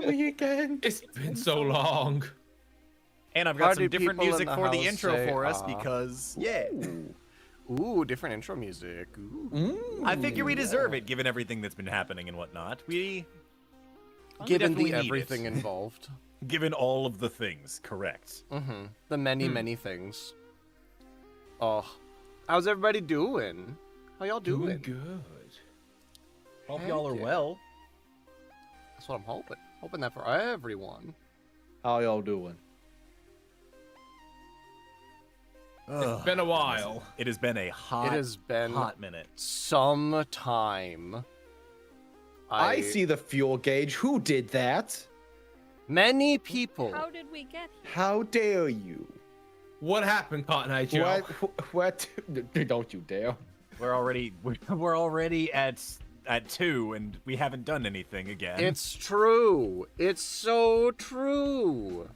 me again. It's been so long. And I've got some different music for the intro for us because, yeah. Ooh, different intro music. Ooh. I figure we deserve it given everything that's been happening and whatnot. Given the everything involved. Given all of the things, correct. The many things. Oh, how's everybody doing? How y'all doing? Good. Hope y'all are well. That's what I'm hoping. Hoping that for everyone. How y'all doing? It's been a while. It has been a hot minute. Some time. I see the fuel gauge. Who did that? Many people. How did we get here? How dare you? What happened, Cotton Eye Joe? What? Don't you dare. We're already at 2 and we haven't done anything again. It's true. It's so true.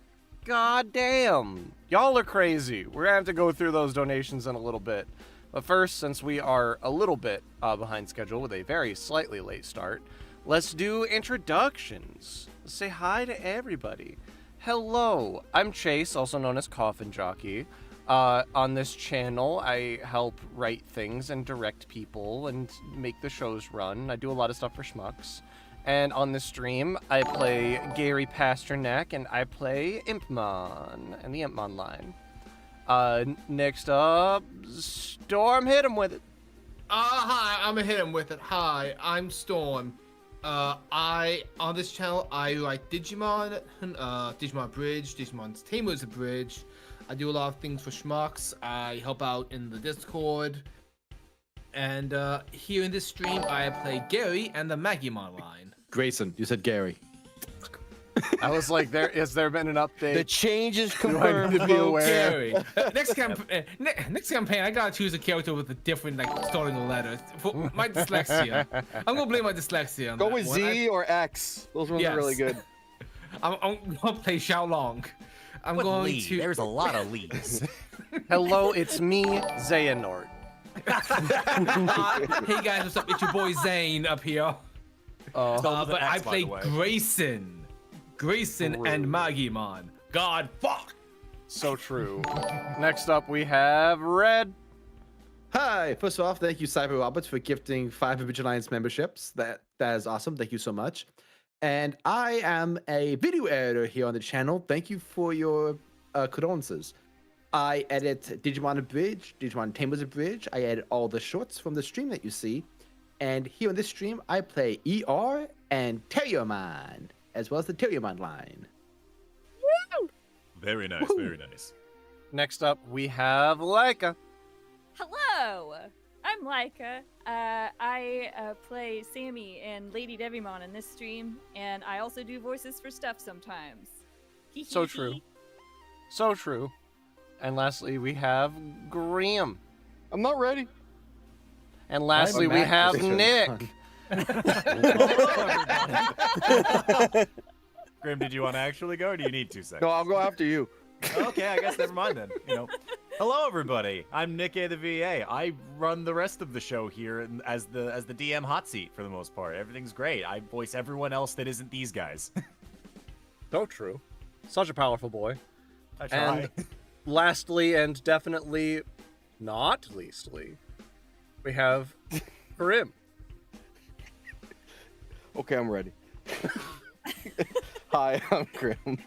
God damn. Y'all are crazy. We're gonna have to go through those donations in a little bit. But first, since we are a little bit behind schedule with a very slightly late start, let's do introductions. Let's say hi to everybody. Hello, I'm Chase, also known as Coffinjockey. On this channel, I help write things and direct people and make the shows run. I do a lot of stuff for schmucks. And on this stream, I play Gary Pasternak, and I play Impmon, and the Impmon line. Next up, Storm, hit him with it. Hi, I'm gonna hit him with it. Hi, I'm Storm. On this channel, I write Digimon, Digimon Bridge, Digimon's Tamer's Bridge. I do a lot of things for schmucks. I help out in the Discord. And here in this stream, I play Gary and the Magimon line. Grayson, you said Gary. I was like, has there been an update? The change is confirmed. To be aware. Gary. Next campaign, I gotta choose a character with a different, starting a letter. For my dyslexia. I'm gonna blame my dyslexia on Go that with one. Z or X. Those ones are really good. I'm gonna play Xiaolong. There's a lot of leads. Hello, it's me, Xehanort. Hey guys, what's up? It's your boy Zane up here. But I play Grayson. Grayson and Magimon. God fuck. So true. Next up, we have Red. Hi. First off, thank you, Cyber Roberts, for gifting 5 Vigilance memberships. That is awesome. Thank you so much. And I am a video editor here on the channel. Thank you for your condolences. I edit Digimon Bridge, Digimon Tamer's Bridge. I edit all the shorts from the stream that you see. And here on this stream, I play ER and Terriermon, as well as the Terriermon line. Woo! Very nice, very nice. Next up, we have Laika. Hello! I'm Laika. I play Sammy and Lady Devimon in this stream, and I also do voices for stuff sometimes. So true. So true. And lastly, we have Grimm. I'm not ready. And lastly, we have Nick. Grimm, did you want to actually go, or do you need 2 seconds? No, I'll go after you. Okay, I guess never mind then. Hello everybody. I'm Nick A, the VA. I run the rest of the show here as the DM hot seat for the most part. Everything's great. I voice everyone else that isn't these guys. So true. Such a powerful boy. I try. And lastly, and definitely not leastly, we have Grimm. Okay, I'm ready. Hi, I'm Grimm.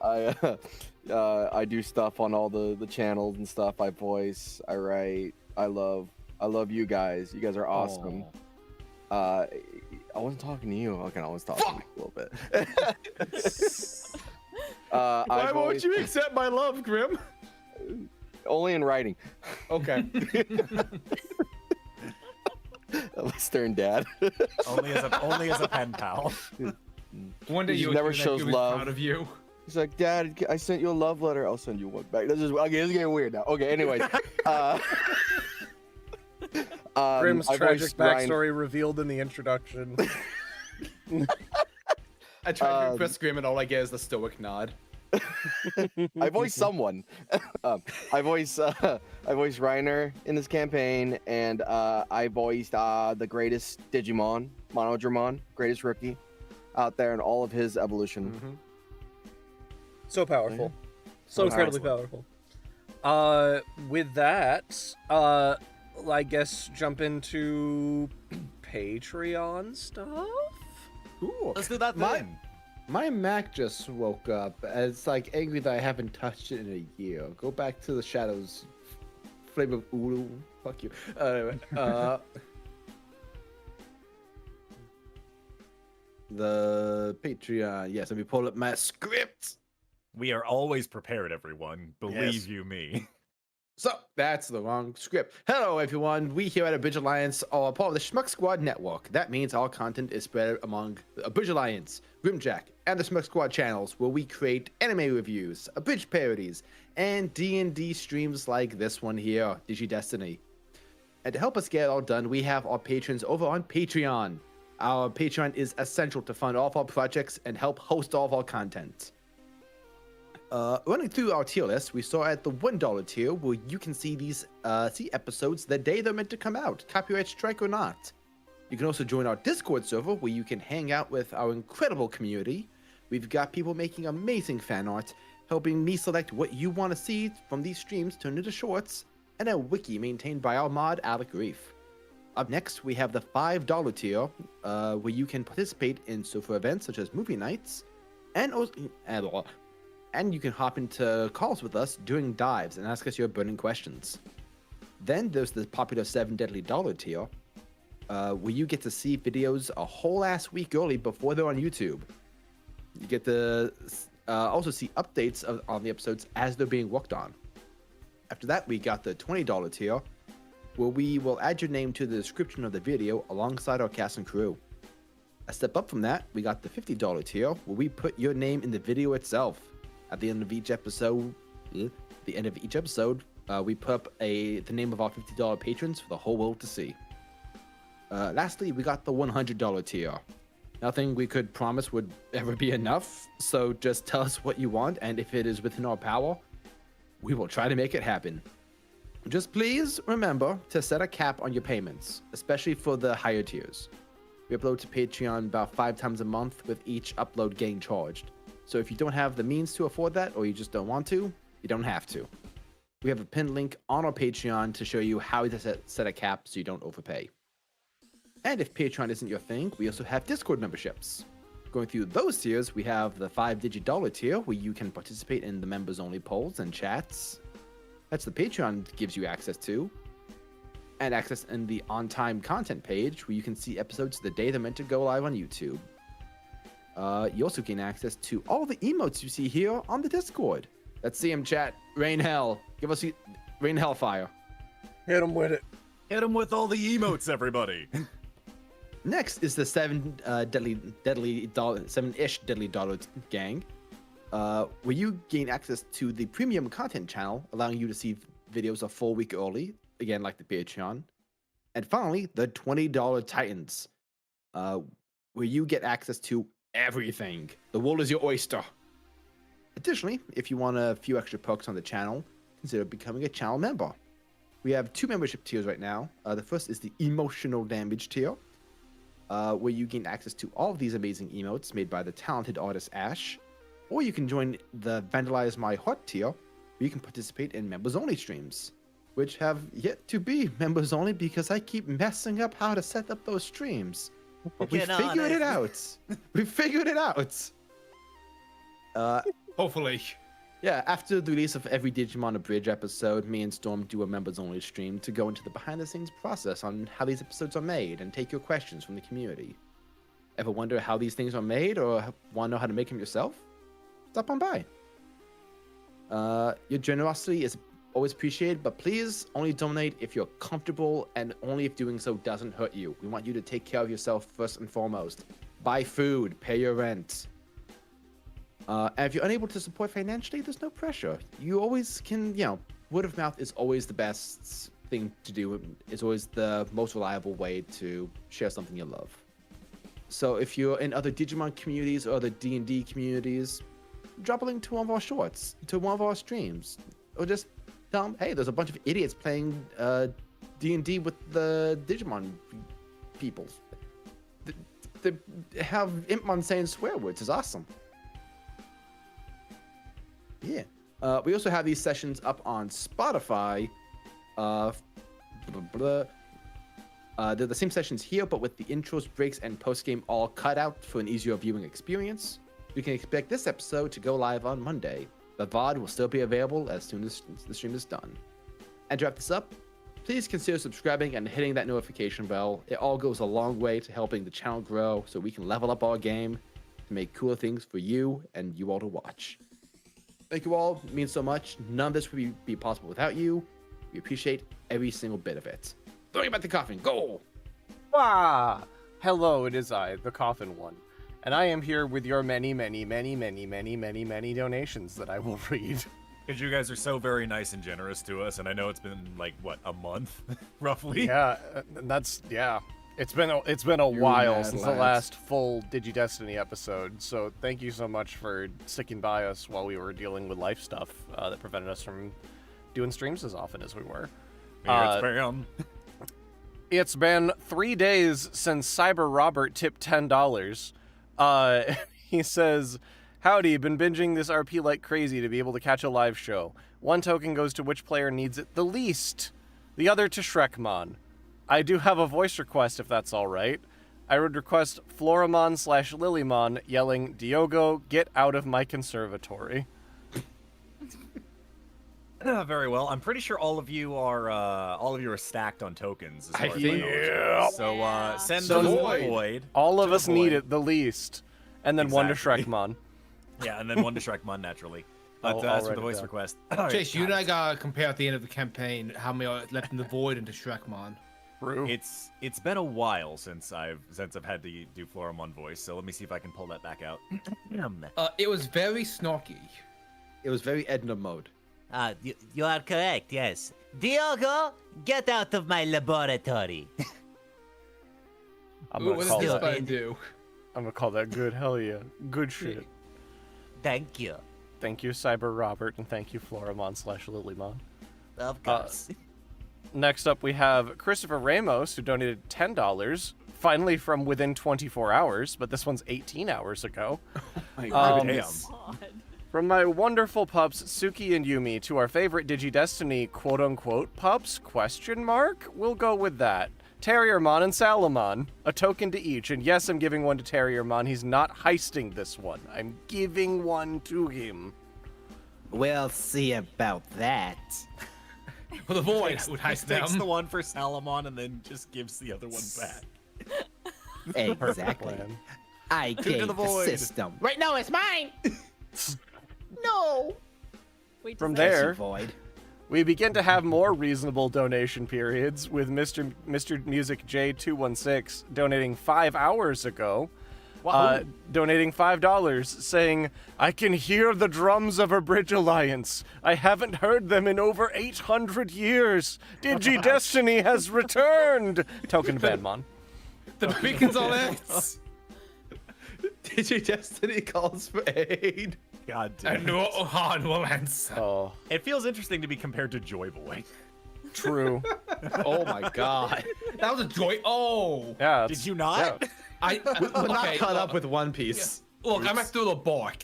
I do stuff on all the channels and stuff. I voice, I write. I love you guys. You guys are awesome. I wasn't talking to you. Okay, I was talking to you a little bit. Why won't you accept my love, Grimm? Only in writing. Okay. Stern dad. only as a pen pal. One day He you never shows love. Proud of you. He's like, Dad, I sent you a love letter. I'll send you one back. This is okay. This is getting weird now. Okay, anyways. Grimm's I tragic voiced backstory revealed in the introduction. I tried to impress Grimm, and all I get is the stoic nod. I voice someone. I voice Reiner in this campaign, and I voiced the greatest Digimon, Monodramon, greatest rookie. out there in all of his evolution. Mm-hmm. So powerful. So Oh, incredibly powerful. With that, I guess jump into Patreon stuff? Cool. Let's do that then. My Mac just woke up. And it's like angry that I haven't touched it in a year. Go back to the shadows. Flame of Ulu. Fuck you. The Patreon. Yes, let me pull up my script. We are always prepared, everyone. Believe Yes. you me. So, that's the wrong script. Hello, everyone. We here at Abridge Alliance are part of the Schmuck Squad network. That means our content is spread among the Abridge Alliance, Grimmjack, and the Schmuck Squad channels, where we create anime reviews, Abridge parodies, and D&D streams like this one here, Digi-Destiny. And to help us get it all done, we have our patrons over on Patreon. Our Patreon is essential to fund all of our projects and help host all of our content. Running through our tier list, we saw at the $1 tier where you can see these episodes the day they're meant to come out, copyright strike or not. You can also join our Discord server where you can hang out with our incredible community. We've got people making amazing fan art, helping me select what you want to see from these streams turned into shorts, and a wiki maintained by our mod Alec Reef. Up next, we have the $5 tier, where you can participate in sofa events such as movie nights, and you can hop into calls with us during dives and ask us your burning questions. Then there's the popular $7 Deadly Dollar tier, where you get to see videos a whole ass week early before they're on YouTube. You get to also see updates on the episodes as they're being worked on. After that, we got the $20 tier, where we will add your name to the description of the video alongside our cast and crew. A step up from that, we got the $50 tier, where we put your name in the video itself. At the end of each episode, we put up the name of our $50 patrons for the whole world to see. Lastly, we got the $100 tier. Nothing we could promise would ever be enough, so just tell us what you want, and if it is within our power, we will try to make it happen. Just please remember to set a cap on your payments, especially for the higher tiers. We upload to Patreon about 5 times a month, with each upload getting charged. So if you don't have the means to afford that, or you just don't want to, you don't have to. We have a pinned link on our Patreon to show you how to set a cap so you don't overpay. And if Patreon isn't your thing, we also have Discord memberships. Going through those tiers, we have the $5 Digi-Dollar tier, where you can participate in the members-only polls and chats. That's the Patreon gives you access to. And access in the on-time content page, where you can see episodes the day they're meant to go live on YouTube. You also gain access to all the emotes you see here on the Discord. Let's see him, chat. Rain Hell. Give us Rain Hellfire. Hit him with it. Hit him with all the emotes, everybody. Next is the $7-ish Deadly Dollar gang, where you gain access to the premium content channel, allowing you to see videos a full week early, again like the Patreon. And finally, the $20 Titans, where you get access to everything. The world is your oyster. Additionally, if you want a few extra perks on the channel, consider becoming a channel member. We have 2 membership tiers right now. The first is the Emotional Damage tier, where you gain access to all of these amazing emotes made by the talented artist Ash. Or you can join the Vandalize My Heart tier, where you can participate in members-only streams, which have yet to be members-only because I keep messing up how to set up those streams. But we figured it out. We figured it out. Hopefully. Yeah, after the release of every Digimon Abridge episode, me and Storm do a members-only stream to go into the behind-the-scenes process on how these episodes are made and take your questions from the community. Ever wonder how these things are made or want to know how to make them yourself? Stop on by. Your generosity is always appreciated, but please only donate if you're comfortable and only if doing so doesn't hurt you. We want you to take care of yourself first and foremost. Buy food, pay your rent. And if you're unable to support financially, there's no pressure. You always can, word of mouth is always the best thing to do. It's always the most reliable way to share something you love. So if you're in other Digimon communities or other D&D communities, drop a link to one of our shorts, to one of our streams, or just tell them, hey, there's a bunch of idiots playing D&D with the Digimon people. they have Impmon saying swear words. It's awesome. Yeah. We also have these sessions up on Spotify. They're the same sessions here, but with the intros, breaks, and post-game all cut out for an easier viewing experience. You can expect this episode to go live on Monday. The VOD will still be available as soon as the stream is done. And to wrap this up, please consider subscribing and hitting that notification bell. It all goes a long way to helping the channel grow so we can level up our game to make cooler things for you and you all to watch. Thank you all. It means so much. None of this would be possible without you. We appreciate every single bit of it. Throwing back the coffin. Go! Wah! Hello, it is I, the Coffin one. And I am here with your many donations that I will read. Because you guys are so very nice and generous to us, and I know it's been like what, a month, roughly. Yeah, yeah. It's been a while mad since lads. the last full Digi-Destiny episode, so thank you so much for sticking by us while we were dealing with life stuff that prevented us from doing streams as often as we were. It's been 3 days since Cyber Robert tipped $10. He says, "Howdy, been binging this RP like crazy to be able to catch a live show. One token goes to which player needs it the least. The other to Shrekmon. I do have a voice request if that's alright. I would request Floramon/Lilymon yelling, 'Diogo, get out of my conservatory.'" Very well. I'm pretty sure all of you are stacked on tokens. As I far as think- know. Yeah. So send So those to Void. the Void. All of To us the need Void. it the least. And then one to Exactly. Shrekmon. Yeah, and then one to Shrekmon naturally. But I'll as for write the it voice down. request, Chase, you and I gotta compare at the end of the campaign how many are left in the void into Shrekmon. True. it's been a while since I've had to do Floramon voice. So let me see if I can pull that back out. It was very snarky. It was very Edna mode. You are correct, yes. Diogo, get out of my laboratory. I'm What gonna does call this that. button do? I'm gonna call that good. Hell yeah, good shit. Thank you. Thank you, Cyber Robert, and thank you, Floramon/Lilymon. Of course. Next up, we have Christopher Ramos, who donated $10, finally from within 24 hours, but this one's 18 hours ago. My Um, goodness. God. From my wonderful pups, Suki and Yumi, to our favorite Digi-Destiny quote-unquote pups, ? We'll go with that. Terriermon and Salamon, a token to each, and yes, I'm giving one to Terriermon. He's not heisting this one. I'm giving one to him. We'll see about that. Well, the void would heist Takes them. the one for Salamon and then just gives the other one back. Exactly. Plan. I to gave the the void. system. Right now it's mine. No. Wait From to say- there, Void. we begin to have more reasonable donation periods, with Mr. Music J216 donating 5 hours ago. Donating $5, saying, "I can hear the drums of a bridge alliance. I haven't heard them in over 800 years. Digi-Destiny has returned." Token to Badmon. The beacons on it. Digi-Destiny calls for aid. God damn. And no Han will answer. Oh, It feels interesting to be compared to Joy Boy. true. Oh my god. That was a joy. Oh. Yeah. Did you not? Yeah. We're not Okay, caught up with One Piece. Look, I'm at through the bark.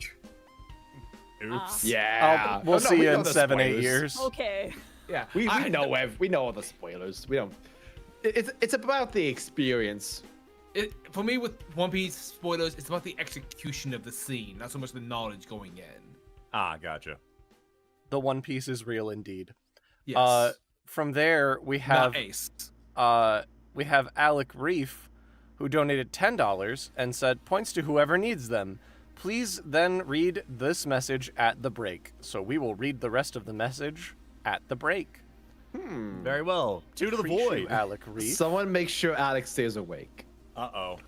Oops. Yeah. We'll Oh, no, see we you know in the 7-8 spoilers. years. Okay. Yeah. We know all the spoilers. We don't. It's about the experience. For me, with One Piece spoilers, it's about the execution of the scene, not so much the knowledge going in. Ah, gotcha. The One Piece is real indeed. Yes. From there, we have Not Ace. Alec Reef, who donated $10 and said, "Points to whoever needs them. Please then read this message at the break." So we will read the rest of the message at the break. Very well. Two to the Appreciate void. you, Alec Reef. Someone make sure Alex stays awake. Uh-oh.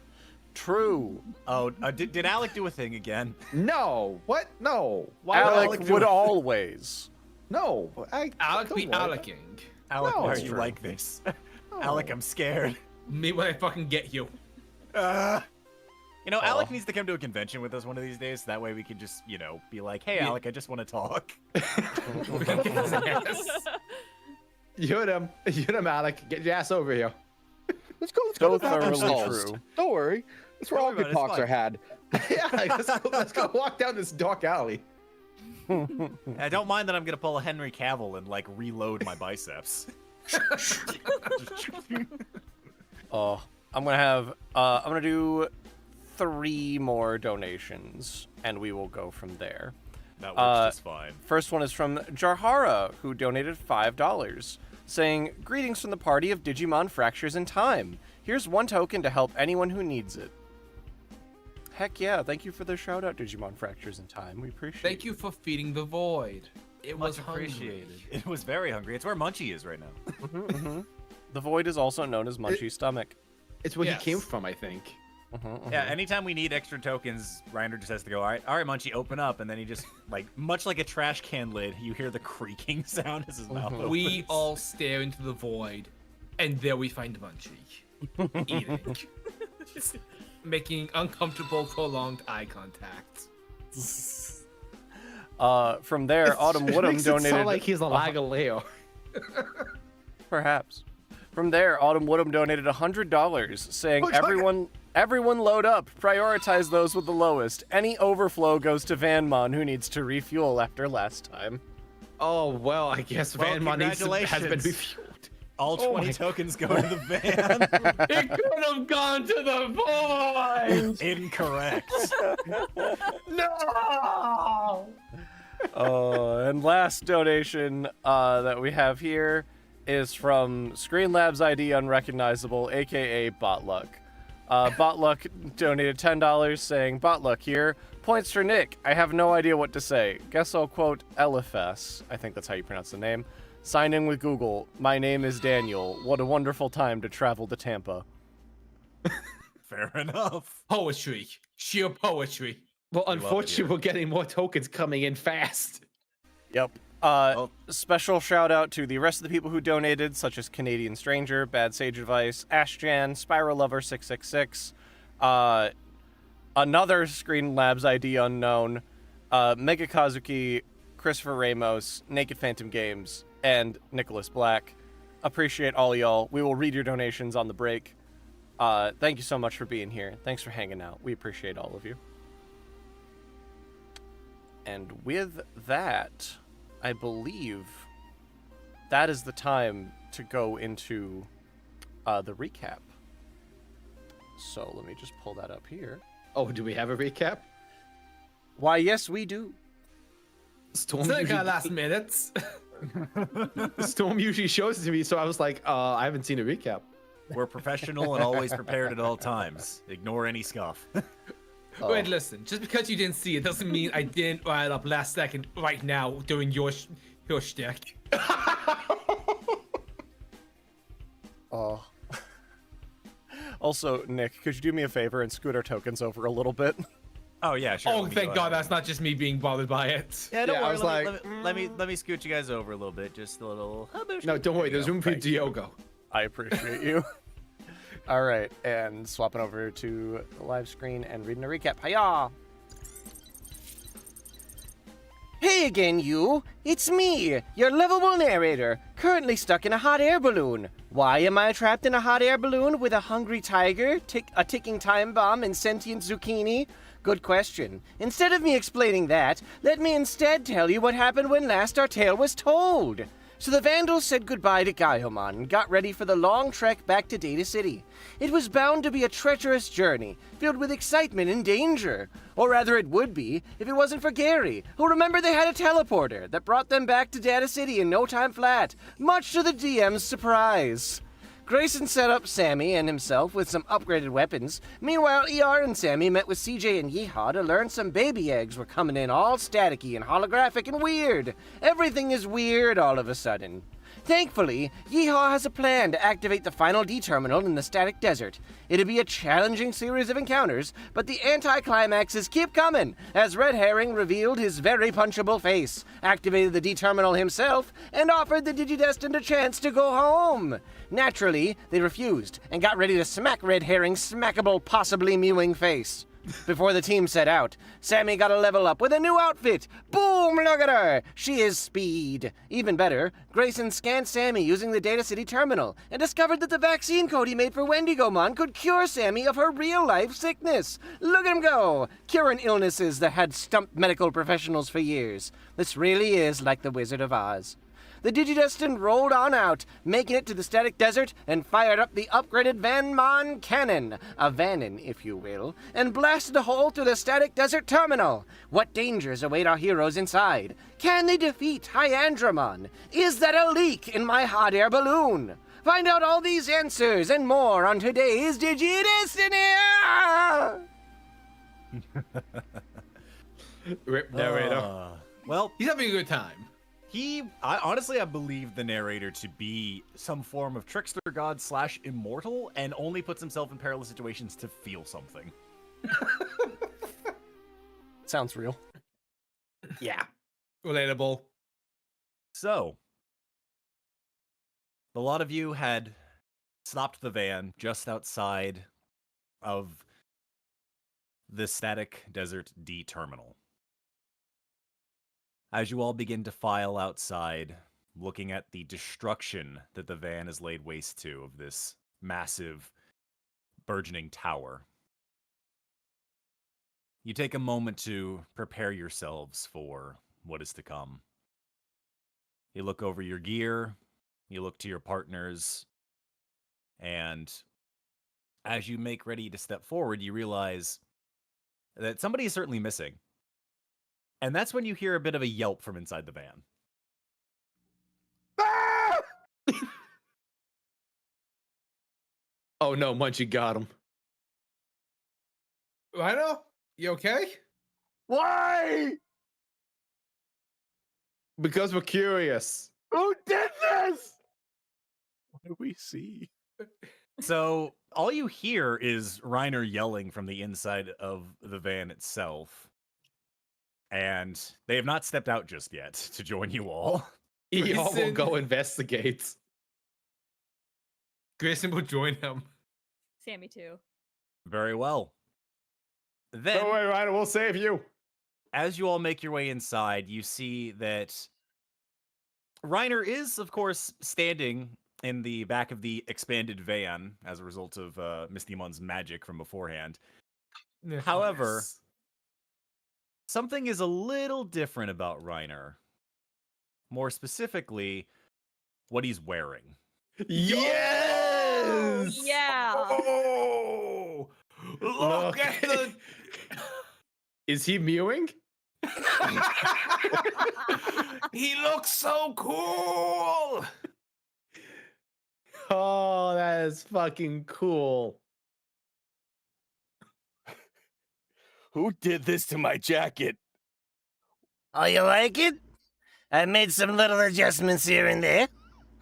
True. Oh, did Alec do a thing again? No. What? No. Why would Alec Alec do would a- always. No. Alec don't be worry. Alecing. Alec, No, why are it's you true. like this? Alec, I'm scared. Me when I fucking get you. You know, Alec needs to come to a convention with us one of these days. So that way we can just, be like, "Hey, Alec, I just want to talk." We can get his ass. You heard him, Alec. Get your ass over here. Let's go. Let's go. So to the bathroom thoroughly stalls. true. Don't worry. That's where all Don't worry good about talks it, are had. Yeah, let's go walk down this dark alley. I don't mind that I'm gonna pull a Henry Cavill and like reload my biceps. Oh, I'm gonna do 3 more donations, and we will go from there. That works just fine. First one is from Jarhara, who donated $5, saying, "Greetings from the party of Digimon Fractures in Time. Here's 1 token to help anyone who needs it." Heck yeah, thank you for the shout out, Digimon Fractures in Time. We appreciate it. Thank you for feeding the void. It was Much hungry. appreciated. It was very hungry. It's where Munchie is right now. The void is also known as Munchie's stomach. It's where Yes. he came from, I think. Yeah, anytime we need extra tokens, Reiner just has to go, all right, Munchie, open up. And then he just, like, much like a trash can lid, you hear the creaking sound as his mouth opens. We all stare into the void, and there we find Munchie. Eating. Making uncomfortable, prolonged eye contact. From there, Autumn Woodham Makes it donated. sound like he's a Lagaleo. Perhaps. From there, Autumn Woodham donated $100, saying, Everyone load up. Prioritize those with the lowest. Any overflow goes to Vanmon, who needs to refuel after last time." Oh, well, I guess Well, Van Mon has been congratulations. refueled. All Oh 20 my- tokens go to the van. It could have gone to the void! Incorrect. No! And last donation that we have here is from Screenlabs ID Unrecognizable, aka Botluck. Botluck donated $10, saying, "Botluck here. Points for Nick. I have no idea what to say. Guess I'll quote Eliphas." I think that's how you pronounce the name. "Sign in with Google. My name is Daniel. What a wonderful time to travel to Tampa." Fair enough. Poetry. Sheer poetry. Well, love it unfortunately, here. we're getting more tokens coming in fast. Yep. Special shout out to the rest of the people who donated, such as Canadian Stranger, Bad Sage Advice, Ashjan, Spiral Lover 666, another Screenlabs ID unknown, Mega Kazuki, Christopher Ramos, Naked Phantom Games, and Nicholas Black. Appreciate all y'all. We will read your donations on the break. Thank you so much for being here. Thanks for hanging out. We appreciate all of you. And with that, I believe that is the time to go into the recap. So let me just pull that up here. Oh, do we have a recap? Why, yes, we do. Storm Think usually, our last minutes. Storm usually shows it to me, so I was like, I haven't seen a recap. We're professional and always prepared at all times. Ignore any scuff. Wait, listen. Just because you didn't see it doesn't mean I didn't write it up last second right now doing your shtick. Oh. Also, Nick, could you do me a favor and scoot our tokens over a little bit? Oh yeah, sure. Oh, let me thank go God ahead. that's not just me being bothered by it. Yeah, don't Yeah, I worry. was Let me scoot you guys over a little bit. Just a little. No, don't worry. There's room for Thank you. Diogo. I appreciate you. All right, and swapping over to the live screen and reading a recap. Hiya! Hey again, you! It's me, your lovable narrator, currently stuck in a hot air balloon. Why am I trapped in a hot air balloon with a hungry tiger, a ticking time bomb, and sentient zucchini? Good question. Instead of me explaining that, let me instead tell you what happened when last our tale was told. So the Vandals said goodbye to Gaiomon and got ready for the long trek back to Data City. It was bound to be a treacherous journey, filled with excitement and danger. Or rather it would be, if it wasn't for Gary, who remembered they had a teleporter that brought them back to Data City in no time flat, much to the DM's surprise. Grayson set up Sammy and himself with some upgraded weapons. Meanwhile, ER and Sammy met with CJ and Yeehaw to learn some baby eggs were coming in all staticky and holographic and weird. Everything is weird all of a sudden. Thankfully, Yeehaw has a plan to activate the final D-terminal in the static desert. It'll be a challenging series of encounters, but the anticlimaxes keep coming, as Red Herring revealed his very punchable face, activated the D-terminal himself, and offered the Digi-Destiny a chance to go home. Naturally, they refused, and got ready to smack Red Herring's smackable, possibly mewing face. Before the team set out, Sammy got a level up with a new outfit. Boom, look at her! She is speed. Even better, Grayson scanned Sammy using the Data City terminal and discovered that the vaccine code he made for Wendigomon could cure Sammy of her real-life sickness. Look at him go! Curing illnesses that had stumped medical professionals for years. This really is like the Wizard of Oz. The Digi-Destiny rolled on out, making it to the static desert and fired up the upgraded Vanmon cannon, a Vannon, if you will, and blasted a hole through the static desert terminal. What dangers await our heroes inside? Can they defeat Hyandramon? Is that a leak in my hot air balloon? Find out all these answers and more on today's Digi-Destiny! Rip narrator. Well, He's having a good time. honestly, I believe the narrator to be some form of trickster god / immortal, and only puts himself in perilous situations to feel something. Sounds real. Yeah. Relatable. So, a lot of you had stopped the van just outside of the static desert D terminal. As you all begin to file outside, looking at the destruction that the van has laid waste to of this massive, burgeoning tower, you take a moment to prepare yourselves for what is to come. You look over your gear, you look to your partners, and as you make ready to step forward, you realize that somebody is certainly missing. And that's when you hear a bit of a yelp from inside the van. Oh no, Munchie got him. Ryder, you okay? Why? Because we're curious. Who did this? What do we see? So all you hear is Reiner yelling from the inside of the van itself. And they have not stepped out just yet to join you all. Y'all will Grayson. go investigate. Grayson will join him. Sammy too. Very well. Then, Don't worry, Ryder, we'll save you. as you all make your way inside, you see that Reiner is, of course, standing in the back of the expanded van as a result of Mistymon's magic from beforehand. However, Yes. something is a little different about Reiner. More specifically, what he's wearing. Yes! Yeah. Oh, look at the. Is he mewing? He looks so cool. Oh, that is fucking cool. Who did this to my jacket? Oh, you like it? I made some little adjustments here and there.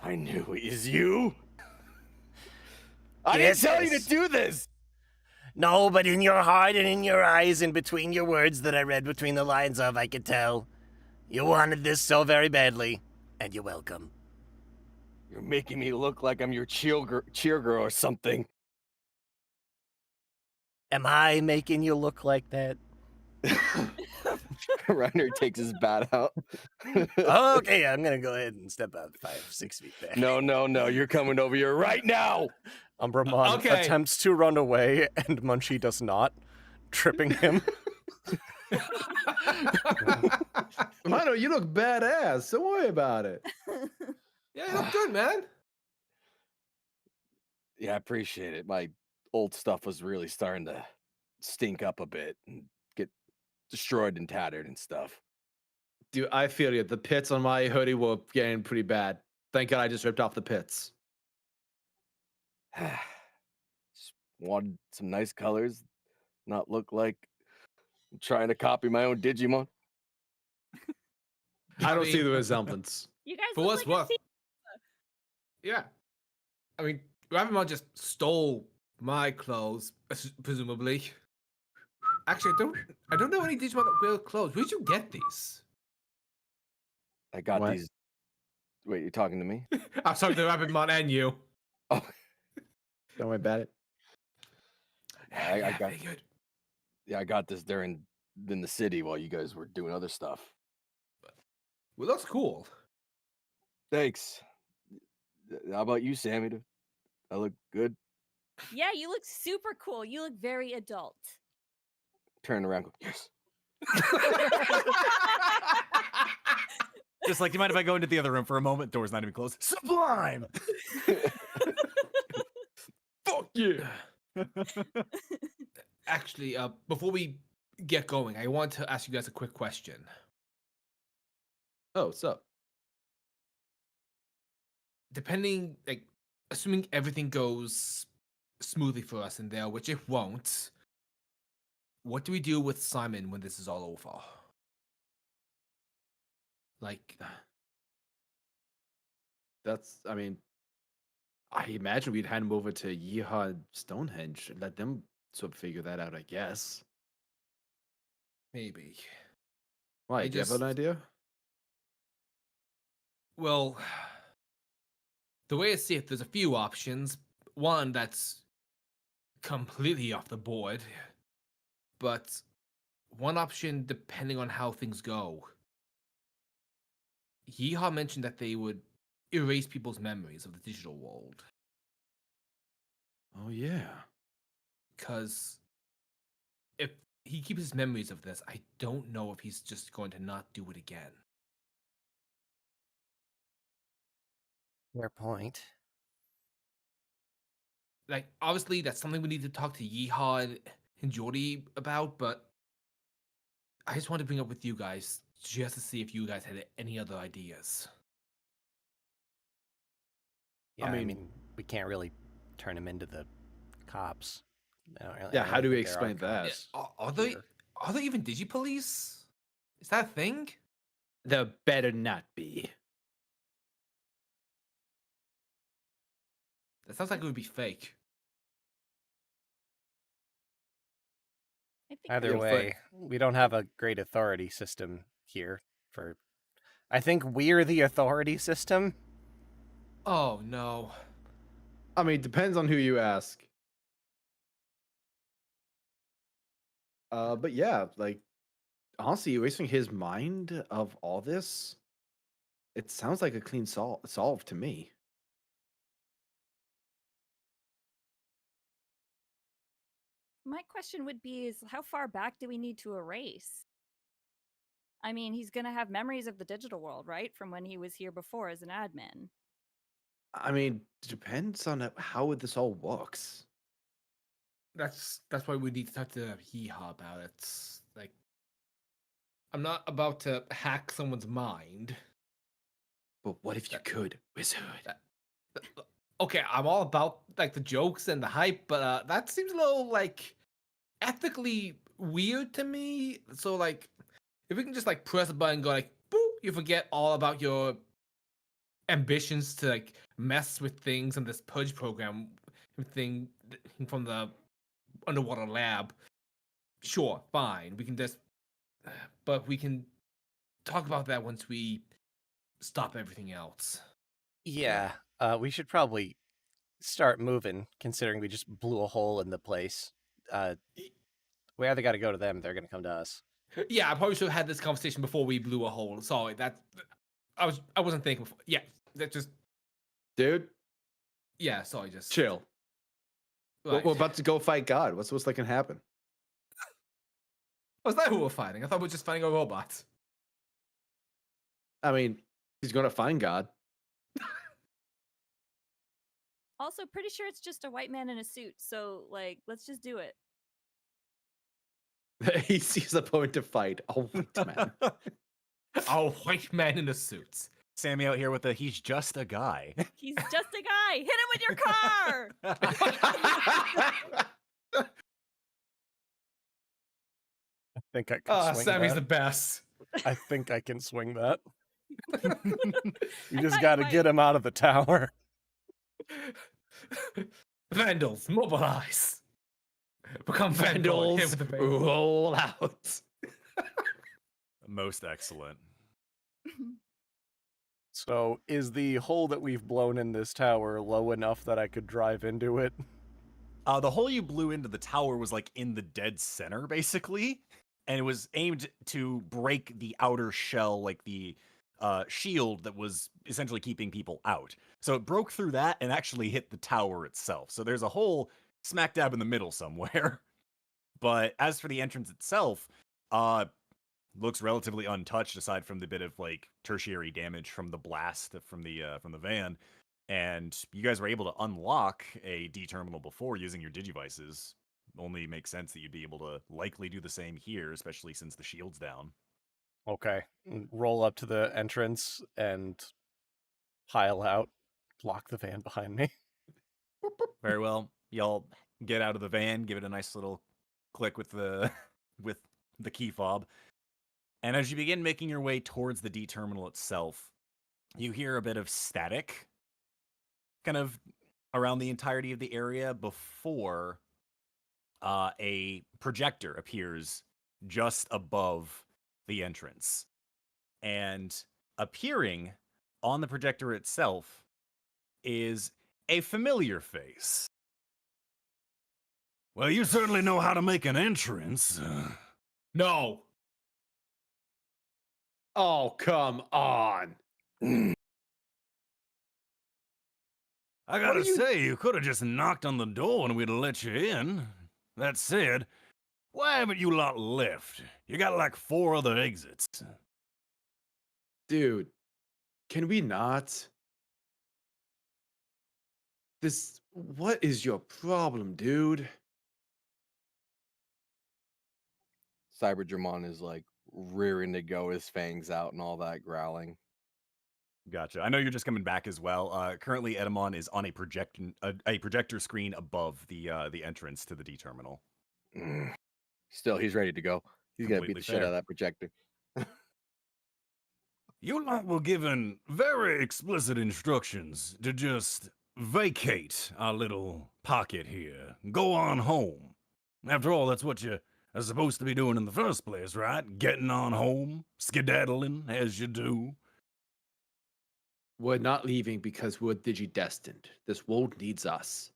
I knew it was you. I Yes, didn't tell you yes. to do this. No, but in your heart and in your eyes and between your words that I read between the lines of, I could tell. You wanted this so very badly, and you're welcome. You're making me look like I'm your cheer girl or something. Am I making you look like that? Reiner takes his bat out. Okay, I'm gonna go ahead and step out 5-6 feet back. No, you're coming over here right now. Umbramon Okay. attempts to run away, and Munchie does not, tripping him. Ryder, you look badass. Don't worry about it. Yeah, you look good, man. Yeah, I appreciate it. My old stuff was really starting to stink up a bit and get destroyed and tattered and stuff. Dude, I feel you. The pits on my hoodie were getting pretty bad. Thank God I just ripped off the pits. Just wanted some nice colors, not look like I'm trying to copy my own Digimon. I don't see mean, the resemblance. You guys For look what's like a worth. team. Yeah. I mean, Grandma just stole my clothes, presumably. Actually, I don't know any Digimon that wear clothes. Where'd you get these? I got What? these. Wait, you're talking to me? I'm sorry, the Rabbitmon and you. Oh, Don't worry about it. I got. very good. Yeah, I got this in the city while you guys were doing other stuff. Well, that's cool. Thanks. How about you, Sammy? Do I look good? Yeah, you look super cool. You look very adult. Turn around. Go, yes. Just like, do you mind if I go into the other room for a moment? Door's not even closed. Sublime! Fuck yeah. Actually, before we get going, I want to ask you guys a quick question. Oh, what's up? Depending, like, assuming everything goes smoothly for us in there, which it won't, what do we do with Simon when this is all over? Like, I mean, I imagine we'd hand him over to Yeehaw and Stonehenge and let them sort of figure that out, I guess. maybe. Why? I Do you have an just- idea? Well, the way I see it, there's a few options. One that's completely off the board, but one option depending on how things go. Yeehaw mentioned that they would erase people's memories of the digital world. Oh, yeah. Because if he keeps his memories of this, I don't know if he's just going to not do it again. Fair point. Like, obviously, that's something we need to talk to Yeehaw and Jordy about, but I just wanted to bring up with you guys just to see if you guys had any other ideas. Yeah, I mean- mean, we can't really turn him into the cops. I don't really- I Yeah, don't how do we think there are explain that? cops Are there here. even Digipolice? Is that a thing? There better not be. That sounds like it would be fake. I think Either Yeah, but- way, we don't have a great authority system here. I think we're the authority system. Oh no. I mean, depends on who you ask. But yeah, like, honestly, erasing his mind of all this, it sounds like a clean solve to me. my question would be is how far back do we need to erase? I mean, he's going to have memories of the digital world, right? From when he was here before as an admin. I mean, depends on how this all works. That's why we need to talk to Yeehaw about it. Like, I'm not about to hack someone's mind. But what if you could, Wizard? Okay, I'm all about like the jokes and the hype, but that seems a little like ethically weird to me. So like, if we can just like press a button, and go like, boop, you forget all about your ambitions to like mess with things in this purge program thing from the underwater lab. Sure, fine. We can just, but we can talk about that once we stop everything else. Yeah, we should probably start moving, considering we just blew a hole in the place. We either got to go to them, they're going to come to us. Yeah, I probably should have had this conversation before we blew a hole. Sorry, I wasn't thinking. Yeah, that just Dude, sorry, just chill. Right. We're about to go fight God. What's that can happen? Was that who we're fighting? I thought we were just fighting a robot. I mean, he's gonna find God. Also, pretty sure it's just a white man in a suit. So, like, let's just do it. He sees a point to fight. Oh, white man. A white man in a suit. Sammy out here with the he's just a guy. He's just a guy. Hit him with your car. I think I can swing Sammy's that. the best. I think I can swing that. You I just thought got to you get him out of the tower. Vandals, mobilize. Become Vandals. Vandals roll out. Most excellent. So, is the hole that we've blown in this tower low enough that I could drive into it? The hole you blew into the tower was like in the dead center, basically, and it was aimed to break the outer shell, like the shield that was essentially keeping people out. So it broke through that and actually hit the tower itself. So there's a hole smack dab in the middle somewhere. But as for the entrance itself, looks relatively untouched aside from the bit of like tertiary damage from the blast from the van. And you guys were able to unlock a D terminal before using your Digivices. Only makes sense that you'd be able to likely do the same here, especially since the shield's down. Okay. Roll up to the entrance and pile out. Lock the van behind me. Very well. Y'all get out of the van, give it a nice little click with the with the key fob. And as you begin making your way towards the D terminal itself, you hear a bit of static kind of around the entirety of the area before a projector appears just above the entrance. And appearing on the projector itself is a familiar face. Well, you certainly know how to make an entrance. No. Oh, come on. I gotta say, you could have just knocked on the door and we'd have let you in. That said, why haven't you lot left? You got like 4 other exits. Dude, can we not? What is your problem, dude? Cyberdramon is like rearing to go, his fangs out and all that, growling. Gotcha. I know you're just coming back as well. Currently, Edamon is on a projector screen above the entrance to the D terminal. Still, he's ready to go. He's gonna beat Completely the shit out fair. of that projector. You lot were given very explicit instructions to just vacate our little pocket here. Go on home. After all, that's what you are supposed to be doing in the first place, right? Getting on home, skedaddling as you do. We're not leaving because we're Digi-Destined. This world needs us.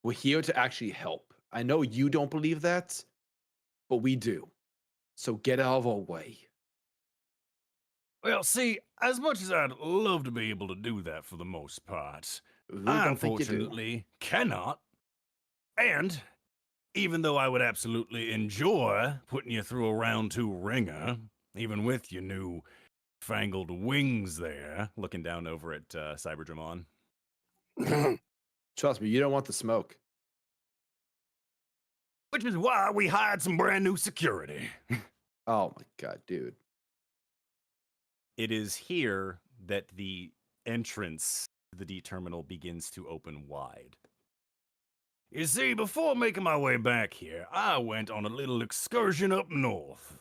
We're here to actually help. I know you don't believe that, but we do. So get out of our way. Well, see, as much as I'd love to be able to do that for the most part, Really I don't think you do. unfortunately cannot. And even though I would absolutely enjoy putting you through a round 2 ringer, even with your new fangled wings there, Looking down over at Cyberdramon. Trust me, you don't want the smoke. which is why we hired some brand new security. Oh my god, dude. It is here that the entrance to the D terminal begins to open wide. You see, before making my way back here, I went on a little excursion up north.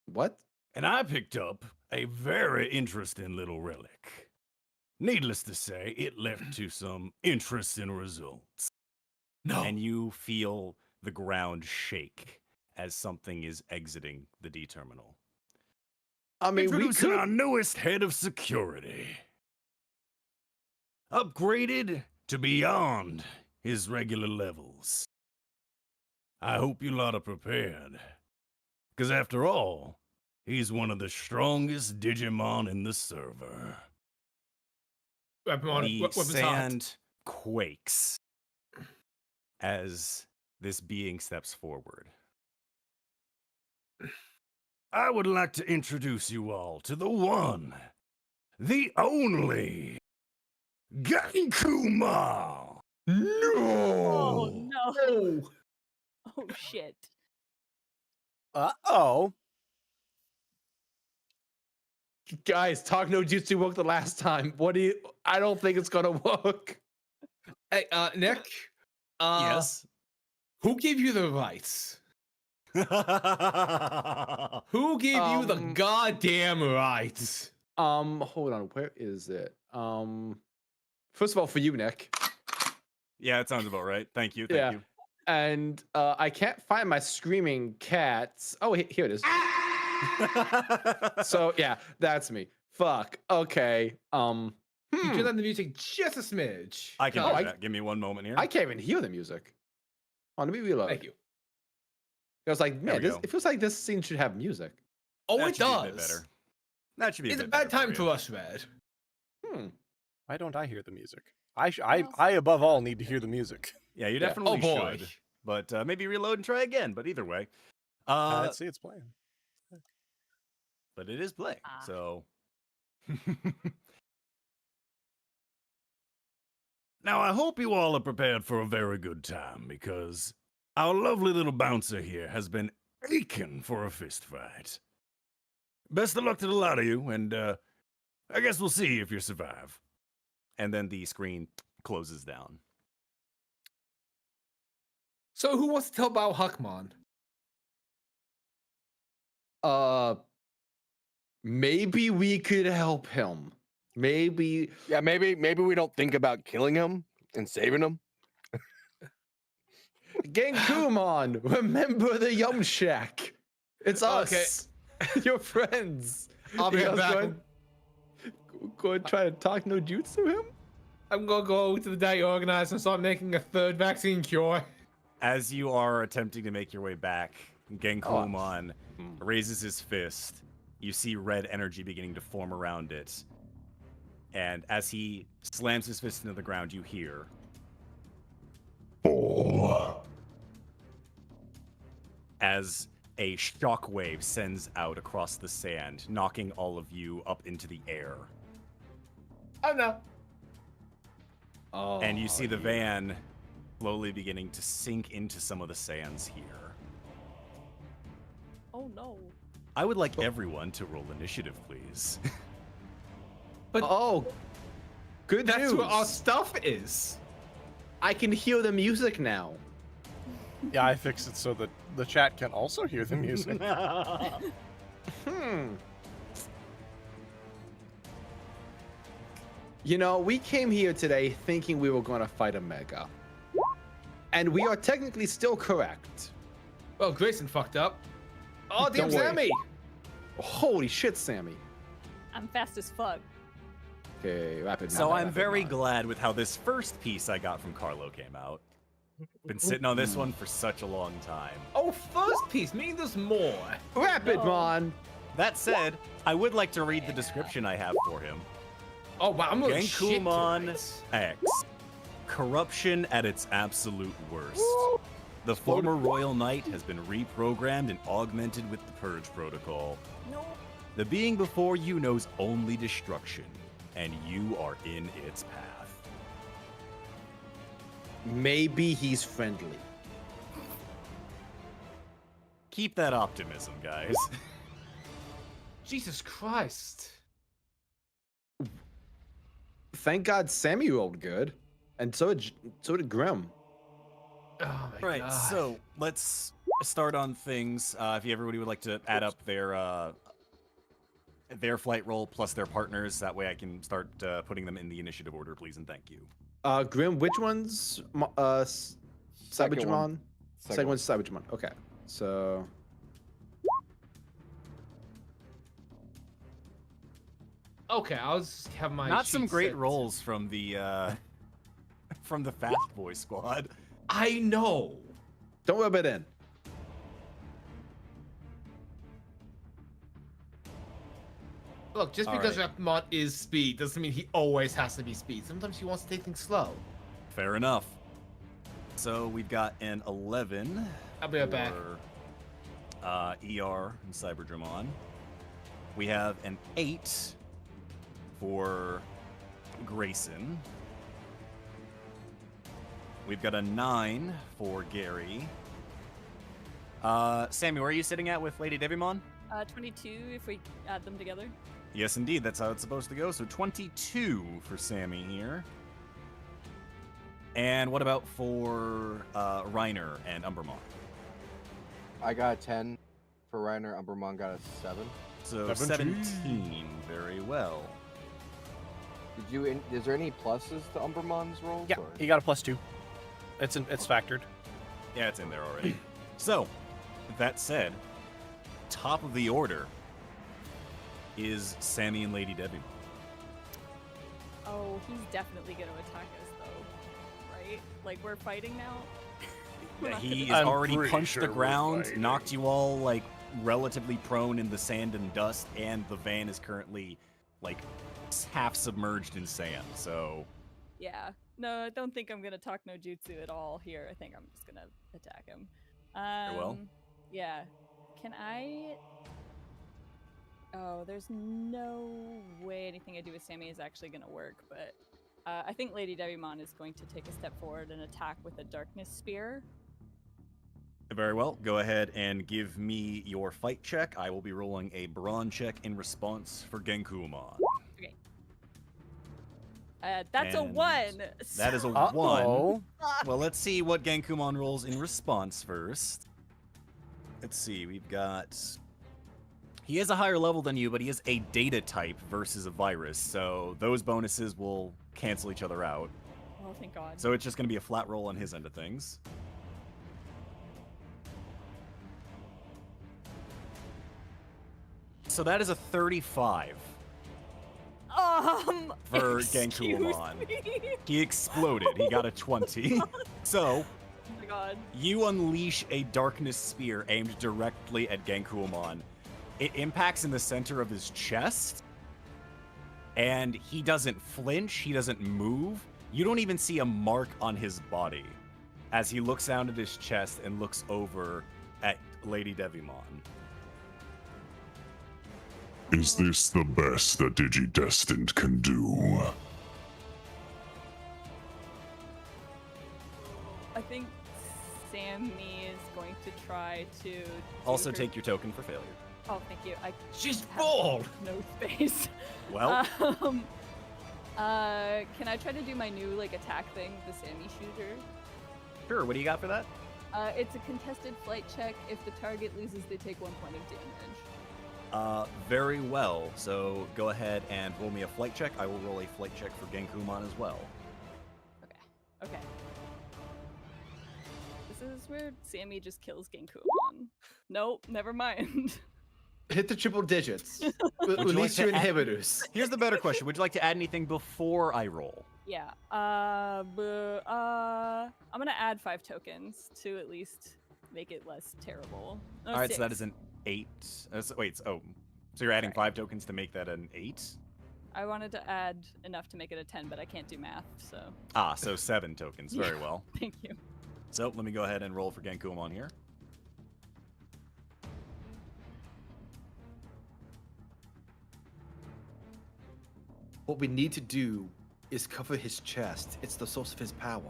What? And I picked up a very interesting little relic. Needless to say, it left to some interesting results. No. And you feel the ground shake as something is exiting the D terminal. I mean, we Introducing could. our newest head of security. Upgraded to beyond his regular levels. I hope you lot are prepared. Because after all, he's one of the strongest Digimon in the server. Weapon The weapons sand quakes as this being steps forward. I would like to introduce you all to the one, the only, Gankuma! Oh No! no! Oh shit! Uh-oh. Guys, talk no jutsu worked the last time. What do you? I don't think it's gonna work. Hey, Nick. Yes. Who gave you the rights? Who gave you the goddamn rights? Hold on. Where is it? First of all, for you, Nick. Yeah, it sounds about right. Thank you. Thank you. And I can't find my screaming cats. Oh, here it is. So yeah, that's me. Fuck. Okay. You turn on the music just a smidge. I can Oh, do that. Give me one moment here. I can't even hear the music. Oh, let me reload. Thank you. I was like, There man, we go. it feels like this scene should have music. Oh, That it should be a bit does. better. That should be It's a bit bad better time for to you. us, Red. Why don't I hear the music? I above all need to hear the music. Yeah, you Yeah. definitely Oh, boy. should. But maybe reload and try again. But either way. Let's see, it's playing. But it is playing. Ah. So Now, I hope you all are prepared for a very good time, because our lovely little bouncer here has been aching for a fist fight. Best of luck to the lot of you, and I guess we'll see if you survive. and then the screen closes down. So who wants to tell about Huckmon? Maybe we could help him. Maybe. Yeah, maybe we don't think about killing him and saving him. Genkumon, remember the Yum Shack. It's Okay. us. Your friends. I'll be You right guys back. Go and try to talk no jutsu to him? I'm gonna go to the day organizer and start making a third vaccine cure. As you are attempting to make your way back, Genkumon raises his fist. You see red energy beginning to form around it. And as he slams his fist into the ground, you hear. As a shockwave sends out across the sand, knocking all of you up into the air. Oh no. Oh, And you see the van slowly beginning to sink into some of the sands here. Oh no. I would like everyone to roll initiative, please. Oh, good That's news. where our stuff is. I can hear the music now. Yeah, I fixed it so that the chat can also hear the music. You know, we came here today thinking we were going to fight a Mega. And we are technically still correct. Well, Grayson fucked up. Oh, damn, Don't worry. Sammy. Holy shit, Sammy. I'm fast as fuck. Okay, rapid. So mod, I'm rapid very mod. glad with how this first piece I got from Carlo came out. Been sitting on this one for such a long time. Oh, first piece. Meaning there's more. Rapid No. Mon. That said, I would like to read the description I have for him. Oh, wow. I'm gonna shit Genkumon tonight. X. Corruption at its absolute worst. The former Royal Knight has been reprogrammed and augmented with the Purge Protocol. No. The being before you knows only destruction, and you are in its path. Maybe he's friendly. Keep that optimism, guys. Jesus Christ. Thank God Sammy rolled good. And so did Grimm. Oh my Right, God. so let's start on things. If everybody would like to add up their flight roll plus their partners, that way I can start putting them in the initiative order, please and thank you. Grimm, which one's Second one. Cyberjamon? Second one's Cyberjamon. Okay. So Okay, I'll just have my. Not some sheet great set. rolls from the Fast Boy squad. I know. don't rub it in. Look, just All because right. Rapmon is speed doesn't mean he always has to be speed. Sometimes he wants to take things slow. Fair enough. So we've got an 11 I'll be right back. for ER and Cyberdramon. We have an 8 for Grayson. We've got a 9 for Gary. Sammy, where are you sitting at with Lady Digimon? 22 if we add them together. Yes, indeed. That's how it's supposed to go. So 22 for Sammy here. And what about for Reiner and Umbermon? I got a 10 for Reiner. Umbermon got a 7. So 17. Very well. Did you? Is there any pluses to Umbermon's rolls? Yeah, or- he got a +2. It's factored. Yeah, it's in there already. So, that said, top of the order is Sammy and Lady Debbie. Oh, he's definitely gonna attack us though, right? Like we're fighting now. We're not He gonna- has I'm already pretty punched sure the we're ground, fighting. knocked you all like relatively prone in the sand and dust, and the van is currently like half submerged in sand. So Yeah. No, I don't think I'm gonna talk no jutsu at all here. I think I'm just gonna attack him. well. Yeah. Can I? Oh, there's no way anything I do with Sammy is actually gonna work. But I think Lady Devimon is going to take a step forward and attack with a darkness spear. Very well. Go ahead and give me your fight check. I will be rolling a brawn check in response for Genkumon. Okay. That's a And 1. That is a Uh 1. oh. Well, let's see what Genkumon rolls in response first. Let's see. We've got. He is a higher level than you, but he is a data type versus a virus, so those bonuses will cancel each other out. Oh, thank God. So it's just going to be a flat roll on his end of things. So that is a 35 for excuse Genkumon. me. He exploded. He got a 20. So Oh my God. you unleash a darkness spear aimed directly at Genkumon. It impacts in the center of his chest, and he doesn't flinch, he doesn't move. You don't even see a mark on his body as he looks down at his chest and looks over at Lady Devimon. Is this the best that Digi-Destined can do? I think Sammy is going to try to. do Also her- take your token for failure. Oh, thank you. She's have bald. No space. Well, Can I try to do my new like attack thing, the Sammy shooter? sure, what do you got for that? It's a contested flight check. If the target loses, they take 1 point of damage. Very well. So go ahead and roll me a flight check. I will roll a flight check for Genkumon as well. Okay. This is where Sammy just kills Genkumon. Nope, never mind. Hit the triple digits. Would you Release like your to add- inhibitors. Here's the better question. Would you like to add anything before I roll? Yeah. I'm gonna add 5 tokens to at least make it less terrible. Oh, All right, so that 6. is an 8. Wait, so you're adding Sorry. 5 tokens to make that an 8? I wanted to add enough to make it a 10, but I can't do math, so Ah, so 7 tokens. Very well. thank you. So let me go ahead and roll for Genkumon here. What we need to do is cover his chest. It's the source of his power.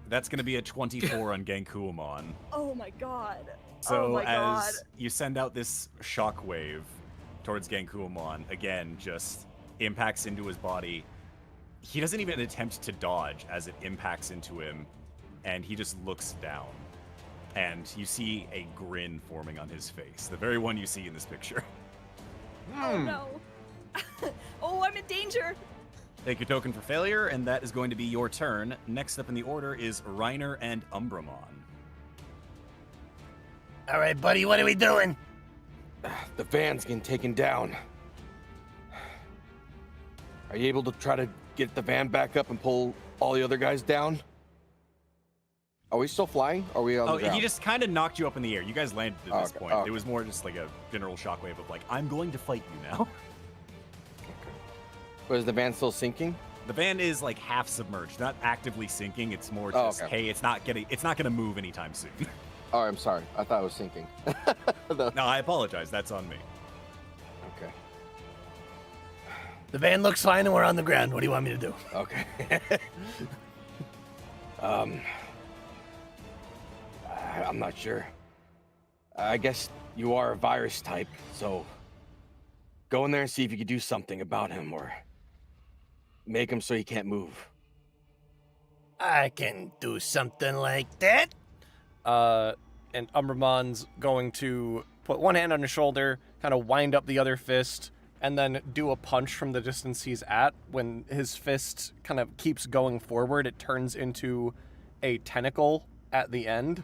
That's going to be a 24 on Genkumon. Oh my god. So oh my god. as you send out this shockwave towards Genkumon, again, just impacts into his body. He doesn't even attempt to dodge as it impacts into him, and he just looks down. And you see a grin forming on his face, the very one you see in this picture. Oh no. Oh, I'm in danger. Take your token for failure, and that is going to be your turn. Next up in the order is Reiner and Umbramon. All right, buddy, what are we doing? The van's getting taken down. Are you able to try to get the van back up and pull all the other guys down? Are we still flying? Are we on the ground? He just kind of knocked you up in the air. You guys landed at this Okay, point. okay. It was more just like a general shockwave of like, I'm going to fight you now. But is the van still sinking? The van is like half submerged, not actively sinking. It's more Oh, just, okay. hey, it's not gonna move anytime soon. Oh, I'm sorry. I thought it was sinking. No, I apologize. That's on me. Okay. The van looks fine and we're on the ground. What do you want me to do? Okay. I'm not sure. I guess you are a virus type, so go in there and see if you can do something about him or make him so he can't move. I can do something like that. And Umbramon's going to put one hand on his shoulder, kind of wind up the other fist, and then do a punch from the distance he's at. When his fist kind of keeps going forward, it turns into a tentacle at the end,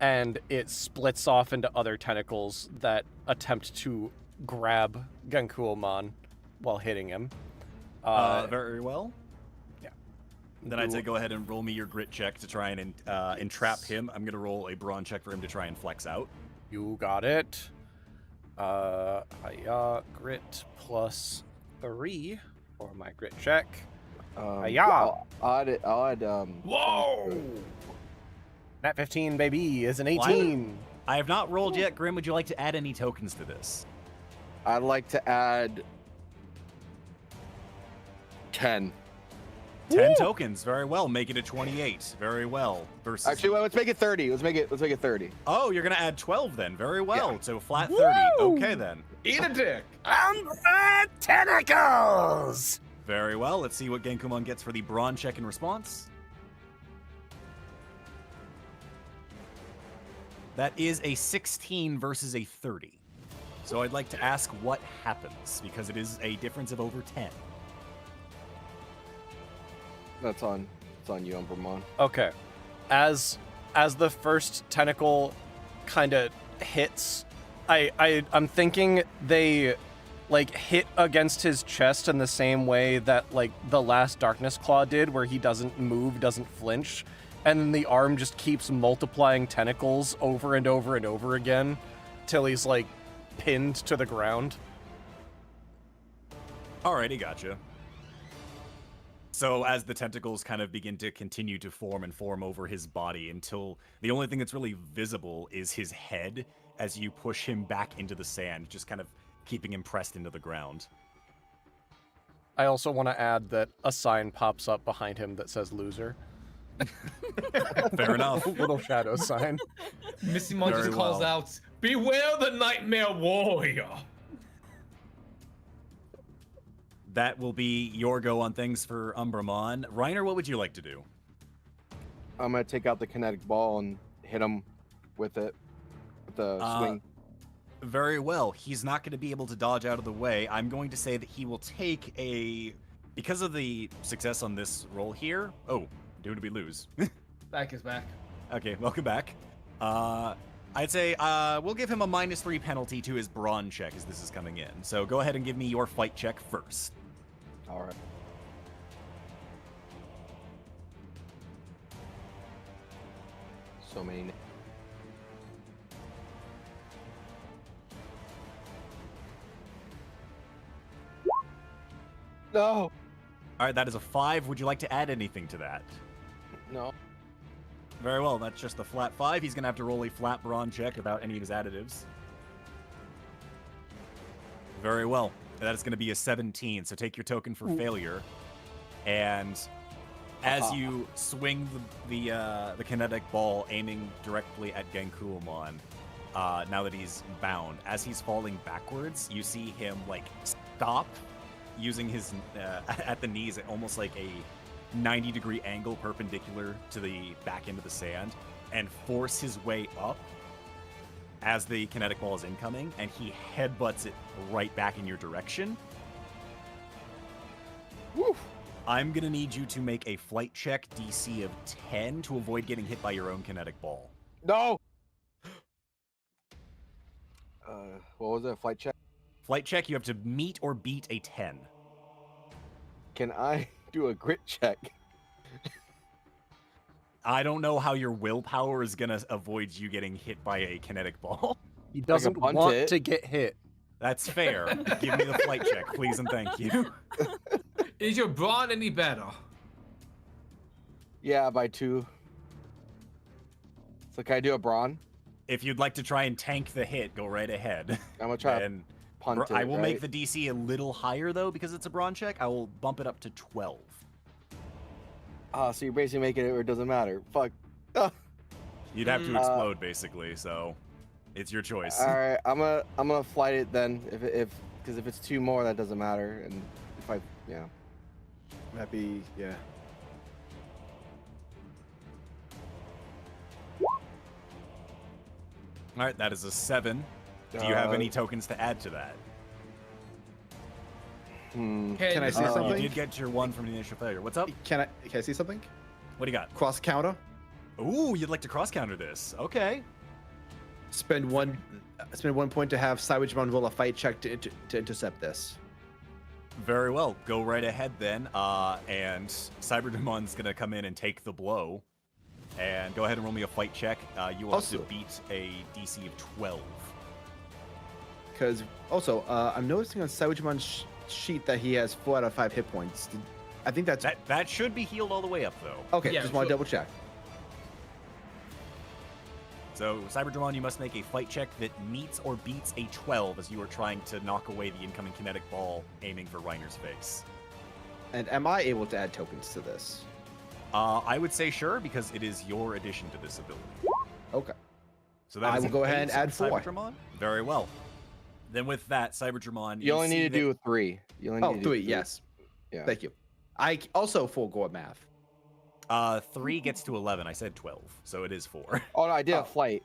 and it splits off into other tentacles that attempt to grab Genkuomon while hitting him. Very well. Then I'd say go ahead and roll me your grit check to try and entrap him. I'm gonna roll a brawn check for him to try and flex out. You got it. Grit plus 3 for my grit check. I'll add Whoa! Nat 15, baby, is an 18. I have not rolled yet. Grimm, would you like to add any tokens to this? I'd like to add 10. 10 tokens. Very well. Make it a 28. Very well. Versus. Actually, well, let's make it 30. Let's make it 30. Oh, you're gonna add 12 then. Very well. Yeah. So flat 30. Okay then. Eat a dick. Umbra tentacles! Very well. Let's see what Genkumon gets for the brawn check in response. That is a 16 versus a 30. So I'd like to ask what happens, because it is a difference of over 10. It's on you, Impmon. Okay. As the first tentacle kind of hits, I'm thinking they like hit against his chest in the same way that like the last Darkness Claw did, where he doesn't move, doesn't flinch, and then the arm just keeps multiplying tentacles over and over and over again till he's like pinned to the ground. Alrighty, gotcha. So as the tentacles kind of begin to continue to form and form over his body until the only thing that's really visible is his head as you push him back into the sand, just kind of keeping him pressed into the ground. I also want to add that a sign pops up behind him that says loser. Fair enough. Little shadow sign. Missy Mon just Very calls well. out, "Beware the Nightmare Warrior!" That will be your go on things for Umbramon. Reiner, what would you like to do? I'm gonna take out the kinetic ball and hit him with it, with the swing. Very well. He's not going to be able to dodge out of the way. I'm going to say that he will take a... Because of the success on this roll here... Oh, did we lose? Back is back. Okay, welcome back. I'd say we'll give him a -3 penalty to his brawn check as this is coming in. So go ahead and give me your fight check first. All right. So many. No. All right, that is a 5. Would you like to add anything to that? No. Very well, that's just a flat 5. He's going to have to roll a flat brawn check without any of his additives. Very well. That is going to be a 17, so take your token for failure. And as you swing the kinetic ball aiming directly at Genkumon, now that he's bound, as he's falling backwards, you see him like stop using his at the knees at almost like a 90-degree angle perpendicular to the back end of the sand and force his way up as the kinetic ball is incoming, and he headbutts it right back in your direction. Woo. I'm gonna need you to make a flight check DC of 10 to avoid getting hit by your own kinetic ball. No. What was it? Flight check? Flight check, you have to meet or beat a 10. Can I do a grit check? I don't know how your willpower is gonna avoid you getting hit by a kinetic ball. He doesn't punt want it. to get hit. That's fair. Give me the flight check, please and thank you. Is your brawn any better? Yeah, by 2. So can I do a brawn? If you'd like to try and tank the hit, go right ahead. I'm gonna try And to punt it. I will make right? the DC a little higher though because it's a brawn check. I will bump it up to 12. So you're basically making it where it doesn't matter. Fuck. You'd have to explode basically, so it's your choice. All right, I'm gonna flight it then. Because if it's 2 more, that doesn't matter. And if yeah. Happy, yeah. All right, that is a 7. Do you have any tokens to add to that? Can I say You something? did get your 1 from the initial failure. What's up? Can I see something? What do you got? Cross counter. Ooh, you'd like to cross counter this. Okay. Spend one point to have Cybermon roll a fight check to intercept this. Very well. Go right ahead then. And Cyberdemon's gonna come in and take the blow. And go ahead and roll me a fight check. You will have to Also- beat a DC of 12. Because also, I'm noticing on Cyberdemon's sheet that he has 4 out of 5 hit points. I think that's That should be healed all the way up though. okay. Yeah, Just want to so- double check. So Cyberdramon, you must make a fight check that meets or beats a 12 as you are trying to knock away the incoming kinetic ball, aiming for Reiner's face. And am I able to add tokens to this? I would say sure, because it is your addition to this ability. Okay. So that I is will an go ahead 8 and add 4. Cyberdramon. Very well. Then with that, Cyberdramon, You only see need to that- do 3. You only Oh, need to do 3. Yes. Yeah. Thank you. I also forego math. 3 gets to 11. I said 12, so it is 4. Oh, no, I did Oh. a flight.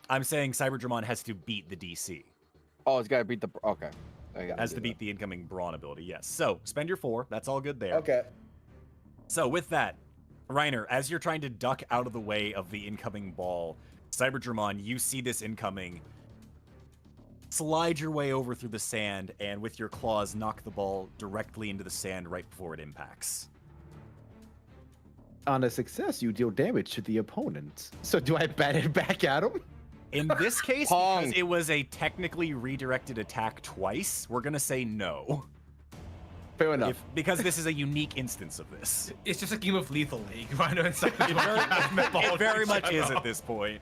I'm saying Cyberdramon has to beat the DC. Oh, it's got to beat the. Okay. I gotta Has do to beat the incoming Brawn ability, yes. So, spend your 4. That's all good there. Okay. So, with that, Reiner, as you're trying to duck out of the way of the incoming ball, Cyberdramon, you see this incoming. Slide your way over through the sand, and with your claws, knock the ball directly into the sand right before it impacts. On a success, you deal damage to the opponent. So do I bat it back at him? In this case, Pong. because it was a technically redirected attack twice, we're gonna say no. Fair enough. Because this is a unique instance of this. It's just a game of Lethal League. Rhino and Cyberdemon's It very much is at this point.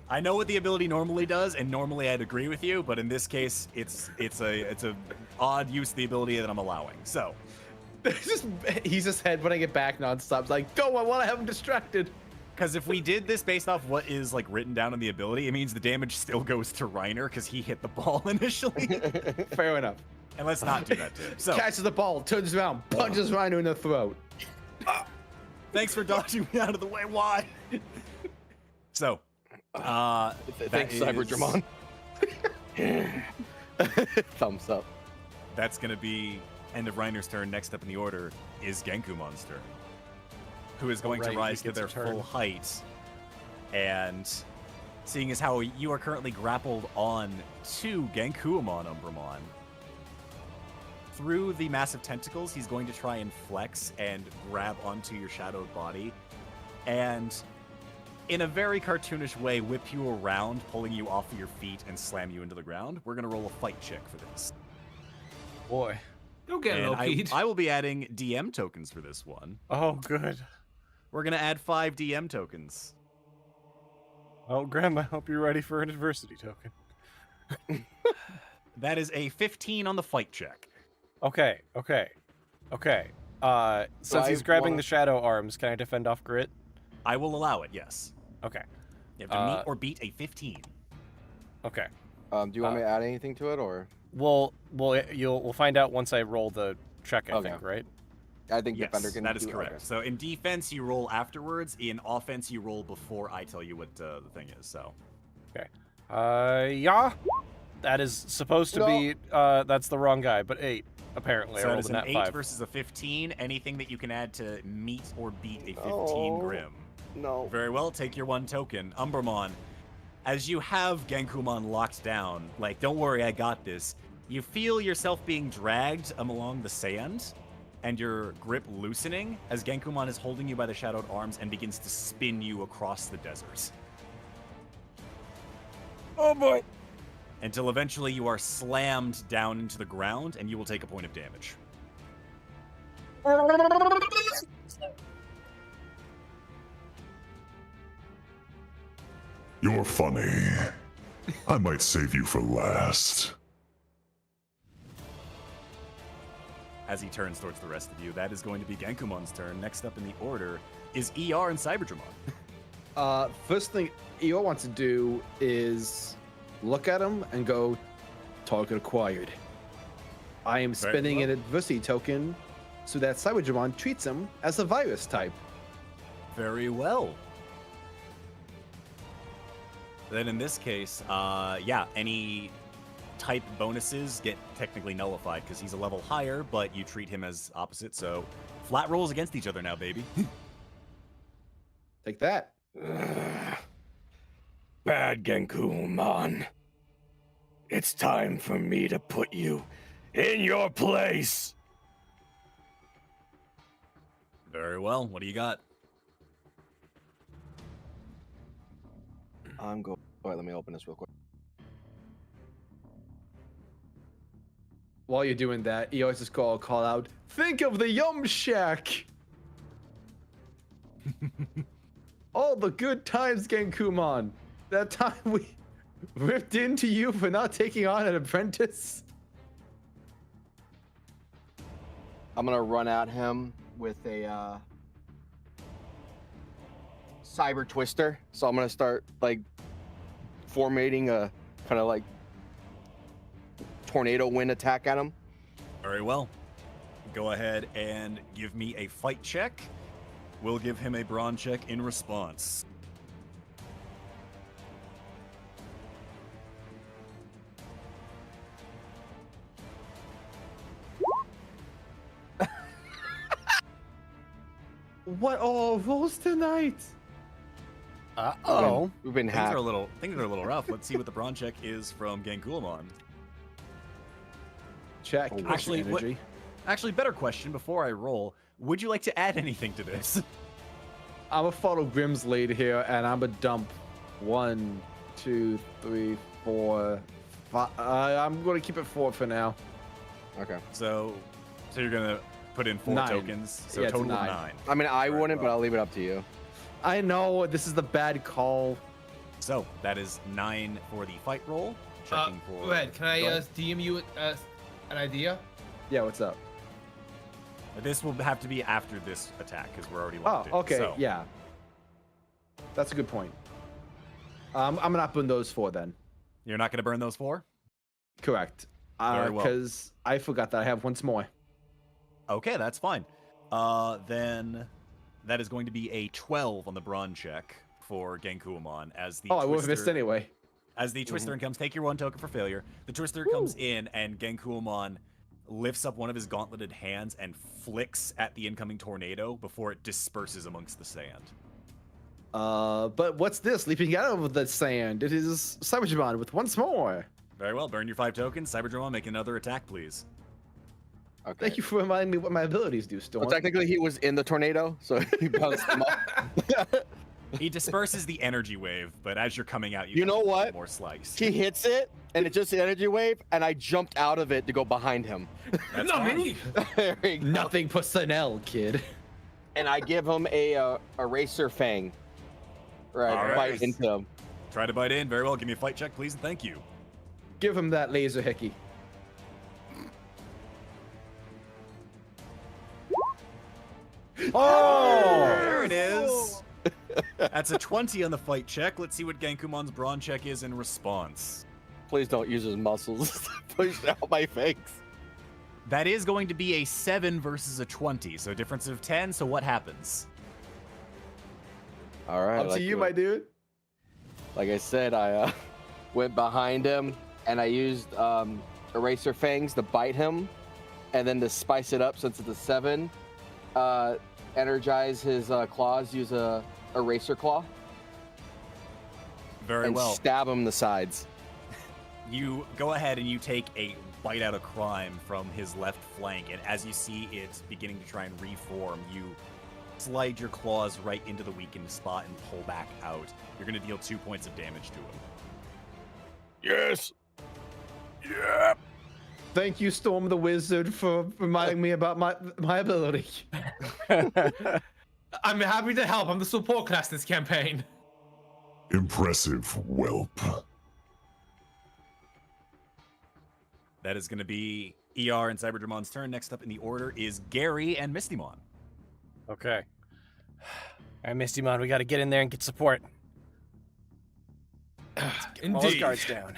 I know what the ability normally does, and normally I'd agree with you, but in this case, it's a odd use of the ability that I'm allowing. So, He's just headbutting it back nonstop. It's like, go! I want to have him distracted. because if we did this based off what is like written down in the ability, it means the damage still goes to Reiner because he hit the ball initially. Fair enough. And let's not do that to him. So, Catches the ball, turns around, punches Rhino in the throat. thanks for dodging me out of the way. Why? So, Thanks, that is- Cyberdramon. Thumbs up. That's going to be end of Reiner's turn. Next up in the order is Genkumon's turn, who is going Right, to he rise to gets a their turn. full height. And seeing as how you are currently grappled on to Genkuomon Umbramon, through the massive tentacles, he's going to try and flex and grab onto your shadowed body. And in a very cartoonish way, whip you around, pulling you off of your feet and slam you into the ground. We're going to roll a fight check for this. Boy. Don't get And low keyed. I will be adding DM tokens for this one. Oh, good. We're going to add 5 DM tokens. Oh, Graham, I hope you're ready for an adversity token. That is a 15 on the fight check. Okay. Since he's I grabbing wanna- the shadow arms, can I defend off grit? I will allow it, yes. Okay. You have to meet or beat a 15. Okay. Do you want me to add anything to it, or We'll find out once I roll the check, I Okay. think, right? I think Yes, defender can that is do correct. Okay. So in defense, you roll afterwards. In offense, you roll before I tell you what the thing is. So Yeah. That is supposed to No. be that's the wrong guy, but 8 apparently. So I that rolled is a an nat 8 5. versus a 15. Anything that you can add to meet or beat a 15 Oh. Grimm. No. Very well, take your 1 token. Umbramon, as you have Genkumon locked down, like, don't worry, I got this. You feel yourself being dragged along the sand, and your grip loosening as Genkumon is holding you by the shadowed arms and begins to spin you across the desert. Oh boy. Until eventually you are slammed down into the ground, and you will take a point of damage. You're funny. I might save you for last. As he turns towards the rest of you, that is going to be Genkumon's turn. Next up in the order is ER and Cyberdramon. First thing EO wants to do is look at him and go, target acquired. I am Very spending well. an adversity token so that Cyberdramon treats him as a virus type. Very well. Then in this case, any type bonuses get technically nullified because he's a level higher, but you treat him as opposite, so flat rolls against each other now, baby. Take that. Bad Genkumon. It's time for me to put you in your place. Very well. What do you got? I'm going. Wait, let me open this real quick. While you're doing that, he always just call out, think of the Yum Shack! All the good times, Genkumon. That time we ripped into you for not taking on an apprentice. I'm gonna run at him with a cyber twister. So I'm gonna start like formating a kind of like tornado wind attack at him. Very well. Go ahead and give me a fight check. We'll give him a brawn check in response. What all rolls tonight? Uh-oh. We've been Things hacked. are a little rough. Let's see what the brawn check is from Genkulamon. Check. Actually, energy. Actually, better question before I roll. Would you like to add anything to this? I'm gonna follow Grimm's lead here, and I'm gonna dump 1, 2, 3, 4, 5. I'm gonna keep it 4 for now. Okay. So you're gonna put in 4 9. tokens. So Yeah, it's total of 9. 9. I mean, I Very wouldn't, but well. I'll leave it up to you. I know this is the bad call. So that is 9 for the fight roll. Checking for. Red, can I Go ahead. DM you an idea? Yeah, what's up? This will have to be after this attack because we're already Oh, locked in. okay, So, yeah. That's a good point. I'm not putting those 4 then. You're not going to burn those 4? Correct. Very well. Because I forgot that I have once more. Okay, that's fine. Then that is going to be a 12 on the brawn check for Genkulamon as the I would have missed Twister- anyway. As the Twister comes, take your 1 token for failure. The Twister comes in, and Genkulamon lifts up one of his gauntleted hands and flicks at the incoming tornado before it disperses amongst the sand. But what's this leaping out of the sand? It is Cyberjamon with once more. Very well, burn your 5 tokens. Cyberdramon, make another attack, please. Okay. Thank you for reminding me what my abilities do, Storm. Well, technically, he was in the tornado, so he bounced him up. He disperses the energy wave, but as you're coming out, You know get what? more slice. He hits it, and it's just an energy wave, and I jumped out of it to go behind him. That's Not fine. me. There we go. Nothing personnel, kid. And I give him a eraser fang. Right, All right. bite into him. Try to bite in. Very well. Give me a fight check, please, and thank you. Give him that laser hickey. Oh! There it is. That's a 20 on the fight check. Let's see what Genkumon's brawn check is in response. Please don't use his muscles. Push out my face. That is going to be a 7 versus a 20, so a difference of 10. So what happens? All right. Up to you, my dude. Like I said, I went behind him, and I used eraser fangs to bite him, and then to spice it up since it's a 7, energize his claws, use a eraser claw, Very and well. stab him in the sides. You go ahead and you take a bite out of crime from his left flank, and as you see it beginning to try and reform, you slide your claws right into the weakened spot and pull back out. You're going to deal 2 points of damage to him. Yes. Yeah. Thank you, Storm the Wizard, for reminding me about my ability. I'm happy to help. I'm the support class this campaign. Impressive, whelp. That is going to be ER and Cyberdramon's turn. Next up in the order is Gary and Mistymon. Okay. All right, Mistymon, we got to get in there and get support. All those Indeed. guards down.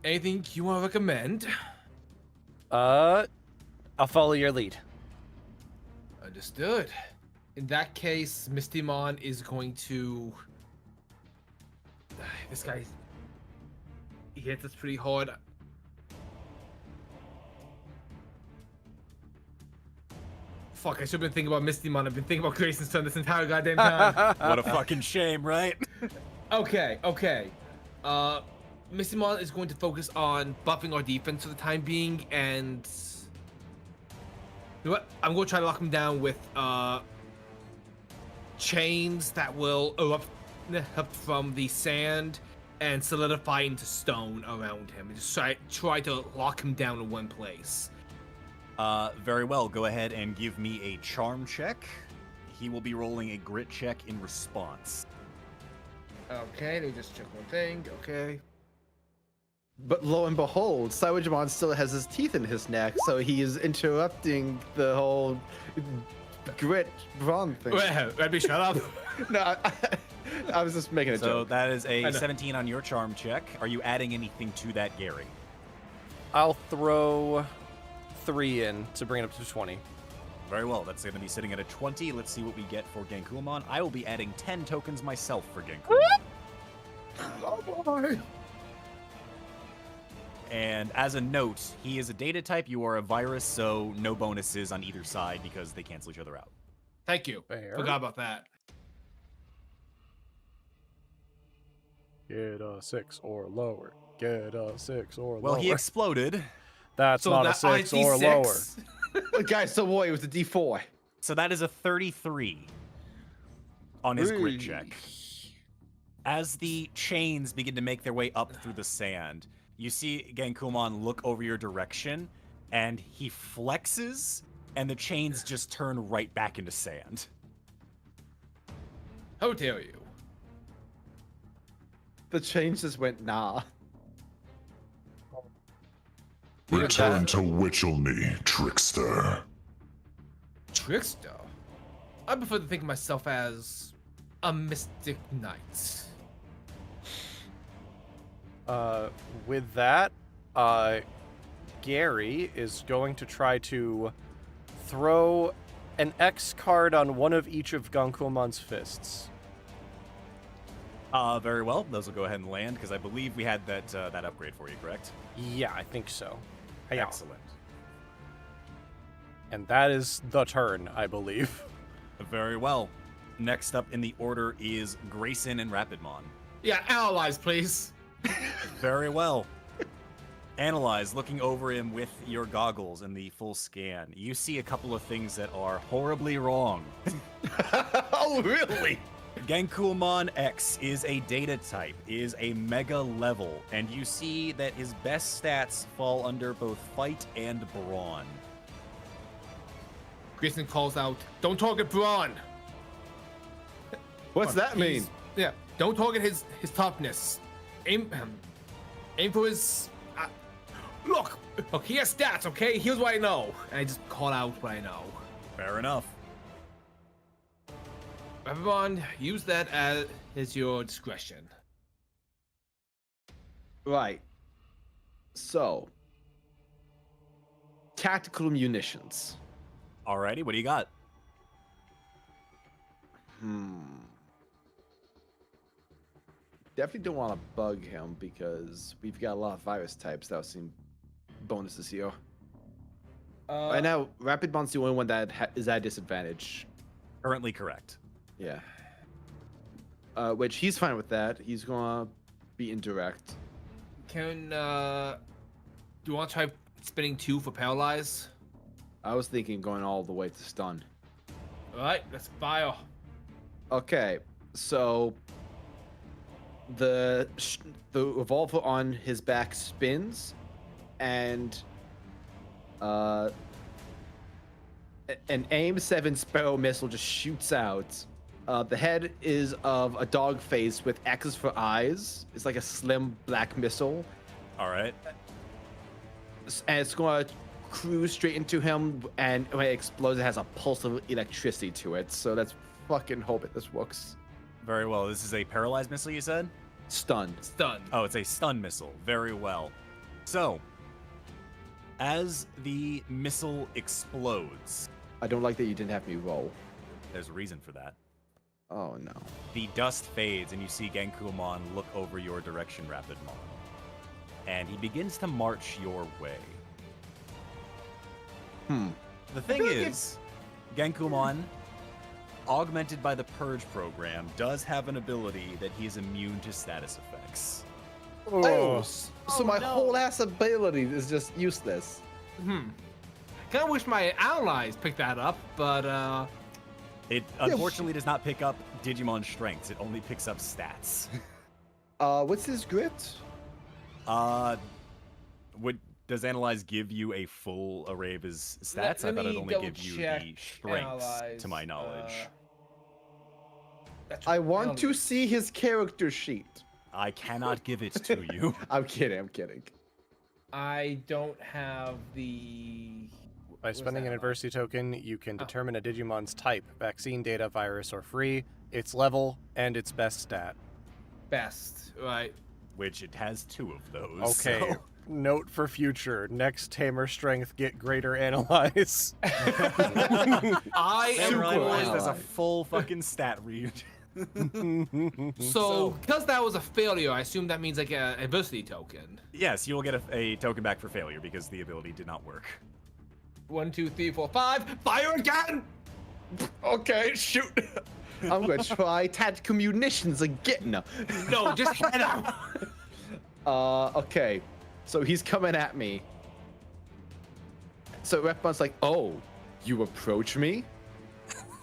Anything you want to recommend? I'll follow your lead. Understood. In that case, Mistymon is going to. This guy. He hits us pretty hard. Fuck, I should have been thinking about Mistymon. I've been thinking about Grayson's turn this entire goddamn time. What a fucking shame, right? Okay. Missimon is going to focus on buffing our defense for the time being, and you know what? I'm going to try to lock him down with chains that will erupt from the sand and solidify into stone around him. Just try to lock him down in one place. Very well. Go ahead and give me a charm check. He will be rolling a grit check in response. Okay, let me just check one thing. Okay. But lo and behold, Cyberjamon still has his teeth in his neck, so he is interrupting the whole grit brawn thing. Let me shut up. No, I was just making a So joke. that is a 17 on your charm check. Are you adding anything to that, Gary? I'll throw 3 in to bring it up to 20. Very well. That's going to be sitting at a 20. Let's see what we get for Genkulmon. I will be adding 10 tokens myself for Genkulmon. Oh boy. And as a note, he is a data type. You are a virus, so no bonuses on either side because they cancel each other out. Thank you. Fair. Forgot about that. Get a 6 or lower. Get a 6 or lower. Well, he exploded. That's So not a that 6 IC or lower. Guys, so boy, it was a D4. So that is a 33 on his grit check. As the chains begin to make their way up through the sand, you see Genkulmon look over your direction, and he flexes, and the chains just turn right back into sand. How dare you? The change just went nah. Return to Witchelney, trickster. Trickster? I prefer to think of myself as a mystic knight. With that, Gary is going to try to throw an X card on one of each of Genkulmon's fists. Very well. Those will go ahead and land, because I believe we had that upgrade for you, correct? Yeah, I think so. Yeah. Excellent. And that is the turn, I believe. Very well. Next up in the order is Grayson and Rapidmon. Yeah, analyze, please. Very well. Analyze, looking over him with your goggles and the full scan. You see a couple of things that are horribly wrong. Oh, really? Genkulmon X is a data type, is a mega level, and you see that his best stats fall under both fight and brawn. Grayson calls out, "Don't target Braun." What's that mean? Yeah, don't target his toughness. Aim for his. Look, he has stats. Okay, here's what I know, and I just call out what I know. Fair enough. Everyone, use that as your discretion. Right. So, tactical munitions. Alrighty, what do you got? Definitely don't want to bug him because we've got a lot of virus types that have seen bonuses here. Right now, Rapidmon's the only one that is at a disadvantage. Currently correct. Yeah. Which he's fine with that. He's gonna be indirect. Can do you want to try spinning 2 for paralyze? I was thinking going all the way to stun. All right, let's fire. Okay, so the revolver on his back spins, and an AIM-7 Sparrow missile just shoots out. The head is of a dog face with X's for eyes. It's like a slim black missile. All right. And it's going to cruise straight into him, and when it explodes, it has a pulse of electricity to it. So let's fucking hope this works. Very well. This is a paralyzed missile, you said? Stunned. Stun. Oh, it's a stun missile. Very well. So, as the missile explodes, I don't like that you didn't have me roll. there's a reason for that. Oh no. The dust fades, and you see Genkulmon look over your direction, Rapidmon. And he begins to march your way. The thing is, Genkulmon, augmented by the Purge program, does have an ability that he is immune to status effects. Oh, so my whole ass ability is just useless. Kind of wish my allies picked that up, but It unfortunately does not pick up Digimon strengths. It only picks up stats. What's his grit? Does Analyze give you a full array of his stats? Let I thought me it only give you double-check the strengths, Analyze, to my knowledge. That's I right, want to Analyze. see his character sheet. I cannot give it to you. I'm kidding. I don't have the. By spending an adversity token, you can determine a Digimon's type: vaccine, data, virus, or free, its level, and its best stat. Best, right? Which it has 2 of those. Okay. so- Note for future: next tamer strength get greater analyze. I Never am realized going. there's a full fucking stat read. So, because that was a failure, I assume that means like a adversity token. Yes, you will get a token back for failure because the ability did not work. 1, 2, 3, 4, 5. Fire again! Okay, shoot. I'm gonna try tactical munitions again. No, just head out. Okay. So he's coming at me. So Repmon's like, oh, you approach me?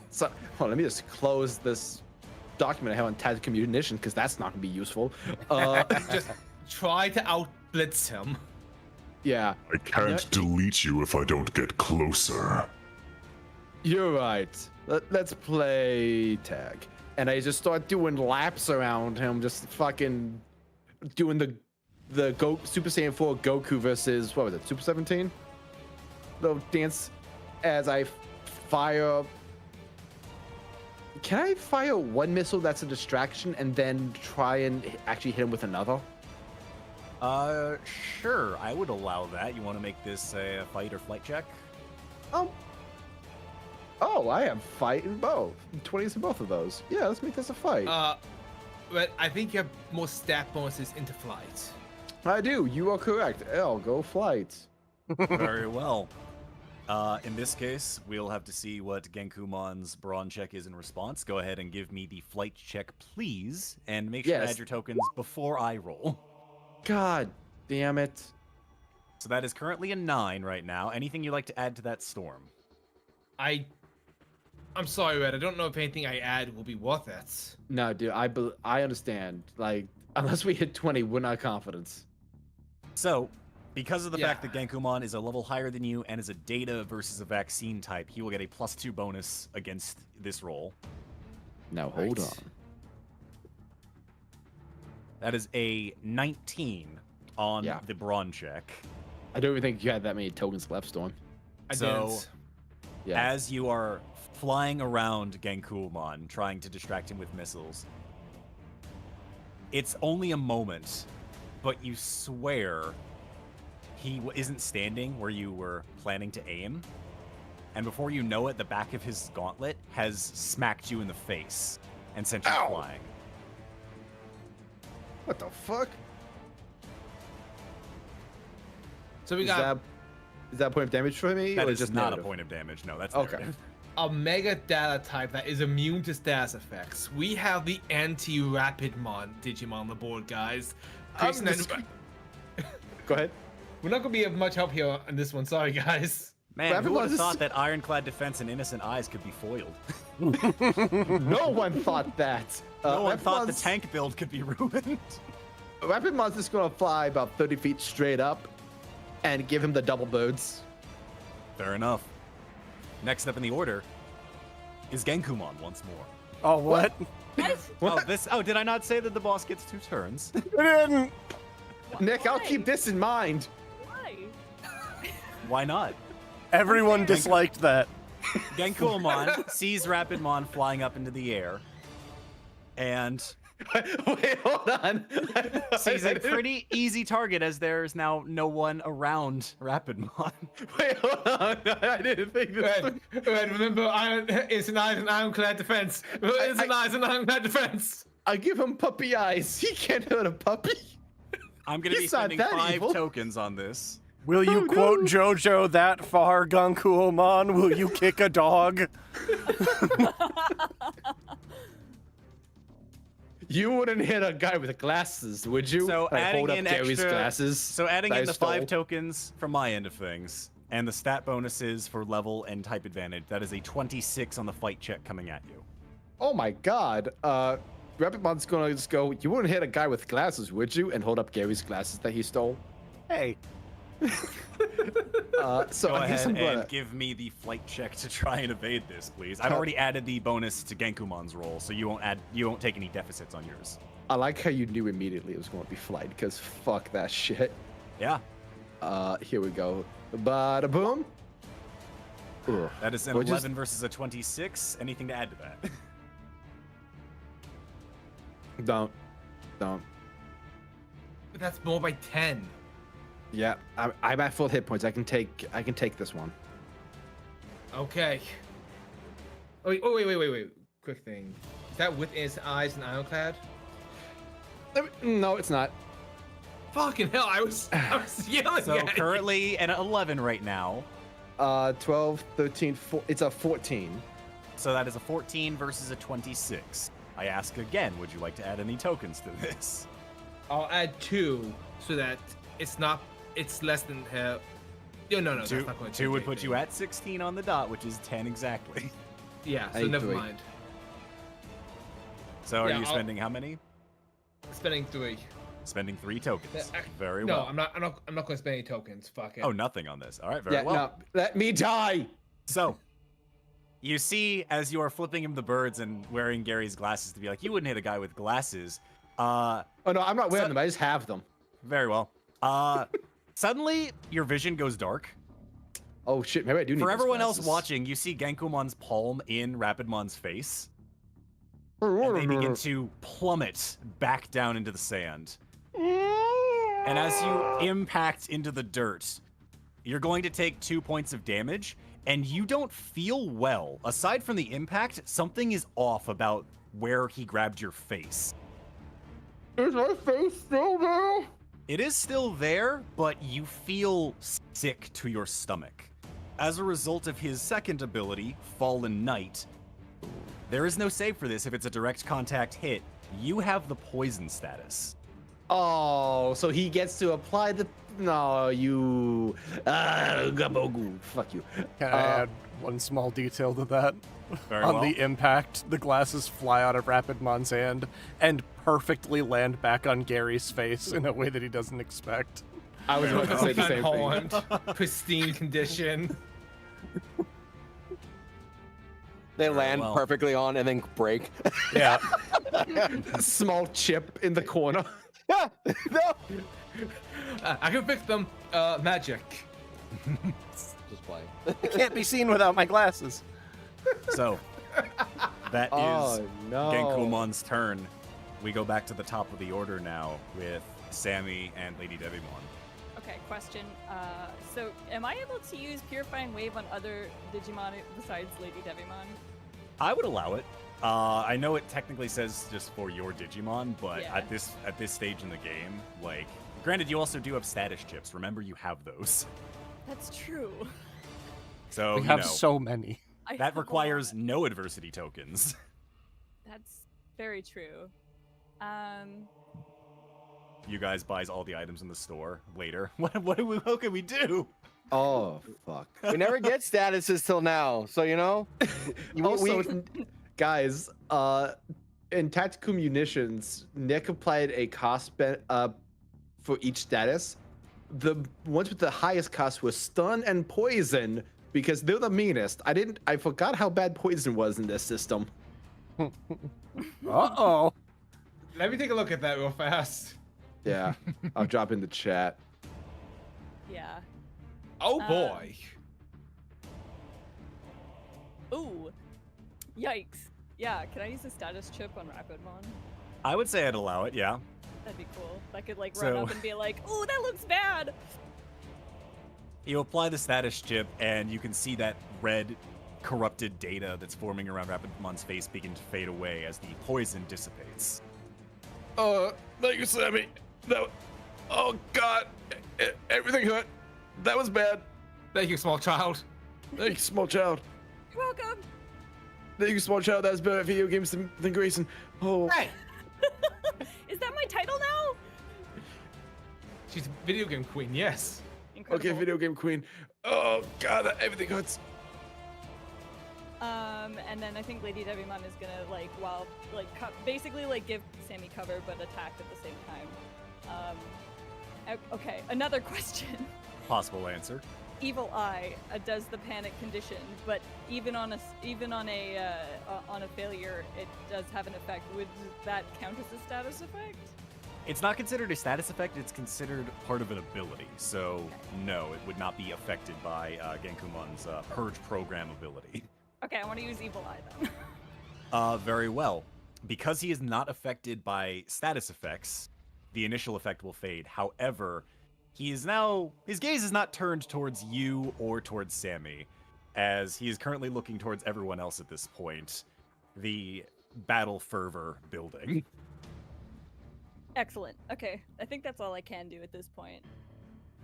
So, hold on, let me just close this document I have on tactical munition, because that's not gonna be useful. Just try to outblitz him. Yeah, I can't delete you if I don't get closer. you're right. Let's play tag. And I just start doing laps around him, just fucking doing the Super Saiyan 4 Goku versus, what was it, Super 17? Little dance as I fire. Can I fire one missile that's a distraction and then try and actually hit him with another? Sure, I would allow that. You want to make this a fight or flight check? Oh, I am fighting both. 20s in both of those. Yeah, let's make this a fight. But I think you have more stat bonuses into flight. I do. You are correct. L, go flight. Very well. In this case, we'll have to see what Genkumon's brawn check is in response. Go ahead and give me the flight check, please, and make sure to Yes. add your tokens before I roll. God damn it. So that is currently a 9 right now. Anything you'd like to add to that storm? I'm sorry, Red. I don't know if anything I add will be worth it. No, dude, I understand. Like, unless we hit 20, we're not confident. So, because of the Yeah. fact that Genkumon is a level higher than you and is a data versus a vaccine type, he will get a +2 bonus against this roll. Now, hold Right. on. That is a 19 on Yeah. the brawn check. I don't even think you had that many tokens left, Storm. I So- didn't. Yeah. As you are flying around Genkumon, trying to distract him with missiles, it's only a moment, but you swear he isn't standing where you were planning to aim. And before you know it, the back of his gauntlet has smacked you in the face and sent you Ow. flying. What the fuck? So we Is got that a point of damage for me? That or is just not negative? a point of damage. No, that's Okay. narrative. a mega data type that is immune to status effects. We have the anti-Rapidmon Digimon on the board, guys. Grayson, Go ahead. we're not going to be of much help here on this one. Sorry, guys. Man, who Rapidmon would have is- thought that ironclad defense and innocent eyes could be foiled? No one thought that. No one thought the Rapidmon's- tank build could be ruined. Rapidmon's just gonna fly about 30 feet straight up and give him the double birds. Fair enough. Next up in the order is Genkumon once more. Oh, what? Oh, did I not say that the boss gets 2 turns? I didn't. Nick, I'll Why? keep this in mind. Why? Why not? Everyone disliked that. Genkumon sees Rapidmon flying up into the air and Wait, hold on. sees a pretty easy target as there's now no one around Rapidmon. Wait, hold on. I didn't think this. Red, remember, it's an eyes and ironclad defense. It's an eyes and ironclad defense. I give him puppy eyes. He can't hurt a puppy. I'm going to be He's not spending that 5 evil. tokens on this. Will you quote JoJo that far, Gunkuomon? Will you kick a dog? You wouldn't hit a guy with glasses, would you? So Like, adding hold up in Gary's extra, glasses. So adding that I in the 5 stole. tokens from my end of things, and the stat bonuses for level and type advantage, that is a 26 on the fight check coming at you. Oh my god. Rabbitmon's gonna just go, you wouldn't hit a guy with glasses, would you? And hold up Gary's glasses that he stole. Hey. So Go I guess ahead I'm gonna... and give me the flight check to try and evade this, please. I've already added the bonus to Genkumon's roll, so you won't take any deficits on yours. I like how you knew immediately it was going to be flight, because fuck that shit. Yeah. Here we go. Bada boom. Ugh. That is an What'd you 11 versus a 26. Anything to add to that? Don't. But that's more by 10. Yeah, I'm at full hit points. I can take this one. Okay. Oh, wait. Quick thing. Is that with his eyes and ironclad? No, it's not. Fucking hell, I was yelling So at you. currently an 11 right now. 12, 13, it's a 14. So that is a 14 versus a 26. I ask again, would you like to add any tokens to this? I'll add 2 so that it's less than no, that's Two, not going to 2 would put you at 16 on the dot, which is 10 exactly. Yeah, so I never agree. mind. So are Yeah, you I'll- spending how many? Spending 3. Spending 3 tokens. Yeah, Very No, well. I'm not going to spend any tokens. Fuck it. Oh, nothing on this. All right, very Yeah, well. no, let me die. So, you see as you are flipping him the birds and wearing Gary's glasses to be like, you wouldn't hit a guy with glasses. Oh no, I'm not wearing them. I just have them. Very well. Suddenly, your vision goes dark. Oh shit, maybe I do need For those everyone else glasses. watching, you see Genkumon's palm in Rapidmon's face. And they begin to plummet back down into the sand. And as you impact into the dirt, you're going to take 2 points of damage, and you don't feel well. Aside from the impact, something is off about where he grabbed your face. Is my face still there? It is still there, but you feel sick to your stomach. As a result of his second ability, Fallen Knight, there is no save for this if it's a direct contact hit. You have the poison status. Oh, so he gets to apply the... No, you... Gabogu. Fuck you. Can I add one small detail to that? Very On well. the impact, the glasses fly out of Rapidmon's hand and perfectly land back on Gary's face in a way that he doesn't expect. I was about to say the same thing. Unharmed, pristine condition. They land well. perfectly on and then break. Yeah. Small chip in the corner. No. I can fix them. Magic. Just play. I can't be seen without my glasses. So, that is Oh, no. Genkumon's turn. We go back to the top of the order now with Sammy and Lady Devimon. Okay, question. So, am I able to use Purifying Wave on other Digimon besides Lady Devimon? I would allow it. I know it technically says just for your Digimon, but Yeah. at this stage in the game, like, granted, you also do have status chips. Remember, you have those. That's true. So, We you have know, so many. I that have a requires lot. no adversity tokens. That's very true. You guys buys all the items in the store later. What can we do? Oh, fuck. We never get statuses till now, so you know. Also, guys, in Tactical Munitions, Nick applied a cost for each status. The ones with the highest cost were stun and poison because they're the meanest. I forgot how bad poison was in this system. Uh-oh. Let me take a look at that real fast. Yeah, I'll drop in the chat. Yeah. Oh boy. Ooh. Yikes. Yeah, can I use a status chip on Rapidmon? I would say I'd allow it, yeah. That'd be cool. I could like run So- up and be like, "Ooh, that looks bad." You apply the status chip, and you can see that red, corrupted data that's forming around Rapidmon's face begin to fade away as the poison dissipates. Thank you, Sammy. Oh God, everything hurt. That was bad. Thank you, small child. Thank you, small child. You're welcome. Thank you, small child. That was better at video games than Grayson. Oh, Hey, title now? She's a video game queen, yes. Incredible. Okay, video game queen. Oh god, everything hurts. And then I think Lady Devimon is gonna basically give Sammy cover but attack at the same time. Okay, another question. Possible answer. Evil Eye does the panic condition, but even on a failure, it does have an effect. Would that count as a status effect? It's not considered a status effect, it's considered part of an ability. So, no, it would not be affected by Genkumon's Purge program ability. Okay, I want to use Evil Eye then. Very well. Because he is not affected by status effects, the initial effect will fade. However, his gaze is not turned towards you or towards Sammy, as he is currently looking towards everyone else at this point. The battle fervor building. Excellent. Okay, I think that's all I can do at this point.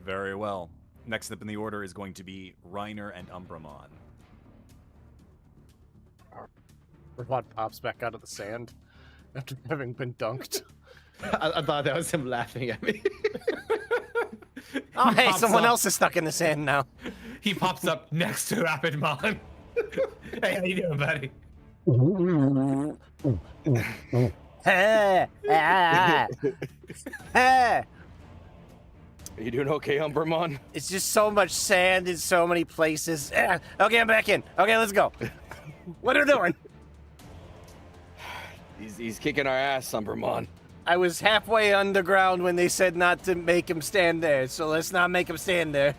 Very well. Next up in the order is going to be Reiner and Umbramon. Robot pops back out of the sand after having been dunked. I thought that was him laughing at me. Oh, hey, pops someone up. else is stuck in the sand now. He pops up next to Rapidmon. Hey, how you doing, buddy? Are you doing okay, Umbermon? It's just so much sand in so many places. Okay, I'm back in. Okay, let's go. What are we doing? He's kicking our ass, Umbermon. I was halfway underground when they said not to make him stand there, so let's not make him stand there.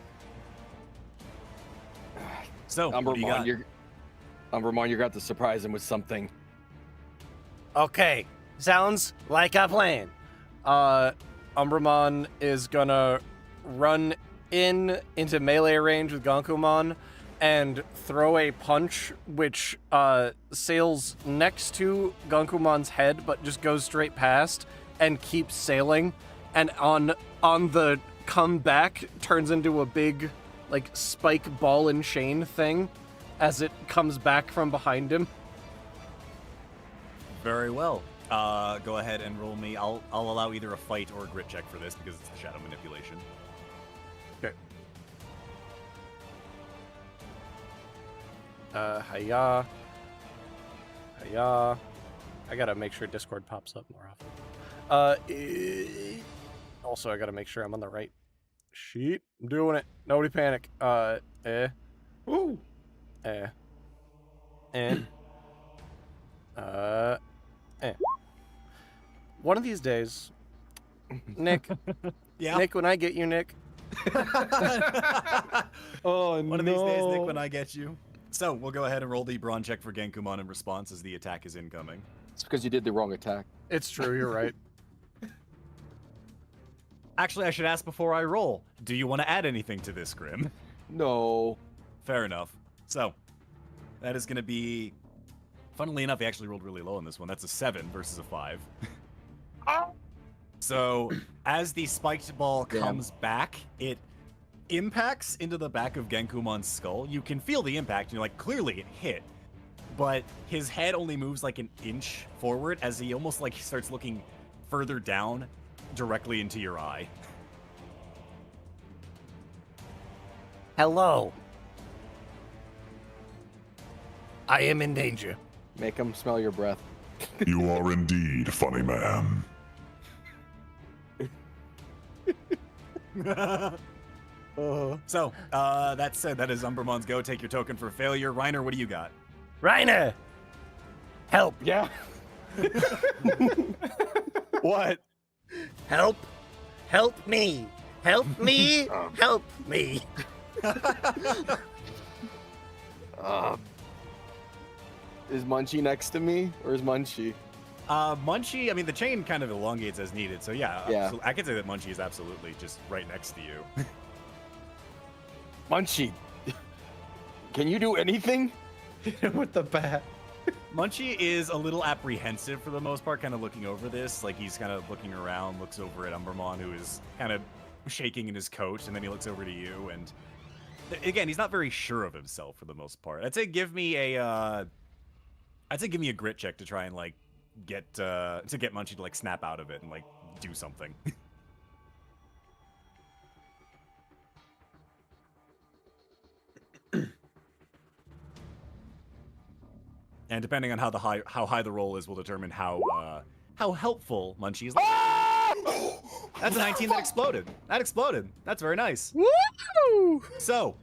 So, what do you got? Umbermon, you're going to have to surprise him with something. Okay, sounds like a plan. Umbramon is gonna run into melee range with Gankumon and throw a punch which sails next to Gankumon's head but just goes straight past and keeps sailing, and on the comeback turns into a big spike ball and chain thing as it comes back from behind him. Very well. Go ahead and roll me. I'll allow either a fight or a grit check for this because it's the shadow manipulation. Okay. Hiya. I gotta make sure Discord pops up more often. Also, I gotta make sure I'm on the right sheet. I'm doing it. Nobody panic. Ooh. One of these days, Nick. Yeah. Nick, when I get you, Nick. Oh, One of these days, Nick, when I get you. So, we'll go ahead and roll the brawn check for Genkumon in response as the attack is incoming. It's because you did the wrong attack. It's true, you're right. Actually, I should ask before I roll. Do you want to add anything to this, Grimm? No. Fair enough. So, that is going to be... Funnily enough, he actually rolled really low on this one. That's a 7 versus a 5. So, as the spiked ball comes back, it impacts into the back of Genkumon's skull. You can feel the impact, and you're like, clearly it hit. But his head only moves like an inch forward as he almost starts looking further down directly into your eye. Hello. I am in danger. Make him smell your breath. You are indeed funny, man. So, that said, that is Umbramon's go. Take your token for failure. Reiner, what do you got? Reiner! Help! Yeah. What? Help! Help me! Help me! Help me! Is Munchie next to me, or is Munchie? Munchie, I mean, the chain kind of elongates as needed, so yeah. Yeah. I could say that Munchie is absolutely just right next to you. Munchie, can you do anything? With the bat. Munchie is a little apprehensive for the most part, kind of looking over this. Like, he's kind of looking around, looks over at Umbramon, who is kind of shaking in his coat, and then he looks over to you, and again, he's not very sure of himself for the most part. I'd say give me a grit check to try and get Munchie to snap out of it and do something. And depending on how high the roll is, will determine how helpful Munchie is. That's a 19 that exploded. That exploded. That's very nice. Woo! So,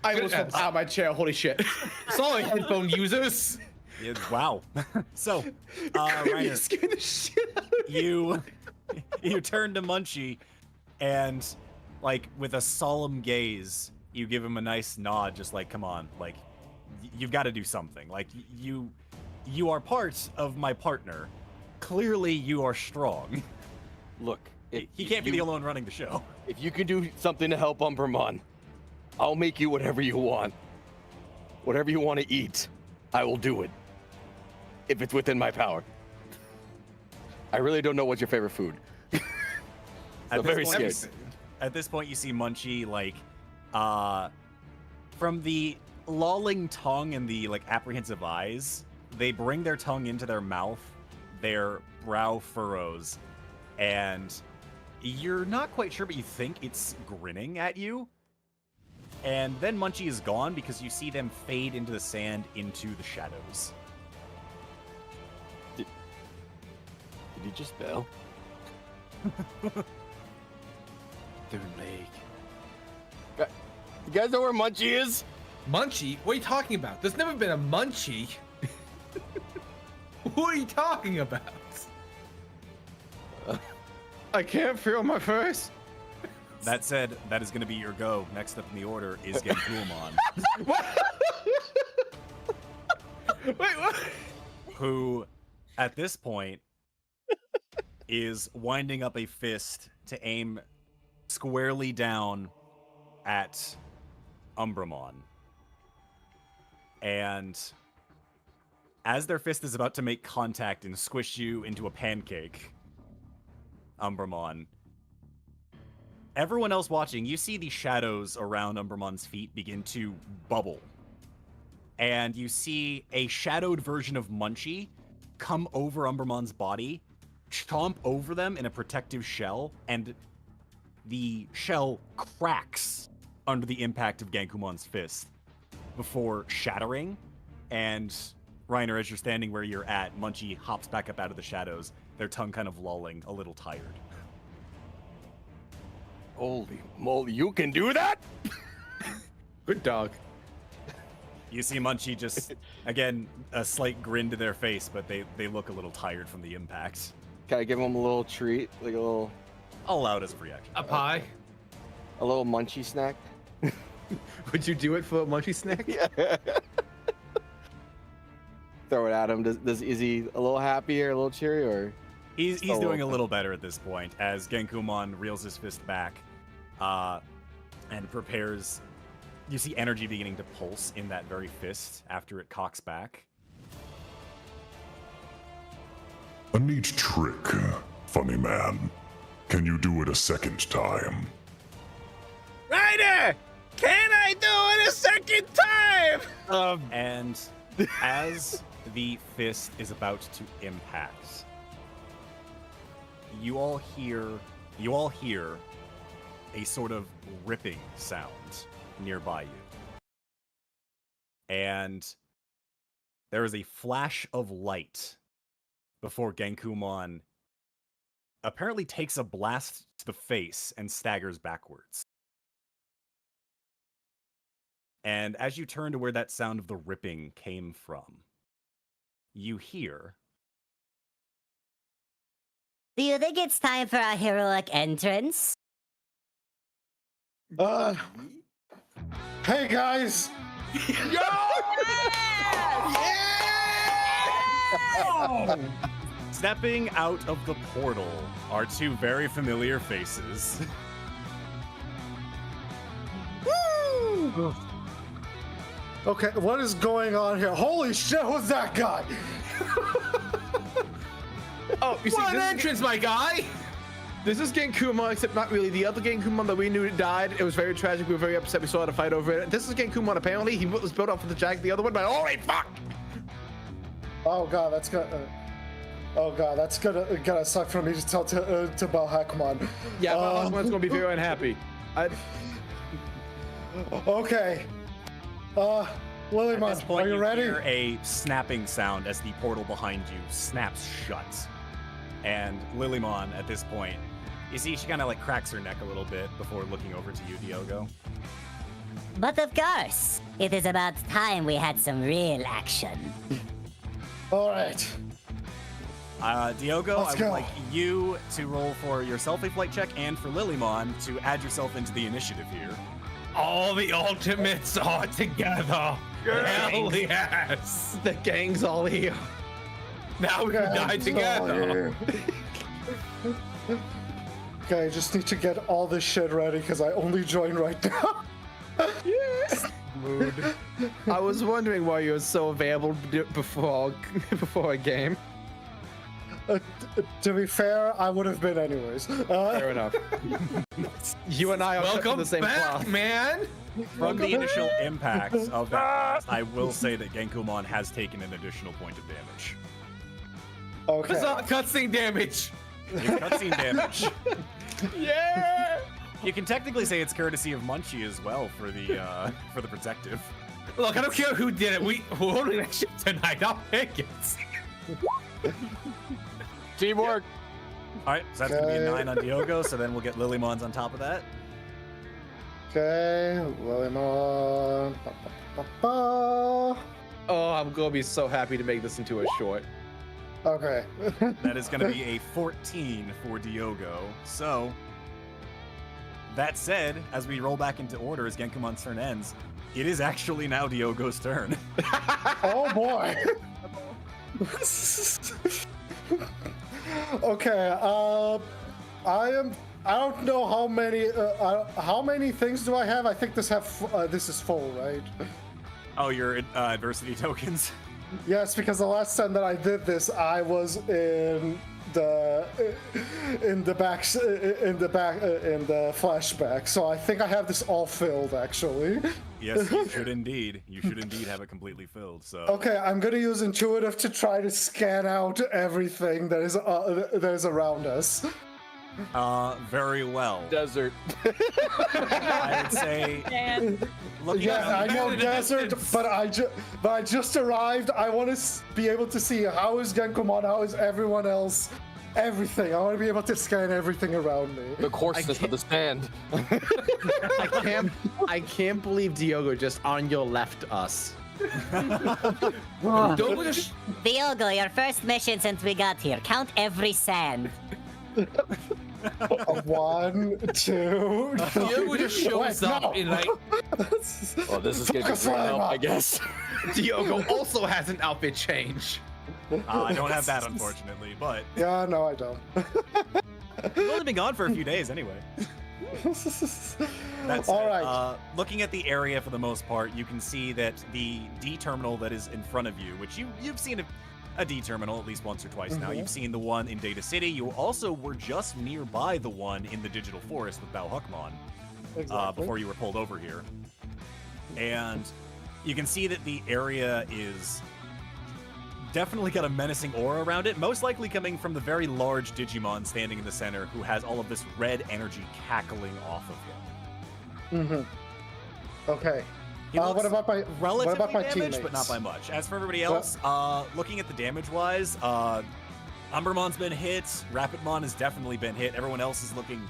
I almost fell out of my chair. Holy shit! Sorry, headphone users. wow. So, You Reiner, scared the shit out of me. you turn to Munchie, and like with a solemn gaze, you give him a nice nod, just like, come on, like you've got to do something. Like you are part of my partner. Clearly, you are strong. Look, He can't be the alone running the show. If you can do something to help Umbermon, I'll make you whatever you want. Whatever you want to eat, I will do it. If it's within my power. I really don't know what's your favorite food. I'm very scared. At this point, you see Munchie, like, from the lolling tongue and the, like, apprehensive eyes, they bring their tongue into their mouth, their brow furrows, and you're not quite sure, but you think it's grinning at you. And then Munchie is gone because you see them fade into the sand, into the shadows. Did he just bail? Third leg. You guys know where Munchie is? Munchie? What are you talking about? There's never been a Munchie. What are you talking about? I can't feel my face. That said, that is going to be your go. Next up in the order is Genkumon. Wait, what? Who, at this point, is winding up a fist to aim squarely down at Umbramon. And as their fist is about to make contact and squish you into a pancake, Umbramon, everyone else watching, you see the shadows around Umbramon's feet begin to bubble. And you see a shadowed version of Munchie come over Umbramon's body, chomp over them in a protective shell, and the shell cracks under the impact of Genkumon's fist before shattering. And Reiner, as you're standing where you're at, Munchie hops back up out of the shadows, their tongue kind of lolling, a little tired. Holy moly, you can do that? Good dog. You see Munchie just, again, a slight grin to their face, but they look a little tired from the impact. Can I give him a little treat? Like a little I'll allow it as a free action. A pie? a little Munchie snack? Would you do it for a Munchie snack? Yeah. Throw it at him. Is he a little happier, a little cheery, or? He's Oh, doing a okay. little better at this point as Genkumon reels his fist back and prepares. You see energy beginning to pulse in that very fist after it cocks back. A neat trick, funny man. Can you do it a second time? Ryder! Can I do it a second time? And as the fist is about to impact, you all hear a sort of ripping sound nearby you. And there is a flash of light before Genkumon apparently takes a blast to the face and staggers backwards. And as you turn to where that sound of the ripping came from, you hear... Do you think it's time for a heroic entrance? Hey guys! Stepping out of the portal are two very familiar faces. Woo! Okay, what is going on here? Holy shit, who's that guy? Oh, you see, What an this, entrance, my guy! this is Genkumon, except not really. The other Genkumon that we knew died. It was very tragic. We were very upset. We saw had a fight over it. This is Genkumon, apparently. He was built off of the Jag, the other one, but holy fuck! Oh god, that's good. Oh god, that's gonna suck for me to tell to Balhakmon. Yeah, Balhakmon's gonna be very unhappy. Okay. At this Lilymon, point, are you ready? hear a snapping sound as the portal behind you snaps shut. And Lilymon, at this point, you see she kind of like cracks her neck a little bit before looking over to you, Diogo. But of course, it is about time we had some real action. All right. Diogo, Let's I would go. like you to roll for yourself a flight check and for Lilymon to add yourself into the initiative here. All the ultimates are together. Hell yes. The gang's all here. Now we can die together. Okay, I just need to get all this shit ready because I only joined right now. Mood. I was wondering why you were so available before a game. To be fair, I would have been anyways. Fair enough. You and I are cut from Welcome the same back, cloth. man. From the initial impact of that, I will say that Genkumon has taken an additional point of damage. Okay. It's not cutscene damage. It's cutscene damage. Yeah. You can technically say it's courtesy of Munchie as well for the protective. Look, I don't care who did it. We're holding that shit tonight. I'll pick it. Teamwork. All right, so that's gonna be a Okay. 9 on Diogo. So then we'll get Lilymons on top of that. Okay, Lilymon. Oh, I'm gonna be so happy to make this into a short. Okay. That is gonna be a 14 for Diogo. So that said, as we roll back into order as Genkumon's turn ends, it is actually now Diogo's turn. Oh boy. Okay. I don't know how many things do I have. I think this is full, right? Oh, your adversity tokens. Yes, because the last time that I did this, I was in the flashback. So I think I have this all filled, actually. Yes, you should indeed. You should indeed have it completely filled. So Okay, I'm gonna use intuitive to try to scan out everything that is around us. very well. Desert. I would say. And Looking Yeah, I at know desert, but I just arrived. I want to be able to see how is Genkumon, how is everyone else, everything. I want to be able to scan everything around me. The coarseness of the sand. I can't believe Diogo just on your left us. Don't just Diogo, your first mission since we got here. Count every sand. 1, 2, Diogo just shows Wait, up no. in like Well, this is getting Focus on up, I it. guess. Diogo also has an outfit change. I don't have that, unfortunately, but Yeah, no, I don't. we've only been gone for a few days anyway. That's All it. right. Looking at the area for the most part, you can see that the D terminal that is in front of you, which you've seen a D terminal at least once or twice now. You've seen the one in Data City. You also were just nearby the one in the Digital Forest with Balhakmon before you were pulled over here. And you can see that the area is definitely got a menacing aura around it, most likely coming from the very large Digimon standing in the center who has all of this red energy cackling off of him. Okay. He looks What about my relatively damaged, teammates? but not by much. As for everybody else, looking at the damage-wise, Umbermon's been hit, Rapidmon has definitely been hit. Everyone else is looking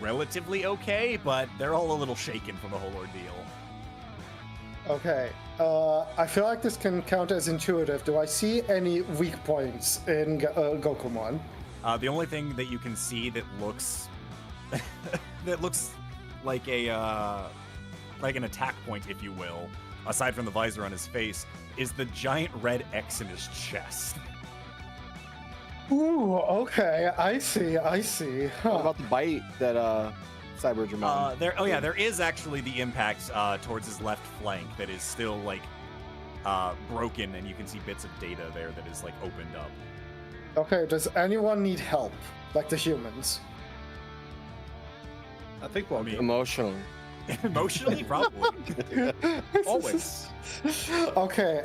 relatively okay, but they're all a little shaken from the whole ordeal. Okay. I feel like this can count as intuitive. Do I see any weak points in Gokumon? The only thing that you can see that looks like like an attack point, if you will, aside from the visor on his face, is the giant red X in his chest. Ooh, okay. I see. What Huh. about the bite that Cybergermon? There is actually the impact towards his left flank that is still like broken, and you can see bits of data there that is like opened up. Okay, does anyone need help? Like the humans? I think we'll be Emotionally. Emotionally, probably. always. Okay,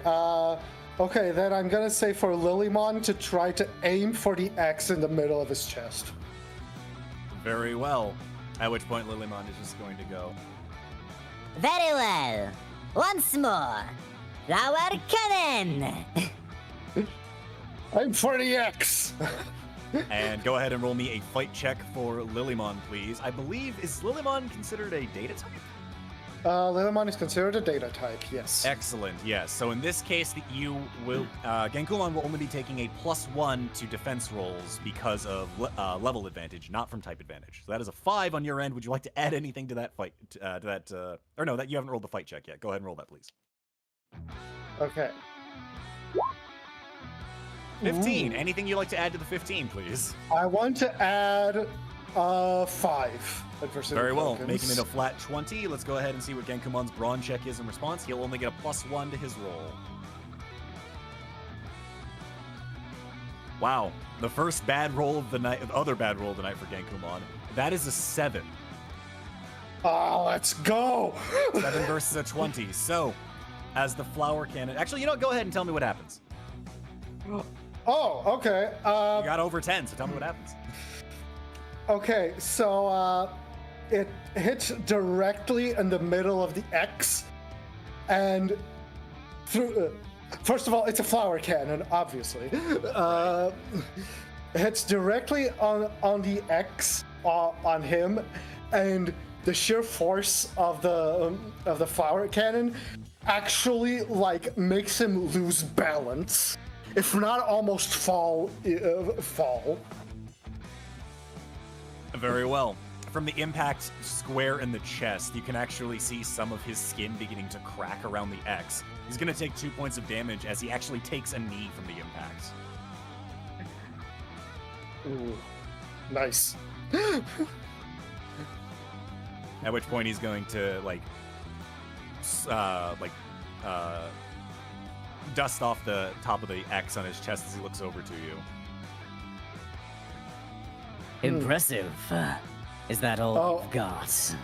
Okay, then I'm gonna say for Lilymon to try to aim for the X in the middle of his chest. Very well. At which point Lilymon is just going to go. Very well. Once more. Flower cannon! Aim for the X! And go ahead and roll me a fight check for Lilymon, please. I believe, is Lilymon considered a data type? Lilymon is considered a data type, yes. Excellent, yes. So in this case, you will, Genkumon will only be taking a +1 to defense rolls because of level advantage, not from type advantage. So that is a 5 on your end. Would you like to add anything to that fight? Or no, that you haven't rolled the fight check yet. Go ahead and roll that, please. Okay. 15. Anything you'd like to add to the 15, please? I want to add 5. Adversity Very well. tokens. Making it a flat 20. Let's go ahead and see what Genkumon's brawn check is in response. He'll only get a +1 to his roll. Wow. The first bad roll of the night, the other bad roll of the night for Genkumon. That is a 7. Oh, let's go! 7 versus a 20. So, as the flower cannon... Actually, you know what? Go ahead and tell me what happens. Oh, okay. You got over 10, so tell me what happens. Okay, so it hits directly in the middle of the X, and through. First of all, it's a flower cannon, obviously. Hits directly on the X on him, and the sheer force of the flower cannon actually like makes him lose balance, if not almost fall. Very well. From the impact square in the chest, you can actually see some of his skin beginning to crack around the X. He's going to take 2 points of damage as he actually takes a knee from the impact. Ooh, nice. At which point he's going to dust off the top of the X on his chest as he looks over to you. Impressive. Is that all you've got?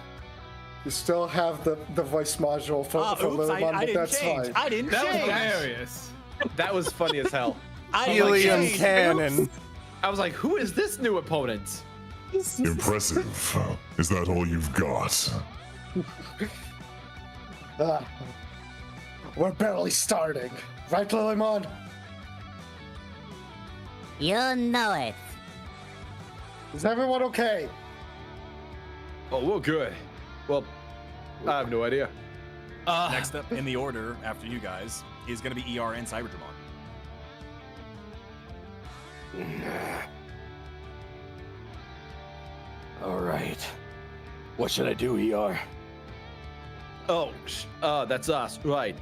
You still have the voice module for Lilymon, but that's fine. I didn't That was change. hilarious. That was funny as hell. Helium cannon. I was like, who is this new opponent? Impressive. Is that all you've got? We're barely starting. Right, Lilymon? You know it. Is everyone okay? Oh, we're good. Well, I have no idea. Next up in the order, after you guys, is going to be ER and Cyberdramon. All right. What should I do, ER? Oh, that's us, right?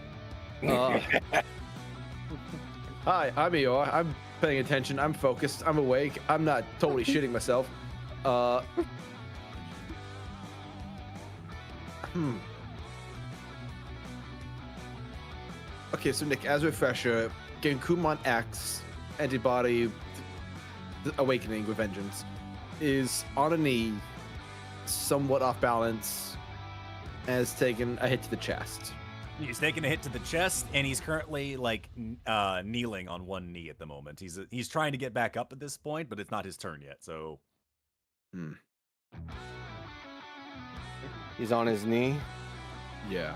Hi, I'm ER. I'm paying attention. I'm focused. I'm awake. I'm not totally shitting myself. Okay, so Nick, as a refresher, Genkumon X, Antibody, Awakening with Vengeance, is on a knee, somewhat off balance, and has taken a hit to the chest. He's taking a hit to the chest, and he's currently kneeling on one knee at the moment. He's trying to get back up at this point, but it's not his turn yet. So, He's on his knee. Yeah,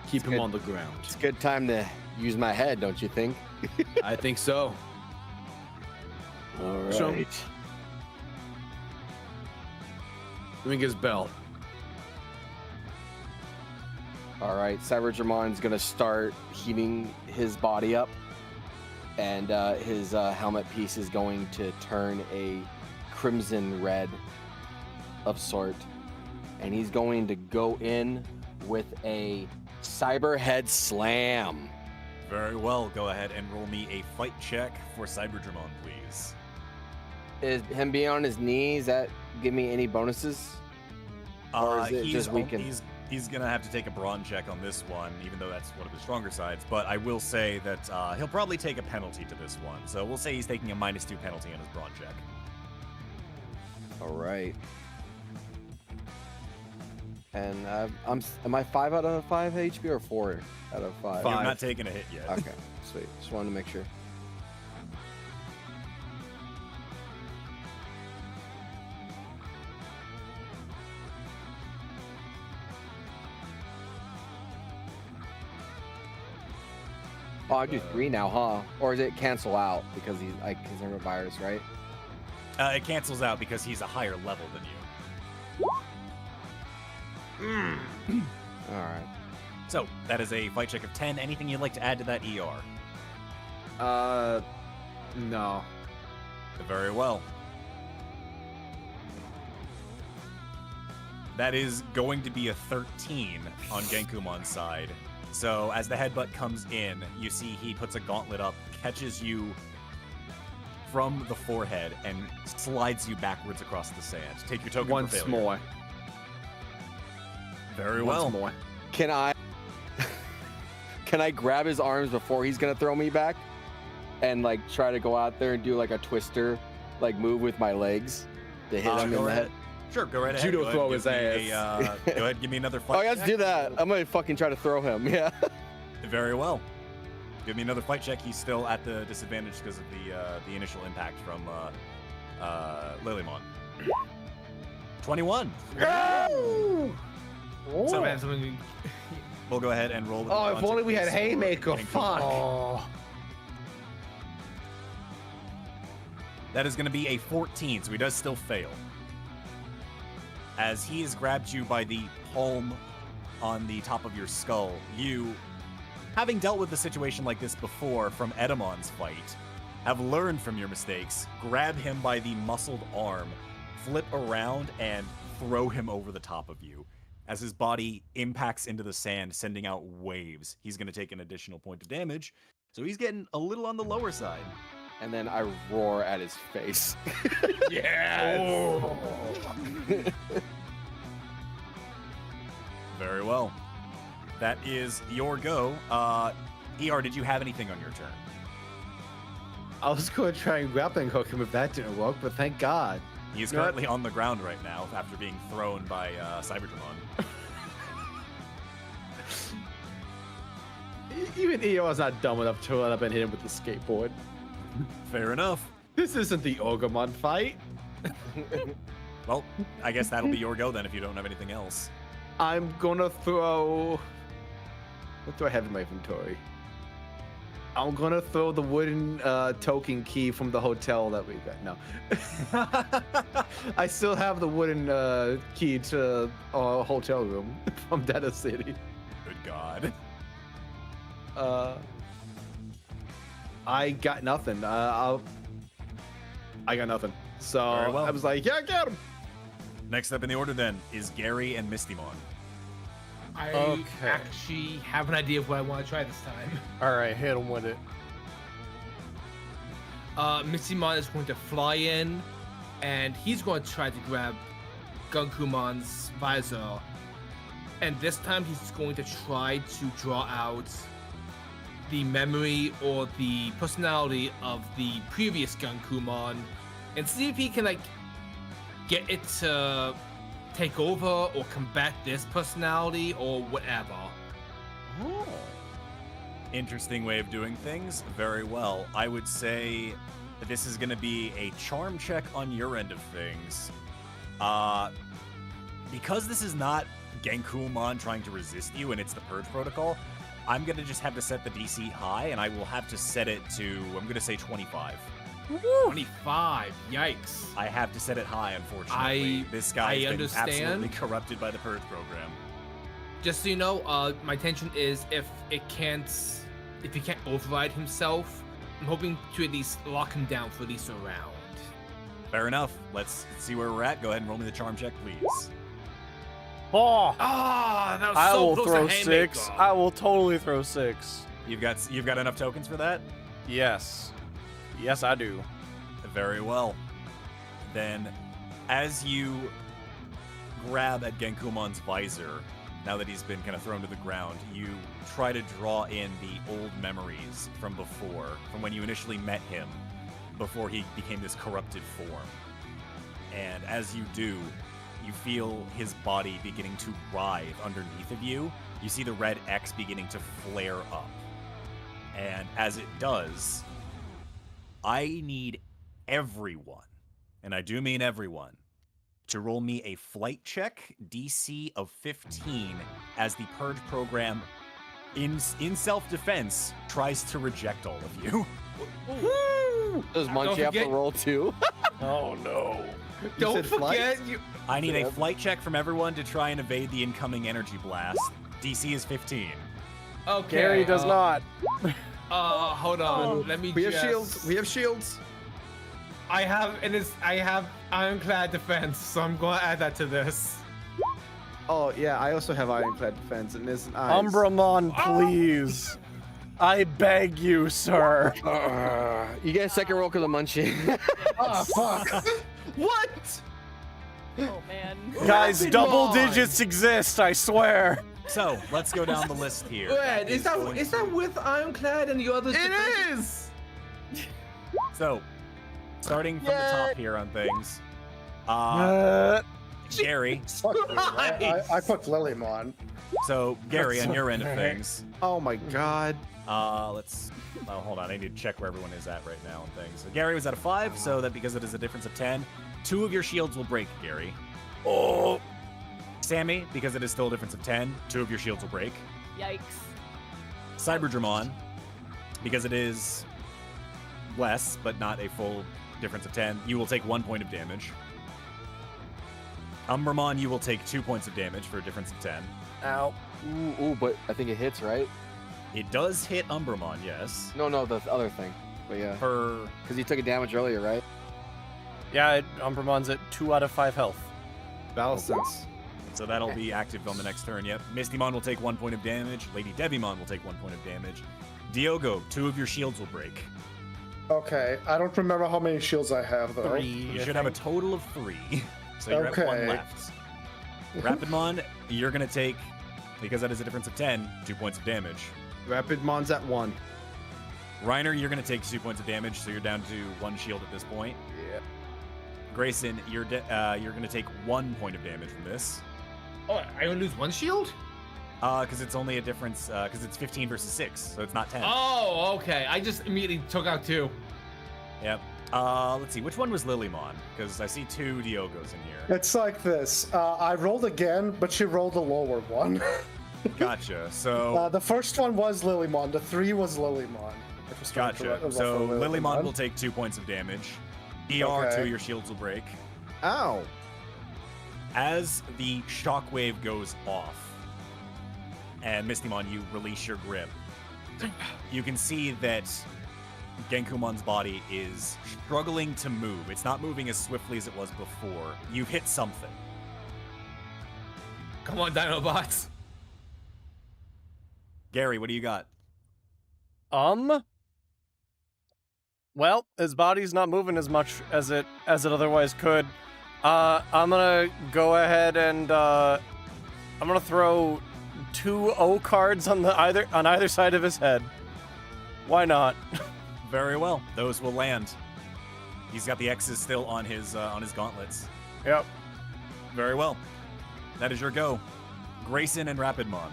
keep him on the ground. It's a good time to use my head, don't you think? I think so. All right. So- Ring his bell. All right, Cyberdramon's gonna start heating his body up, and his helmet piece is going to turn a crimson red of sort, and he's going to go in with a cyber head slam. very well. Go ahead and roll me a fight check for Cyberdramon, please. Is him being on his knees, that give me any bonuses? Or is it just weakened? He's gonna have to take a brawn check on this one, even though that's one of his stronger sides. But I will say that he'll probably take a penalty to this one. So we'll say he's taking a -2 penalty on his brawn check. All right. And am I 5 out of 5 HP or 4 out of 5? You're not taking a hit yet. Okay, sweet. Just wanted to make sure. Oh, I do 3 now, huh? Or does it cancel out because he's like concerned with virus, right? It cancels out because he's a higher level than you. All right. So that is a fight check of 10. Anything you'd like to add to that ER? No. Very well. That is going to be a 13 on Genkumon's side. So as the headbutt comes in, you see he puts a gauntlet up, catches you from the forehead, and slides you backwards across the sand. Take your token Once for failure. more. Very Once well. more. Can I grab his arms before he's gonna throw me back, and like try to go out there and do like a twister, like move with my legs to hit him in the head? Sure, go right ahead. Judo Go ahead, throw give his me ass. go ahead, give me another fight Oh, let's check. do that. I'm gonna fucking try to throw him. Yeah. Very well. Give me another fight check. He's still at the disadvantage because of the initial impact from Lilymon. 21. Sometimes when We'll go ahead and roll with Oh, the if only we had consequence for Haymaker. Genkumon. Fuck. Oh. That is going to be a 14, so he does still fail. As he has grabbed you by the palm on the top of your skull, you, having dealt with a situation like this before from Edamon's fight, have learned from your mistakes, grab him by the muscled arm, flip around, and throw him over the top of you. As his body impacts into the sand, sending out waves, he's going to take an additional point of damage, so he's getting a little on the lower side. And then I roar at his face. Yes. Very well. That is your go. ER, did you have anything on your turn? I was going to try and grappling hook him if that didn't work, but thank God. He is You know currently on the ground right now after being thrown by Cyberdramon. Even EO's not dumb enough to run up and hit him with the skateboard. Fair enough. This isn't the Ogremon fight. Well, I guess that'll be your go then if you don't have anything else. I'm gonna throw. What do I have in my inventory? I'm gonna throw the wooden token key from the hotel that we got. No, I still have the wooden key to our hotel room from Data City. Good God. I got nothing. I got nothing. So Very well. I was like, yeah, get him. Next up in the order then is Gary and Mistymon. I Okay. actually have an idea of what I want to try this time. All right, hit him with it. Mistymon is going to fly in, and he's going to try to grab Genkumon's visor. And this time he's going to try to draw out the memory or the personality of the previous Genkumon and see if he can like get it to take over or combat this personality or whatever. Oh. Interesting way of doing things. Very well. I would say that this is going to be a charm check on your end of things. Because this is not Genkumon trying to resist you and it's the Purge Protocol, I'm going to just have to set the DC high, and I will have to set it to, I'm going to say 25. 25, yikes. I have to set it high, unfortunately. This guy's been understand. absolutely corrupted by the Purge program. Just so you know, my intention is if he can't override himself, I'm hoping to at least lock him down for at least a round. Fair enough. Let's see where we're at. Go ahead and roll me the charm check, please. Oh, Ah, that was I so will close throw to Haymaker. 6. I will totally throw 6. You've got enough tokens for that? Yes. Yes, I do. Very well. Then, as you grab at Genkumon's visor, now that he's been kind of thrown to the ground, you try to draw in the old memories from before, from when you initially met him, before he became this corrupted form. And as you do, you feel his body beginning to writhe underneath of you. You see the red X beginning to flare up. And as it does, I need everyone, and I do mean everyone, to roll me a flight check DC of 15 as the Purge program in self-defense tries to reject all of you. Does Munchie have to roll too? Oh no. Don't forget you. I need a flight check from everyone to try and evade the incoming energy blast. DC is 15. Okay. Gary does not. Hold on. Let me. We have shields. We have shields. I have ironclad defense, so I'm going to add that to this. Oh yeah, I also have ironclad defense, and there's an eyes. Umbramon, please. I beg you, sir. You get a second roll because of Munchie. Oh, fuck. What? Oh man. Guys, Rapid double Mon. digits exist, I swear. So, let's go down the list here. Wait, is going that with ironclad and the others? It is. So, starting from the top here on things. Gary. Fuck me. I put Lilymon. So, Gary, on your end of things. Oh my god. Hold on. I need to check where everyone is at right now and things. So, Gary was at a 5, so that because it is a difference of 10, 2 of your shields will break, Gary. Oh. Sammy, because it is still a difference of 10, 2 of your shields will break. Yikes. Cyberdramon, because it is less, but not a full difference of 10, you will take 1 point of damage. Umbramon, you will take 2 points of damage for a difference of 10. Ow. Ooh, but I think it hits, right? It does hit Umbramon, yes. No, the other thing. But yeah. Because he took a damage earlier, right? Yeah, Umbramon's at 2 out of 5 health. Battle sense. So that'll be active on the next turn, yep. Mistymon will take 1 point of damage. Lady Devimon will take 1 point of damage. Diogo, 2 of your shields will break. Okay, I don't remember how many shields I have though. 3. You should have a total of 3. So you're at 1 Okay. left. Rapidmon, you're going to take, because that is a difference of 10, 2 points of damage. Rapidmon's at 1. Reiner, you're going to take 2 points of damage, so you're down to 1 shield at this point. Yeah. Grayson, you're going to take 1 point of damage from this. Oh, I only lose 1 shield? Because it's only a difference, because it's 15 versus 6, so it's not 10. Oh, okay. I just immediately took out 2. Yep. Let's see, which one was Lilymon? Because I see 2 Diogos in here. It's like this. I rolled again, but she rolled a lower one. Gotcha. So The first one was Lilymon. The 3 was Lilymon. If it's not gotcha. correct- So for Lilymon will take 2 points of damage. ER, Okay. 2 of your shields will break. Ow. As the shockwave goes off, and Mistymon, you release your grip, you can see that Genkumon's body is struggling to move. It's not moving as swiftly as it was before. You've hit something. Come on, Dinobots. Gary, what do you got? Well, his body's not moving as much as it otherwise could. I'm gonna go ahead and I'm gonna throw 2 O cards on either side of his head. Why not? Very well. Those will land. He's got the X's still on his gauntlets. Yep. Very well. That is your go. Grayson and Rapidmon.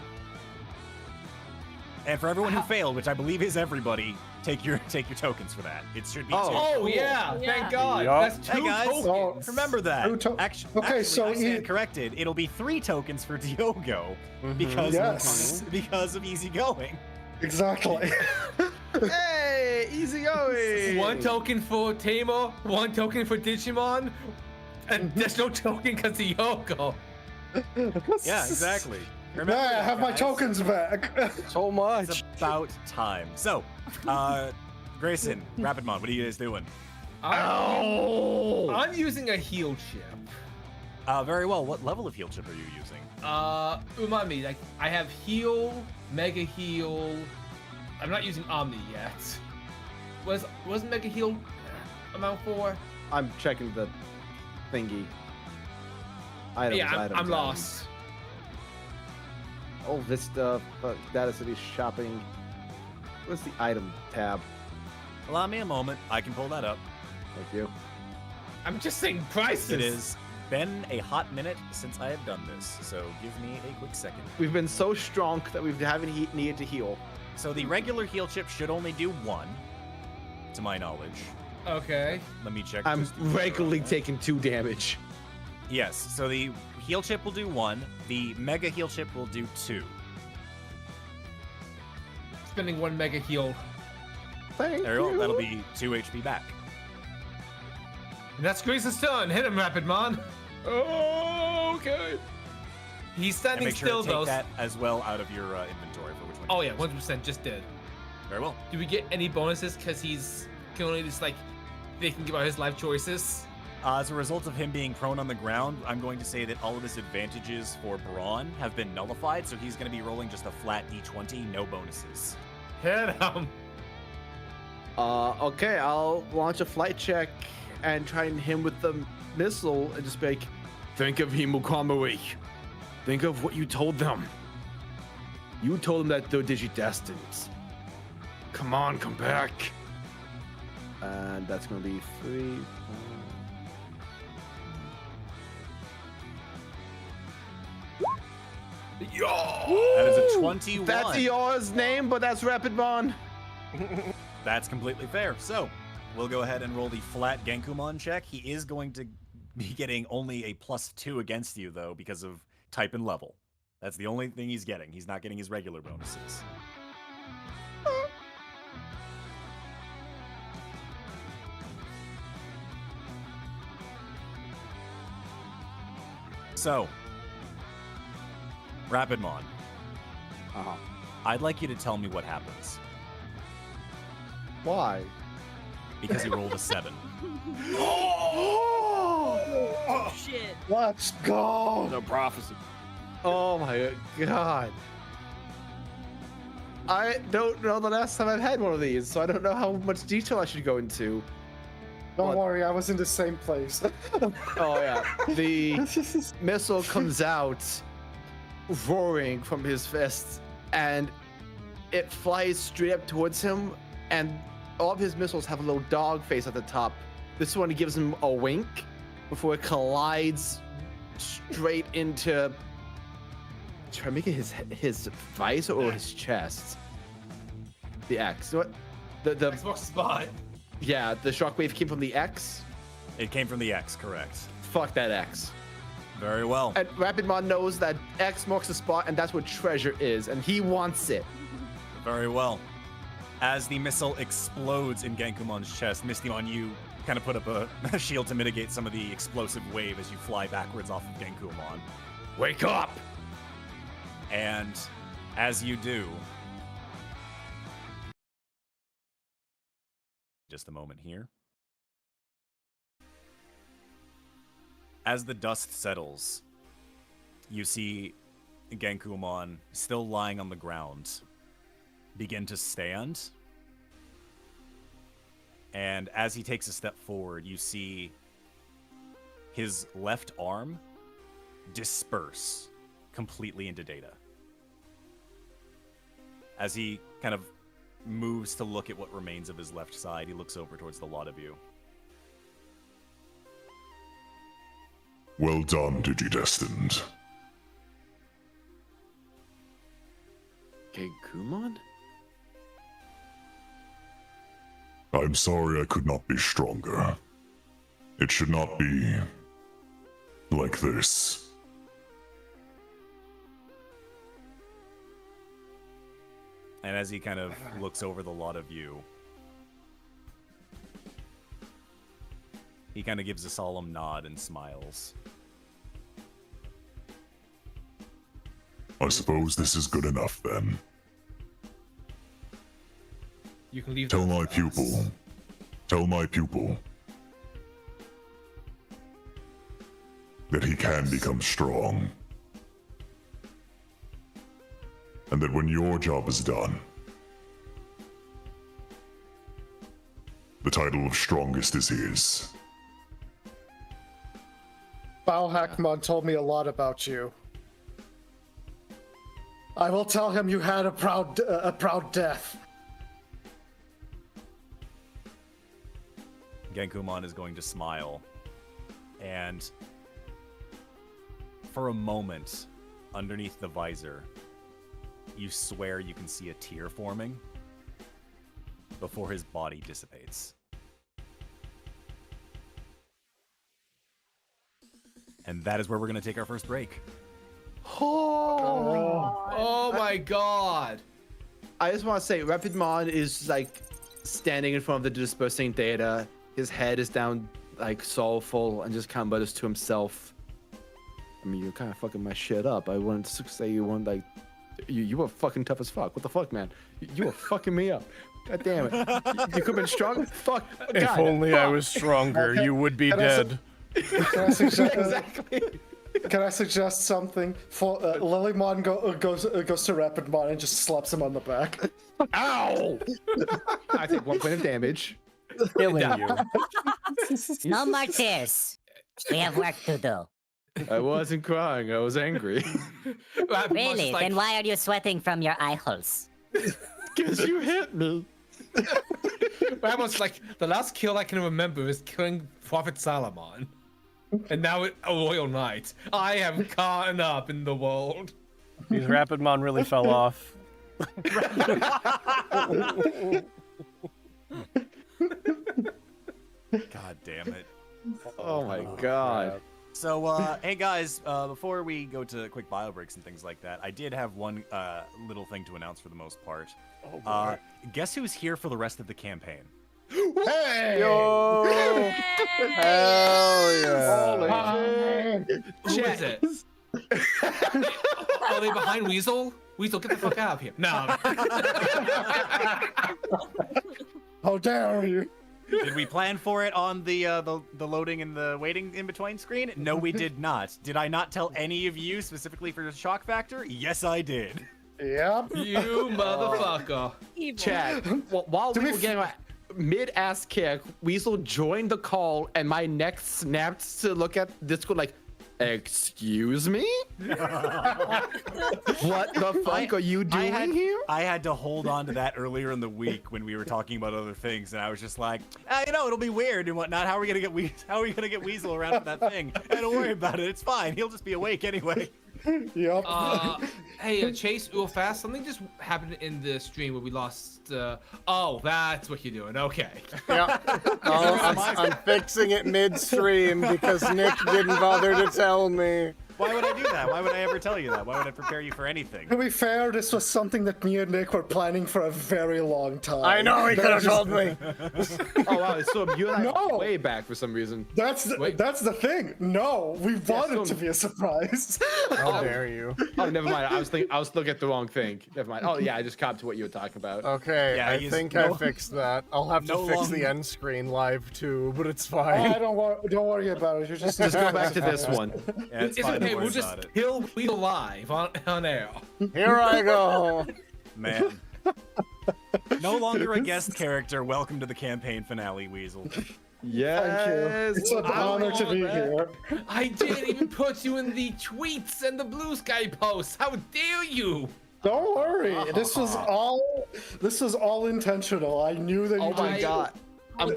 And for everyone who failed, which I believe is everybody, take your tokens for that. It should be 2. Oh, yeah. Yeah. Thank God. Yup. That's 2 Hey guys, tokens. remember that. Okay, Actually, so I stand corrected. It'll be 3 tokens for Diogo because Yes. because of easygoing. Exactly. Hey, easy going. 1 token for Tamer, 1 token for Digimon, and there's no token because of Diogo. Yeah, exactly. Now Remember I that, have my guys. tokens back. So much. It's about time. So, Grayson, Rapidmon, what are you guys doing? I'm using a heal chip. Very well. What level of heal chip are you using? Remind me, like, I have heal, mega heal. I'm not using Omni yet. Wasn't mega heal amount 4? I'm checking the thingy. Items, Yeah, items, I'm items. lost. Oh, Vista, Data City Shopping. What's the item tab? Allow me a moment. I can pull that up. Thank you. I'm just saying prices. It is been a hot minute since I have done this, so give me a quick second. We've been so strong that we haven't needed to heal. So the regular heal chip should only do 1, to my knowledge. Okay. Let me check. I'm just to be sure on regularly that. taking 2 damage. Yes, so the heal chip will do 1. The mega heal chip will do 2. Spending 1 mega heal. Thank There you you. go. That'll be 2 HP back. And that's Grayson's turn. Hit him, RedBeast. Oh, okay. He's And standing make sure still, to take though. that as well out of your inventory for which one. Oh, yeah, 100% just did. Very well. Do we get any bonuses because he's can only just, like, thinking about his life choices? As a result of him being prone on the ground, I'm going to say that all of his advantages for Brawn have been nullified, so he's going to be rolling just a flat d20, no bonuses. Hit him. Okay, I'll launch a flight check and try and hit him with the missile and just be like, think of Himukamui. Think of what you told them. You told them that they're Digi-Destined. Come on, come back. And that's going to be 3. That is a 21. That's yours name, but that's RedBeast. That's completely fair. So, we'll go ahead and roll the flat Genkumon check. He is going to be getting only a +2 against you, though, because of type and level. That's the only thing he's getting. He's not getting his regular bonuses. So, RedBeast, I'd like you to tell me what happens. Why? because he rolled a 7. Oh, shit. Let's go. No prophecy. Oh my god. I don't know the last time I've had one of these, so I don't know how much detail I should go into. Don't What? worry, I was in the same place. Oh yeah. The missile comes out roaring from his fist, and it flies straight up towards him, and all of his missiles have a little dog face at the top. This one gives him a wink before it collides straight into. Try making his visor or his chest. The X. What? The Xbox spot. yeah. The shockwave came from the X. It came from the X, correct. Fuck that X. Very well. And RedBeast knows that X marks the spot, and that's what treasure is, and he wants it. Very well. As the missile explodes in Genkumon's chest, Mistymon, you kind of put up a shield to mitigate some of the explosive wave as you fly backwards off of Genkumon. Wake up! And as you do, just a moment here. As the dust settles, you see Genkumon, still lying on the ground, begin to stand. And as he takes a step forward, you see his left arm disperse completely into data. As he kind of moves to look at what remains of his left side, he looks over towards the lot of you. Well done, Digi-Destined. Genkumon? I'm sorry I could not be stronger. It should not be like this. And as he kind of looks over the lot of you, he kind of gives a solemn nod and smiles. I suppose this is good enough then. You can leave. Tell that my with us. pupil that he can become strong. And that when your job is done, the title of strongest is his. Balhackmon told me a lot about you. I will tell him you had a proud death. Genkumon is going to smile, and for a moment, underneath the visor, you swear you can see a tear forming before his body dissipates. And that is where we're going to take our first break. Oh my god. I just want to say, RedBeast is like standing in front of the dispersing data. His head is down, like soulful, and just kind of mutters to himself. I mean, you're kind of fucking my shit up. I wanted to say you weren't like, you were fucking tough as fuck. What the fuck, man? You were fucking me up. God damn it. You could have been strong. Fuck. If God, only fuck. I was stronger, you would be Can I dead. Can I suggest, Exactly. Can I suggest something? For Lilymon goes to RedBeast and just slaps him on the back. Ow! I take 1 point of damage. Killing you. No more tears. We have work to do. I wasn't crying. I was angry. Really? Then why are you sweating from your eye holes? Because you hit me. Rabon's like, the last kill I can remember is killing Prophet Solomon. And now it's a royal knight. I have caught up in the world. These RedBeast really fell off. God damn it. Oh my god. So, hey guys, before we go to quick bio breaks and things like that, I did have one little thing to announce for the most part. Guess who's here for the rest of the campaign? Hey! Yo! Hell yeah! Who is it? Are they behind Weasel? Weasel, get the fuck out of here. No. How dare you? Did we plan for it on the loading and the waiting in between screen? No, we did not. Did I not tell any of you specifically for the shock factor? Yes, I did. Yep. You motherfucker. Evil. Chat. While we were getting mid-ass kick, Weasel joined the call, and my neck snapped to look at Discord like, excuse me? What the fuck are you doing here? I had to hold on to that earlier in the week when we were talking about other things, and I was just like, it'll be weird and whatnot. How are we gonna get Weasel around for that thing? Don't worry about it. It's fine. He'll just be awake anyway. Yep. Hey, Chase, real fast. Something just happened in the stream where we lost. Oh, that's what you're doing. Okay. Yeah. I'm fixing it midstream because Nick didn't bother to tell me. Why would I do that? Why would I ever tell you that? Why would I prepare you for anything? To be fair, this was something that me and Nick were planning for a very long time. I know, he could have told me. Oh wow, so you and I No. are way back for some reason. That's the thing. No, we want it to be a surprise. How dare you? Oh, never mind. I was looking at the wrong thing. Never mind. Oh yeah, I just copped to what you were talking about. Okay, Yeah, I he's think no- I fixed that. I'll have to no fix longer- the end screen live too, but it's fine. Don't worry about it. You're just Just go back to this one. Yeah, it's It's fine. okay. Don't We'll worry just about it. kill Weasel live on air. Here I go. Man. No longer a guest character. Welcome to the campaign finale, Weasel. Yes. Thank you. It's an honor to be here. I didn't even put you in the tweets and the blue sky posts. How dare you? Don't worry. This was all intentional. I knew that you Oh my didn't- god. I'm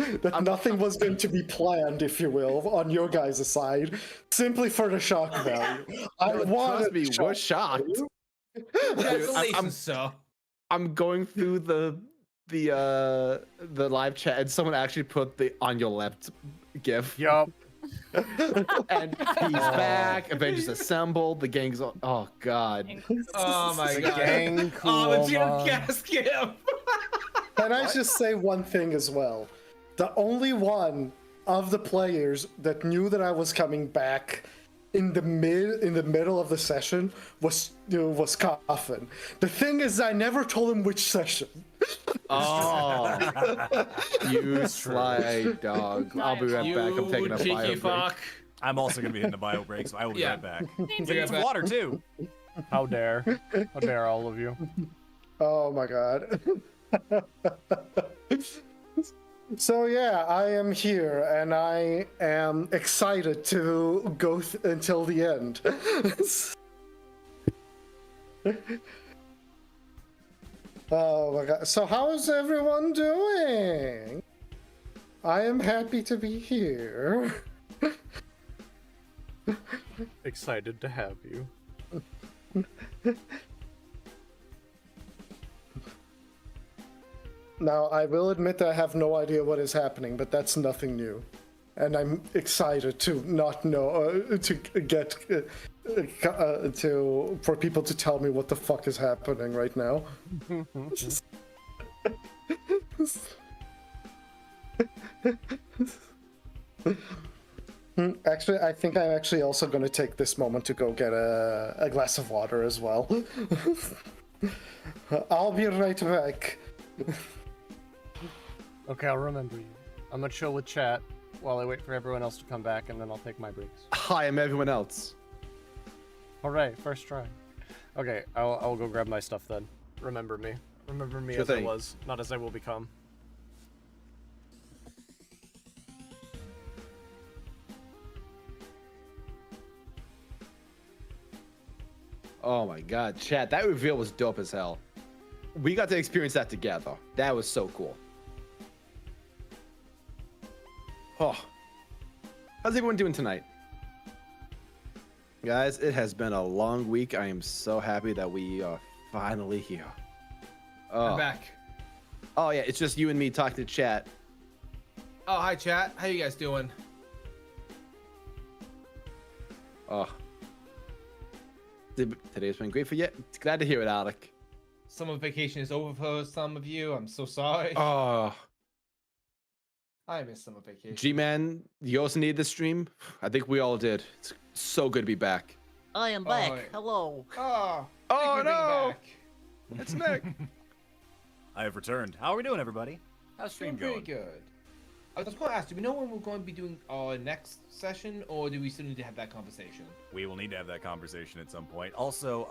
that nothing was going to be planned, if you will, on your guys' side, simply for the shock value. I Trust wanted me, shock we're shocked. value. Congratulations, sir. I'm going through the live chat, and someone actually put the on your left gif. Yup. And he's back. Avengers assembled. The gang's on. Oh god. Oh my The god. gang cool. Oh, the Jim man. Gas gift. Can I just say one thing as well? The only one of the players that knew that I was coming back in the middle of the session was Coffin. The thing is, I never told him which session. Oh, you sly dog. I'll be right back. I'm taking a cheeky bio break. fuck. I'm also going to be in the bio break, so I will be Yeah. right back. Seems Get some water, too. How dare. How dare all of you. Oh my god. So yeah, I am here and I am excited to go until the end. Oh my god. So how is everyone doing? I am happy to be here. excited to have you. Now, I will admit that I have no idea what is happening, but that's nothing new. And I'm excited to not know, to get, for people to tell me what the fuck is happening right now. Actually, I think I'm actually also going to take this moment to go get a glass of water as well. I'll be right back. Okay, I'll remember you. I'm gonna chill with chat while I wait for everyone else to come back, and then I'll take my breaks. Hi, I'm everyone else. Alright, first try. Okay, I'll go grab my stuff then. Remember me. Remember me Sure as thing. I was, not as I will become. Oh my god, chat, that reveal was dope as hell. We got to experience that together. That was so cool. Oh. How's everyone doing tonight? Guys, it has been a long week. I am so happy that we are finally here. Oh. I'm back. Oh yeah, it's just you and me talking to chat. Oh, hi, chat. How you guys doing? Oh. Today's been great for you. Glad to hear it, Alec. Summer vacation is over for some of you. I'm so sorry. Oh. I miss summer vacation. G-Man, you also needed this stream? I think we all did. It's so good to be back. I am back. yeah. Hello. Oh, Oh, thank you for being no. back. It's Nick. I have returned. How are we doing, everybody? How's Doing stream pretty going? good. I was going to ask, do we know when we're going to be doing our next session, or do we still need to have that conversation? We will need to have that conversation at some point. Also,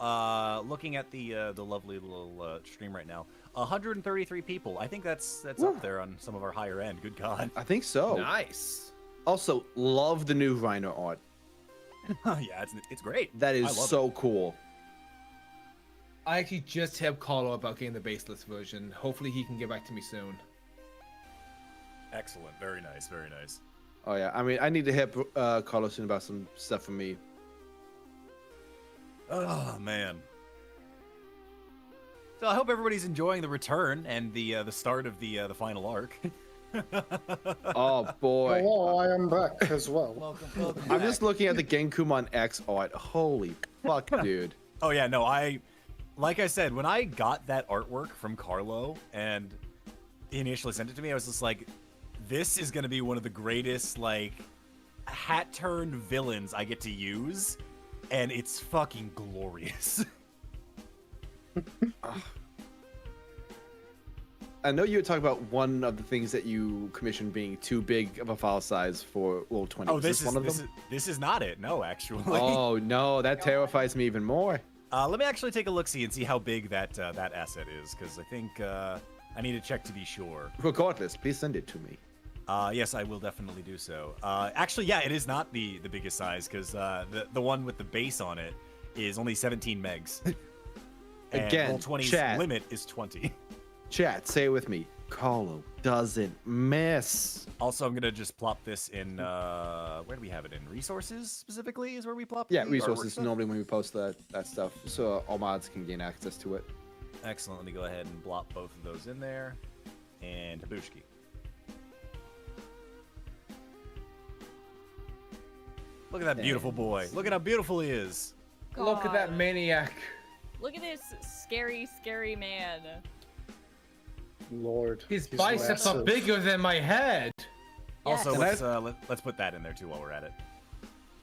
looking at the lovely little stream right now, 133 people. I think that's up there on some of our higher end. Good God. I think so. Nice. Also, love the new Reiner art. Yeah, it's great. That I is love so cool. I actually just have Carlo about getting the baseless version. Hopefully he can get back to me soon. Excellent. Very nice. Very nice. Oh yeah, I mean, I need to hit Carlos soon about some stuff for me. Oh man. So I hope everybody's enjoying the return and the start of the final arc. Oh boy. Hello, I am back as well. Welcome I'm just looking at the Genkumon X art. Holy fuck, dude. Oh yeah, no, like I said, when I got that artwork from Carlo and he initially sent it to me, I was just like, this is gonna be one of the greatest, like, hat-turned villains I get to use, and it's fucking glorious. I know you were talking about one of the things that you commissioned being too big of a file size for World 20. Oh, this one of them? this is not it. No, actually. Oh no, that terrifies me even more. Let me actually take a look-see and see how big that asset is, because I think I need to check to be sure. Regardless, please send it to me. Yes, I will definitely do so. Actually, yeah, it is not the biggest size, because the one with the base on it is only 17 megs. And Again, Roll20's chat. limit is 20. Chat, say it with me. Carlo doesn't miss. Also, I'm gonna just plop this in. Where do we have it in? Resources specifically is where we plop. Yeah, the resources artwork stuff? normally when we post that stuff, so all mods can gain access to it. Excellent. Let me go ahead and blop both of those in there, and Habushki. Look at that beautiful boy. Look at how beautiful he is. Look at that God. maniac. Look at this scary, scary man. Lord. His he's biceps are massive. bigger than my head. Also, Yes. let's put that in there too while we're at it.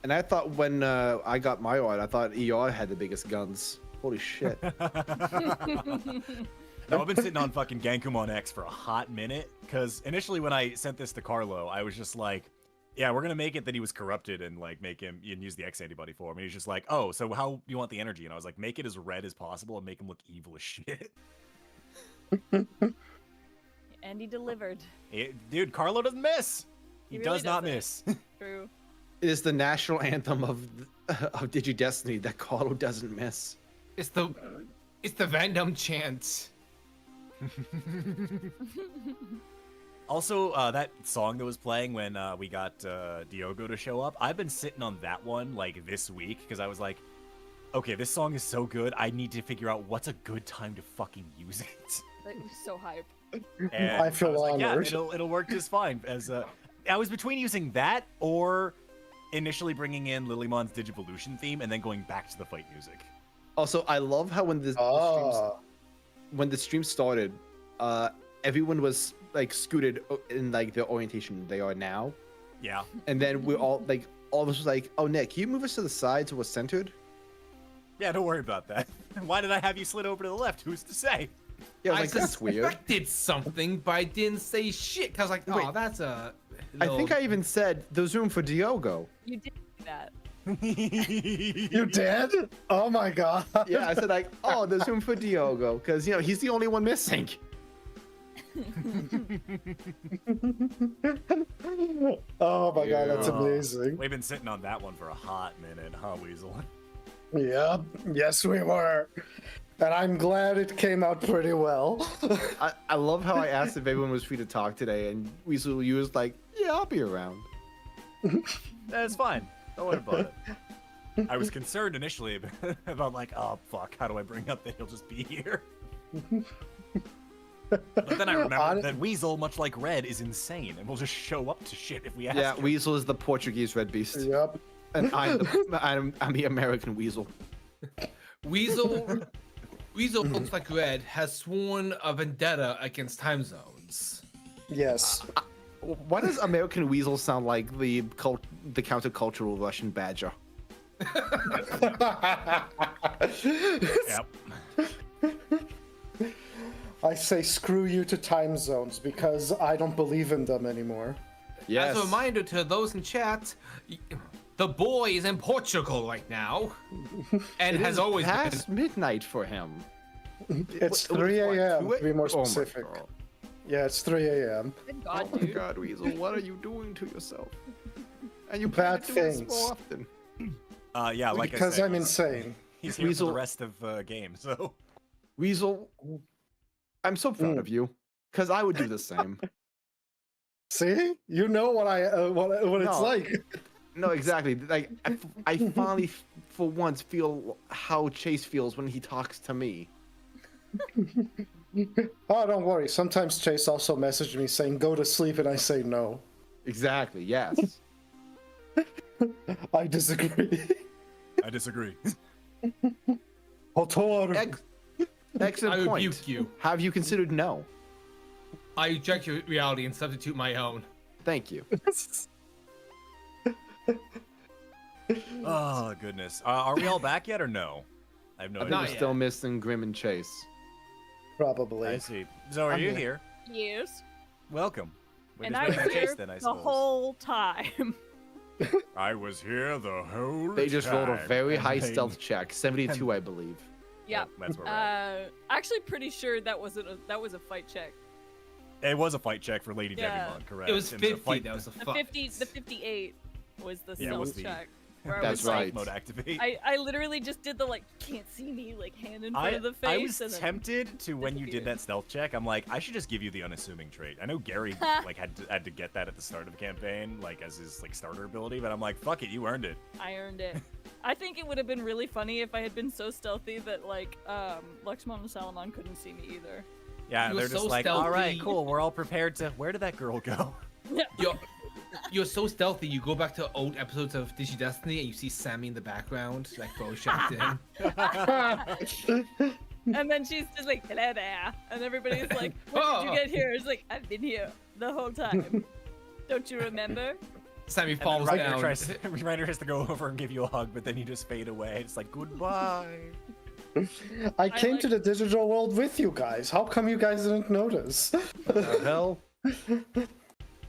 And I thought when I got my art, I thought ER had the biggest guns. Holy shit. No, I've been sitting on fucking Genkumon X for a hot minute, because initially when I sent this to Carlo, I was just like, yeah, we're gonna make it that he was corrupted and like make him and use the X antibody for him. And he's just like, oh, so how do you want the energy? And I was like, make it as red as possible and make him look evil as shit. And he delivered. Dude, Carlo doesn't miss. He He does really not doesn't. miss. True. It is the national anthem of Digi-Destiny that Carlo doesn't miss. It's the Vandom chant. Also, that song that was playing when we got Diogo to show up, I've been sitting on that one like this week because I was like, okay, this song is so good. I need to figure out what's a good time to fucking use it. That was so hype. And I feel was like, honored. yeah, it'll work just fine. As I was between using that or initially bringing in Lilymon's Digivolution theme and then going back to the fight music. Also, I love how when when the stream started, everyone was like scooted in like the orientation they are now, Yeah. and then we're all like, all of us was like, "Oh, Nick, can you move us to the side so we're centered?" Yeah, don't worry about that. Why did I have you slid over to the left? Who's to say? Yeah, I I was like, "That's weird." suspected something, but I didn't say shit. 'Cause I was like, oh, Wait. that's a. I think I even said there's room for Diogo. You did do that. You did? Oh my god. Yeah, I said like, "Oh, there's room for Diogo," because he's the only one missing. Oh my god, that's Yeah. amazing. We've been sitting on that one for a hot minute, huh, Weasel? Yeah, yes we were. And I'm glad it came out pretty well. I love how I asked if everyone was free to talk today, and Weasel, you was like, "Yeah, I'll be around." That's fine. Don't worry about it. I was concerned initially about like, oh fuck, how do I bring up that he'll just be here? But then I remembered that Weasel, much like Red, is insane and will just show up to shit if we ask Yeah, him. Weasel is the Portuguese RedBeast, Yep. and I'm the American Weasel. Weasel looks like Red has sworn a vendetta against time zones. Yes. Why does American Weasel sound like the countercultural Russian badger? Yep. I say screw you to time zones because I don't believe in them anymore. Yes. As a reminder to those in chat, the boy is in Portugal right now, and It has is always been. past midnight for him. It's What- 3 what, a.m. 2 to be more Oh my specific. God. Yeah, it's 3 a.m. Good Oh God, my dude. God, Weasel, what are you doing to yourself? And you Bad plan to do this things. more often. Yeah, like Because I said, I'm he's- insane. He's here for Weasel- the rest of game, so. Weasel, I'm so proud Mm. of you, because I would do the same. See, you know what what it's No. like. No, exactly. Like I finally, for once, feel how Chase feels when he talks to me. Oh, don't worry. Sometimes Chase also messaged me saying go to sleep, and I say no. Exactly. Yes. I disagree. I disagree. Hotor. Excellent I point. rebuke you. Have you considered no? I reject your reality and substitute my own. Thank you. Oh, goodness. Are we all back yet or no? I have no I think idea. Not we're yet. still missing Grimm and Chase. Probably. I see. So are I'm you here. here? Yes. Welcome. We're And just I was waiting for Chase here then, I the suppose. whole time. I was here the whole They just rolled a time, very and high they- stealth check, 72, I believe. Yeah. That's right. Actually, pretty sure that was a fight check. It was a fight check for Lady Yeah. Devimon, correct? It was And 50. fight- That was a The fuck. 58 was the Yeah, it was stealth the- check. Where I That's was like, right. mode activate. I literally just did the like can't see me like hand in front of the face. I was and then tempted to when you did disappeared. that stealth check. I'm like, I should just give you the unassuming trait. I know Gary like had to get that at the start of the campaign, like as his like starter ability, but I'm like, fuck it, you earned it. I earned it. I think it would have been really funny if I had been so stealthy that like Luxmon and Salamon couldn't see me either. Yeah, You were they're just so like, all right, stealthy. cool, we're all prepared to. Where did that girl go? You're so stealthy. You go back to old episodes of Digi-Destiny and you see Sammy in the background, like photoshopped in. And then she's just like, hello there. And everybody's like, when did you get here? It's like, I've been here the whole time. Don't you remember? Sammy And then falls Ryder down. Ryder has to go over and give you a hug, but then you just fade away. It's like goodbye. I came like- to the digital world with you guys. How come you guys didn't notice? What the hell?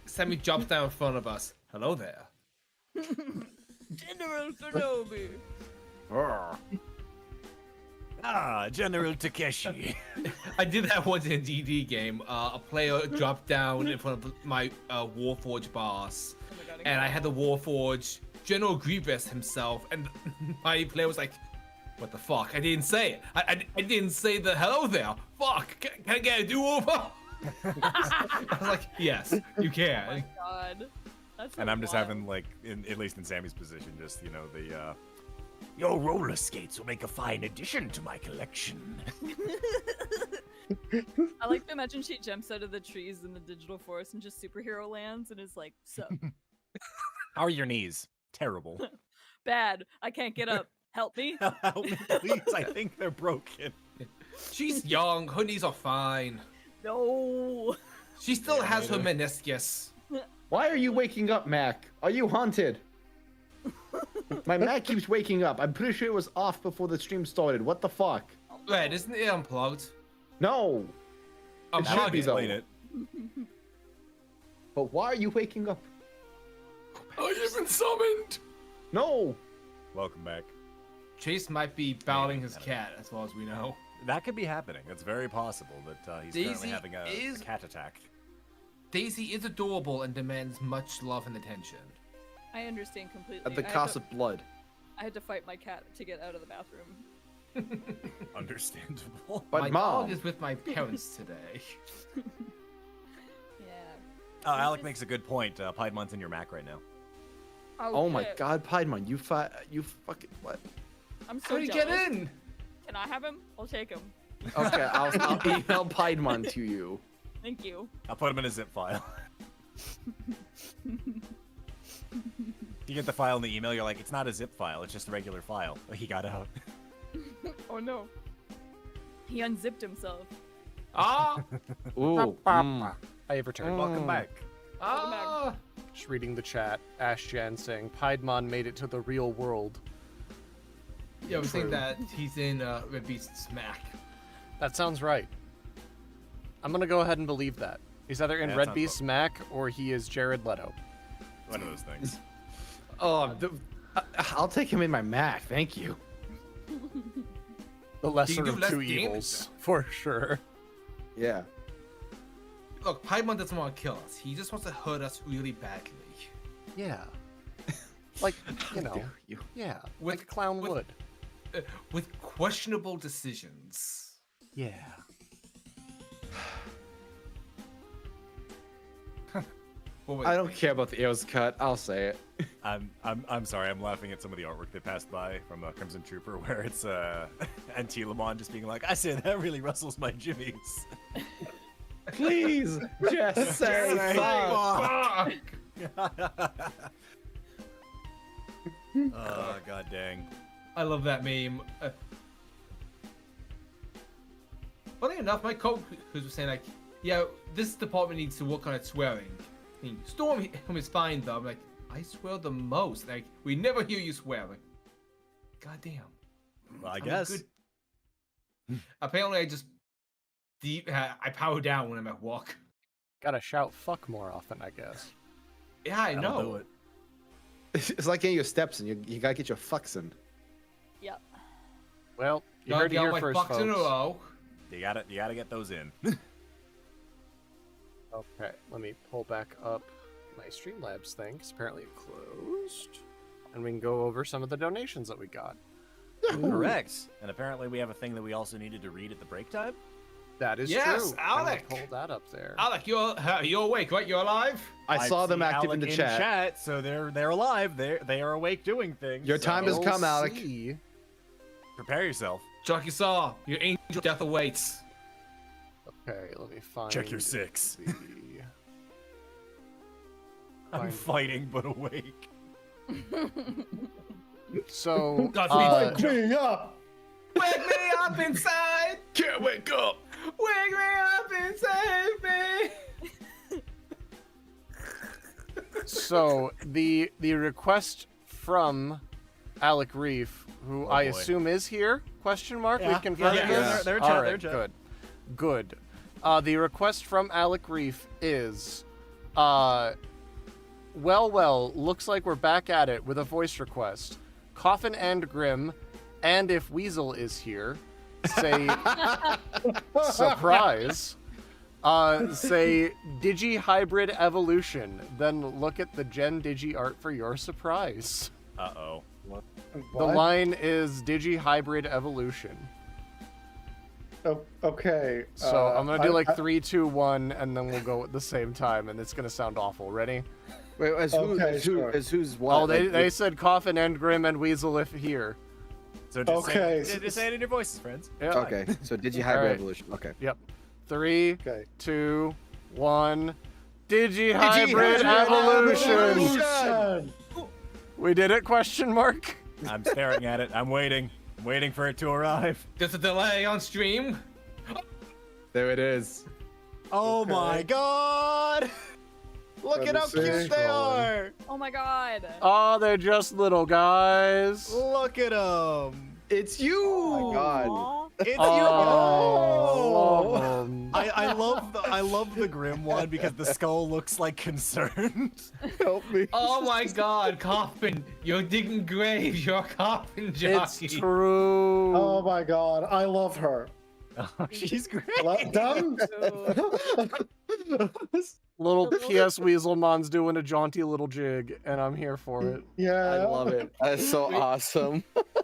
Sammy jumps down in front of us. Hello there. General Kenobi. Ah, General Takeshi. I did that once in a D&D game. A player dropped down in front of my Warforged boss, Oh my God, and I had the Warforged General Grievous himself, and my player was like, "What the fuck? I didn't say it. I didn't say the hello there. Fuck. Can I get a do-over?" I was like, yes, you Oh can. my god. That's And so I'm just wild. having like, at least in Sammy's position, just the Your roller skates will make a fine addition to my collection. I like to imagine she jumps out of the trees in the digital forest and just superhero lands and is like, so how are your knees? Terrible. bad. I can't get up. Help me. Help me, please. I think they're broken. She's young. Her knees are fine. No. She still has her meniscus. Why are you waking up, Mac? Are you haunted? My Mac keeps waking up. I'm pretty sure it was off before the stream started. What the fuck? Red, isn't it unplugged? No. It should be though. Explain it. But why are you waking up? I have been summoned. No. Welcome back. Chase might be battling his cat, as far as we know. That could be happening. It's very possible that he's currently Daisy having a is- cat attack. Daisy is adorable and demands much love and attention. I understand completely. At the I had cost to- of blood. I had to fight my cat to get out of the bathroom. Understandable. But my Mom. dog is with my parents today. Yeah. Oh, Alec makes a good point. Piedemon's in your Mac right now. Oh my shit. god, Piedmon, you fucking what? I'm so How do you jealous. get in? Can I have him? I'll take him. Okay, I'll email Piedmon to you. Thank you. I'll put him in a zip file. You get the file in the email, you're like, it's not a zip file, it's just a regular file. He got out. Oh no. He unzipped himself. Ah! Ooh. I have returned. Welcome back. Ah! Just reading the chat. Ash Jan saying Piedmon made it to the real world. Yeah, I was saying True. that he's in RedBeast's Mac. That sounds right. I'm gonna go ahead and believe that. He's either in Yeah, that sounds RedBeast's Mac or he is Jared Leto. One of those things. I'll take him in my Mac, thank you. The lesser do of less two damage, evils, for sure. Yeah. Look, Piedmon doesn't want to kill us. He just wants to hurt us really badly. Yeah. Like, you know, dare you. yeah, With- like a clown with- would. With questionable decisions. Yeah. What was I don't care about the Eos cut, I'll say it. I'm sorry, I'm laughing at some of the artwork that passed by from Crimson Trooper where it's Antilamon just being like, I said that really rustles my jimmies. Please, just say fuck. Fuck! Oh, god dang. I love that meme. Funny enough, my co-host was saying like, yeah, this department needs to work on its swearing. I mean, Storm is fine though. I'm like, I swear the most. Like, we never hear you swear. Like, goddamn. Well, I I'm a guess. good- Apparently, I just I power down when I'm at work. Gotta shout fuck more often, I guess. Yeah, I That'll know. do it. It's like getting your steps in. You gotta get your fucks in. Yep. Well, you Gotta heard it get all here my first, fucks in a folks. row. You gotta get those in. Okay, let me pull back up my Streamlabs thing, 'cause apparently it closed. And we can go over some of the donations that we got. Correct. And apparently we have a thing that we also needed to read at the break time. That is Yes, true. I'm gonna Alec! pull that up there. Alec, you're awake, right? You're alive. I saw them see active Alec in the chat. So they're alive. They are awake doing things. Your time has We'll come, Alec. see. Prepare yourself. Jockey Saw, your angel death awaits. Okay, let me find. Check your 6. the- I'm Fine. fighting but awake. So, Godspeed. Wake me up! Wake me up inside. Can't wake up. Wake me up and save me. so the request from Alec Reef, who Oh, I boy. assume is here? Question mark. Yeah, We've confirmed yeah, this. they're in All chat, right, they're in chat. good, good. The request from Alec Reef is, well, looks like we're back at it with a voice request. Coffin and Grimm, and if Weasel is here, say surprise. Say Digi Hybrid Evolution. Then look at the Gen Digi art for your surprise. Uh-oh. The line is Digi Hybrid Evolution. Okay. So I'm gonna do like 3, 2, 1, and then we'll go at the same time, and it's gonna sound awful. Ready? Wait, who's what? Oh, they said Coffin and Grimm and Weasel if here. So just say it in your voices, friends. Yeah. Okay, so Digi-Hybrid Alright. Evolution. Okay. Yep. 3, Okay. 2, 1. Digi-Hybrid Evolution! We did it, question mark? I'm staring at it. I'm waiting. I'm waiting for it to arrive. There's a delay on stream. There it is. Oh my god! Look Let at me how see. cute they are! Oh my god. Oh, they're just little guys. Look at them! It's you. Oh my god. Aw. It's Oh, you! love 'em. I love the Grimm one because the skull looks like concerned. Help me. Oh my god, Coffin, you're digging graves, you're a coffin It's jockey. true. Oh my god, I love her. Oh, she's great. Them? Little PSWeaselmon's doing a jaunty little jig, and I'm here for it. Yeah. I love it. That's so awesome.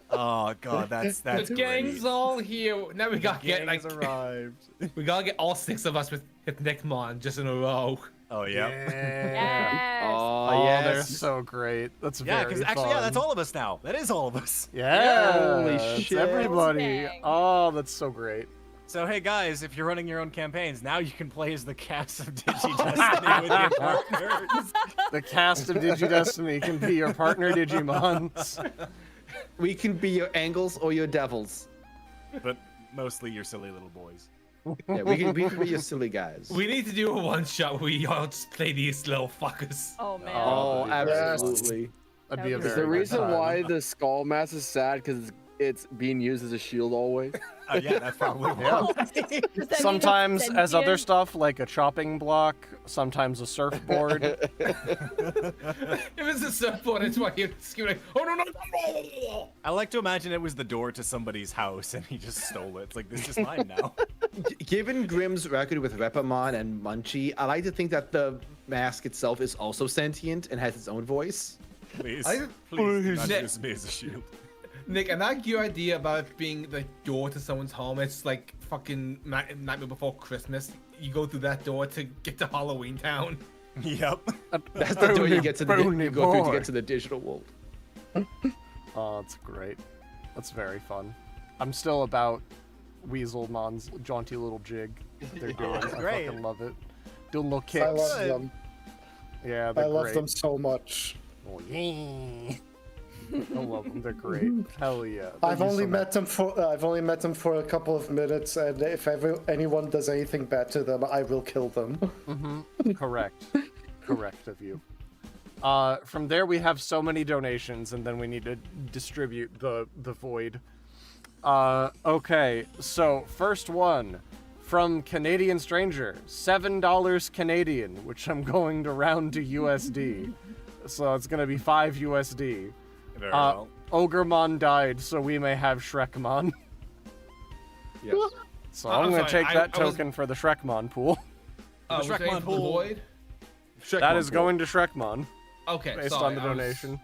Oh god, that's The gang's great. all here. Now we gotta get Gang has like arrived. we gotta get all 6 of us with Nickmon just in a row. Oh yeah. Yes. Oh, yes. they're so great. That's Yeah, very because actually, fun. yeah, that's all of us now. That is all of us. Yeah, Holy it's shit. everybody. Dang. Oh, that's so great. So hey guys, if you're running your own campaigns, now you can play as the cast of Digi-Destiny with your partners. The cast of Digi-Destiny can be your partner Digimons. We can be your angles or your devils. But mostly your silly little boys. Yeah, we can be your silly guys. We need to do a one-shot where we all just play these little fuckers. Oh man. Oh, Yes. absolutely. That'd be a Is very The good reason time. why the skull mask is sad because it's being used as a shield always. Oh yeah, that's probably Yeah. Does that mean it's Sometimes as other sentient? stuff like a chopping block, sometimes a surfboard. If it's a surfboard, it's why you're screaming like, oh no no no! I like to imagine it was the door to somebody's house and he just stole it. It's like, this is mine now. Given Grimm's record with Repamon and Munchie, I like to think that the mask itself is also sentient and has its own voice. Please, I- please do not Nick- use me as a shield. Nick, I like your idea about it being the door to someone's home. It's like fucking Nightmare Before Christmas. You go through that door to get to Halloween Town. Yep. That's the door you get to the Brony you go through to boy. get to the digital world. Oh, that's great. That's very fun. I'm still about Weaselmon's jaunty little jig that they're doing. That's I great. fucking love it. Doing little I kicks. love them. Yeah, they're I love great. them so much. Oh, yeah. I love them. They're great. Hell yeah. I've only met them for a couple of minutes, and if anyone does anything bad to them, I will kill them. Correct. Correct of you. From there, we have so many donations, and then we need to distribute the void. Okay, so first one from Canadian Stranger, $7 Canadian, which I'm going to round to USD. So it's gonna be 5 USD. Very well. Ogremon died, so we may have Shrekmon. Yes. So I'm I'm gonna sorry, take that I was- token for the Shrekmon pool. The was there Shrekmon anything for the pool. void? That is going to Shrekmon, Okay, based sorry, on the donation.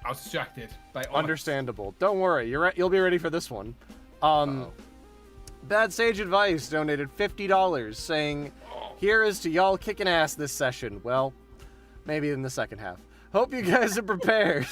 I was distracted by all my- Understandable. Don't worry, you'll be ready for this one. Bad Sage Advice donated $50, saying, "Here is to y'all kicking ass this session." Well, maybe in the second half. Hope you guys are prepared.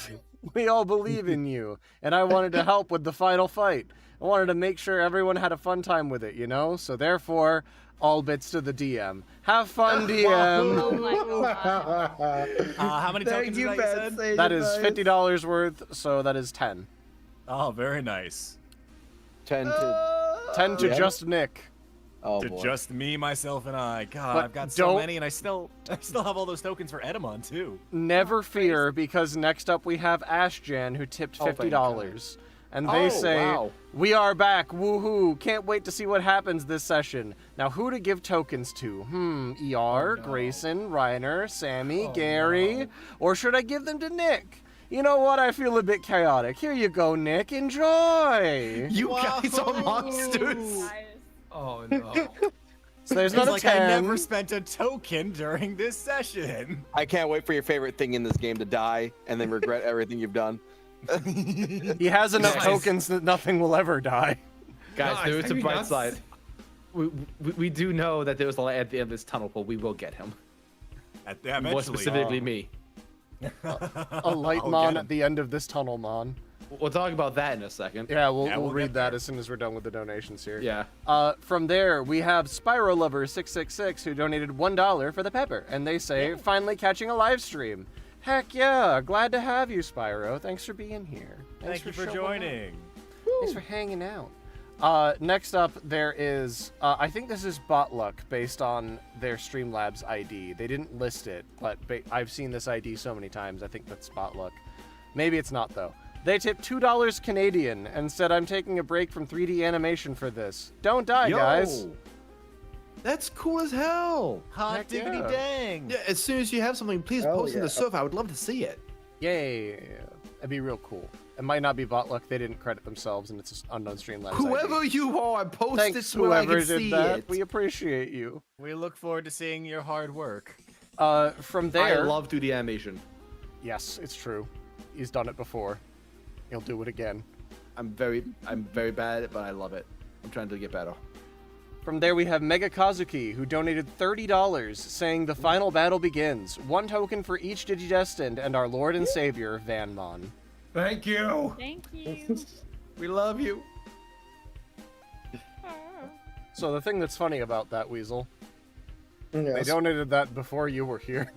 We all believe in you, and I wanted to help with the final fight. I wanted to make sure everyone had a fun time with it, you know? So therefore, all bits to the DM. Have fun, DM! Oh my god. How many tokens is that you said? That is $50 worth, so that is 10. Oh, very nice. 10 to 10 to Yeah. just Nick. oh To boy. just me, myself, and I. God, But I've got so don't- many, and I still have all those tokens for Edamon too. Never fear, because next up we have Ashjan, who tipped Oh, thank $50. And they Oh, say, wow. "We are back, woohoo! Can't wait to see what happens this session." Now, who to give tokens to? ER, Grayson, Reiner, Sammy, Gary, or should I give them to Nick? You know what? I feel a bit chaotic. Here you go, Nick. Enjoy. You guys are monsters. Guys. Oh no. So there's He's not a like, 10. I never spent a token during this session. I can't wait for your favorite thing in this game to die and then regret everything you've done. He has enough Nice. tokens that nothing will ever die. Guys, Guys, there is a have you bright not side. we do know that there was a light at the end of this tunnel, but we will get him. Eventually. More specifically, me. A light mon at the end of this tunnel, mon. We'll talk about that in a second. Yeah, we'll we'll read get that there. as soon as we're done with the donations here. Yeah. From there, we have Spyro Lover 666 who donated $1 for the pepper, and they say, finally catching a live stream. Heck yeah, glad to have you, Spyro. Thanks for being here. Thanks Thank you for showing joining. up. Thanks for hanging out. Next up, there is, I think this is Botluck based on their Streamlabs ID. They didn't list it, but I've seen this ID so many times, I think that's Botluck. Maybe it's not, though. They tipped $2 Canadian and said, I'm taking a break from 3D animation for this. Don't die, guys. That's cool as hell. Hot Heck diggity yeah. dang. Yeah, as soon as you have something, please Hell post in yeah. the surf. I would love to see it. Yay. That'd be real cool. It might not be Botluck. They didn't credit themselves, and it's just unknown Streamlabs Whoever ID. you are, post Thanks, it where I whoever can did see that. it. We appreciate you. We look forward to seeing your hard work. From I there... love 2D animation. Yes, it's true. He's done it before. He'll do it again. I'm very bad at it, but I love it. I'm trying to get better. From there, we have Mega Kazuki, who donated $30, saying the final battle begins. 1 token for each Digi-Destined and our Lord and Savior, Vanmon. Thank you. Thank you. We love you. So the thing that's funny about that, Weasel, they Yes. donated that before you were here.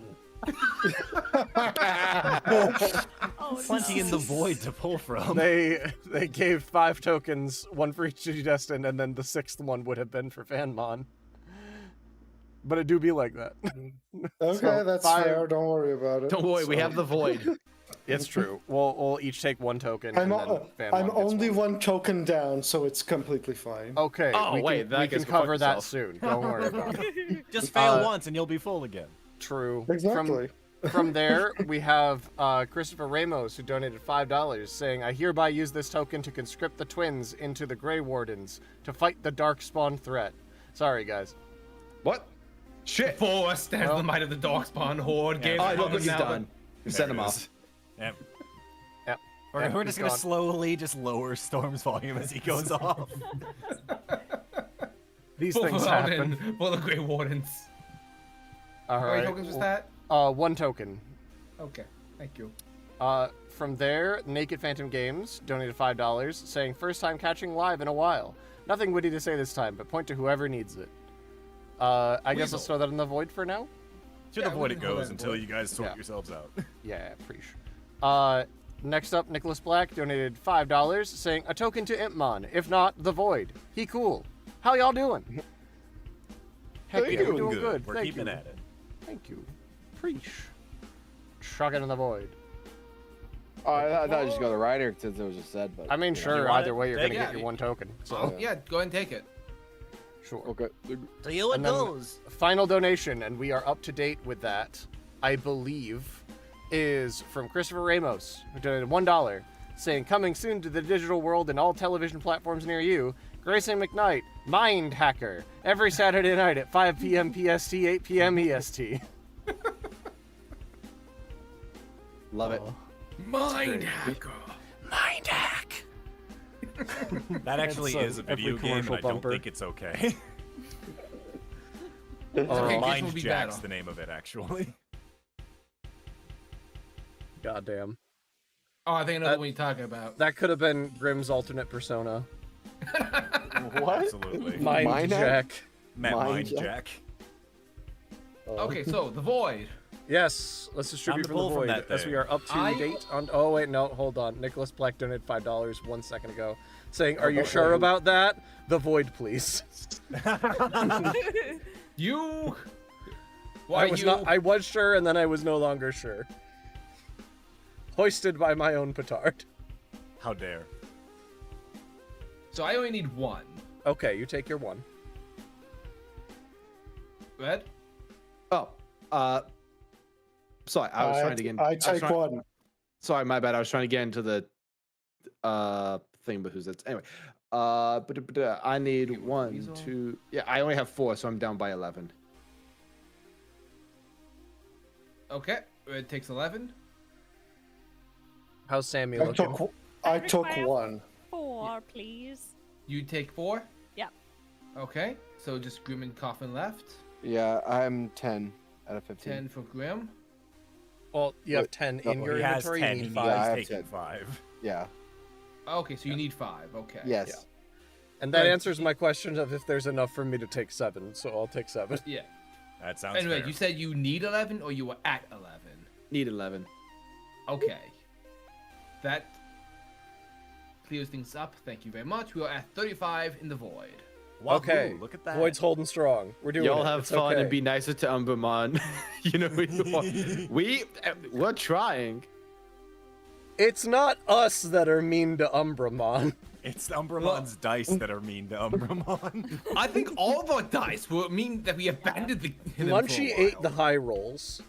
Oh, Plenty in the void to pull from. They gave 5 tokens, 1 for each Digi-Destined, and then the 6th one would have been for Vanmon. But it do be like that. Okay, So, that's 5 fair. Don't worry about it. Don't worry, we So- have the void. It's true. We'll each take 1 token, I'm, and then Vanmon I'm gets only 1. 1 token down, so it's completely fine. Okay, Oh, we wait, can, that we gets can go fuck cover that yourself. soon. Don't worry about it. Just fail Uh, once and you'll be full again. True. Exactly. From there, we have Christopher Ramos, who donated $5, saying, I hereby use this token to conscript the twins into the Grey Wardens to fight the Darkspawn threat. Sorry, guys. What? Shit. For us, there's the might of the Darkspawn Horde. Yeah. Gave Oh, it look what moments he's now, done. We There sent it him is. off. Yep. Yep. We're Yep, just he's gonna gone. slowly just lower Storm's volume as he goes off. These but- things happen. For the Grey Wardens. All How many right. tokens was that? 1 token. Okay, thank you. From there, Naked Phantom Games donated $5, saying, first time catching live in a while. Nothing witty to say this time, but point to whoever needs it. I guess Weasel. let's throw that in the void for now. To Yeah, the void we it can hold goes that until void. you guys sort Yeah. yourselves out. Yeah, preach. Next up, Nicholas Black donated $5, saying, a token to Impmon. If not, the void. He cool. How y'all doing? Heck Doing yeah, we're good. doing good. We're Thank keeping you. at it. Thank you. Preach. Chuck it in the void. Oh, I thought I'd just go to Ryder since it was just said, but I mean, you sure, want either it, way, you're take gonna it. get your 1 token. So, Oh, yeah, go ahead and take it. sure. okay. To you it And then- goes. Final donation, and we are up to date with that, I believe, is from Christopher Ramos, who donated $1, saying, coming soon to the digital world and all television platforms near you, Grayson McKnight, Mind Hacker, every Saturday night at 5 p.m. PST, 8 p.m. EST. Love it. Mind hacker. Mind Hack! That actually That's, is a every video game, and commercial I don't bumper. think it's okay. Okay, Grayson Mind will be Jack's better. the name of it, actually. Goddamn. Oh, I think I know the one you're talking about. That could have been Grimm's alternate persona. What? Absolutely. Mind, Mind Hack? Jack. Matt Mind Mind Jack? Jack. Okay, so the void. Yes, let's distribute to from the pull from void that as we thing. are up to I- date on. Oh wait, no, hold on. Nicholas Black donated $5 1 second ago, saying, "Are you sure about that? The void, please." You. Why I was you? not. I was sure, and then I was no longer sure. Hoisted by my own petard. How dare. So I only need 1. Okay, you take your 1. Red? Oh, sorry, I was trying to get. I take 1. Sorry, my bad. I was trying to get into the thing, but who's that? Anyway, but I need 1, Weasel. 2. Yeah, I only have 4, so I'm down by 11. Okay, Red takes 11. How's Sammy I looking? took, I took require 1. 4, please. You take 4? Yep. Okay, So just Grimm and Coffin left. Yeah, I'm 10 out of 15. 10 for Grimm. Well, you have 10 in No, your He has inventory. 10. You He need Yeah, I 5. have taking 10. 5. Yeah. Okay, so you need 5. Okay. Yes. And that Right. answers my question of if there's enough for me to take 7. So I'll take 7. Yeah. That sounds Anyway, fair. you said you need 11 or you were at 11? Need 11. Okay. That clears things up. Thank you very much. We are at 35 in the void. Wahoo, Okay. Look at that. Void's holding strong. We're doing Y'all it. have It's fun okay. and be nicer to Umbermon. You know, we're trying. It's not us that are mean to Umbramon. It's Umbramon's dice that are mean to Umbramon. I think all of our dice will mean that we abandoned the him for a Munchie ate while. the high rolls.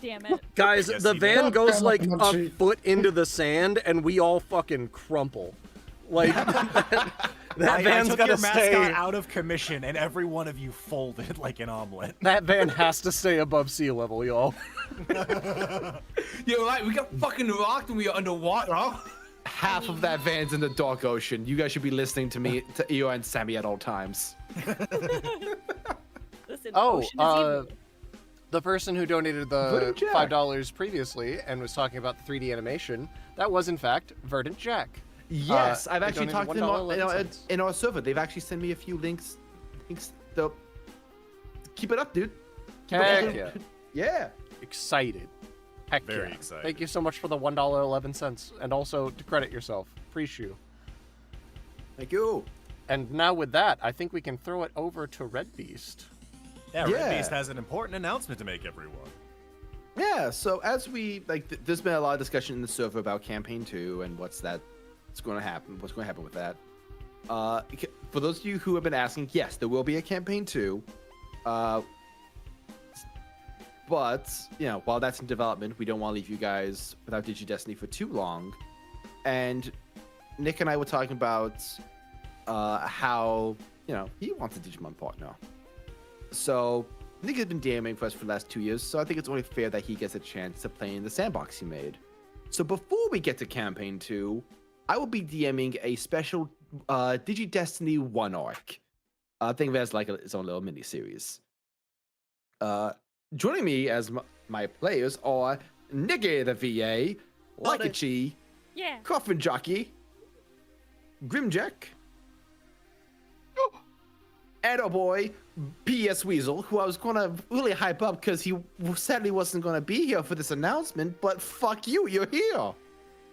Damn it. Guys, Yes, the he van did. goes like Munchie. a foot into the sand, and we all fucking crumple. Like that I van's took gotta your mascot stay. out of commission, and every one of you folded like an omelet. That van has to stay above sea level, y'all. You're right. We got fucking rocked when we were underwater. Half of that van's in the dark ocean. You guys should be listening to me, to Eo and Sammy at all times. Listen, Oh, ocean is evil. the person who donated the Verdant Jack. $5 previously and was talking about the 3D animation, that was in fact Verdant Jack. Yes, I've they actually donated talked to them $1.11. in our server. They've actually sent me a few links. So keep it up, dude. Keep it Heck up. yeah. Yeah. Excited. Heck Very yeah. excited. Thank you so much for the $1.11, and also to credit yourself. Appreciate you. Thank you. And now with that, I think we can throw it over to RedBeast. Yeah, Yeah. RedBeast has an important announcement to make, everyone. Yeah, so as we there's been a lot of discussion in the server about campaign 2 and what's going to happen with that. For those of you who have been asking, yes, there will be a campaign 2. But, you know, while that's in development, we don't want to leave you guys without Digi-Destiny for too long. And Nick and I were talking about how, you know, he wants a Digimon partner. So Nick has been DMing for us for the last 2 years, so I think it's only fair that he gets a chance to play in the sandbox he made. So before we get to campaign 2, I will be DMing a special Digi-Destiny 1 arc. Think of it as like its own little mini-series. Joining me as my players are Nicky the VA, Laikachi, Yeah. Coffinjockey, Grimmjack, and our boy PSWeasel, who I was gonna really hype up because he sadly wasn't gonna be here for this announcement, but fuck you, you're here.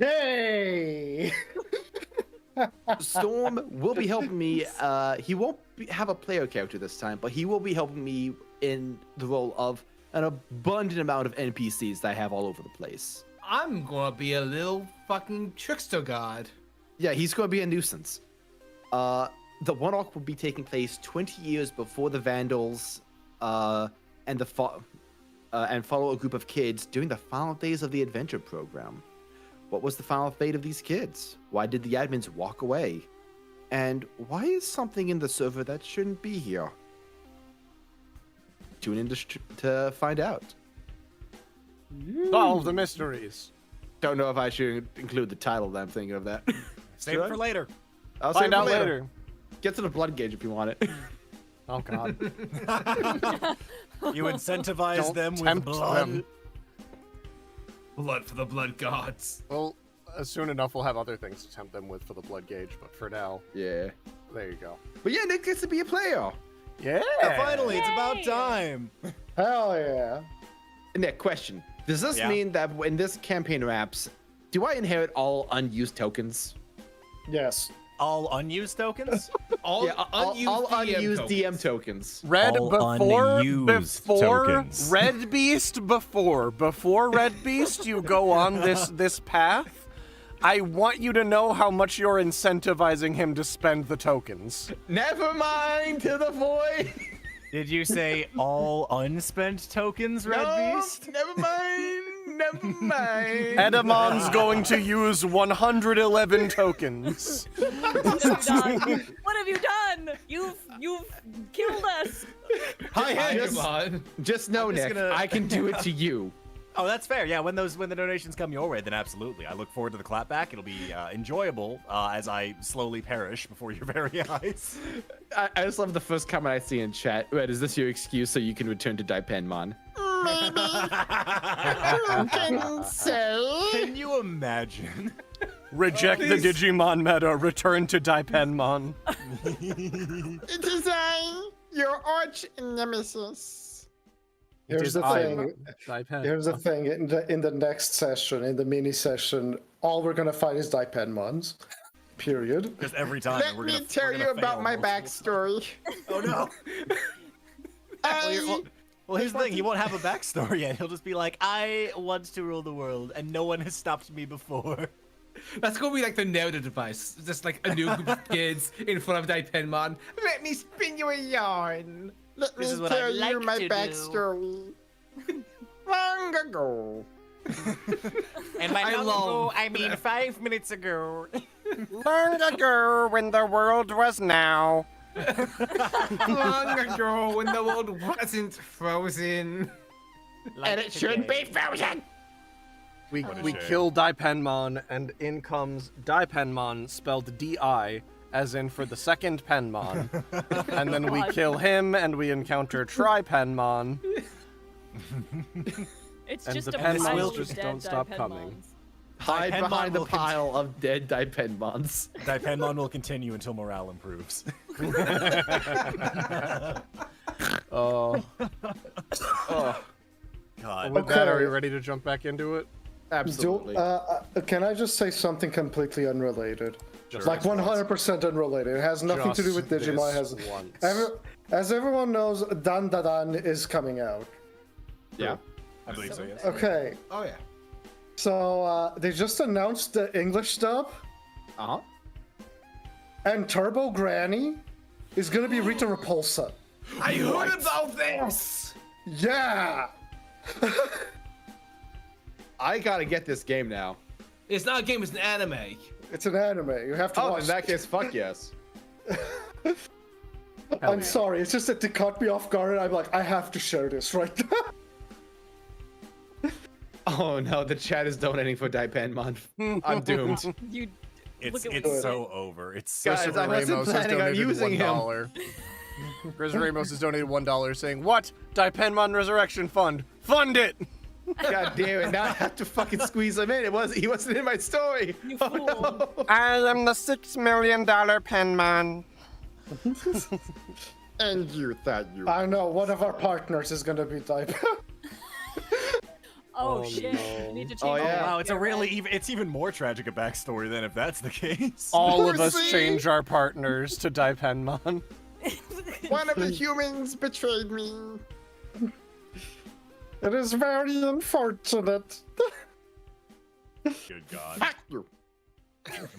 Yay! Storm will be helping me. He won't have a player character this time, but he will be helping me in the role of an abundant amount of NPCs that I have all over the place. I'm gonna be a little fucking trickster god. Yeah, he's going to be a nuisance. The one arc will be taking place 20 years before the Vandals and follow a group of kids during the final days of the adventure program. What was the final fate of these kids? Why did the admins walk away? And why is something in the server that shouldn't be here? Tune in to find out. Solve the mysteries. Don't know if I should include the title that I'm thinking of that. Save it for later. I'll save Find it for out later. Get to the blood gauge if you want it. Oh god. You incentivize Don't them with tempt blood. them. Blood for the blood gods. Well, soon enough we'll have other things to tempt them with for the blood gauge, but for now, Yeah. there you go. But yeah, Nick gets to be a player. Yeah. Finally, it's about Yay. time. Hell yeah. Nick, question. Does this Yeah. mean that when this campaign wraps, do I inherit all unused tokens? Yes. All unused tokens? All unused, all DM unused tokens. DM tokens. Red All before unused tokens. RedBeast before RedBeast you go on this path. I want you to know how much you're incentivizing him to spend the tokens. Never mind to the void. Did you say all unspent tokens, RedBeast? No, never mind. Never mind. Edamon's going to use 111 tokens. What have you done? What have you done? You've killed us. Hi, just, Magimon. just know, I'm just Nick, gonna- I can do it to you. Oh, that's fair. Yeah, when the donations come your way, then absolutely. I look forward to the clapback. It'll be enjoyable as I slowly perish before your very eyes. I just love the first comment I see in chat. Wait, is this your excuse so you can return to Daipenmon? Can you imagine? Reject the Digimon meta. Return to Daipenmon. It is I, your arch nemesis. Here's the thing. In the next session, in the mini session, all we're gonna fight is Daipenmons. Period. Because every time Let me tell you about my backstory. Oh no. Well, here's the thing. He won't have a backstory yet. He'll just be like, I want to rule the world, and no one has stopped me before. That's gonna be like the Nelda device. Just like a new group of kids in front of Daipenmon. Let me spin you a yarn. Let me tell you my backstory. Long ago. And by long ago, I mean 5 minutes ago. Long ago, when the world was now. Long ago, when the world wasn't frozen. And it should be frozen. We kill Daipenmon, and in comes Daipenmon, spelled D-I, as in for the second Penmon. And then we kill him, and we encounter Tripenmon. It's and just the a pile Penmons of just dead don't stop coming. Daipenmons. Hide Daipenmon behind the will pile of dead Daipenmons. Daipenmon will continue until morale improves. Oh. God. With that, are we ready to jump back into it? Absolutely. Can I just say something completely unrelated? Just Like 100% unrelated. It has nothing to do with Digimon. It has as everyone knows, Dan Da Dan is coming out. Yeah. I believe so, yes. Okay. Oh yeah. So they just announced the English dub, Uh-huh. and Turbo Granny is gonna be Rita Repulsa. I heard about this. Yeah. I gotta get this game now. It's not a game. It's an anime. It's an anime. You have to Oh, watch. in that case, fuck yes. I'm sorry. It's just that they caught me off guard, and I'm like, I have to share this right now. Oh no, the chat is donating for Daipenmon. I'm doomed. You It's look at so over. It's so Guys, I wasn't planning on using him. $1. Chris Ramos has donated $1 saying, "What? Daipenmon Resurrection Fund. Fund it!" God damn it, now I have to fucking squeeze him in. He wasn't in my story. You Oh, fool. no. I am the $6 million Penmon. And you thought you. I know one of our partners is gonna be Daipen. Oh, shit. You need to change Oh, the yeah. Wow, it's a background. really it's even more tragic a backstory then if that's the case. All of us Mercy. change our partners to Daipenmon. One of the humans betrayed me. It is very unfortunate. Good God. Fuck you.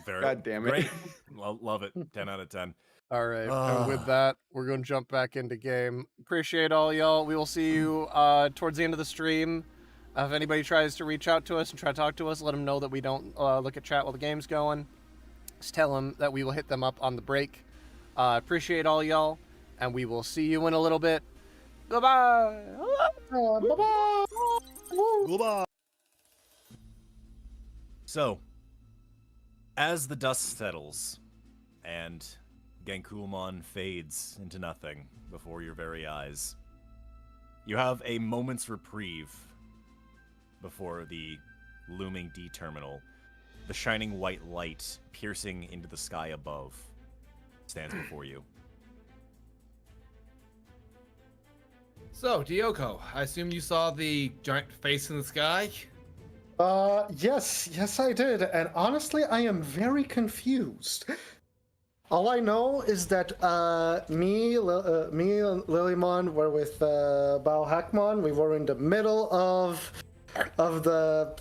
Very, God damn it. Great. Love it. 10 out of 10. All right, and with that, we're going to jump back into game. Appreciate all y'all. We will see you towards the end of the stream. If anybody tries to reach out to us and try to talk to us, let them know that we don't look at chat while the game's going. Just tell them that we will hit them up on the break. Appreciate all y'all, and we will see you in a little bit. Goodbye! Bye-bye. Goodbye. So, as the dust settles and Genkulmon fades into nothing before your very eyes, you have a moment's reprieve before the looming D-terminal. The shining white light piercing into the sky above stands before you. So, Diogo, I assume you saw the giant face in the sky? Yes, I did. And honestly, I am very confused. All I know is that me and Lilymon were with Bao Hackmon. We were in the middle of the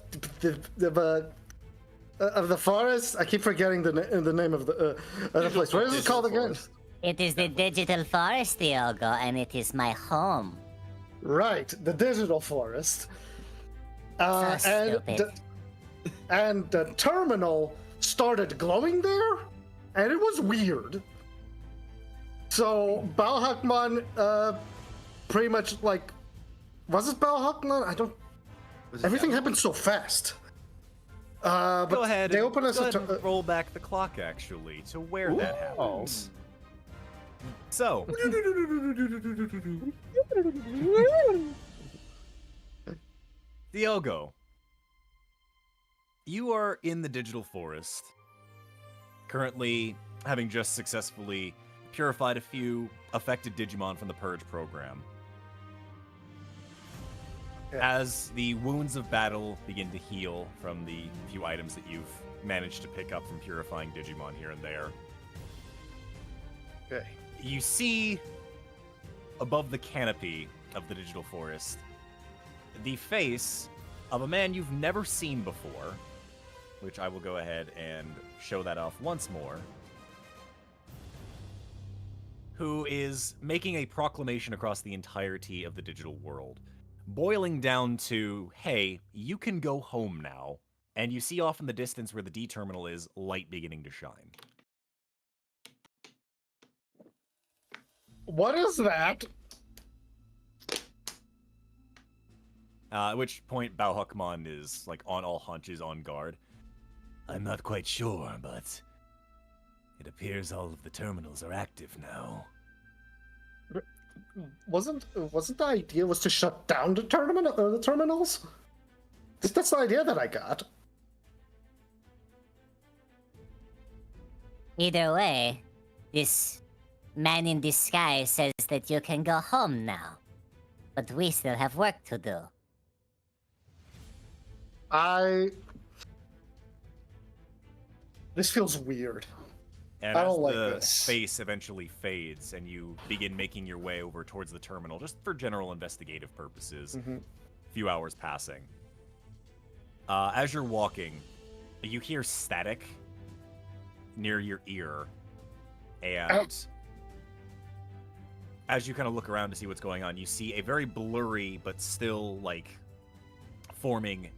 forest. I keep forgetting the name of the place. What is it called again? It is the digital forest, Diogo, and it is my home. Right, the digital forest. So stupid. And the terminal started glowing there, and it was weird. So Balhakman, pretty much like, was it Balhakman? I don't. Everything happened so fast. But Go ahead. They and- open us go a. ahead and roll back the clock actually to where that happens. So, Diogo, you are in the digital forest, currently having just successfully purified a few affected Digimon from the Purge program. As the wounds of battle begin to heal from the few items that you've managed to pick up from purifying Digimon here and there, Okay. you see above the canopy of the digital forest the face of a man you've never seen before, which I will go ahead and show that off once more, who is making a proclamation across the entirety of the digital world, boiling down to, hey, you can go home now. And you see off in the distance where the D terminal is, light beginning to shine. What is that? At which point Bauhuckmon is like on all hunches on guard. I'm not quite sure, but it appears all of the terminals are active now. Wasn't the idea was to shut down the terminals? That's the idea that I got. Either way, this man in disguise says that you can go home now. But we still have work to do. This feels weird. And I as don't like the this. face eventually fades and you begin making your way over towards the terminal, just for general investigative purposes, Mm-hmm. a few hours passing. As you're walking, you hear static near your ear, and as you kind of look around to see what's going on, you see a very blurry but still like forming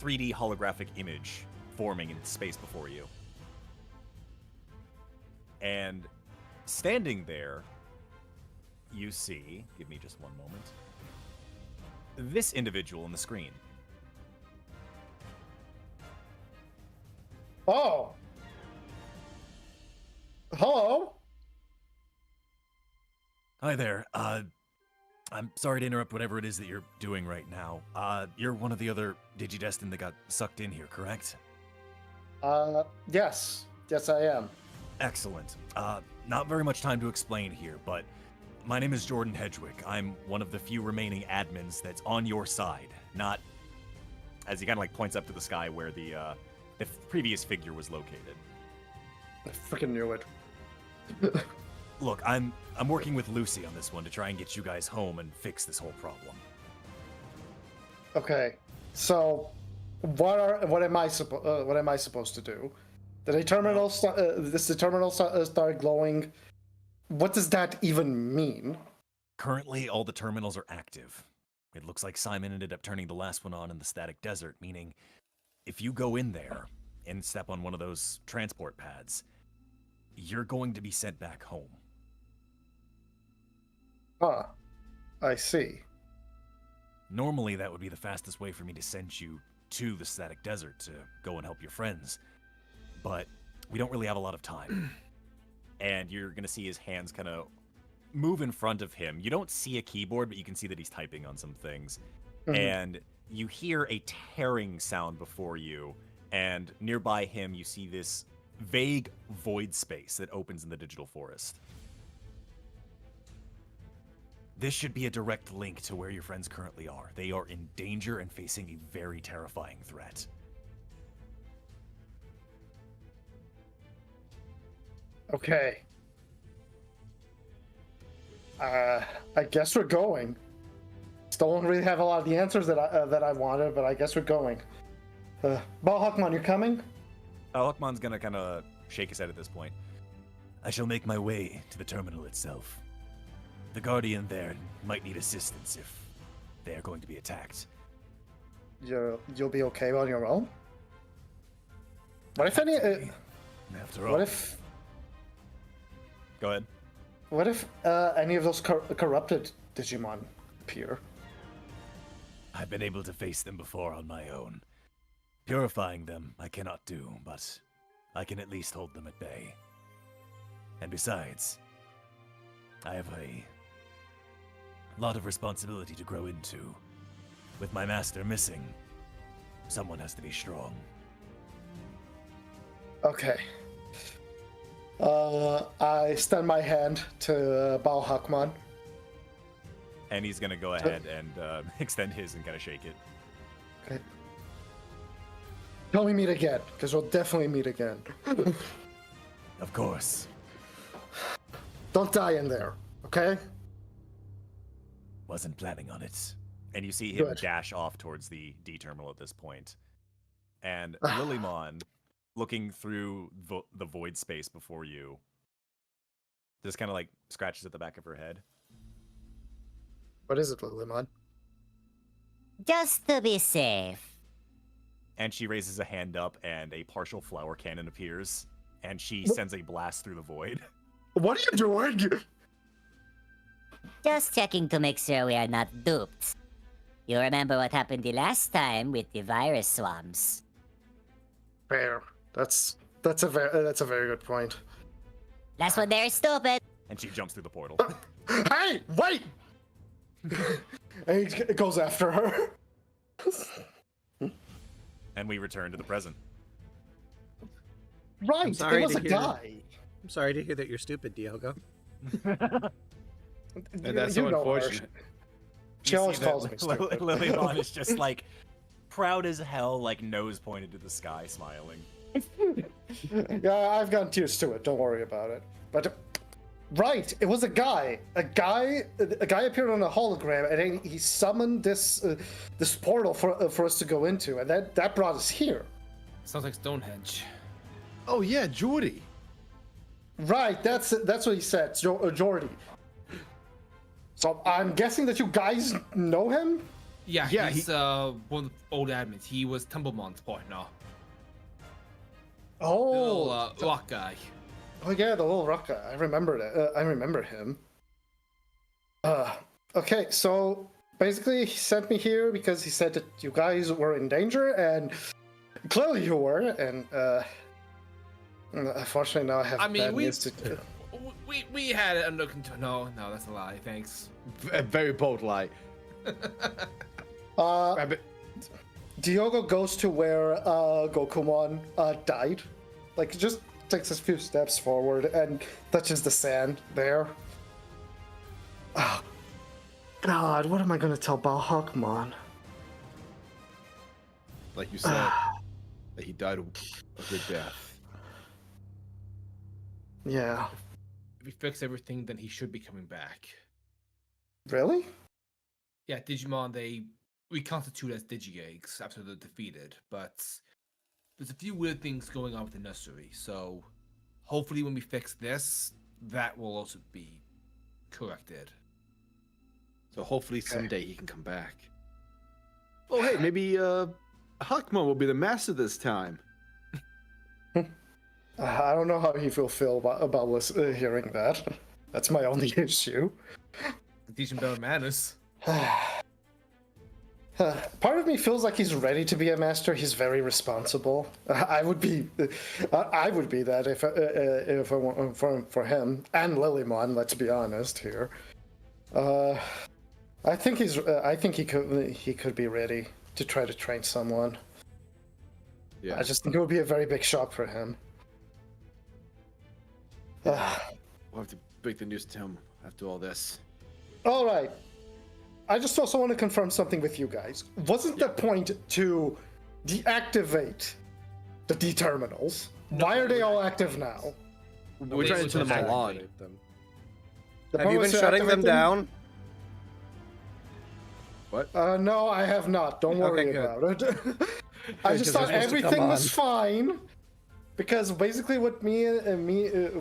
3D holographic image forming in space before you. And standing there, you see, give me just one moment, this individual on the screen. Oh. Hello. Hi there. I'm sorry to interrupt whatever it is that you're doing right now. You're one of the other Digi-Destiny that got sucked in here, correct? Yes. Yes, I am. Excellent. Not very much time to explain here, but my name is Jordan Hedgewick. I'm one of the few remaining admins that's on your side, not... As he kind of like points up to the sky where the previous figure was located. I freaking knew it. Look, I'm working with Lucy on this one to try and get you guys home and fix this whole problem. Okay. So, what am I supposed to do? Did a terminal start glowing? What does that even mean? Currently, all the terminals are active. It looks like Simon ended up turning the last one on in the static desert, meaning if you go in there and step on one of those transport pads, you're going to be sent back home. Huh. I see. Normally, that would be the fastest way for me to send you to the static desert to go and help your friends. But we don't really have a lot of time. And you're going to see his hands kind of move in front of him. You don't see a keyboard, but you can see that he's typing on some things. Mhm. And you hear a tearing sound before you, and nearby him you see this vague void space that opens in the digital forest. This should be a direct link to where your friends currently are. They are in danger and facing a very terrifying threat. Okay. I guess we're going. Still don't really have a lot of the answers that I wanted, but I guess we're going. Bauhuckmon, you coming? Huckmon's gonna kind of shake his head at this point. I shall make my way to the terminal itself. The Guardian there might need assistance if they are going to be attacked. You'll be okay on your own? What if any? After all, What if? Go ahead. What if any of those corrupted Digimon appear? I've been able to face them before on my own. Purifying them I cannot do, but I can at least hold them at bay. And besides, I have a lot of responsibility to grow into. With my master missing, someone has to be strong. Okay. I extend my hand to Balhakman. And he's gonna go ahead and extend his and kind of shake it. Okay. Till we meet again, because we'll definitely meet again. Of course. Don't die in there, okay? Wasn't planning on it. And you see him Good. dash off towards the D terminal at this point. And Lilymon, looking through the void space before you, just kind of like scratches at the back of her head. What is it, Lilymon? Just to be safe. And she raises a hand up and a partial flower cannon appears. And she sends a blast through the void. What are you doing? Just checking to make sure we are not duped. You remember what happened the last time with the virus swarms? Fair. That's a very good point. That's what they're stupid. And she jumps through the portal. Hey, wait! And he goes after her. And we return to the present. Right, it was a guy. I'm sorry to hear that you're stupid, Diogo. And that's so unfortunate. She always calls me stupid. Lilymon is just like proud as hell, like nose pointed to the sky, smiling. Yeah, I've gotten used to it. Don't worry about it. But right, it was a guy. A guy appeared on a hologram, and he summoned this portal for us to go into, and that brought us here. Sounds like Stonehenge. Oh yeah, Jordy. Right, that's what he said, Jordy. So I'm guessing that you guys know him? Yeah, he's one of the old admins. He was Tumblemon's partner. Oh, The little rock guy. Oh yeah, the little rock guy. I remember that. I remember him. Okay, so basically he sent me here because he said that you guys were in danger, and clearly you were, and unfortunately now I have bad news to... We had it under control. No, that's a lie. Thanks. A very bold lie. Diogo goes to where Gokumon died. Like, just takes a few steps forward and touches the sand there. Oh, God, what am I going to tell Balhakman? Like you said, that he died a good death. Yeah. If we fix everything, then he should be coming back. Really? Yeah, Digimon, they reconstitute as Digi-Eggs after they're defeated, but there's a few weird things going on with the nursery, so hopefully when we fix this, that will also be corrected. So hopefully someday he can come back. Oh hey, maybe Hakmon will be the master this time. I don't know how he will feel about hearing that. That's my only issue. Teach him better manners. Part of me feels like he's ready to be a master. He's very responsible. I would be that if I want for him and Lilymon. Let's be honest here. I think he could be ready to try to train someone. Yeah. I just think it would be a very big shock for him. We'll have to break the news to him after all this. All right. I just also want to confirm something with you guys. Wasn't the point to deactivate the D terminals? Why are they all active now? We're trying to turn them all on. Have you been shutting them down? What? No, I have not. Don't worry about it. I just thought everything was fine. Because basically what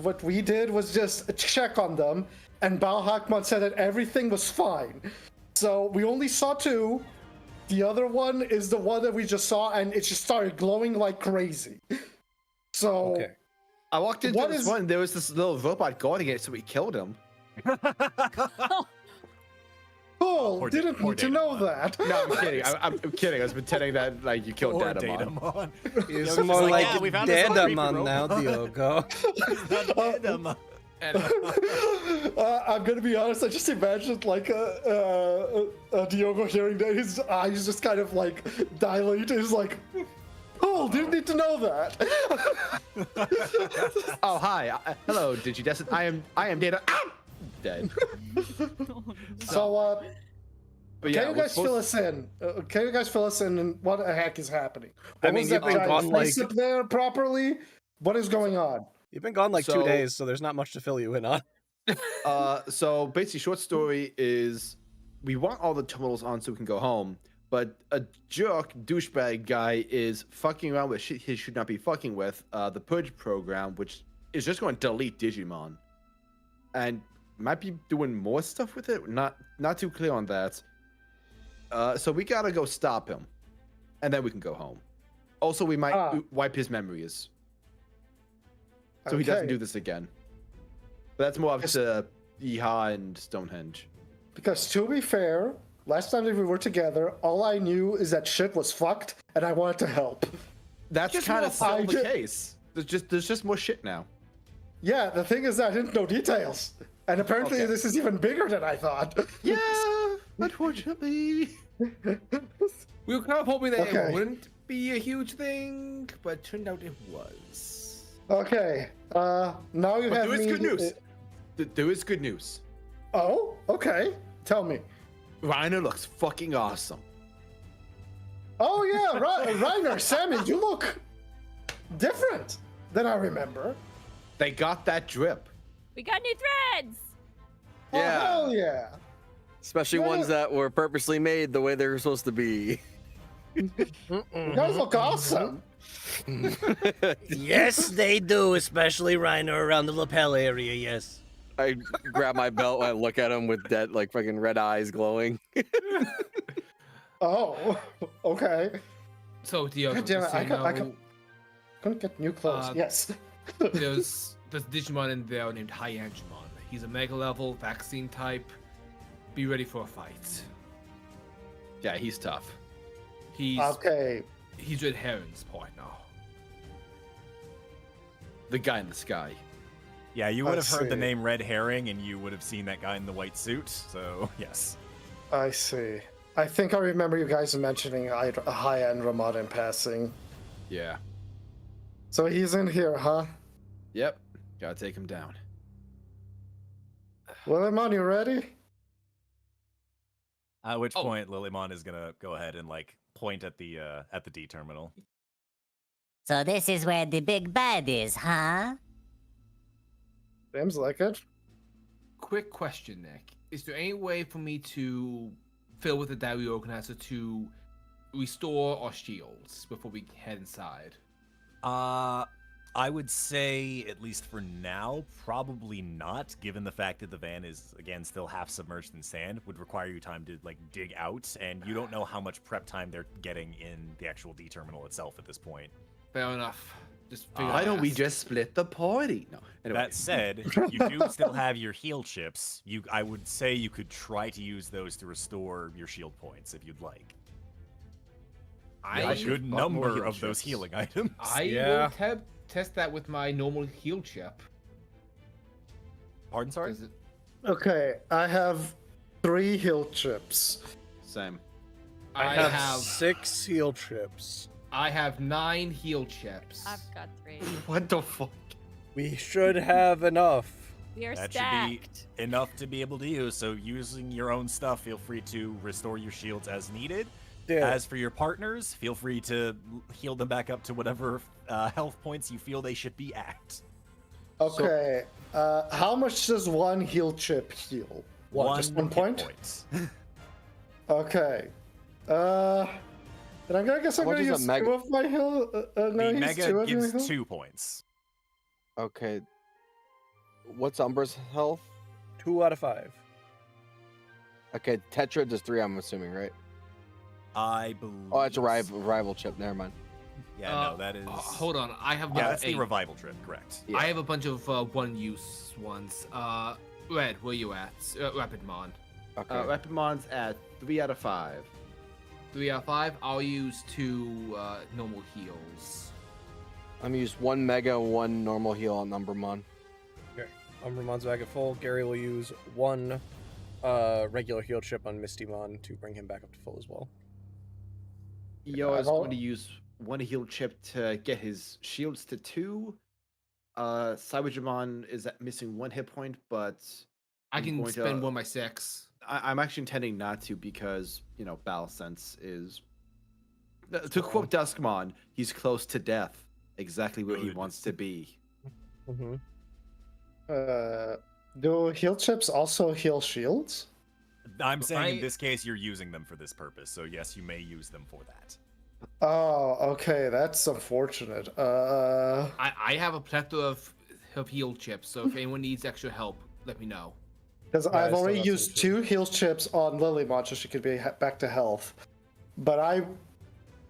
what we did was just check on them, and Balhakman said that everything was fine. So we only saw two. The other one is the one that we just saw, and it just started glowing like crazy. So I walked into this one, there was this little robot guarding it, so we killed him. Oh, Poor didn't poor need to know Datamon. that. No, I'm kidding. I'm kidding. I was pretending that like you killed Poor Datamon. Datamon. He's Diogo's more just like yeah, we found this little creepy Dadamon now, robot. Diogo. Datamon. I'm gonna be honest. I just imagined like Diogo hearing that, his eyes just kind of like dilate. He's like, "Oh, didn't need to know that." Oh, hi. Hello, Digi-Destiny. I am Data. Ah! Dead. So, But yeah, can you we're guys fill supposed- us in? Can you guys fill us in on what the heck is happening? I What mean, was you've that been giant gone, like- face up there properly? What is going on? You've been gone like 2 So- days, so there's not much to fill you in on. So basically, short story is we want all the terminals on so we can go home, but a jerk douchebag guy is fucking around with shit he should not be fucking with. The Purge program, which is just going to delete Digimon, and might be doing more stuff with it. Not too clear on that. So we gotta go stop him, and then we can go home. Also, we might wipe his memories, so he doesn't Okay. do this again. But that's more up to Yeehaw and Stonehenge. Because to be fair, last time that we were together, all I knew is that shit was fucked, and I wanted to help. That's Just kind more of still the I- case. There's just more shit now. Yeah, the thing is that I didn't know details, and apparently Okay. this is even bigger than I thought. Yeah, unfortunately. We were kind of hoping that Okay. it wouldn't be a huge thing, but it turned out it was. Okay, now you But have there is me. good news. There is good news. Oh, okay. Tell me. Reiner looks fucking awesome. Oh yeah, Reiner, Sammy, you look different than I remember. They got that drip. We got new threads. Oh, Yeah. hell yeah. Especially ones that were purposely made the way they were supposed to be. You guys look awesome. Yes, they do, especially Reiner around the lapel area, yes. I grab my belt and I look at him with that like fucking red eyes glowing. Oh, okay. So, Diogo, God damn it, just so you I know, couldn't get new clothes. Yes. there's Digimon in there named Anguish. He's a mega level vaccine type. Be ready for a fight. Yeah, he's tough. He's Okay. he's Red Heron's partner. The guy in the sky. Yeah, you would have heard the see. name Red Herring, and you would have seen that guy in the white suit. So yes. I see. I think I remember you guys mentioning a high-end Ramad in passing. Yeah. So he's in here, huh? Yep. Gotta take him down. Willimon, you ready? At which Oh. point, Lilymon is gonna go ahead and like point at the D terminal. So this is where the big bad is, huh? Seems like it. Quick question, Nick. Is there any way for me to fill with the diary organizer to restore our shields before we head inside? I would say, at least for now, probably not, given the fact that the van is, again, still half submerged in sand, would require you time to, like, dig out, and you don't know how much prep time they're getting in the actual D terminal itself at this point. Fair enough. Just figure Why out don't we fast. just split the party? No. Anyway. That said, you do still have your heal chips. I would say you could try to use those to restore your shield points if you'd like. I A good bought more number heal of those chips. healing items. I Yeah. will test that with my normal heal chip. Pardon, sorry? Does it- Okay, I have 3 heal chips. Same. I have have 6 heal trips. I have 9 heal chips. I've got 3. What the fuck? We should have enough. We are That stacked. should be enough to be able to use. So using your own stuff, feel free to restore your shields as needed. Yeah. As for your partners, feel free to heal them back up to whatever health points you feel they should be at. Okay, how much does 1 heal chip heal? What, just 1 hit point? point. Okay. Then I guess I'm How much gonna is a use mega- 2 of my heal. No, The use 2 mega of my gives heal? 2 points. Okay. What's Umbra's health? 2 out of 5. Okay, Tetra does 3, I'm assuming, right? I believe. Oh, it's a rival chip. Never mind. Yeah, no, that is. Hold on, I have Yeah, that's the 8. revival trip, correct. I have a bunch of one-use ones. Red, where you at? Rapidmon. Okay. Reptimon's at 3 out of 5. 3 out of 5. I'll use 2 normal heals. I'm gonna use 1 mega, 1 normal heal on Umbermon. Okay. Umbermon's back at full. Gary will use 1 regular heal chip on Mistymon to bring him back up to full as well. Yo is going to use 1 heal chip to get his shields to 2. Cyberjamon is missing 1 hit point, but I can spend 1 of my 6. I'm actually intending not to because, Battle Sense is... To quote Duskmon, he's close to death. Exactly where he wants to be. Mm-hmm. Do heal chips also heal shields? I'm saying in this case you're using them for this purpose, so yes, you may use them for that. Oh, okay, that's unfortunate. I have a plethora of heal chips, so if anyone needs extra help, let me know. Because I've already used 2 heal chips on Lilymon so she could be back to health. But I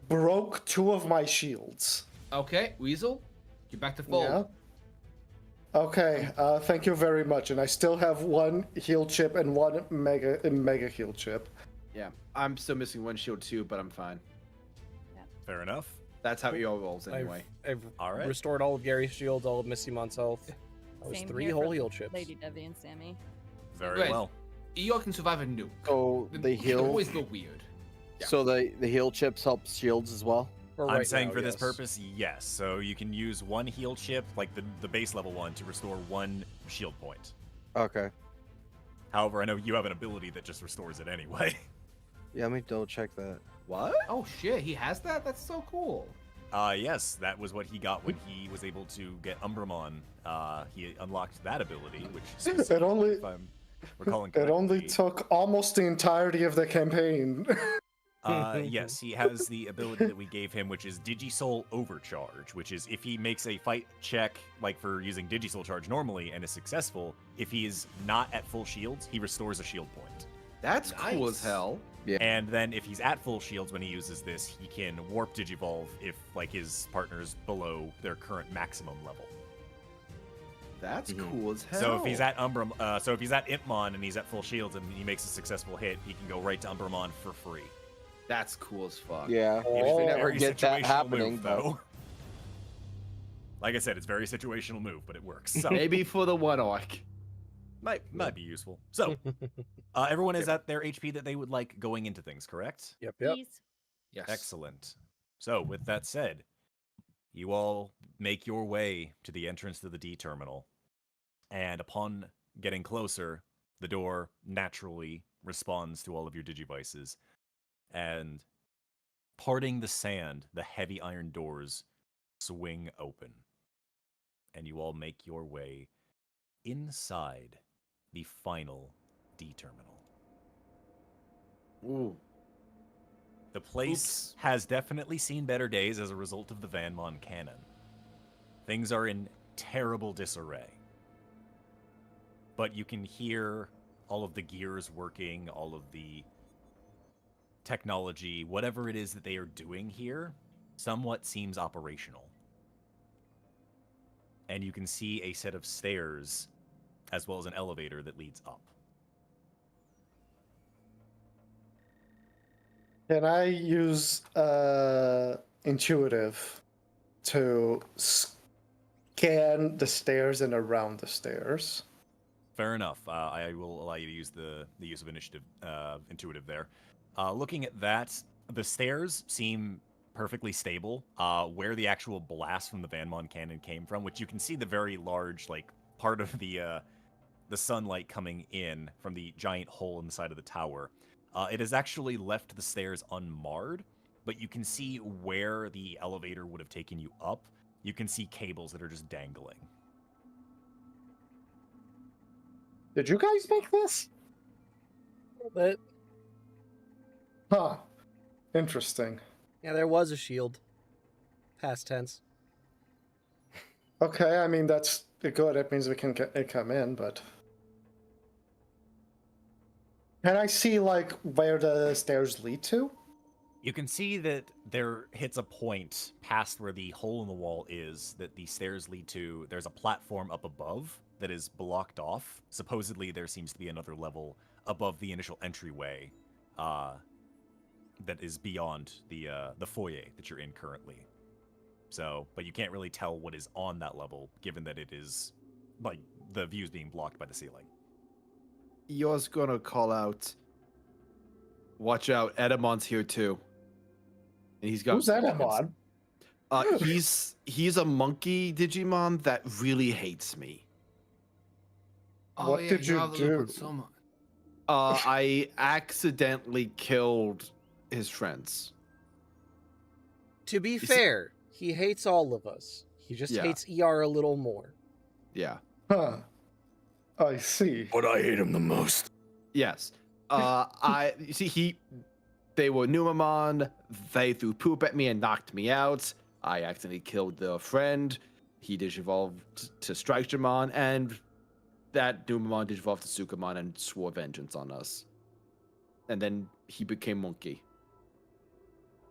broke 2 of my shields. Okay, Weasel, you're back to full. Yeah. Okay, thank you very much. And I still have 1 heal chip and 1 mega heal chip. Yeah, I'm still missing 1 shield too, but I'm fine. Fair enough. That's how EO rolls anyway. I've all right. restored all of Gary's shields, all of Mistymon's health. That was Same 3 here whole for heal chips. Lady Devi and Sammy. Very Right. well. Eeyore can survive a nuke. So the heal. always go weird. So the heal chips help shields as well. I'm saying for this purpose, yes. So you can use 1 heal chip, like the base level one, to restore 1 shield point. Okay. However, I know you have an ability that just restores it anyway. Yeah, let me double check that. What? Oh shit, he has that? That's so cool. Yes, that was what he got when he was able to get Umbermon. He unlocked that ability, which It only- if I'm recalling It correctly. only took almost the entirety of the campaign. Yes, he has the ability that we gave him, which is Digisoul Overcharge, which is if he makes a fight check, like for using Digisoul Charge normally, and is successful, if he is not at full shields, he restores a shield point. That's cool as hell. Yeah. And then if he's at full shields when he uses this, he can warp Digivolve if like his partner's below their current maximum level. That's cool as hell. So if he's at if he's at Impmon and he's at full shields and he makes a successful hit, he can go right to Umbermon for free. That's cool as fuck. Yeah. It's We a never very get that situational happening, move, but- though. Like I said, it's a very situational move, but it works. So Maybe for the 1 orc. might be useful. So everyone is at their HP that they would like going into things, correct? Yep. Please. Yes. Excellent. So with that said, you all make your way to the entrance to the D terminal. And upon getting closer, the door naturally responds to all of your digivices. And parting the sand, the heavy iron doors swing open. And you all make your way inside the final D terminal. Ooh. The place has definitely seen better days as a result of the Vanmon cannon. Things are in terrible disarray. But you can hear all of the gears working, all of the technology, whatever it is that they are doing here, somewhat seems operational. And you can see a set of stairs as well as an elevator that leads up. Can I use intuitive to scan the stairs and around the stairs? Fair enough. I will allow you to use the use of initiative, intuitive there. Looking at that, the stairs seem perfectly stable. Where the actual blast from the Vanmon cannon came from, which you can see the very large, like, part of the sunlight coming in from the giant hole in the side of the tower. It has actually left the stairs unmarred, but you can see where the elevator would have taken you up. You can see cables that are just dangling. Did you guys make this? A little bit. Huh. Interesting. Yeah, there was a shield. Past tense. Okay, I mean, that's good. That means we can come in, but... Can I see, like, where the stairs lead to? You can see that there hits a point past where the hole in the wall is that the stairs lead to. There's a platform up above that is blocked off. Supposedly there seems to be another level above the initial entryway that is beyond the foyer that you're in currently. So, but you can't really tell what is on that level, given that it is, like, the view's being blocked by the ceiling. Yours gonna call out. Watch out, Edamon's here too. And he's got. Who's Edamon? He's a monkey Digimon that really hates me. What did you do? So much. I accidentally killed his friends. To be fair, he hates all of us. He just hates ER a little more. Yeah. Huh. I see. But I hate him the most. Yes. You see, they were Numamon. They threw poop at me and knocked me out. I accidentally killed their friend. He digivolved to Strikejamon, and that Numamon digivolved to Sukamon and swore vengeance on us. And then he became monkey.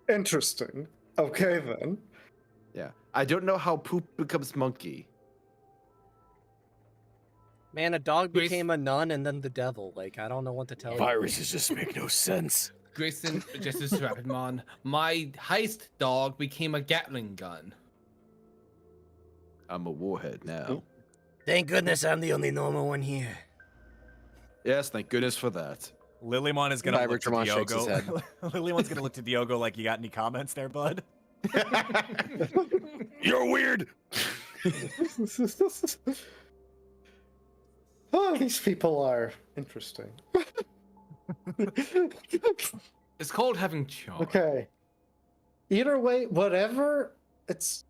Interesting. Okay then. Yeah. I don't know how poop becomes monkey. Man, a dog became a nun and then the devil. Like, I don't know what to tell you. Viruses just make no sense. Grayson, just as Rapidmon, my heist dog became a Gatling gun. I'm a warhead now. Thank goodness I'm the only normal one here. Yes, thank goodness for that. Lilymon is gonna look to Cybertron shakes his Diogo. Lylymon's gonna look to Diogo like, you got any comments there, bud? You're weird. Oh, these people are interesting. It's called having charm. Okay. Either way, whatever it's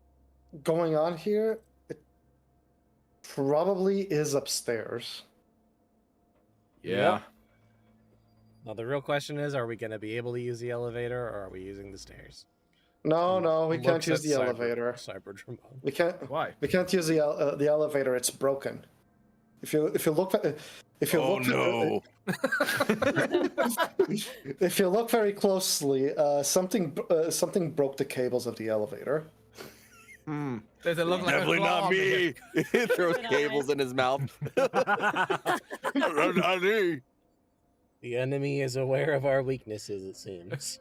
going on here, it probably is upstairs. Yeah. Now, the real question is, are we going to be able to use the elevator, or are we using the stairs? No, we can't Looks use at the elevator. Cybertron. We can't. Why? We can't use the elevator. It's broken. If you look if you look very closely, something broke the cables of the elevator. Does it look like Definitely a claw not me. He throws cables in his mouth. Not me. The enemy is aware of our weaknesses, it seems.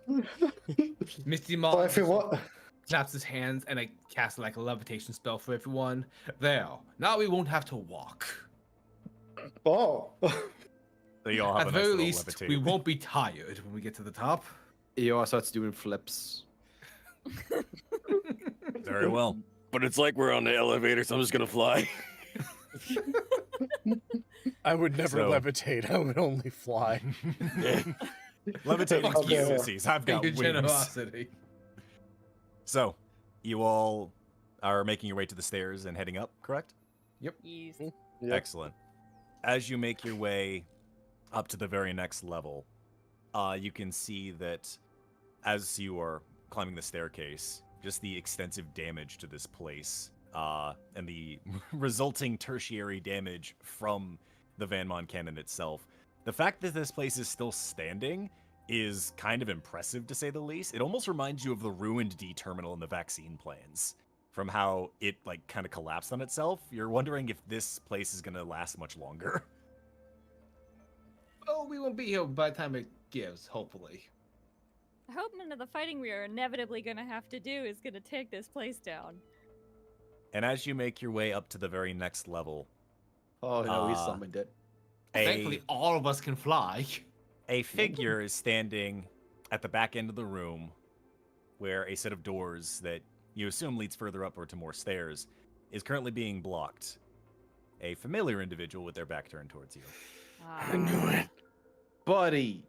Misty But if you Mon want, claps his hands and I cast like a levitation spell for everyone. There. Now we won't have to walk. oh, So you all have At a the nice very little least, levitate. we won't be tired when we get to the top. Eeyore starts doing flips. Very well. But it's like we're on the elevator, so I'm just gonna fly. I would never So- levitate. I would only fly. Levitating Okay. sissies. I've got Your wings. generosity. So, you all are making your way to the stairs and heading up, correct? Yes. Yep. Excellent. As you make your way up to the very next level, you can see that as you are climbing the staircase, just the extensive damage to this place and the resulting tertiary damage from the Vanmon cannon itself. The fact that this place is still standing is kind of impressive, to say the least. It almost reminds you of the ruined D terminal in the vaccine plans, from how it like kind of collapsed on itself. You're wondering if this place is going to last much longer. Oh, we won't be here by the time it gives, hopefully. I hope none of the fighting we are inevitably going to have to do is going to take this place down. And as you make your way up to the very next level, Oh no, he summoned it. Thankfully, all of us can fly. a figure is standing at the back end of the room where a set of doors that you assume leads further up or to more stairs is currently being blocked. A familiar individual with their back turned towards you. I knew it. Buddy,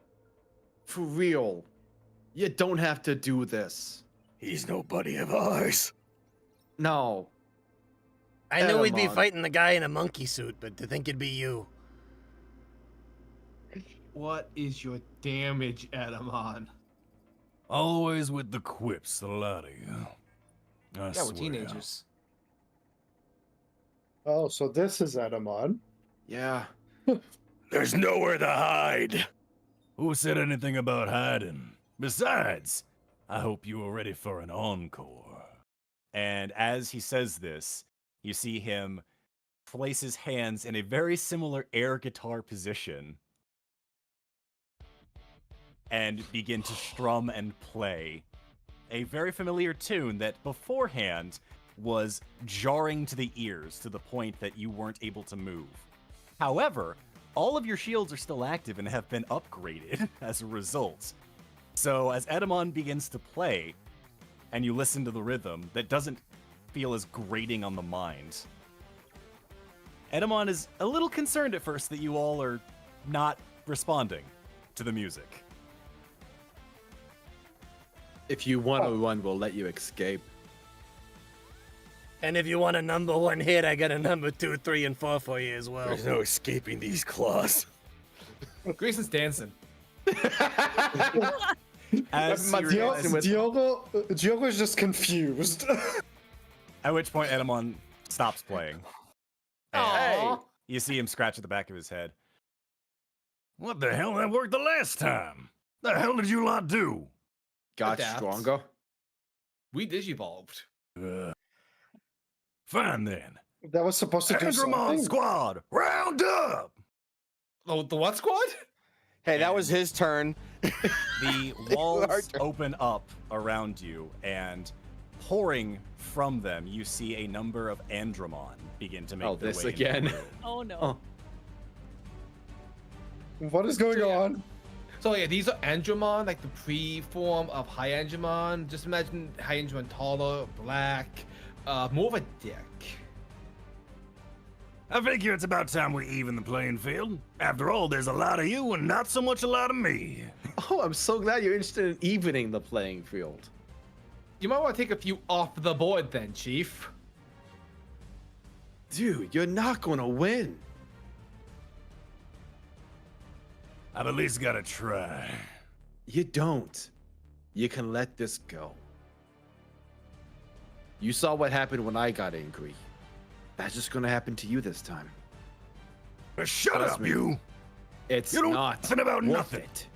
for real, you don't have to do this. He's no buddy of ours. No. I knew we'd be Edamon. fighting the guy in a monkey suit, but to think it'd be you. What is your damage, Edamon? Always with the quips, the lot of you. I Yeah, swear. we're teenagers. Oh, so this is Edamon. Yeah. There's nowhere to hide. Who said anything about hiding? Besides, I hope you were ready for an encore. And as he says this, you see him place his hands in a very similar air guitar position and begin to strum and play a very familiar tune that beforehand was jarring to the ears to the point that you weren't able to move. However, all of your shields are still active and have been upgraded as a result. So as Edamon begins to play, and you listen to the rhythm, that doesn't feel as grating on the mind. Edamon is a little concerned at first that you all are not responding to the music. If you want a run, we'll let you escape. And if you want a number 1 hit, I got a number 2, 3, and 4 for you as well. There's no escaping these claws. Grayson's dancing. As My you're Diogo- dancing with- Diogo is just confused. At which point Edamon stops playing. Hey! You see him scratch at the back of his head. What the hell? That worked the last time. The hell did you lot do? Got Adapt. stronger. We digivolved. Fine then. That was supposed to do Andromon something. squad, round up! Oh, the what squad? Hey, that was his turn. The Our walls turn. open up around you, and pouring from them, you see a number of Andromon begin to make their this way into the again. room. Oh no. Oh. What is going on? So yeah, these are Andromon, like the pre-form of High Andromon. Just imagine High Andromon taller, black, more of a dick. I figure it's about time we even the playing field. After all, there's a lot of you and not so much a lot of me. Oh, I'm so glad you're interested in evening the playing field. You might want to take a few off the board then, Chief. Dude, you're not gonna win. I've at least gotta try. You don't. You can let this go. You saw what happened when I got angry. That's just gonna happen to you this time. Shut Trust up, me. you! It's You know not nothing about worth nothing. it.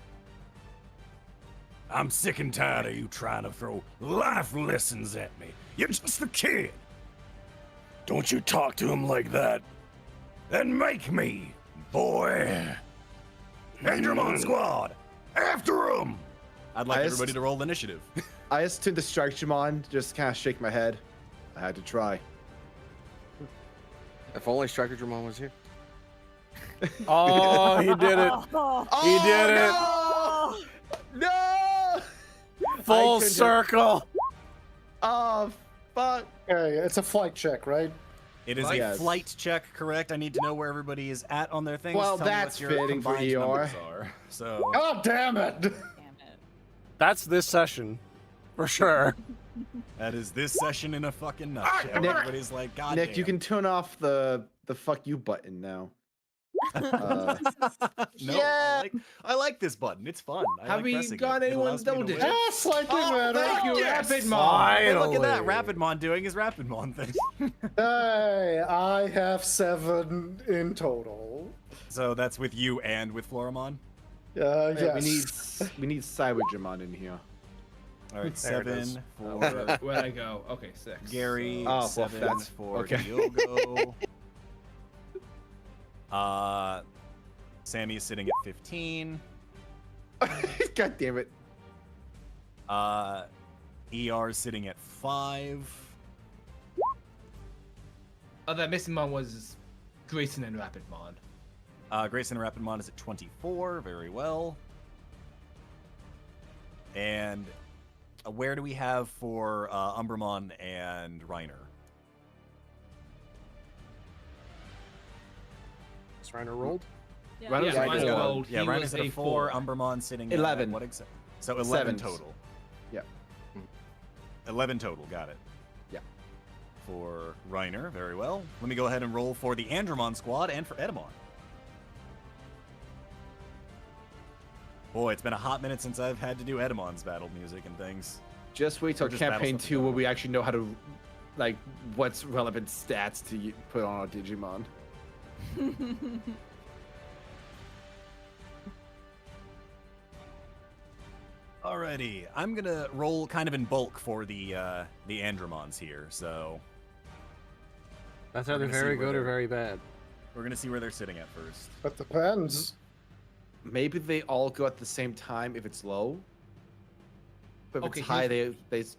I'm sick and tired of you trying to throw life lessons at me. You're just a kid. Don't you talk to him like that. Then make me, boy. Andromon squad, after him! I'd like I everybody just- to roll initiative. I just turned to Strikemon, just kind of shake my head. I had to try. If only Striker Dramon was here. Oh, he did it. He did it. No! Full turned to- circle. Oh, fuck. Okay, it's a flight check, right? It is Yes. a flight check, correct? I need to know where everybody is at on their things. Well, Tell me what that's your fitting for combined ER. numbers are. So, God damn it! Damn it. That's this session, for sure. that is this session in a fucking nutshell. Nick- Everybody's like, God Nick, damn. you can turn off the fuck you button now. No, I like this button. It's fun. I Have like we pressing got it. It anyone's allows me double to digits? win. Ah, slightly Oh, better. thank you, Yes. Rapidmon. Hey, look at that. Finally. Rapidmon doing his Rapidmon thing. Hey, I have 7 in total. So that's with you and with Floramon? Yes. We need Cybergemon in here. All right, There it is. 7 for Where'd I go? Okay, 6. Gary, Oh, well, 7 that's- for okay. Diogo. Sammy is sitting at 15. God damn it. ER is sitting at 5. Oh, that missing mon was Grayson and Rapidmon. Grayson and Rapidmon is at 24. Very well. And where do we have for Umbramon and Reiner? Is Reiner rolled? Yeah. Reiner's Yeah, at Reiner's four. rolled. Yeah, He Reiner's was at a 4. Umbramon sitting 11. at what exact? So 11 Sevens. total. Yeah. 11 total. Got it. Yeah. For Reiner, very well. Let me go ahead and roll for the Andromon squad and for Edamon. Boy, it's been a hot minute since I've had to do Edamon's battle music and things. Just wait till Or just battle campaign something 2 where going. we actually know how to, like, what's relevant stats to put on our Digimon. Alrighty, I'm gonna roll kind of in bulk for the Andromons here, so That's We're either gonna see very where good or they're- very bad. we're gonna see where they're sitting at first. That depends. maybe they all go at the same time if it's low. But if Okay, it's high, they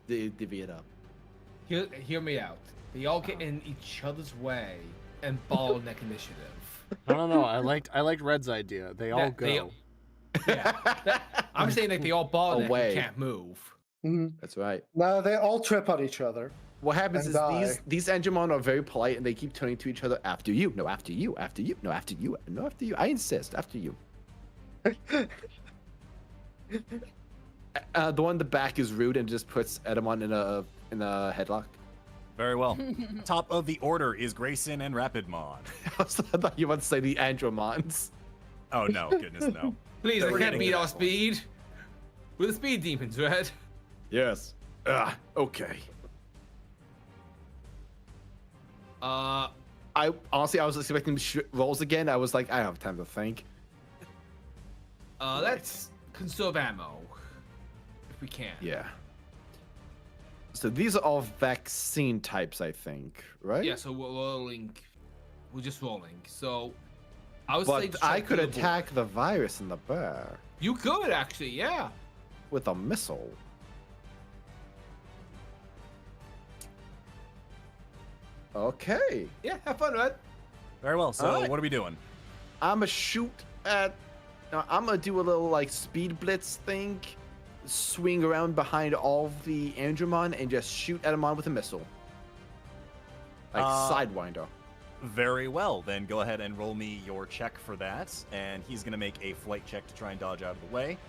divvy it up. Hear me out. They all get in each other's way and bottleneck initiative. I don't know. I liked Red's idea. They all go. I'm saying like they all bottleneck Away. and can't move. That's right. No, they all trip on each other. What happens And is die. these Angemon are very polite and they keep turning to each other. After you, no, after you, after you, no, after you, no, after you. I insist, after you. The one in the back is rude and just puts Edamon in a headlock. Very well. Top of the order is Grayson and Rapidmon. I thought you were about to say the Andromons. Oh no, goodness no. Please, We're they can't getting beat to our that one. speed. We're the speed demons, Red. Yes. Okay. I honestly, I was expecting rolls again. I was like, I have time to think. Let's conserve ammo if we can. Yeah. So these are all vaccine types, I think, right? Yeah. So we're rolling. We're just rolling. So I would say. But I check could the board. attack the virus in the bear You could actually, yeah. with a missile. Okay. Yeah, have fun, Red. Very well. So Alright. what are we doing? I'ma shoot at. I'm gonna do a little like speed blitz thing, swing around behind all of the Andromon and just shoot at them on with a missile, like Sidewinder. Very well. Then go ahead and roll me your check for that, and he's gonna make a flight check to try and dodge out of the way.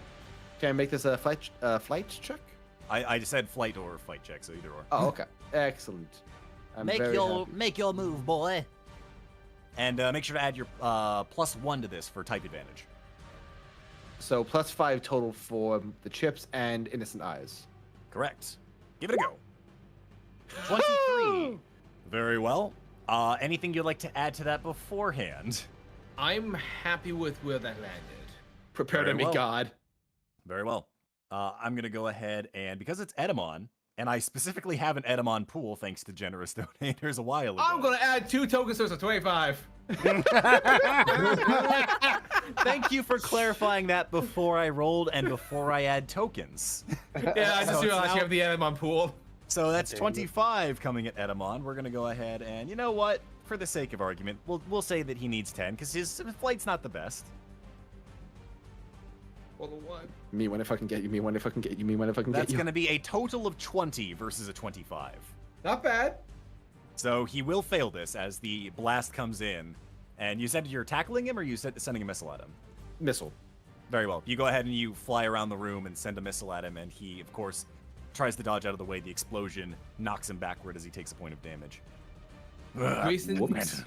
Can I make this a flight check? I just said flight or fight check, so either or. Oh, okay. Excellent. I'm very happy. Make your move, boy. And make sure to add your +1 to this for type advantage. So +5 total for the chips and innocent eyes. Correct. Give it a go. 23. Very well. Anything you'd like to add to that beforehand? I'm happy with where that landed. Prepare Very to be well. God. Very well. I'm gonna go ahead and because it's Edamon, and I specifically have an Edamon pool thanks to generous donators a while ago. I'm gonna add 2 tokens so it's a 25. Thank you for clarifying that before I rolled and before I add tokens. Yeah, I So just it's realized now- you have the Edamon pool. So that's 25 coming at Edamon. We're gonna go ahead and you know what? For the sake of argument, we'll say that he needs 10 because his flight's not the best. Well, the one. Me when if I can get you. Me when if I can get you. Me when if I can get That's you. gonna be a total of 20 versus a 25. Not bad. So he will fail this as the blast comes in. And you said you're tackling him or you said sending a missile at him? Missile. Very well. You go ahead and you fly around the room and send a missile at him, and he, of course, tries to dodge out of the way. The explosion knocks him backward as he takes a point of damage. Grayson. Whoops.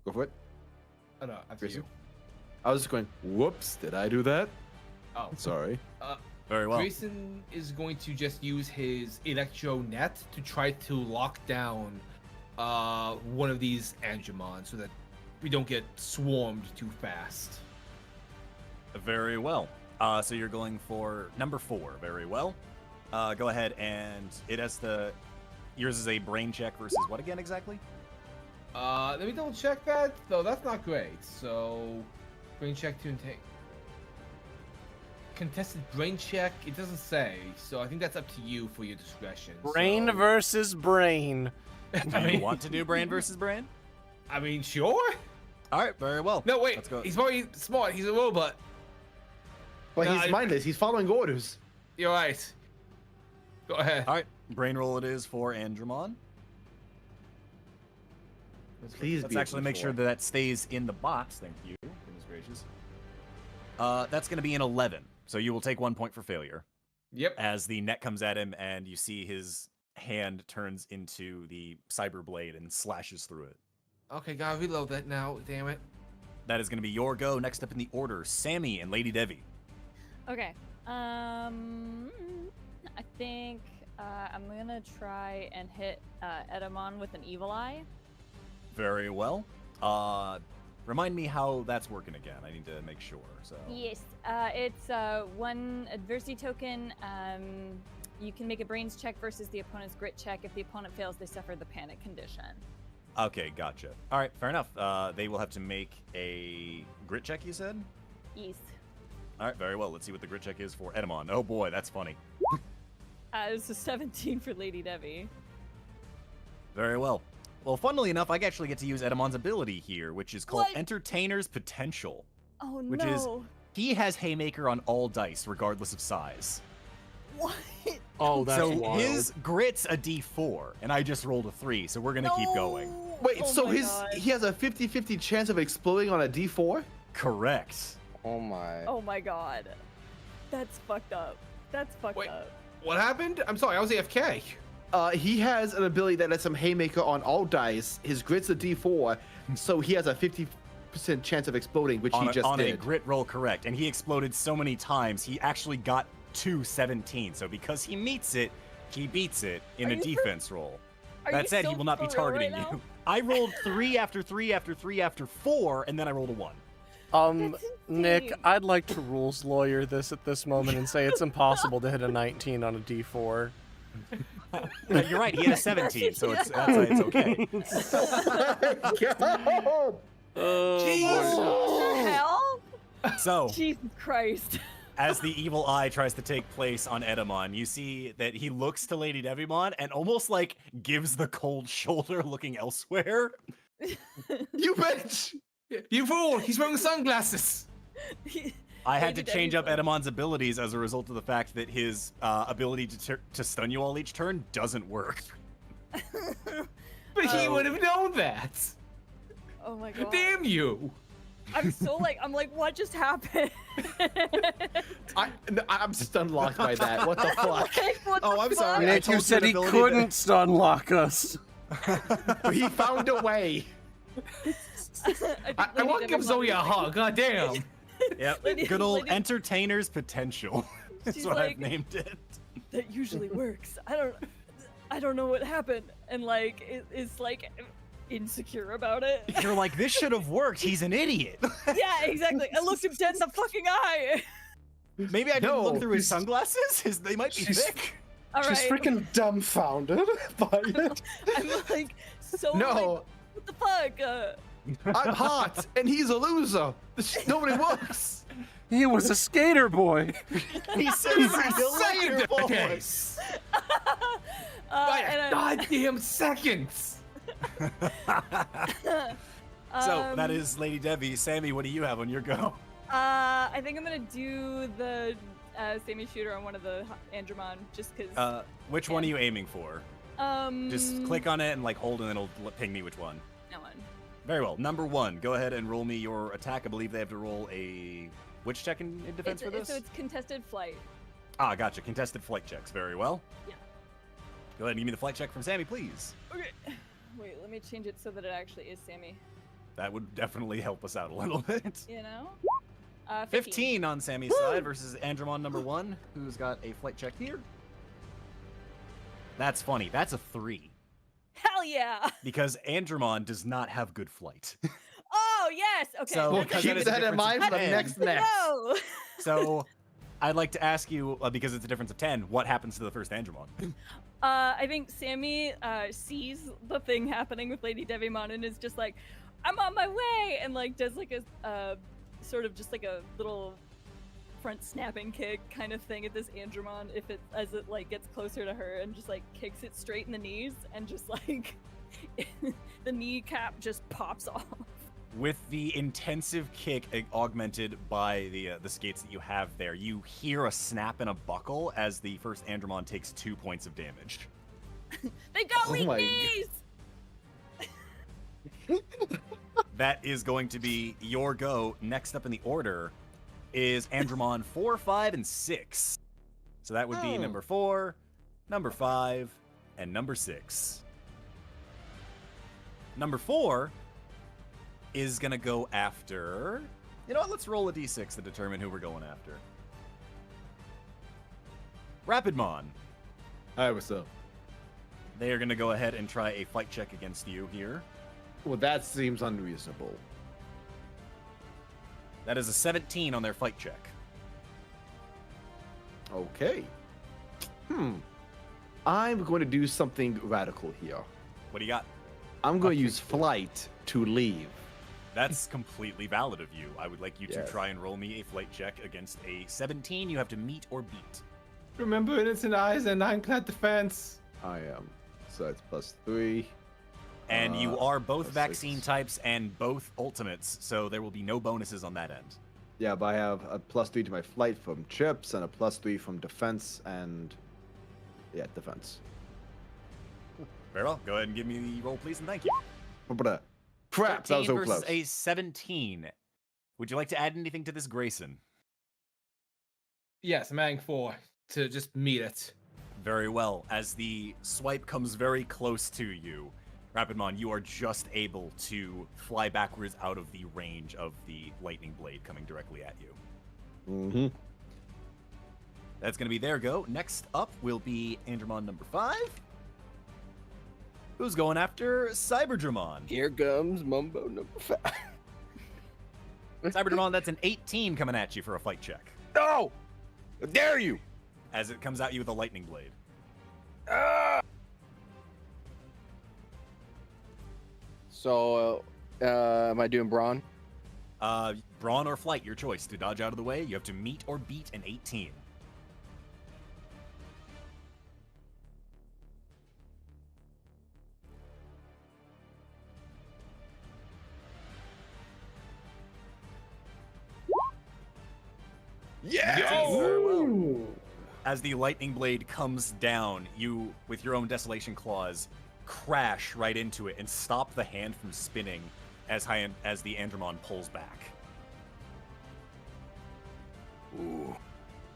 Go for it. Oh, no, after Grayson. you. I was just going, whoops, did I do that? Oh. Sorry. Very well. Grayson is going to just use his electro net to try to lock down one of these Angemon so that we don't get swarmed too fast. Very well. So you're going for number 4. Very well. Go ahead and it has the... Yours is a brain check versus what again exactly? Let me double check that. Though that's not great. So, brain check to intake. Contested brain check. It doesn't say. So I think that's up to you for your discretion. Brain so... versus brain. Do you want to do brain versus brain? I mean, sure. All right. Very well. No, wait. Let's go. He's very smart. He's a robot. But No, he's mindless. He's following orders. You're right. Go ahead. All right. Brain roll it is for Andromon. Please Let's be a actually make sure D4. that stays in the box. Thank you. Goodness gracious. That's going to be an 11. So you will take 1 point for failure. Yep. As the net comes at him and you see his hand turns into the cyber blade and slashes through it. Okay, gotta reload that now. Damn it. That is going to be your go. Next up in the order, Sammy and Lady Devi. Okay. I think I'm gonna try and hit Edamon with an evil eye. Very well. Remind me how that's working again. I need to make sure. So Yes. It's 1 adversity token. You can make a brains check versus the opponent's grit check. If the opponent fails, they suffer the panic condition. Okay, gotcha. All right, fair enough. They will have to make a grit check, you said? Yes. All right, very well. Let's see what the grit check is for Edamon. Oh boy, that's funny. It's a 17 for Lady Debbie. Very well. Well, funnily enough, I actually get to use Edamon's ability here, which is called What? Entertainer's Potential. Oh Which no. is, he has Haymaker on all dice, regardless of size. What? Oh, that's so wild. his grit's a D4, and I just rolled a 3, so we're gonna keep going. Wait, Oh so my his God. he has a 50-50 chance of exploding on a D4? Correct. Oh my. Oh my god. That's fucked up. That's fucked Wait. up. What happened? I'm sorry, I was AFK. He has an ability that lets him Haymaker on all dice. His grit's a D4, so he has a 50% chance of exploding, which he just on did. a grit roll, correct. And he exploded so many times, he actually got 217. So because he meets it, he beats it in Are a you for- defense roll. Are That you said, he still will not be for real targeting right you. now? I rolled 3 after 3 after 3 after 4, and then I rolled a 1. That's Nick, insane. I'd like to rules lawyer this at this moment and say it's impossible to hit a 19 on a D4. You're right, he had a 17, so it's okay. God. What the hell? So, Jesus Christ. as the evil eye tries to take place on Edamon, you see that he looks to Lady Devimon and almost like gives the cold shoulder looking elsewhere. You bitch! You fool! He's wearing sunglasses. I had Lady to change up Debbie's Edamon's abilities as a result of the fact that his ability to stun you all each turn doesn't work. But he would have known that. Oh my god. Damn you! I'm like, what just happened? I'm stunned locked by that. What the fuck? Like, what Oh, the I'm fuck? sorry. I Nick, told you you said an he ability couldn't stun lock us. He found a way. I want to give Zoe a hug. God damn. Yep. Lady- Good old Lady- entertainer's potential. That's She's what like- I've named it. That usually works. I don't know what happened, and like is like insecure about it. You're like, this should have worked. He's an idiot. Yeah, exactly. I looked him dead in the fucking eye. Maybe I didn't look No. through his sunglasses. They might be She's- thick. All right. She's freaking dumbfounded by it. I'm like so. No. Like, what the fuck? I'm hot, and he's a loser. Nobody works. He was a skater boy. He said, "See you later, boys." Case. And By a goddamn seconds. So that is Lady Debbie. Sammy, what do you have on your go? I think I'm gonna do the Sammy shooter on one of the Andromon, just cause. Which one are you aiming for? Just click on it and like hold, and then it'll ping me which one. No one. Very well. Number 1, go ahead and roll me your attack. I believe they have to roll a which check in defense for this? So it's contested flight. Ah, gotcha. Contested flight checks. Very well. Yeah. Go ahead and give me the flight check from Sammy, please. Okay. Wait, let me change it so that it actually is Sammy. That would definitely help us out a little bit. You know? 15 on Sammy's side versus Andromon number 1, who's got a flight check here. That's funny. That's a 3. Hell yeah! Because Andromon does not have good flight. Oh yes. Okay. So, Well, because keep that is a that in difference of mind for the 10. next. No. So, I'd like to ask you, because it's a difference of 10, what happens to the first Andromon? I think Sammy sees the thing happening with Lady Devimon and is just like, "I'm on my way," and like does like a sort of just like a little front snapping kick kind of thing at this Andromon as it like gets closer to her, and just like kicks it straight in the knees, and just like the kneecap just pops off. With the intensive kick augmented by the skates that you have there, you hear a snap and a buckle as the first Andromon takes 2 points of damage. They got Oh weak my knees. That is going to be your go. Next up in the order is Andromon 4, 5, and 6. So that would be number 4, number 5, and number 6. Number 4 is gonna go after... You know what? Let's roll a d6 to determine who we're going after. Rapidmon. Hi, what's up? They are gonna go ahead and try a fight check against you here. Well, that seems unreasonable. That is a 17 on their fight check. Okay. I'm going to do something radical here. What do you got? I'm going to use flight to leave. That's completely valid of you. I would like you to Yes. try and roll me a flight check against a 17. You have to meet or beat. Remember, innocent eyes and ironclad defense. I am. So it's +3. And you are both +6. vaccine types and both ultimates, so there will be no bonuses on that end. Yeah, but I have a +3 to my flight from chips and a +3 from defense and defense. Very well. Go ahead and give me the roll, please, and thank you. Crap, that was so versus close. a 17. Would you like to add anything to this, Grayson? Yes, I'm adding 4 to just meet it. Very well. As the swipe comes very close to you, Rapidmon, you are just able to fly backwards out of the range of the lightning blade coming directly at you. Mm-hmm. That's going to be their go. Next up will be Andromon number 5. Who's going after Cyberdramon? Here comes Mumbo number 5. Cyberdramon, that's an 18 coming at you for a fight check. No! How dare you! As it comes at you with a lightning blade. So, am I doing brawn? Brawn or flight, your choice. To dodge out of the way, you have to meet or beat an 18. Yeah! Very well. As the lightning blade comes down, you, with your own Desolation Claws, crash right into it and stop the hand from spinning as the Andromon pulls back. Ooh.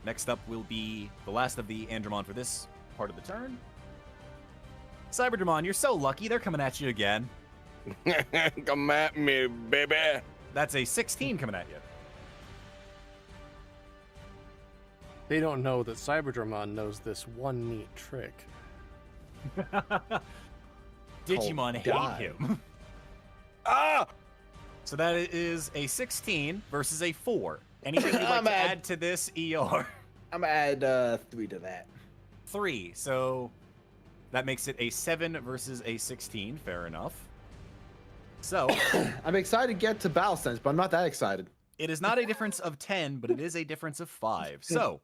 Next up will be the last of the Andromon for this part of the turn. Cyberdramon, you're so lucky. They're coming at you again. Come at me, baby. That's a 16 coming at you. They don't know that Cyberdramon knows this one neat trick. Digimon hate him. Ah! So that is a 16 versus a 4. Anything you'd like to add to this ER? I'm gonna add 3 to that. 3. So that makes it a 7 versus a 16. Fair enough. So I'm excited to get to battle sense, but I'm not that excited. it is not a difference of 10, but it is a difference of 5. So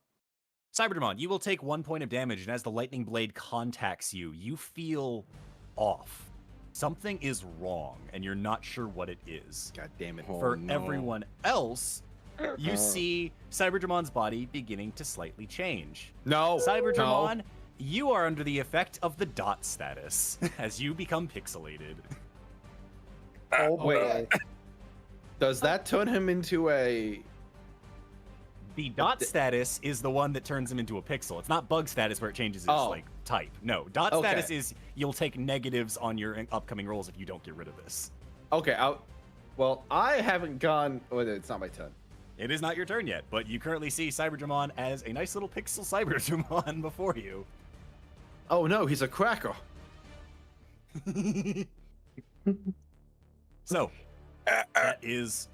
Cyberdramon, you will take 1 point of damage, and as the lightning blade contacts you, you feel off. Something is wrong, and you're not sure what it is. God damn it. For everyone else, you see Cyberdramon's body beginning to slightly change. No. Cyberdramon, you are under the effect of the dot status as you become pixelated. Oh boy. Does that turn him into a... The dot status is the one that turns him into a pixel. It's not bug status where it changes its like type. No, dot status is you'll take negatives on your upcoming rolls if you don't get rid of this. Okay, well, I haven't gone... Oh, it's not my turn. It is not your turn yet, but you currently see Cyberdramon as a nice little pixel Cyberdramon before you. Oh no, he's a cracker. So, that is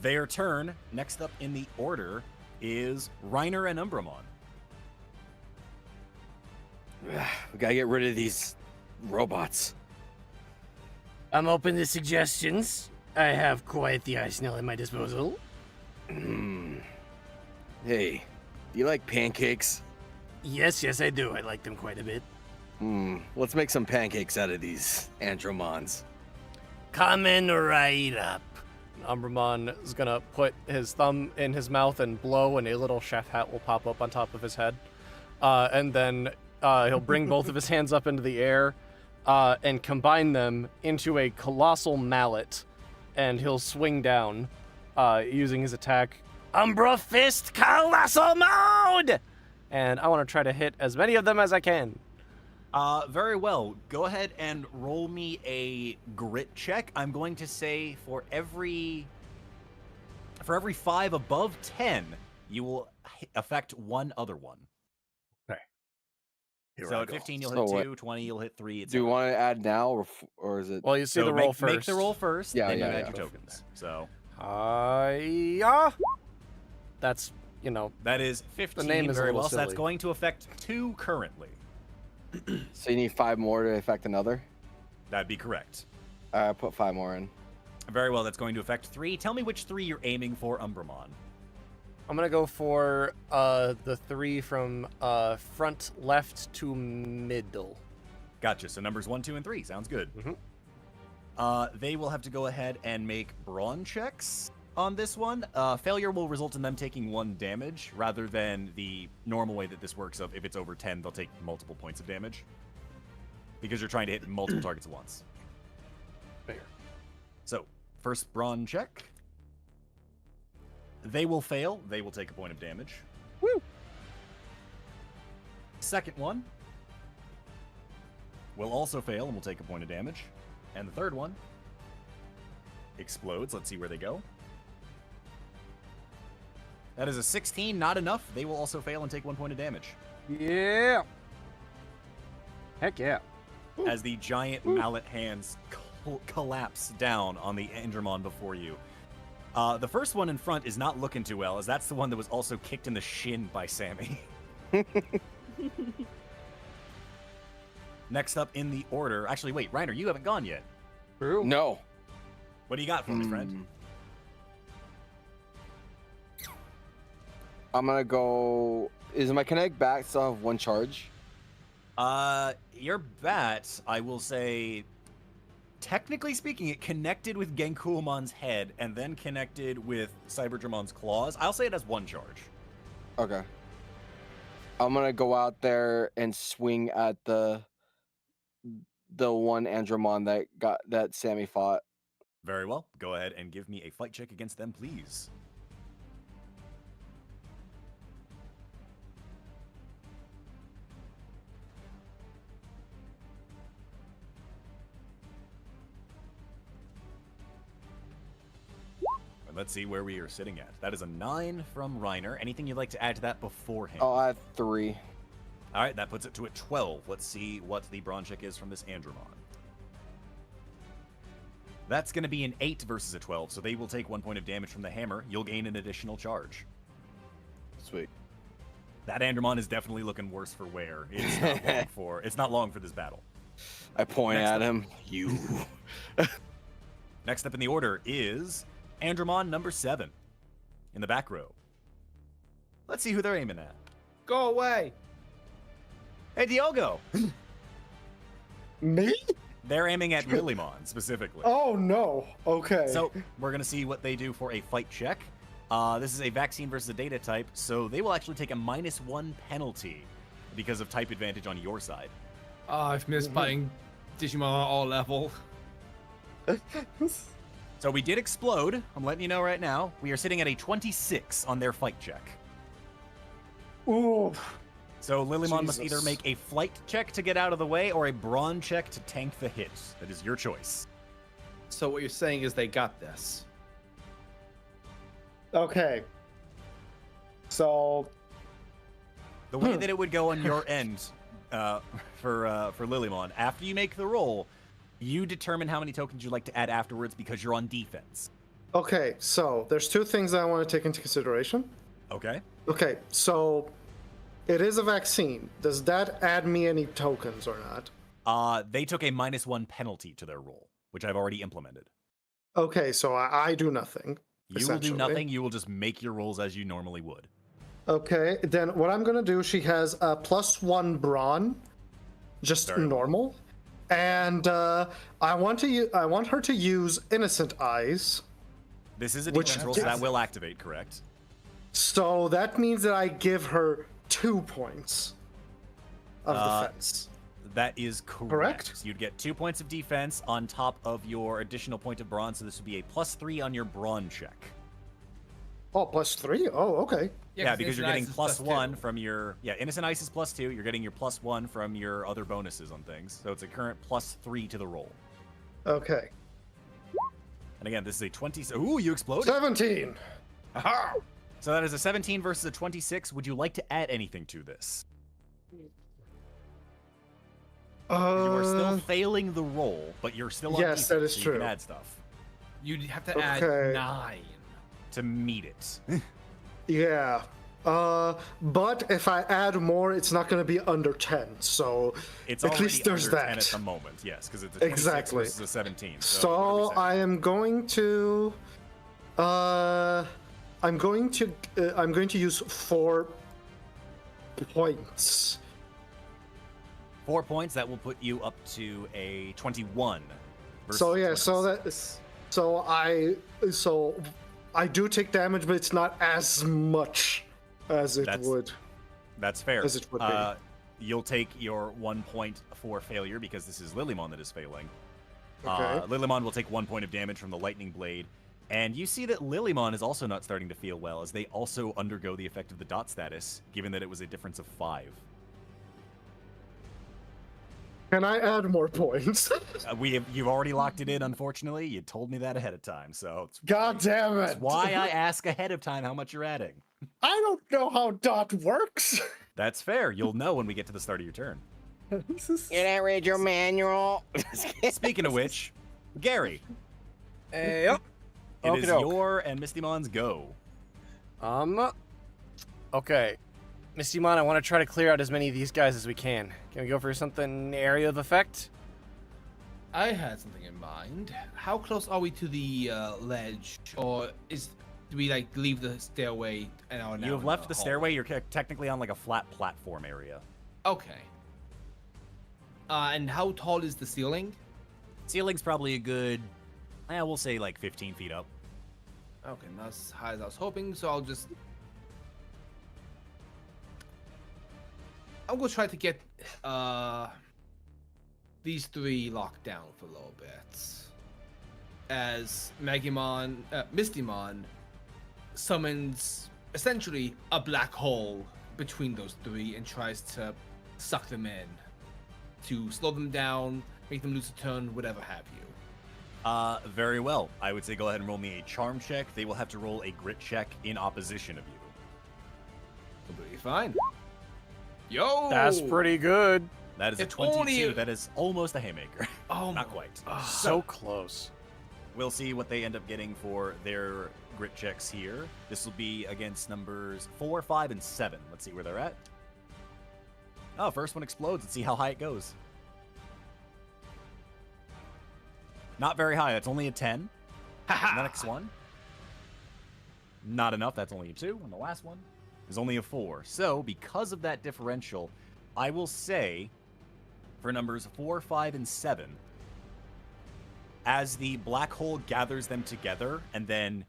their turn. Next up in the order is Reiner and Umbramon. We gotta get rid of these robots. I'm open to suggestions. I have quite the arsenal at my disposal. Hey, do you like pancakes? Yes, I do. I like them quite a bit. Let's make some pancakes out of these Andromons. Coming right up. Umbramon is gonna put his thumb in his mouth and blow, and a little chef hat will pop up on top of his head. And then he'll bring both of his hands up into the air and combine them into a colossal mallet, and he'll swing down using his attack, Umbra Fist Colossal Mode! And I want to try to hit as many of them as I can. Very well. Go ahead and roll me a grit check. I'm going to say for every 5 above 10, you will affect one other one. Okay. So at 15, you'll hit 2, 20, you'll hit 3. Do you want to add now, or is it? Well, you see the roll first. Make the roll first, Yeah, then you yeah, add yeah. your tokens. So, that's, you know. that is 15. The name is a very little well. So that's silly. going to affect 2 currently. So you need 5 more to affect another? That'd be correct. I put 5 more in. Very well, that's going to affect 3. Tell me which 3 you're aiming for, Umbramon. I'm gonna go for the 3 from front left to middle. Gotcha. So numbers 1, 2, and 3. Sounds good. They will have to go ahead and make brawn checks on this one. Failure will result in them taking 1 damage, rather than the normal way that this works of if it's over 10, they'll take multiple points of damage. Because you're trying to hit multiple targets at once. Fair. So, first brawn check. They will fail. They will take a point of damage. Woo! Second one will also fail and will take a point of damage. And the third one explodes. Let's see where they go. That is a 16, not enough. They will also fail and take 1 point of damage. Yeah. Heck yeah. As the giant mallet hands collapse down on the Endermon before you. The first one in front is not looking too well, as that's the one that was also kicked in the shin by Sammy. Next up in the order... Actually, wait, Reiner, you haven't gone yet. True. No. What do you got for me, friend? I'm gonna go... Is my Connect back still have 1 charge? Your bat, I will say... Technically speaking, it connected with Genkumon's head and then connected with Cyberdramon's claws. I'll say it has 1 charge. Okay. I'm gonna go out there and swing at the one Andromon that Sammy fought. Very well. Go ahead and give me a fight check against them, please. Let's see where we are sitting at. That is a 9 from Reiner. Anything you'd like to add to that beforehand? Oh, I have 3. All right, that puts it to a 12. Let's see what the brawn check is from this Andromon. That's going to be an 8 versus a 12, so they will take 1 point of damage from the hammer. You'll gain an additional charge. Sweet. That Andromon is definitely looking worse for wear. It's not long for this battle. I point at him. You. Next up in the order is Andromon number 7 in the back row. Let's see who they're aiming at. Go away. Hey, Diogo. Me? They're aiming at Lilymon specifically. Oh no. Okay. So we're going to see what they do for a fight check. This is a vaccine versus a data type, so they will actually take a -1 penalty because of type advantage on your side. Oh, I've missed playing Digimon at all level. So we did explode. I'm letting you know right now. We are sitting at a 26 on their fight check. Ooh. So Lilymon must Jesus. either make a flight check to get out of the way or a brawn check to tank the hit. That is your choice. So what you're saying is they got this. Okay. So The way that it would go on your end for Lilymon, after you make the roll, you determine how many tokens you'd like to add afterwards because you're on defense. okay, so there's 2 things that I want to take into consideration. Okay. Okay, so it is a vaccine. Does that add me any tokens or not? They took a -1 penalty to their roll, which I've already implemented. Okay, so I do nothing. You will do essentially. nothing. You will just make your rolls as you normally would. Okay, then what I'm gonna do, she has a +1 brawn, just Very well. normal, and I want her to use Innocent Eyes. This is a Which defense roll, so that gives- will activate, correct? So that means that I give her 2 points of defense. That is correct. Correct? So you'd get 2 points of defense on top of your additional point of brawn, so this would be a +3 on your brawn check. Oh, +3? Oh, okay. Yeah, because you're getting Innocent Ice is +1 from your... Yeah, Innocent Ice is +2. You're getting your +1 from your other bonuses on things. So it's a current +3 to the roll. Okay. And again, this is a 20... Ooh, you exploded. 17! Aha! So that is a 17 versus a 26. Would you like to add anything to this? You are still failing the roll, but you're still on yes, defense, that is so true. You can add stuff You'd have to Okay. add 9. to meet it. Yeah. But if I add more, it's not going to be under 10. So It's at already least there's under that. 10 at the moment, yes, because it's a 26 Exactly. versus a 17. So I am going to, I'm going to use 4 points. 4 points, that will put you up to a 21. So yeah, 26. so I do take damage, but it's not as much as it would. That's fair. As it would be. You'll take your 1 point for failure because this is Lilymon that is failing. Okay. Lilymon will take 1 point of damage from the lightning blade. And you see that Lilymon is also not starting to feel well, as they also undergo the effect of the dot status, given that it was a difference of 5. Can I add more points? You've already locked it in, unfortunately. You told me that ahead of time, so God damn it! That's why I ask ahead of time how much you're adding. I don't know how dot works. That's fair. You'll know when we get to the start of your turn. Can I read your manual? Speaking of which, Gary. Yep. It is your and Mistymon's go. Okay. Mistymon, I want to try to clear out as many of these guys as we can. Can we go for something area of effect? I had something in mind. How close are we to the ledge, or do we like leave the stairway an hour now? You have left the stairway. You're technically on like a flat platform area. Okay. And how tall is the ceiling? Ceiling's probably a good, we'll say like 15 feet up. Okay, not as high as I was hoping, so I'm gonna try to get these 3 locked down for a little bit. As Mistymon summons essentially a black hole between those 3 and tries to suck them in to slow them down, make them lose a turn, whatever have you. Very well. I would say go ahead and roll me a charm check. They will have to roll a grit check in opposition of you. Completely fine. Yo! That's pretty good. That is a 22. That is almost a haymaker. Oh, not quite. So close. We'll see what they end up getting for their grit checks here. This will be against numbers 4, 5, and 7. Let's see where they're at. Oh, first one explodes. Let's see how high it goes. Not very high. That's only a 10. The next one. Not enough. That's only a 2. And the last one is only a 4. So, because of that differential, I will say for numbers 4, 5, and 7, as the black hole gathers them together and then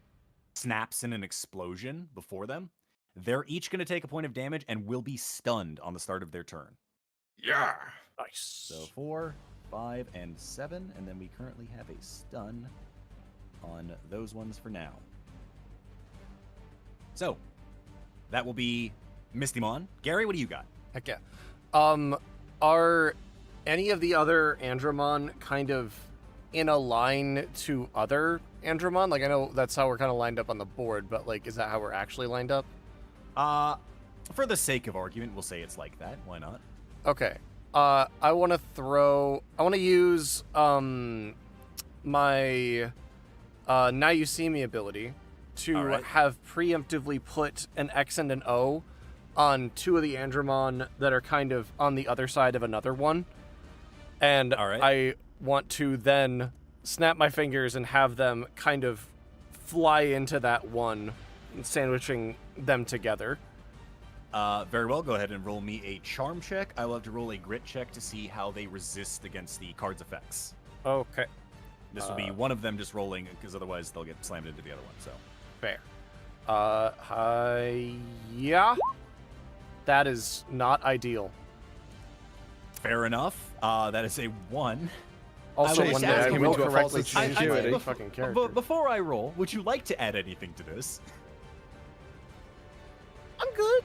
snaps in an explosion before them, they're each going to take a point of damage and will be stunned on the start of their turn. Yeah. Nice. So 4, 5, and 7, and then we currently have a stun on those ones for now. So, that will be Mistymon. Gary, what do you got? Heck yeah. Are any of the other Andromon kind of in a line to other Andromon? Like, I know that's how we're kind of lined up on the board, but, like, is that how we're actually lined up? For the sake of argument, we'll say it's like that. Why not? Okay. I want to use, my, Now You See Me ability to have preemptively put an X and an O on 2 of the Andromon that are kind of on the other side of another one. And I want to then snap my fingers and have them kind of fly into that one, sandwiching them together. Very well. Go ahead and roll me a charm check. I will have to roll a grit check to see how they resist against the card's effects. Okay. This will be one of them just rolling, because otherwise they'll get slammed into the other one. So fair. Yeah. That is not ideal. Fair enough. That is a 1. Also, one day I will correctly change my fucking fucking character. But before I roll, would you like to add anything to this? I'm good.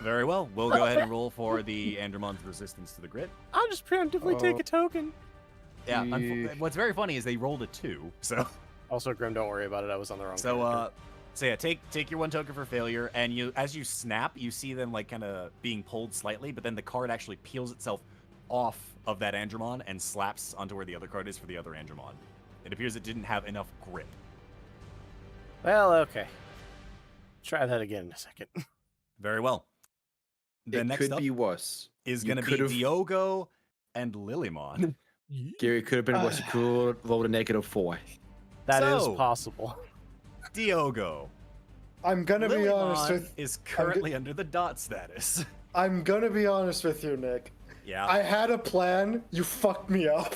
Very well. We'll go ahead and roll for the Andromon's resistance to the grit. I'll just preemptively take a token. Yeah. What's very funny is they rolled a 2. So. Also, Grimm, don't worry about it. I was on the wrong. So yeah, take your 1 token for failure, and as you snap, you see them like kind of being pulled slightly, but then the card actually peels itself off of that Andromon and slaps onto where the other card is for the other Andromon. It appears it didn't have enough grip. Well, okay. Try that again in a second. Very well. The It next could up be worse. is You going to be could've- Diogo and Lilymon. Gary could have been worse. You could roll a -4. That is So- possible. Diogo. I'm gonna be honest Lilymon with. is currently under the dot status. I'm gonna be honest with you, Nick. Yeah. I had a plan. You fucked me up.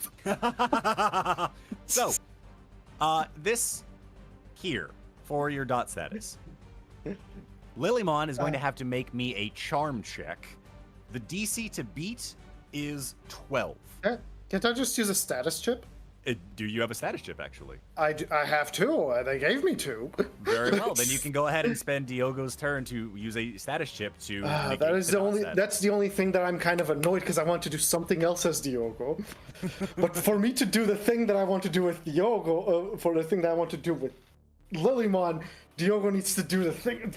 So, this here for your dot status. Lilymon is going to have to make me a charm check. The DC to beat is 12. Can't I just use a status chip? Do you have a status chip, actually? I have two. They gave me two. Very well. Then you can go ahead and spend Diogo's turn to use a status chip to. negate That is the dot only. status. That's the only thing that I'm kind of annoyed because I want to do something else as Diogo. But for me to do the thing that I want to do with Diogo, for the thing that I want to do with Lilymon, Diogo needs to do the thing.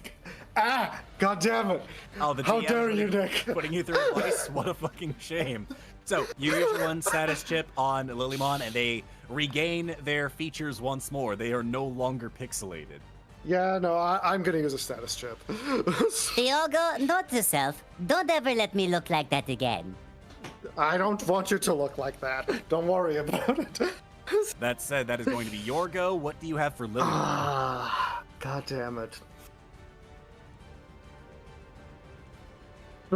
Ah! God damn it! Oh, the How GM dare you, Nick? Putting you through twice. What a fucking shame. So you use your one status chip on Lilymon, and they regain their features once more. They are no longer pixelated. Yeah, no, I'm gonna use a status chip. Diogo, note to self, don't ever let me look like that again. I don't want you to look like that. Don't worry about it. That said, that is going to be your go. What do you have for Lilymon? Ah, God damn it.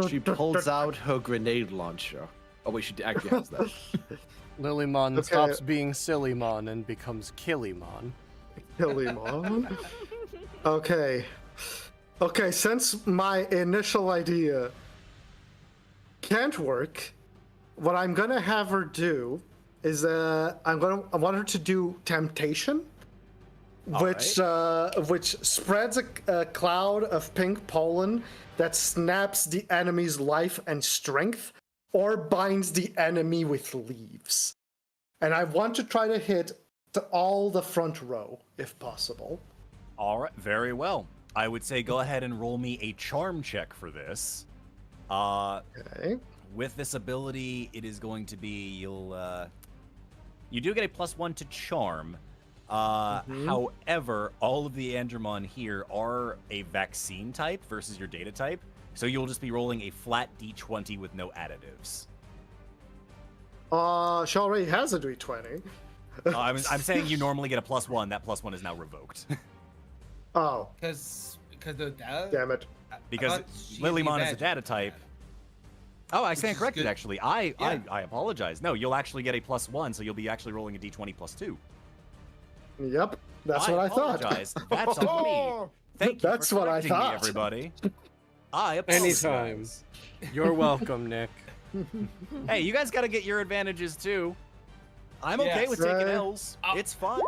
She pulls out her grenade launcher. Oh wait, she actually has that. Lilymon Okay. stops being Sillymon and becomes Killymon. Killymon. Okay. Okay, since my initial idea can't work, what I'm gonna have her do is I want her to do temptation, which spreads a cloud of pink pollen that snaps the enemy's life and strength, or binds the enemy with leaves. And I want to try to hit all the front row, if possible. All right, very well. I would say go ahead and roll me a charm check for this. Okay. With this ability, it is going to be you do get a +1 to charm. However, all of the Andromon here are a vaccine type versus your data type, so you'll just be rolling a flat d20 with no additives. She already has a D20. I'm saying you normally get a +1. That +1 is now revoked. Oh, Because the data. damn it. Because thought she Lilymon is a imagined data type. Oh, I stand is corrected, good. actually. I Yeah. apologize. No, you'll actually get a +1, so you'll be actually rolling a d20 +2. Yep, that's what I thought. apologize. That's on me. Thank you That's for what I correcting me, thought. everybody. I apologize. Anytime. You're welcome, Nick. Hey, you guys got to get your advantages too. I'm okay Yes. with taking Right. L's. It's fun.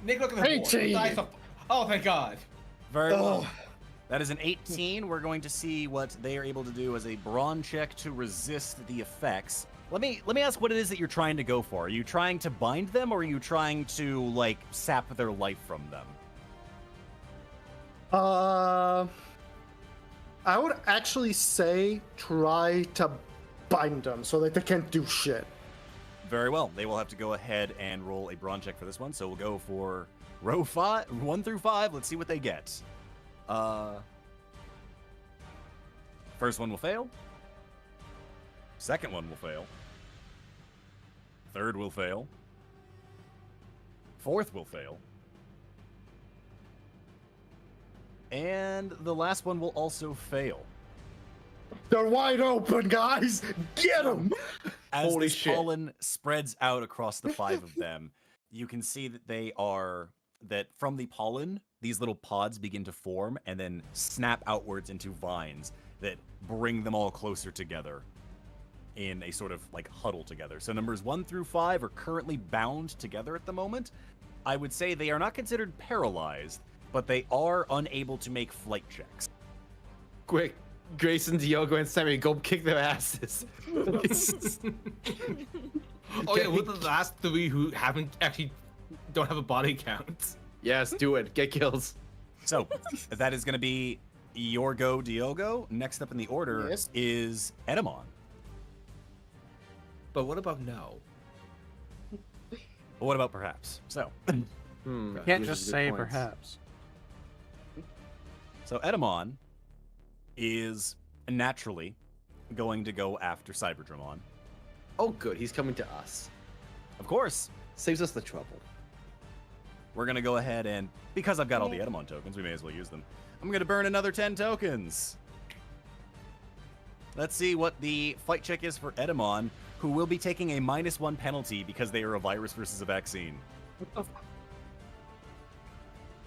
Nick, look at the Hey, board. T. Dice up- Oh, thank God. Very well. Ugh. That is an 18. We're going to see what they are able to do as a brawn check to resist the effects. Let me ask what it is that you're trying to go for. Are you trying to bind them, or are you trying to like sap their life from them? I would actually say try to bind them so that they can't do shit. Very well. They will have to go ahead and roll a brawn check for this one. So we'll go for row 1 through 5. Let's see what they get. First one will fail. Second one will fail. Third will fail. Fourth will fail. And the last one will also fail. They're wide open, guys! Get them! As Holy this shit. pollen spreads out across the 5 of them, you can see that from the pollen, these little pods begin to form and then snap outwards into vines that bring them all closer together in a sort of like huddle together. So numbers 1 through 5 are currently bound together at the moment. I would say they are not considered paralyzed, but they are unable to make flight checks. Quick, Grayson, Diogo, and Sammy, go kick their asses. Oh yeah, we're the last 3 who don't have a body count. Yes, do it. Get kills. So that is going to be your go, Diogo. Next up in the order Yes. is Edamon. But what about no? But what about perhaps? So, Can't these are just good say points. perhaps. So Edamon is naturally going to go after Cyberdramon. Oh, good. He's coming to us. Of course. Saves us the trouble. We're going to go ahead and, because I've got all the Edamon tokens, we may as well use them. I'm going to burn another 10 tokens. Let's see what the fight check is for Edamon, who will be taking a -1 penalty because they are a virus versus a vaccine.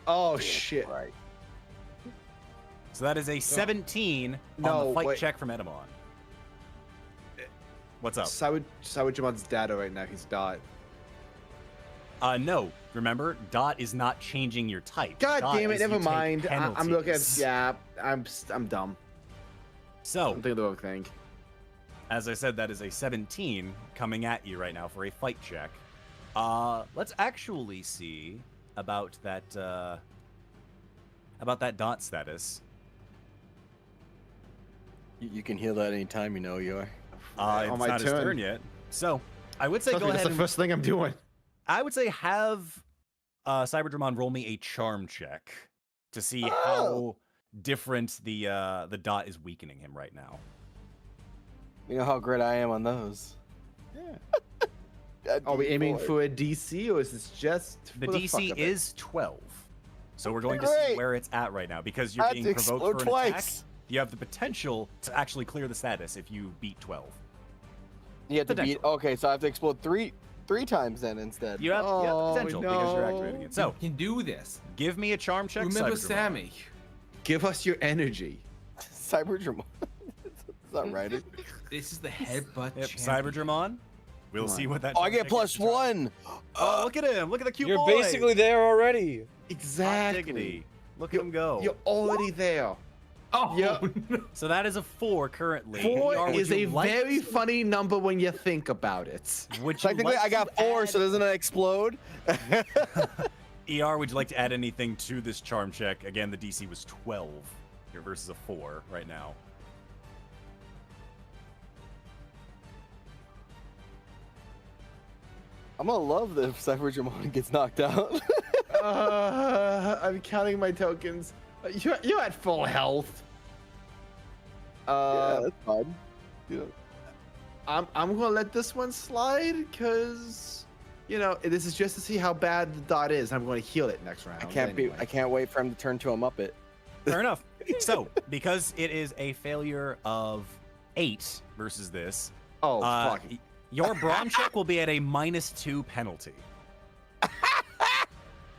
Oh, shit. Right. So that is a 17 on No, the fight wait. check from Edamon. What's up? Cyberjamon's data right now. He's dot. No. Remember, dot is not changing your type. God Dot damn it. is Never you take mind. I'm looking at. penalties. Yeah. I'm dumb. So, I'm thinking of the wrong thing. as I said, that is a 17 coming at you right now for a fight check. Let's actually see about that dot status. You can heal that anytime, you know, you are. On It's my not his turn. turn yet. So, I would say Trust go me, ahead that's the and first thing I'm doing. I would say have Cyberdramon roll me a charm check to see how different the dot is weakening him right now. You know how great I am on those. Yeah. Are we aiming for a DC or is this just The for the fuck DC of it? is 12. So we're going to see Great. where it's at right now because you're I have being to provoked explode for an attack. twice. You have the potential to actually clear the status if you beat 12. You have to beat. Potential. Okay, so I have to explode three times then instead. You have the Oh, potential because you're no. activating it. So, You can do this. give me a charm check. Remember Cyberdramon. Sammy. Give us your energy. Cyberdramon. Is that Ryder? This is the headbutt Yep, champion. Cyberdramon. We'll Come see on. what that. Oh, I charm get check is plus to try. one. Oh, look at him! Look at the cute You're boy. basically there already. Hot Exactly. diggity. Look at him go. You're already there. Oh, Yeah. So that is a 4 currently. Four ER, would is you a like very to- funny number when you think about it. Would you Technically, like I got to 4, add- so doesn't it explode? ER, would you like to add anything to this charm check? Again, the DC was 12 here versus a 4 right now. I'm gonna love this if Cyberdramon gets knocked out. I'm counting my tokens. You're at full health. Yeah, that's fine. Yeah. I'm gonna let this one slide because this is just to see how bad the dot is. I'm going to heal it next round. I can't wait for him to turn to a Muppet. Fair enough. So, because it is a failure of 8 versus this, Oh fuck. your brawn check will be at a -2 penalty.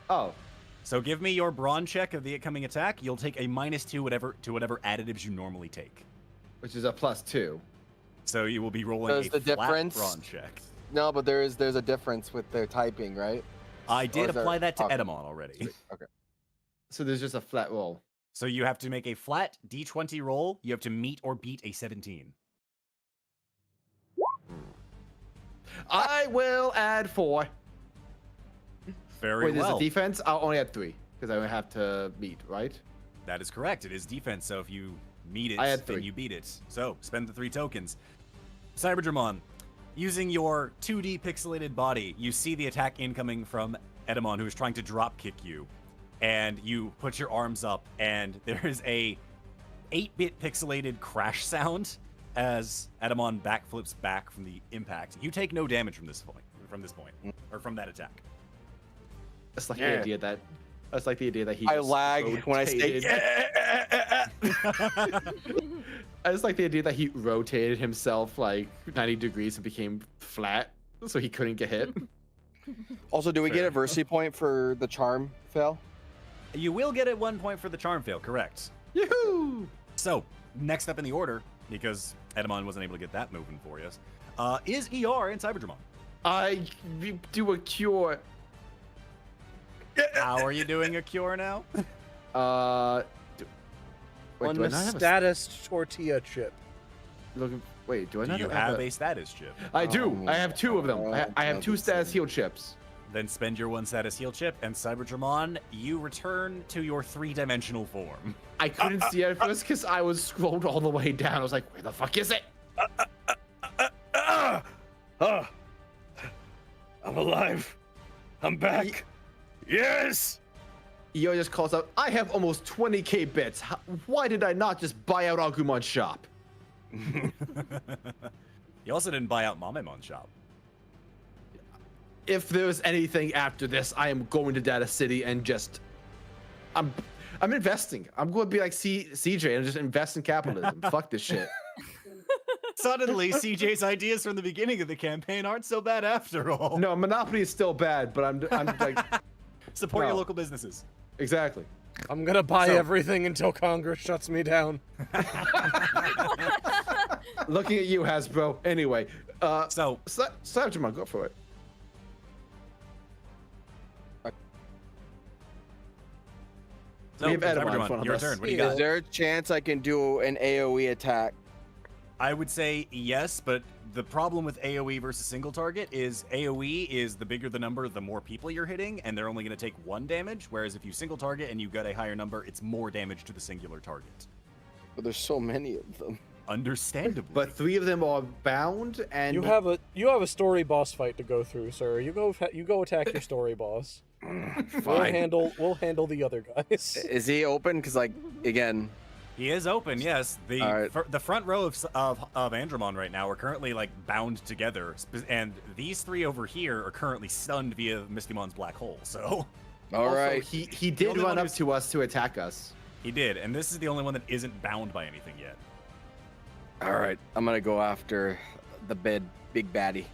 Oh. So give me your brawn check of the incoming attack. You'll take a -2 to whatever additives you normally take. Which is a +2. So you will be rolling Does a the flat difference- brawn check. No, but there's a difference with their typing, right? I Or did is there- apply that to okay. Edamon already. Okay. So there's just a flat roll. So you have to make a flat D20 roll. You have to meet or beat a 17. I will add 4. Very Wait, well. there's a defense? I'll only add 3 because I have to meet, right? That is correct. It is defense. So if you meet it, I had then 3. you beat it. So spend the 3 tokens. Cyberdramon, using your 2D pixelated body, you see the attack incoming from Edamon, who is trying to drop kick you. And you put your arms up, and there is a 8-bit pixelated crash sound as Edamon backflips back from the impact. You take no damage from this point, or from that attack. That's like Yeah. the idea that. That's like the idea that he. I just lag when I say. rotated- I just like the idea that he rotated himself like 90 degrees and became flat, so he couldn't get hit. Also, do we get a adversity point for the charm fail? You will get it 1 point for the charm fail, correct? Yoo-hoo! So, next up in the order, because Edamon wasn't able to get that moving for you, is ER and Cyberdramon. I do a cure. How are you doing a cure now? Wait, On do I the not have status tortilla chip. Wait, do I Do not you have a status chip? I do. I have 2 of them. I have Oh, 2 status heal chips. Then spend your 1 status heal chip, and Cyberdramon, you return to your 3-dimensional form. I couldn't see it at first because I was scrolled all the way down. I was like, where the fuck is it? I'm alive. I'm back. Yes. Io just calls out, I have almost 20k bits. Why did I not just buy out Agumon's shop? You also didn't buy out Mamemon's shop. If there's anything after this, I am going to Data City and just... I'm investing. I'm going to be like CJ and just invest in capitalism. Fuck this shit. Suddenly, CJ's ideas from the beginning of the campaign aren't so bad after all. No, Monopoly is still bad, but I'm like... Support your local businesses. Exactly. I'm gonna buy everything until Congress shuts me down. Looking at you, Hasbro. Anyway, Cybermon, go for it. So, we have Edamon in Cybermon, front of your us. turn. What do you got? Is there a chance I can do an AoE attack? I would say yes, but the problem with AoE versus single target is AoE is the bigger the number, the more people you're hitting, and they're only going to take 1 damage, whereas if you single target and you get a higher number, it's more damage to the singular target. But there's so many of them. Understandably. But 3 of them are bound, and... You have a story boss fight to go through, sir. You go attack your story boss. Fine. We'll handle the other guys. Is he open? Because, like, again... He is open, yes. The right. the front row of Andromon right now are currently like bound together, and these 3 over here are currently stunned via Mistymon's black hole. So, all right, he did run up to us to attack us. He did, and this is the only one that isn't bound by anything yet. All right, I'm gonna go after the big baddie.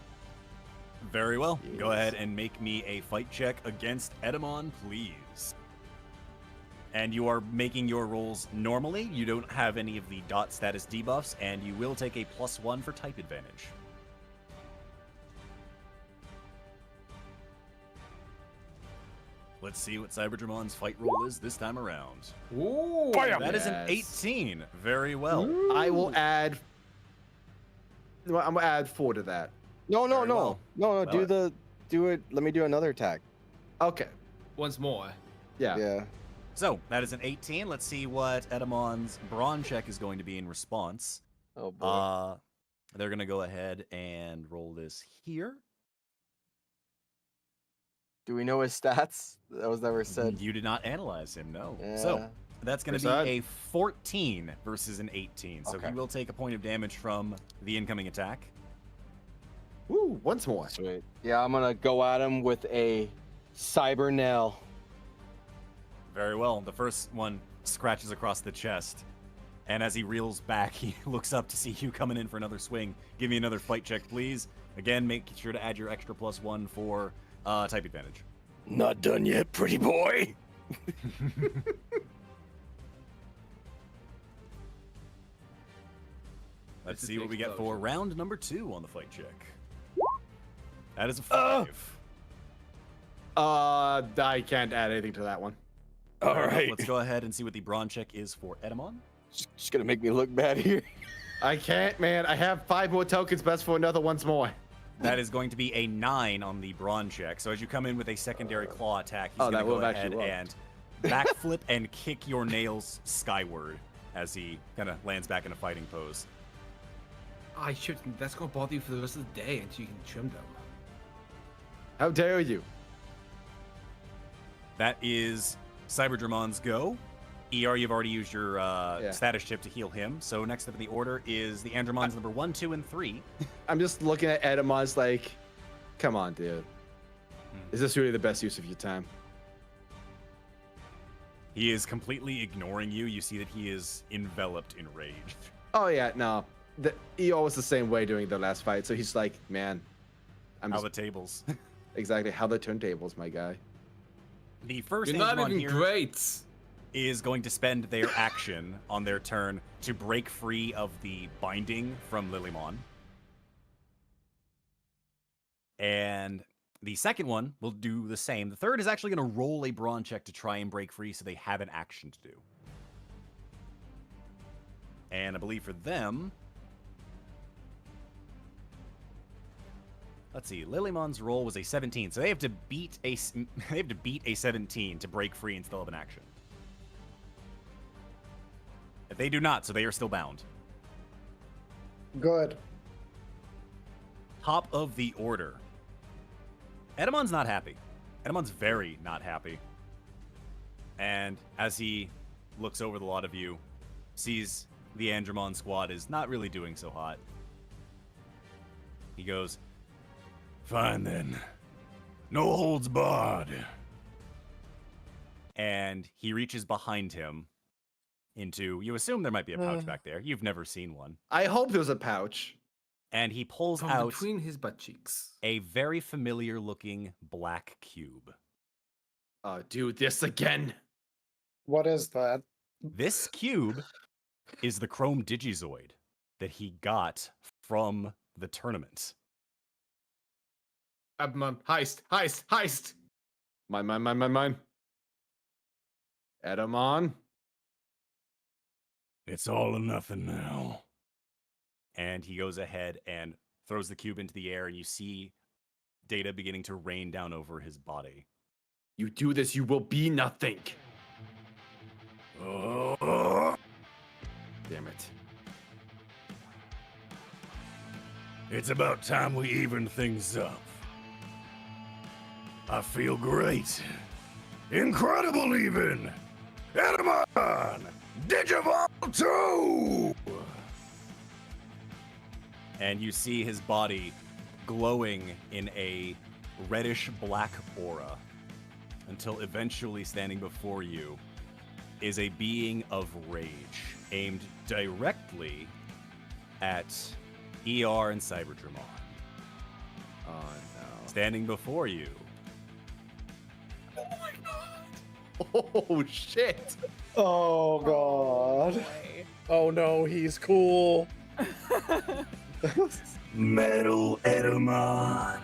Very well. Yes. Go ahead and make me a fight check against Edamon, please. And you are making your rolls normally. You don't have any of the dot status debuffs, and you will take a +1 for type advantage. Let's see what Cyberdramon's fight roll is this time around. Ooh, that is an 18. Very well. Ooh. I will add... I'm going to add 4 to that. No. Well. Do it. Let me do another attack. Okay. Once more. Yeah. So, that is an 18. Let's see what Edamon's brawn check is going to be in response. Oh, boy. They're going to go ahead and roll this here. Do we know his stats? That was never said. You did not analyze him, no. Yeah. So, that's going to be a 14 versus an 18. So, he will take a point of damage from the incoming attack. Woo, once more. Sweet. Yeah, I'm going to go at him with a Cybernel. Very well. The first one scratches across the chest. And as he reels back, he looks up to see you coming in for another swing. Give me another fight check, please. Again, make sure to add your extra +1 for type advantage. Not done yet, pretty boy. Let's see what we get for round number 2 on the fight check. That is a 5. I can't add anything to that one. All right. Let's go ahead and see what the brawn check is for Edamon. Just gonna make me look bad here. I can't, man. I have 5 more tokens, best for another once more. That is going to be a 9 on the brawn check. So as you come in with a secondary claw attack, he's going to go ahead and backflip and kick your nails skyward as he kind of lands back in a fighting pose. I shouldn't. That's gonna bother you for the rest of the day until you can trim them. How dare you? That is Cyberdramon's go. ER, you've already used your status chip to heal him. So next up in the order is the Andromons number 1, 2, and 3. I'm just looking at Edamon's like, come on, dude. Is this really the best use of your time? He is completely ignoring you. You see that he is enveloped in rage. Oh yeah, no. ER was the same way during the last fight, so he's like, man, How the tables. Exactly, how the turntables, my guy. The first You're not Andromon even here great. is going to spend their action on their turn to break free of the binding from Lilymon. And the second one will do the same. The third is actually going to roll a brawn check to try and break free so they have an action to do. And I believe for them... Let's see. Lilymon's roll was a 17, so they have to beat a 17 to break free and still have an action. If they do not, so they are still bound. Good. Top of the order. Edamon's not happy. Edamon's very not happy. And as he looks over the lot of you, sees the Andromon squad is not really doing so hot. He goes, Fine then. No holds barred. and he reaches behind him into, you assume there might be a pouch back there. You've never seen one. I hope there's a pouch. And he pulls From out between his butt cheeks. a very familiar looking black cube. Oh, dude, this again. What is that? This cube is the Chrome Digizoid that he got from the tournament. Heist. Mine. Edamon. It's all or nothing now. And he goes ahead and throws the cube into the air, and you see data beginning to rain down over his body. You do this, you will be nothing. Oh, Damn it. it's about time we even things up. I feel great. Incredible even. Edamon! Digimon 2! And you see his body glowing in a reddish black aura until eventually standing before you is a being of rage aimed directly at ER and Cyberdramon. Oh no. Standing before you. Oh shit. Oh god. Oh no, he's cool. Metal Edamon.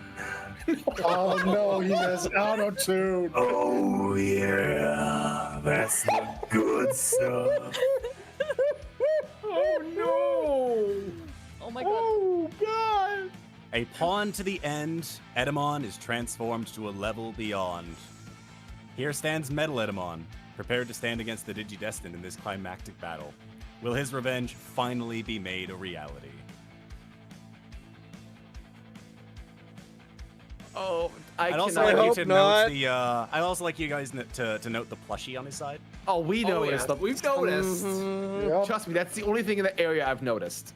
Oh no, he has auto-tune. Oh yeah, that's the good stuff. Oh no. Oh my god. Oh god. A pawn to the end, Edamon is transformed to a level beyond. Here stands Metal Edamon, prepared to stand against the Digi-Destiny in this climactic battle. Will his revenge finally be made a reality? Oh, I I'd also cannot. like you hope to not. note the. I'd also like you guys to note the plushie on his side. Oh, we Oh, noticed. yeah, we've noticed. Yep. Trust me, that's the only thing in the area I've noticed.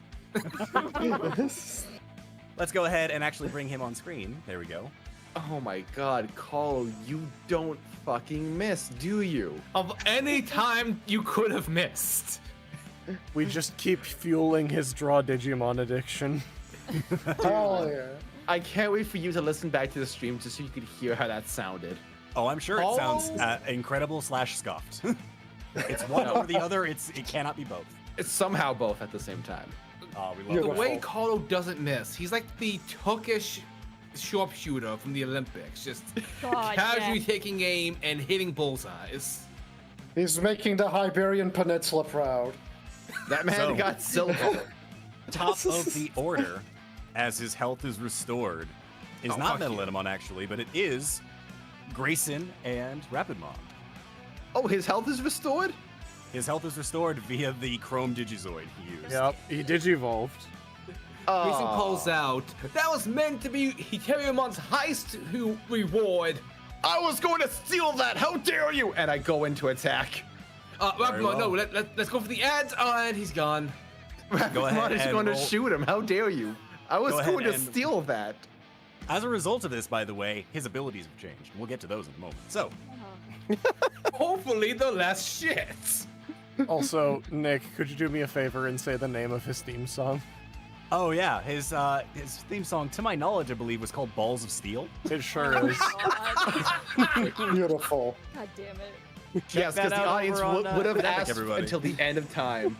Let's go ahead and actually bring him on screen. There we go. Oh my god, Carlo, you don't fucking miss, do you? Of any time you could have missed. We just keep fueling his draw Digimon addiction. Hell yeah. I can't wait for you to listen back to the stream just so you could hear how that sounded. Oh, I'm sure it Oh. sounds incredible / scuffed. It's one or the other. It cannot be both. It's somehow both at the same time. Oh, we love The Beautiful. way Carlo doesn't miss, he's like the Turkish sharpshooter from the Olympics, just God, casually yeah. taking aim and hitting bullseyes. He's making the Iberian Peninsula proud. That man So- got silver. Top of the order, as his health is restored, is Oh, not fuck Metal you. Edamon actually, but it is Grayson and Rapidmon. Oh, his health is restored? His health is restored via the Chrome Digizoid he used. Yep, he digivolved. Grayson Oh. calls out, "That was meant to be Terriermon's heist reward." I was going to steal that! How dare you! And I go into attack. Rapidmon, well. no, let's go for the ads. And he's gone. Go ahead Rapidmon is and going to roll. shoot him. How dare you? I was Go ahead going to and- steal that. As a result of this, by the way, his abilities have changed. We'll get to those in a moment. So, Hopefully the less shit. Also, Nick, could you do me a favor and say the name of his theme song? oh yeah, his theme song, to my knowledge, I believe, was called Balls of Steel. It sure is. God. Beautiful. God damn it. Yes, that because the out audience over on, would have Epic, asked everybody. until the end of time.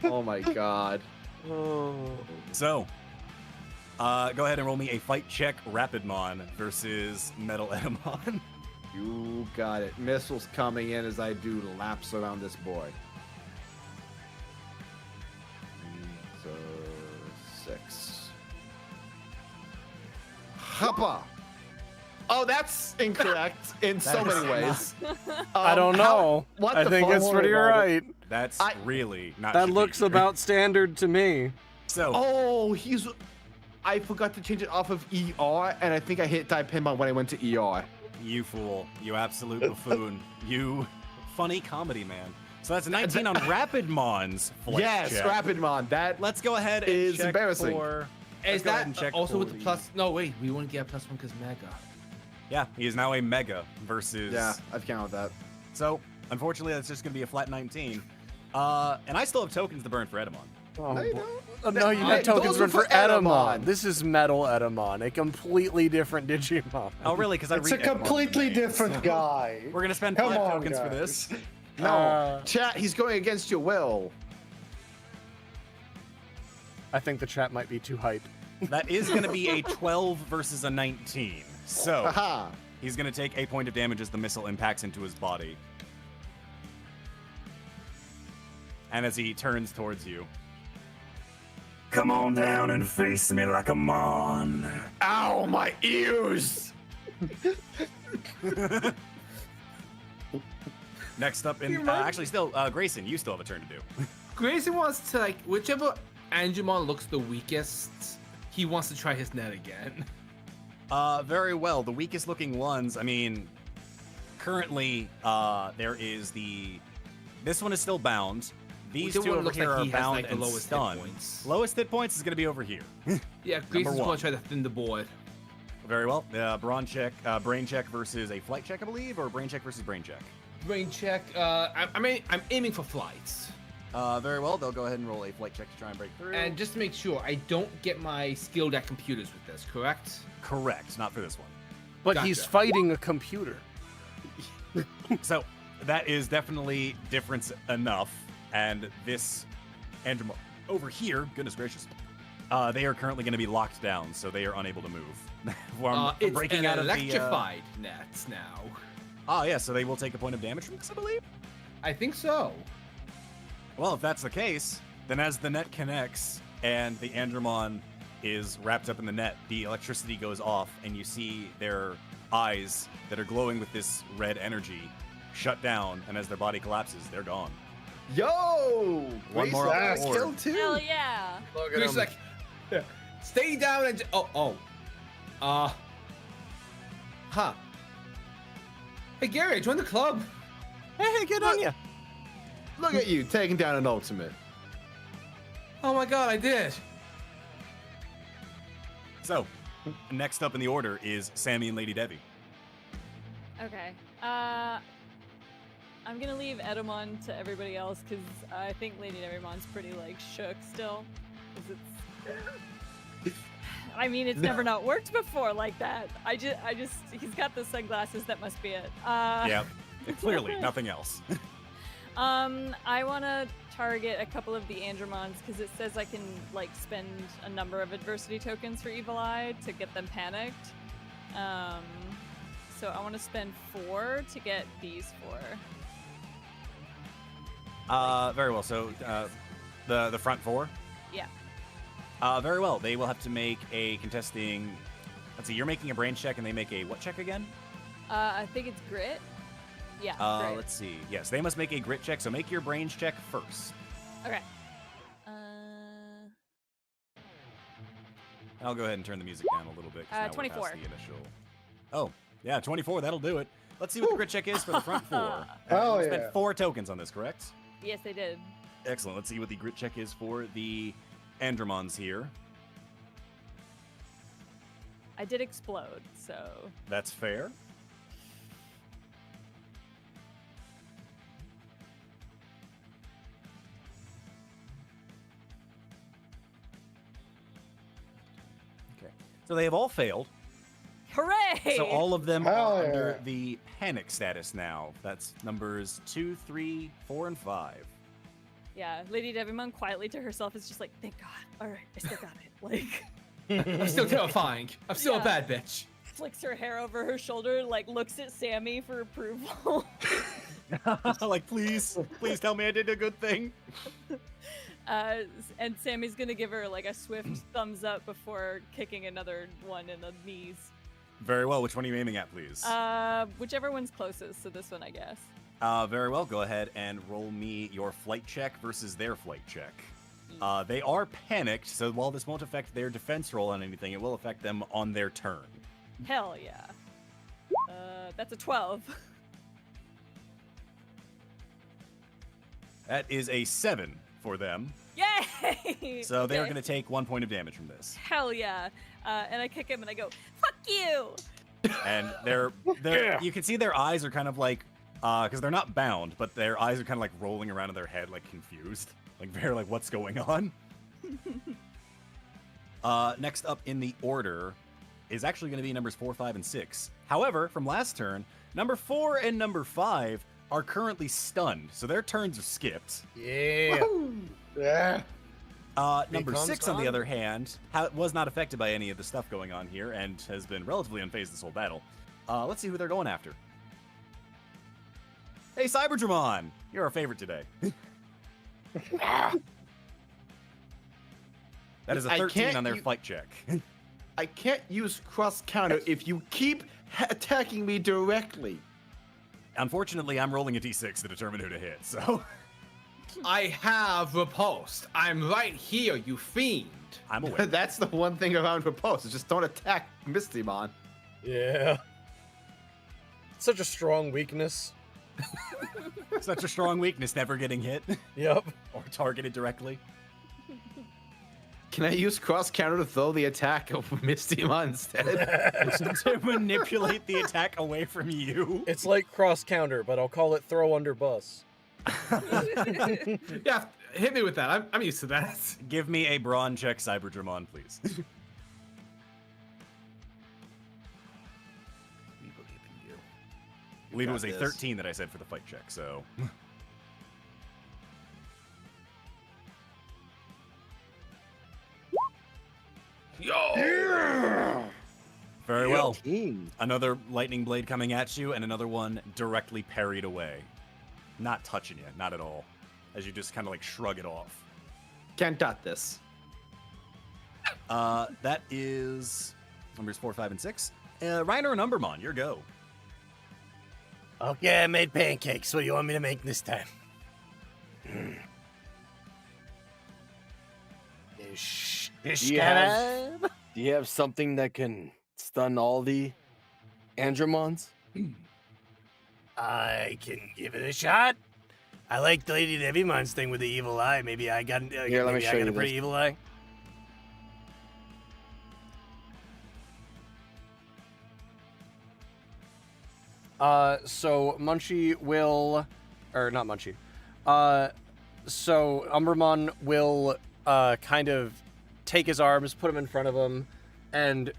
Oh my god. So, go ahead and roll me a fight check, Rapidmon versus Metal Edamon. You got it. Missiles coming in as I do laps around this boy. So, 6. Hoppa! Oh, that's incorrect in so That is many ways. I don't know. What I the think fuck? it's pretty Don't worry about right. That's I- really not. That should looks be. about standard to me. So. Oh, I forgot to change it off of ER, and I think I hit die pinball when I went to ER. you fool. You absolute buffoon. You funny comedy man. So that's 19 on RapidMon's flight Yes, check. RapidMon. That Let's go ahead and is check embarrassing. for... Is go ahead that and check also for with the plus? No, wait. We wouldn't get a +1 because Mega. Yeah, he is now a Mega versus... Yeah, I've counted that. So, unfortunately, that's just going to be a flat 19. And I still have tokens to burn for Edamon. Oh, No, you boy. don't. No, you Hey, got tokens those are for for Edamon. Edamon. This is Metal Edamon, a completely different Digimon. Oh, really? Because I It's a read Edamon completely today, different so guy. We're going to spend Come 5 on, tokens for guys. this. No, chat. He's going against your will. I think the chat might be too hype. That is going to be a 12 versus a 19. So, Haha. he's going to take a point of damage as the missile impacts into his body. And as he turns towards you. Come on down and face me like a mon. Ow, my ears! Next up in... actually, still, Grayson, you still have a turn to do. Grayson wants to, like, whichever Angemon looks the weakest, he wants to try his net again. Very well. The weakest looking ones, I mean, currently, there is the... This one is still bound. These Whichever two one over looks here like are he has, bound like, the and lowest hit stunned. points. Lowest hit points is going to be over here. Yeah, Grayson's one. going to try to thin the board. Very well. Brain check versus a flight check, I believe, or brain check versus brain check. Brain check. I'm aiming for flights. Very well. They'll go ahead and roll a flight check to try and break through. And just to make sure, I don't get my skilled at computers with this, correct? Correct. Not for this one. But he's Gotcha. fighting a computer. So that is definitely difference enough. And this Andromon over here, goodness gracious, they are currently going to be locked down, so they are unable to move. It's breaking an out of the, electrified net now. Oh, yeah, so they will take a point of damage from this, I believe? I think so. Well, if that's the case, then as the net connects and the Andromon is wrapped up in the net, the electricity goes off, and you see their eyes that are glowing with this red energy shut down, and as their body collapses, they're gone. Yo! One more Grayson on got the board. killed too. Hell yeah. Grayson's like, yeah, stay down and huh. Hey Gary, join the club. Hey, good on you. Look at you taking down an ultimate. Oh my god, I did. So, next up in the order is Sammy and Lady Debbie. Okay. I'm gonna leave Edamon to everybody else because I think Lady Devimon's pretty like shook still. 'Cause it's. I mean, it's never not worked before like that. I just, he's got the sunglasses. That must be it. Yeah, clearly, nothing else. I want to target a couple of the Andromons because it says I can like spend a number of adversity tokens for Evil Eye to get them panicked. So I want to spend 4 to get these 4. Very well. So, the front 4? Yeah. Very well. They will have to make a contesting... Let's see, you're making a brain check and they make a what check again? I think it's grit. Yeah. Grit. Let's see. Yes, they must make a grit check, so make your brains check first. Okay. I'll go ahead and turn the music down a little bit. 'cause now we're 24. past the initial... Oh, yeah, 24. That'll do it. Let's see what the grit check is for the front 4. Oh, You yeah. spent 4 tokens on this, correct? Yes, they did. Excellent. Let's see what the grit check is for the Andromons here. I did explode, so. That's fair. Okay. So they have all failed. Hooray! So all of them Hell are yeah. under the panic status now. That's numbers 2, 3, 4, and 5. Yeah, Lady Devimon quietly to herself is just like, thank God. All right, I still got it. Like, I'm still terrifying. I'm still Yeah. a bad bitch. flicks her hair over her shoulder, like looks at Sammy for approval. Like, please tell me I did a good thing. And Sammy's gonna give her like a swift thumbs up before kicking another one in the knees. Very well. Which one are you aiming at, please? Whichever one's closest, so this one, I guess. Very well. Go ahead and roll me your flight check versus their flight check. They are panicked, so while this won't affect their defense roll on anything, it will affect them on their turn. Hell yeah. That's a 12. That is a 7 for them. Yay! So they're Okay. going to take 1 point of damage from this. Hell yeah. And I kick him and I go, fuck you! And they're you can see their eyes are kind of like, because they're not bound, but their eyes are kind of like rolling around in their head, like confused. Like, very like, what's going on? Next up in the order is actually going to be numbers 4, 5, and 6. However, from last turn, number 4 and number 5 are currently stunned, so their turns are skipped. Yeah. Yeah. Number Becomes 6, on the on. other hand, was not affected by any of the stuff going on here and has been relatively unfazed this whole battle. Let's see who they're going after. Hey, Cyberdramon! You're our favorite today. That is a I 13 can't on their u- fight check. I can't use cross counter if you keep attacking me directly. Unfortunately, I'm rolling a d6 to determine who to hit, so I have repulsed. I'm right here, you fiend. I'm aware. That's the one thing around Repulse, is just don't attack Mistymon. Yeah. Such a strong weakness. Such a strong weakness, never getting hit Yep. or targeted directly. Can I use cross counter to throw the attack of Mistymon instead? To manipulate the attack away from you. It's like cross counter, but I'll call it throw under bus. Yeah, hit me with that. I'm used to that. Give me a brawn check, Cyberdramon, please. We believe in you. I believe it got was a this. 13 that I said for the fight check, so. Yo! Very well. Team. Another lightning blade coming at you, and another one directly parried away. Not touching you, not at all. As you just kind of like shrug it off. Can't dot this. That is numbers 4, 5, and 6. Reiner and Impmon, your go. Okay, I made pancakes. What do you want me to make this time? Fish Do you have- Do you have something that can stun all the Andromons? I can give it a shot. I like the Lady Devimon's thing with the evil eye. Maybe I got, Here, let me maybe show I got you a pretty this. evil eye. So Munchie will, or not Munchie. So Umbermon will kind of take his arms, put them in front of him, and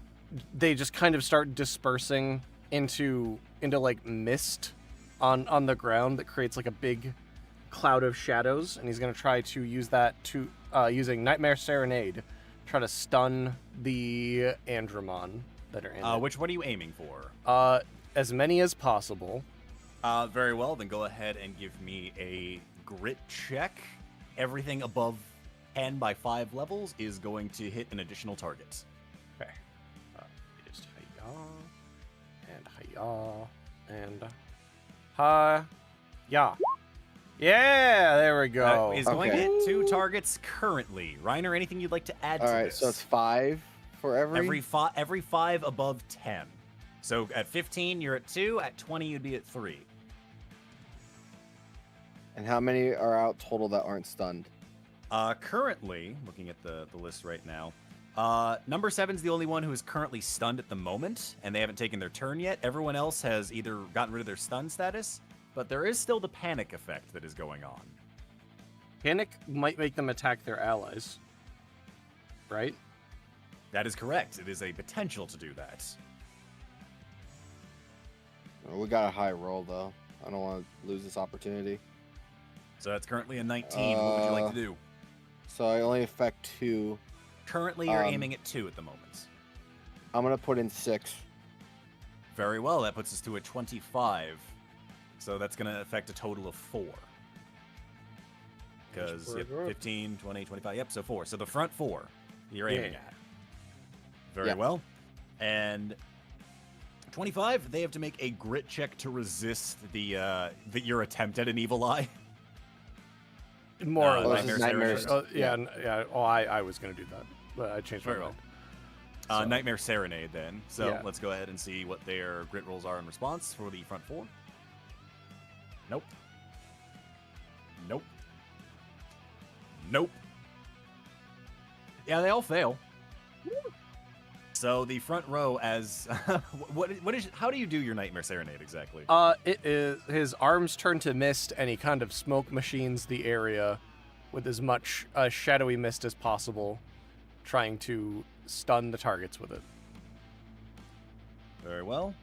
they just kind of start dispersing into like mist on the ground that creates like a big cloud of shadows. And he's gonna try to use that to using Nightmare Serenade, try to stun the Andromon that are in it. Which one are you aiming for? As many as possible. Very well, then go ahead and give me a grit check. Everything above 10 by 5 levels is going to hit an additional target. Okay. It is Hiya, and yeah. Yeah, there we go. That is going to Okay. hit 2 targets currently. Reiner, anything you'd like to add All to right, this? so it's 5 for every. Every 5 above 10. So at 15, you're at 2. At 20, you'd be at 3. And how many are out total that aren't stunned? Currently, looking at the list right now, number 7's the only one who is currently stunned at the moment, and they haven't taken their turn yet. Everyone else has either gotten rid of their stun status, but there is still the panic effect that is going on. Panic might make them attack their allies. Right? That is correct. It is a potential to do that. We got a high roll though. I don't want to lose this opportunity. So that's currently a 19. What would you like to do? So I only affect 2. Currently, you're aiming at 2 at the moment. I'm gonna put in 6. Very well. That puts us to a 25. So that's going to affect a total of 4. Because 15, 20, 25. Yep, so 4. So the front 4 you're aiming at. Very Yeah. well. And 25, they have to make a grit check to resist your attempt at an evil eye. More or Oh, less. this is Nightmare Yeah. Oh, I was gonna do that, but I changed my Very mind. Nightmare Serenade then. So Yeah. let's go ahead and see what their grit rolls are in response for the front four. Nope. Nope. Nope. Yeah, they all fail. So the front row, as how do you do your Nightmare Serenade exactly? It is his arms turn to mist, and he kind of smoke machines the area with as much shadowy mist as possible, trying to stun the targets with it. Very well.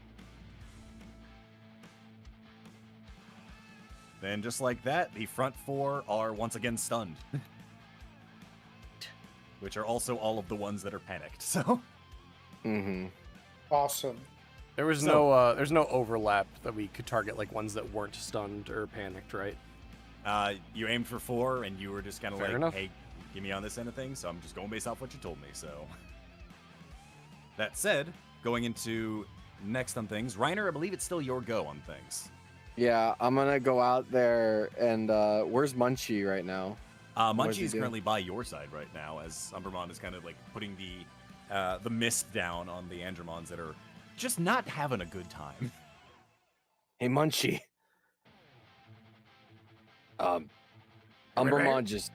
Then just like that, the front four are once again stunned. Which are also all of the ones that are panicked, so... Mm-hmm. Awesome. There's no overlap that we could target, like ones that weren't stunned or panicked, right? You aimed for 4, and you were just kind of like, enough. hey, give me on this end of things, so I'm just going based off what you told me, so... That said, going into next on things, Reiner, I believe it's still your go on things. Yeah, I'm gonna go out there and where's Munchie right now? What is he Munchie is doing? currently by your side right now, as Umbermon is kind of like putting the mist down on the Andromons that are just not having a good time. Hey Munchie. Umbermon just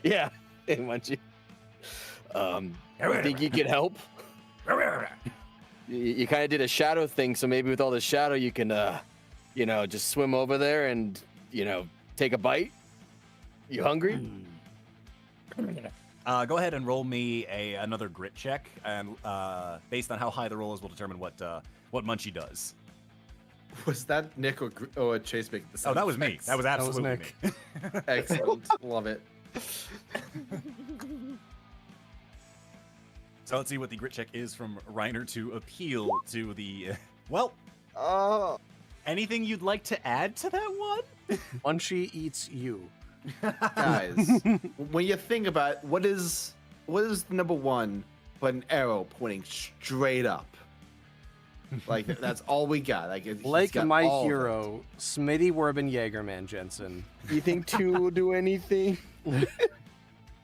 Yeah, hey Munchie. Think you could help? You kind of did a shadow thing, so maybe with all the shadow you can just swim over there and take a bite. You hungry? Go ahead and roll me another grit check, and based on how high the roll is, we'll determine what Munchie does. Was that Nick or Chase making the sound Oh, that was me. effects? That was absolutely Nick. me. Excellent. Love it. So let's see what the grit check is from Reiner to appeal to the... Well, anything you'd like to add to that one? Munchie eats you. Guys, when you think about what is number one but an arrow pointing straight up, like that's all we got. He's Like got my all of it. hero, Smitty Werben Jaegerman Jensen. You think 2 will do anything?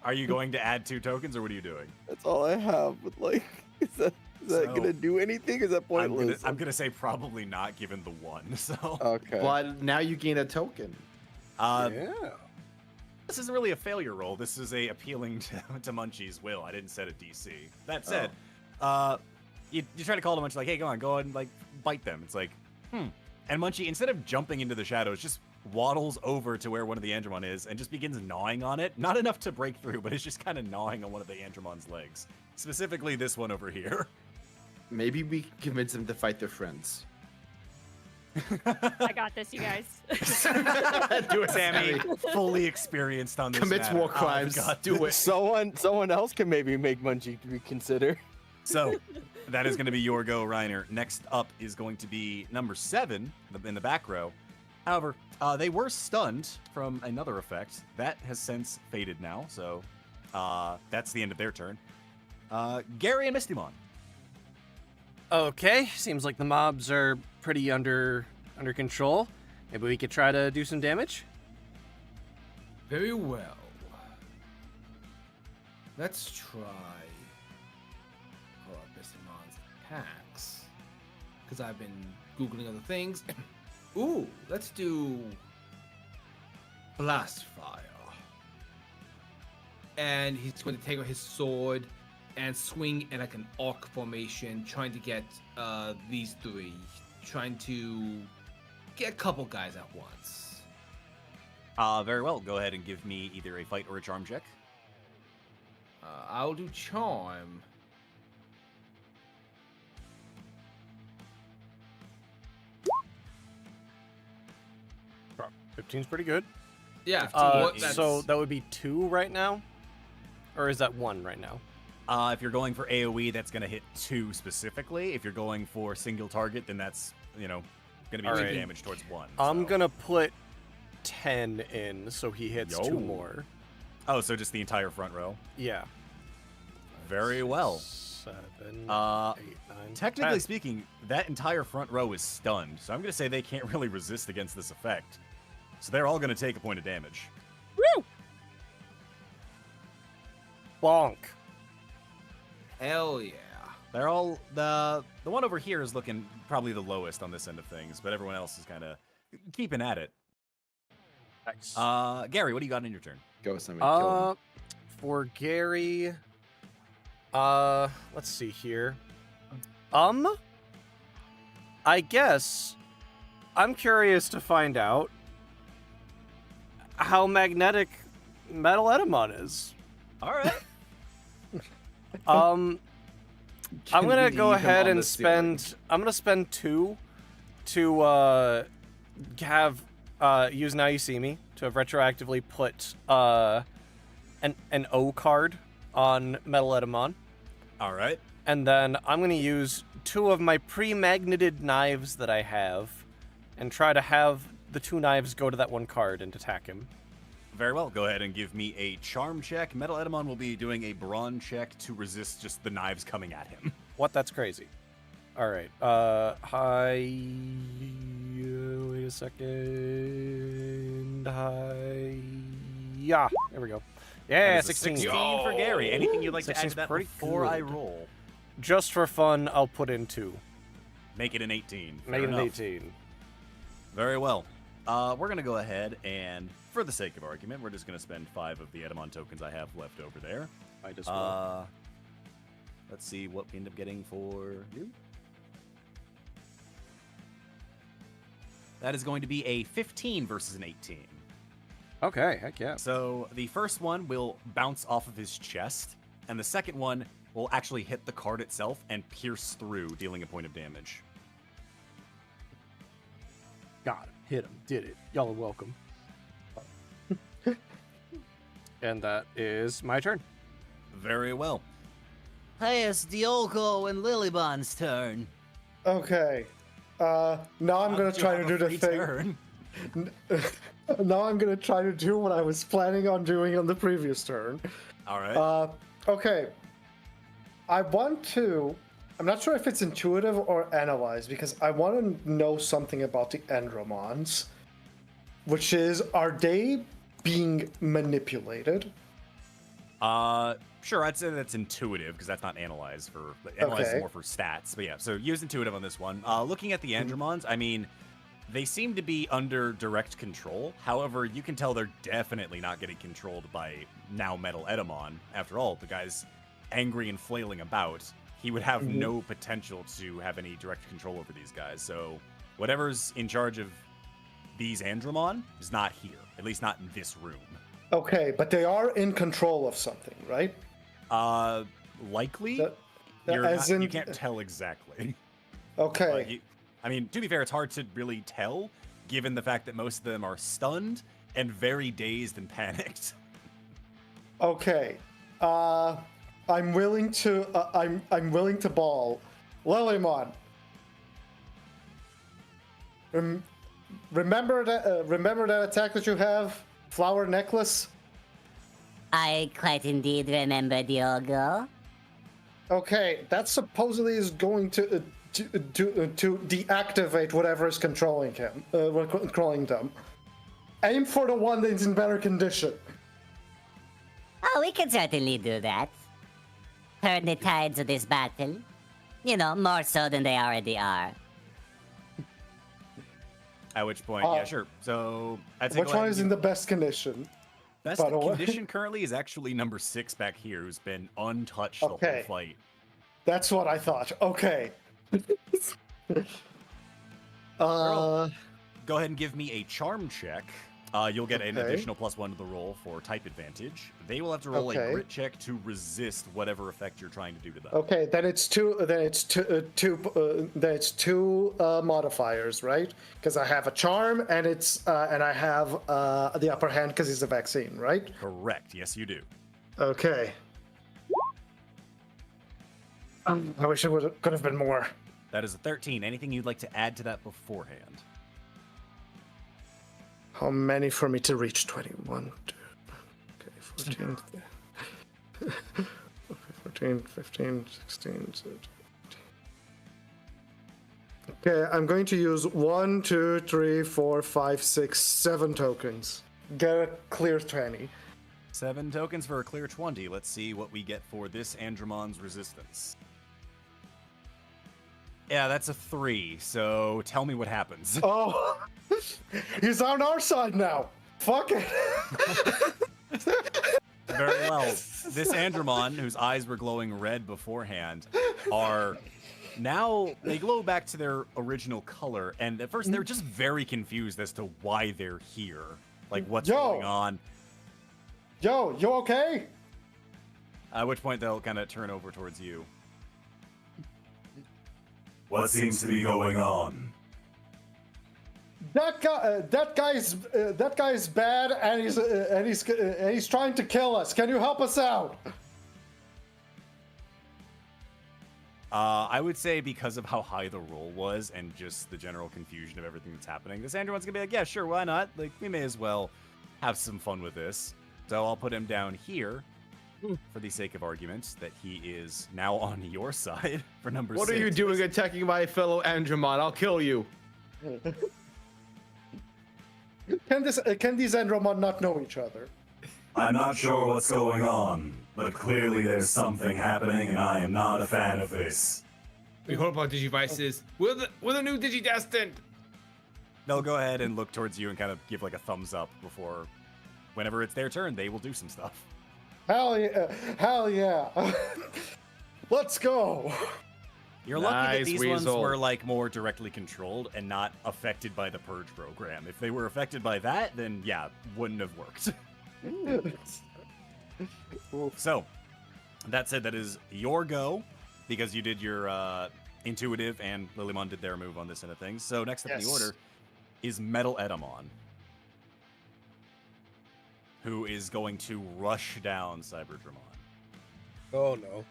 Are you going to add 2 tokens, or what are you doing? That's all I have. But is that So, gonna do anything? Is that pointless? I'm gonna say probably not, given the 1. So Okay. But now you gain a token. Yeah. This isn't really a failure roll. This is a appealing to Munchie's will. I didn't set a DC. That said, you try to call to Munchie like, hey, go ahead and bite them. It's like, And Munchie, instead of jumping into the shadows, just waddles over to where one of the Andromon is and just begins gnawing on it. Not enough to break through, but it's just kind of gnawing on one of the Andromon's legs. Specifically this one over here. Maybe we can convince them to fight their friends. I got this, you guys. Do it, Sammy, fully experienced on this Commits matter. war crimes. Oh, God, do it. Someone else can maybe make Munchie reconsider. So, that is going to be your go, Reiner. Next up is going to be number 7 in the back row. However, they were stunned from another effect. That has since faded now, so that's the end of their turn. Gary and Mistymon. Okay, seems like the mobs are pretty under control. Maybe we could try to do some damage. Very well. Let's try Bistimon's attacks. Because I've been Googling other things. Ooh, let's do Blast Fire. And he's going to take out his sword and swing in like an arc formation, trying to get these 3. Trying to get a couple guys at once. Very well. Go ahead and give me either a fight or a charm check. I'll do Charm. Wow, 15's pretty good. Yeah. So that would be 2 right now? Or is that 1 right now? If you're going for AoE, that's going to hit 2 specifically. If you're going for single target, then that's, going to be 2 Alright. damage towards 1. I'm so. going to put 10 in so he hits 2 more. Oh, so just the entire front row? Yeah. Very well. 7, 8, 9. Technically 10. speaking, that entire front row is stunned, so I'm going to say they can't really resist against this effect. So they're all going to take a point of damage. Woo! Bonk. Hell yeah. They're all the one over here is looking probably the lowest on this end of things, but everyone else is kind of keeping at it. Nice. Gary, what do you got in your turn? Go with somebody. Kill him. For Gary, let's see here. I guess I'm curious to find out how magnetic Metal Edamon is. All right. I'm gonna go leave him ahead on and the ceiling? spend. I'm gonna spend 2 to have use Now You See Me to have retroactively put an O card on Metal Edamon. All right. And then I'm going to use 2 of my pre-magneted knives that I have and try to have the 2 knives go to that 1 card and attack him. Very well. Go ahead and give me a charm check. Metal Edamon will be doing a brawn check to resist just the knives coming at him. What? That's crazy. All right. Wait a second. Yeah. There we go. Yeah, That is a 16. 16 for Gary. Anything you'd like to add 16's to that pretty before I good. roll? Just for fun, I'll put in 2. Make it an 18. Make Fair it an enough. 18. Very well. We're going to go ahead and, for the sake of argument, we're just going to spend 5 of the Edamon tokens I have left over there. I just will. Let's see what we end up getting for you. That is going to be a 15 versus an 18. Okay, heck yeah. So the first one will bounce off of his chest, and the second one will actually hit the card itself and pierce through, dealing a point of damage. Got him. Hit him. Did it. Y'all are welcome. And that is my turn. Very well. Hey, it's Diogo and Lilybond's turn. Okay. Now I'm gonna try to do the thing. Now I'm gonna try to do what I was planning on doing on the previous turn. All right. Okay. I want to. I'm not sure if it's intuitive or analyze because I want to know something about the Endromons, which is, are they being manipulated? Sure, I'd say that's intuitive because that's not analyze for analyze is more for stats. But yeah, so use intuitive on this one. Looking at the Andromons, I mean, they seem to be under direct control. However, you can tell they're definitely not getting controlled by now Metal Edamon. After all, the guy's angry and flailing about. He would have no potential to have any direct control over these guys. So whatever's in charge of these Andromon is not here, at least not in this room. Okay, but they are in control of something, right? Likely. As in- you can't tell exactly. Okay. I mean, to be fair, it's hard to really tell, given the fact that most of them are stunned and very dazed and panicked. Okay. I'm willing to. I'm willing to ball. Lilymon. Remember that attack that you have, flower necklace. I quite indeed remember, Diogo. Okay, that supposedly is going to deactivate whatever is controlling him, controlling them. Aim for the one that's in better condition. Oh, we can certainly do that. Turn the tides of this battle. You know, more so than they already are. At which point, yeah, sure. So I'd say Which one is in the best condition? best by the way? condition currently is actually number 6 back here, who's been untouched the whole Okay. fight. That's what I thought. Okay. Go ahead and give me a charm check. You'll get an Okay. additional +1 to the roll for type advantage. They will have to roll a Okay. grit check to resist whatever effect you're trying to do to them. Okay, then it's two. Then it's two modifiers, right? Because I have a charm, and I have the upper hand because it's a vaccine, right? Correct. Yes, you do. Okay. I wish it could have been more. That is a 13. Anything you'd like to add to that beforehand? How many for me to reach 21? Okay, 14, 14, 15, 16, 17. Okay, I'm going to use 1, 2, 3, 4, 5, 6, 7 tokens. Get a clear 20. 7 tokens for a clear 20. Let's see what we get for this Andromon's resistance. Yeah, that's a 3, so tell me what happens. Oh, he's on our side now. Fuck it. Very well. This Andromon, whose eyes were glowing red beforehand, are now, they glow back to their original color, and at first they're just very confused as to why they're here. Like, what's going on? Yo, you okay? At which point they'll kind of turn over towards you. What seems to be going on? That guy's bad, and he's trying to kill us. Can you help us out? I would say because of how high the roll was and just the general confusion of everything that's happening, this Andromon's gonna be like, yeah, sure, why not? Like, we may as well have some fun with this. So I'll put him down here for the sake of argument that he is now on your side for number 6. What are you doing attacking my fellow Andromon? I'll kill you. Can these Andromon not know each other? I'm not sure what's going on, but clearly there's something happening, and I am not a fan of this. We hope our Digivices. We're the new Digi-Destined. They'll go ahead and look towards you and kind of give like a thumbs up before, whenever it's their turn, they will do some stuff. Hell yeah. Let's go. You're lucky that these ones Weasel. were like more directly controlled and not affected by the purge program. If they were affected by that, then yeah, wouldn't have worked. So, that said, that is your go, because you did your intuitive and Lilymon did their move on this end of things. So next up in the order is Metal Edamon, who is going to rush down Cyberdramon. Oh no.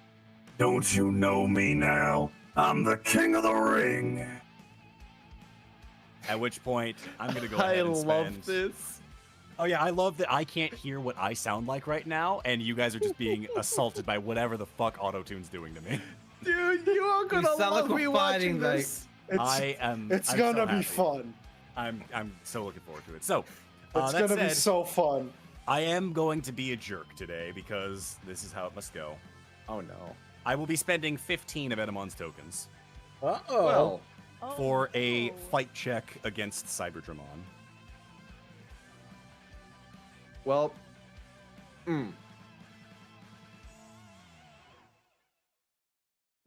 Don't you know me now? I'm the king of the ring. At which point, I'm going to go ahead and spend... I love this. Oh yeah, I love that I can't hear what I sound like right now, and you guys are just being assaulted by whatever the fuck Auto-Tune's doing to me. Dude, you are gonna love rewatching this. It's I'm gonna so be happy. fun. I'm so looking forward to it. So, It's that gonna be said, so fun. I am going to be a jerk today because this is how it must go. Oh no. I will be spending 15 of Edamon's tokens Well, for a fight check against Cyberdramon. Well,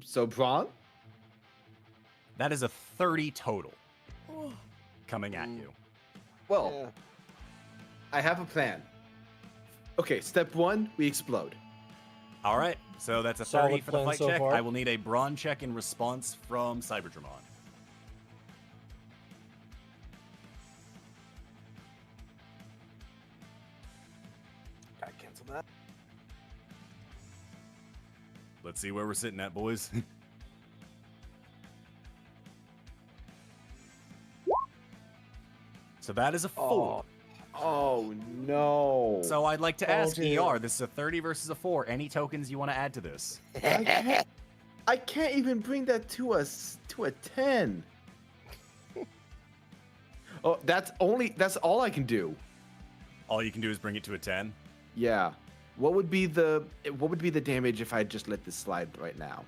So Braun? That is a 30 total coming at you. Well, I have a plan. Okay, step 1, we explode. All right, so that's a Solid 30 for the plan fight so check. far. I will need a brawn check in response from Cyberdramon. Gotta cancel that. Let's see where we're sitting at, boys. So that is a 4. Oh no. So I'd like to ask dear. ER, this is a 30 versus a 4. Any tokens you want to add to this? I can't even bring that to a 10. Oh, that's all I can do. All you can do is bring it to a 10. Yeah. What would be the damage if I just let this slide right now?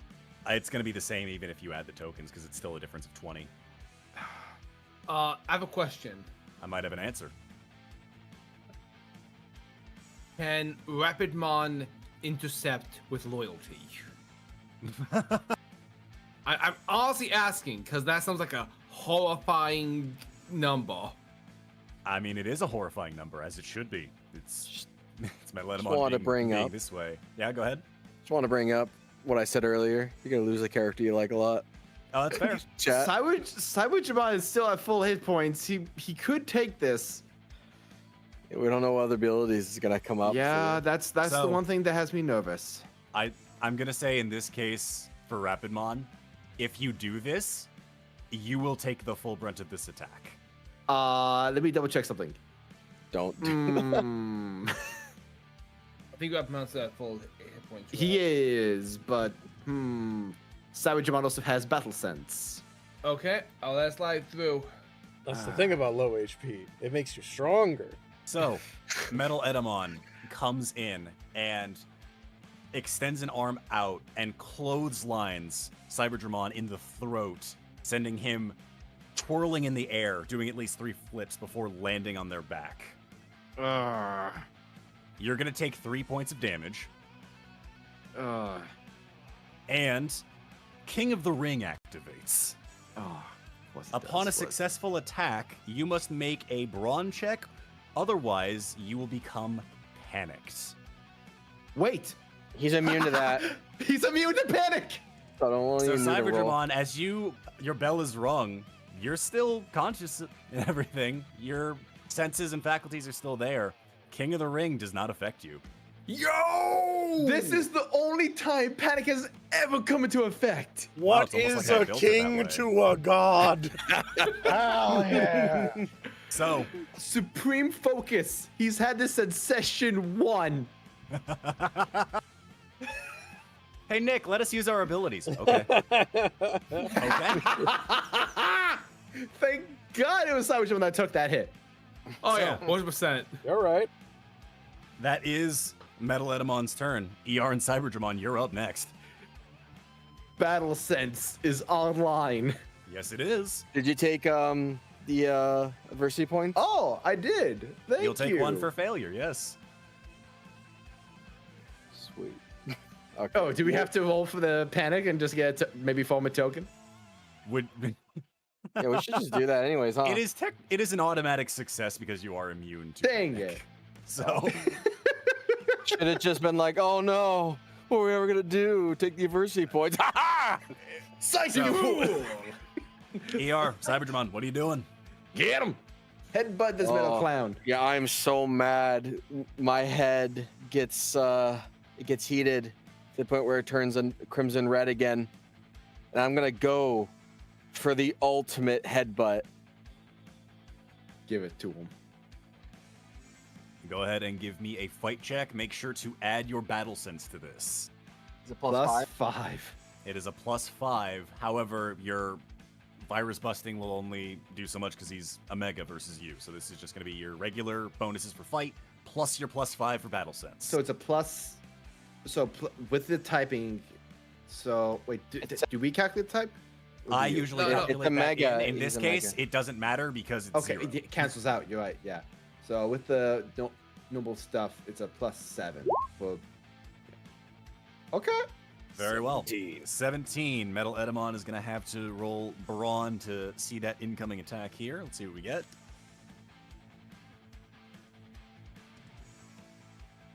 It's going to be the same even if you add the tokens because it's still a difference of 20. I have a question. I might have an answer. Can Rapidmon intercept with loyalty? I'm honestly asking because that sounds like a horrifying number. I mean, it is a horrifying number, as it should be. It's my let him Just wanted to bring being up- this way. Yeah, go ahead. Just want to bring up what I said earlier. You're gonna lose a character you like a lot. Oh, that's fair. Chat. Cyberdramon is still at full hit points. He could take this. We don't know what other abilities is gonna come up. Yeah, for. that's the So- one thing that has me nervous. I'm going to say in this case, for Rapidmon, if you do this, you will take the full brunt of this attack. Let me double check something. Don't. I think Rapidmon's at full hit points. He is, but Cyberdramon also has battle sense. Okay, I'll let it slide through. That's the thing about low HP. It makes you stronger. So, Metal Edamon comes in and extends an arm out and clotheslines Cyberdramon in the throat, sending him twirling in the air, doing at least 3 flips before landing on their back. You're going to take 3 points of damage. And King of the Ring activates. Upon a successful attack, you must make a brawn check, otherwise you will become panicked. Wait, He's immune to that. he's immune to panic. So I don't want So you to roll. Cyberdramon, as your bell is rung, you're still conscious and everything. Your senses and faculties are still there. King of the Ring does not affect you. Yo! This is the only time panic has ever come into effect. What it's almost is like I a built it that king way. to a god? Hell yeah. So, Supreme focus. He's had this since session 1. hey Nick, let us use our abilities. Okay. Okay. Thank God it was Cyberdramon that took that hit. Oh yeah, 100%. All right. That is Metal Edamon's turn. ER and Cyberdramon, you're up next. Battle Sense is online. Yes, it is. Did you take the adversity points? Oh, I did. Thank you. You'll take 1 for failure, yes. Sweet. Okay. Oh, do we have to roll for the panic and just get maybe form a token? Would Yeah, we should just do that anyways, huh? it is an automatic success because you are immune to Dang panic. it. So Should have just been like, oh no, what are we ever gonna do? Take the adversity points. Ha ha! Psych, you fool! ER, Cyberdramon, what are you doing? Get him! Headbutt this metal clown. Yeah, I'm so mad. My head gets heated to the point where it turns crimson red again. And I'm gonna go for the ultimate headbutt. Give it to him. Go ahead and give me a fight check. Make sure to add your battle sense to this. Is it Plus 5. It is a +5. However, your virus busting will only do so much because he's a mega versus you. So this is just going to be your regular bonuses for fight plus your +5 for battle sense. So it's a plus. So with the typing. So wait, do we calculate type? I usually calculate It's a that. mega. In this He's a case, mega. it doesn't matter because it's Okay, 0. it cancels out. You're right. Yeah. So with the noble stuff, it's a +7. For... Okay. Very well. 17. Metal Edamon is going to have to roll Brawn to see that incoming attack here. Let's see what we get.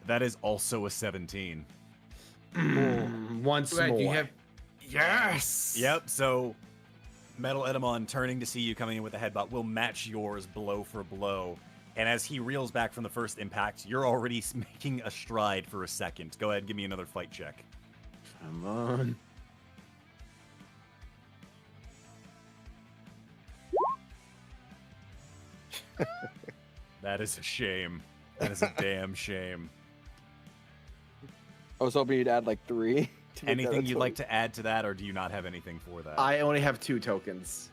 That is also a 17. Once Right, more. you have. Yes. Yep, so Metal Edamon turning to see you coming in with a headbutt will match yours blow for blow. And as he reels back from the first impact, you're already making a stride for a second. Go ahead, give me another fight check. Come on. That is a shame. That is a damn shame. I was hoping you'd add like 3. Anything you'd like to add to that, or do you not have anything for that? I only have 2 tokens.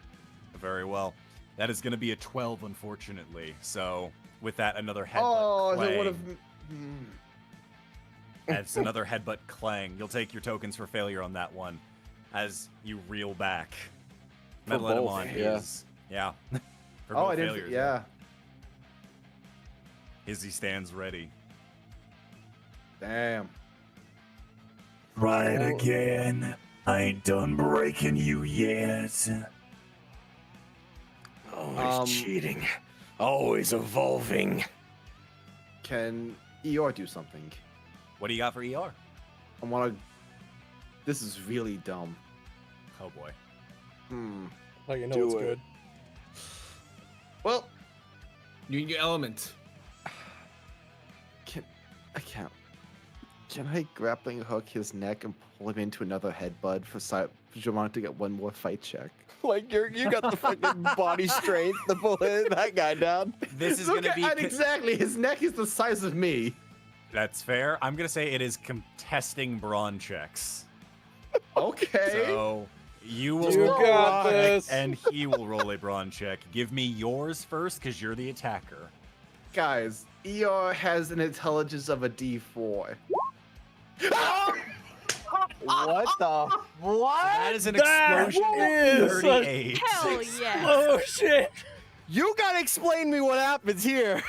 Very well. That is going to be a 12, unfortunately. So, with that, another headbutt Oh, clang. that would have. That's another headbutt clang. You'll take your tokens for failure on that one as you reel back. For Metal both, Edamon yeah. is... Yeah. For Oh, both I didn't. failures. Yeah. Izzy stands ready. Damn. Right again. I ain't done breaking you yet. Always cheating. Always evolving. Can ER do something? What do you got for ER? I want to. This is really dumb. Oh, boy. Oh, you know Do it's it. good. Well, You need your element. Can I grappling hook his neck and pull him into another headbutt for Cyberdramon to get one more fight check? Like you got the fucking body strength to pull that guy down. This is Look going to at be... exactly. His neck is the size of me. That's fair. I'm going to say it is contesting brawn checks. Okay. So, you will You roll got a check, this. and he will roll a brawn check. Give me yours first, because you're the attacker. Guys, ER has an intelligence of a D4. What the? What? That is an That explosion is of a 38. Hell yes. Oh shit! You gotta explain me what happens here.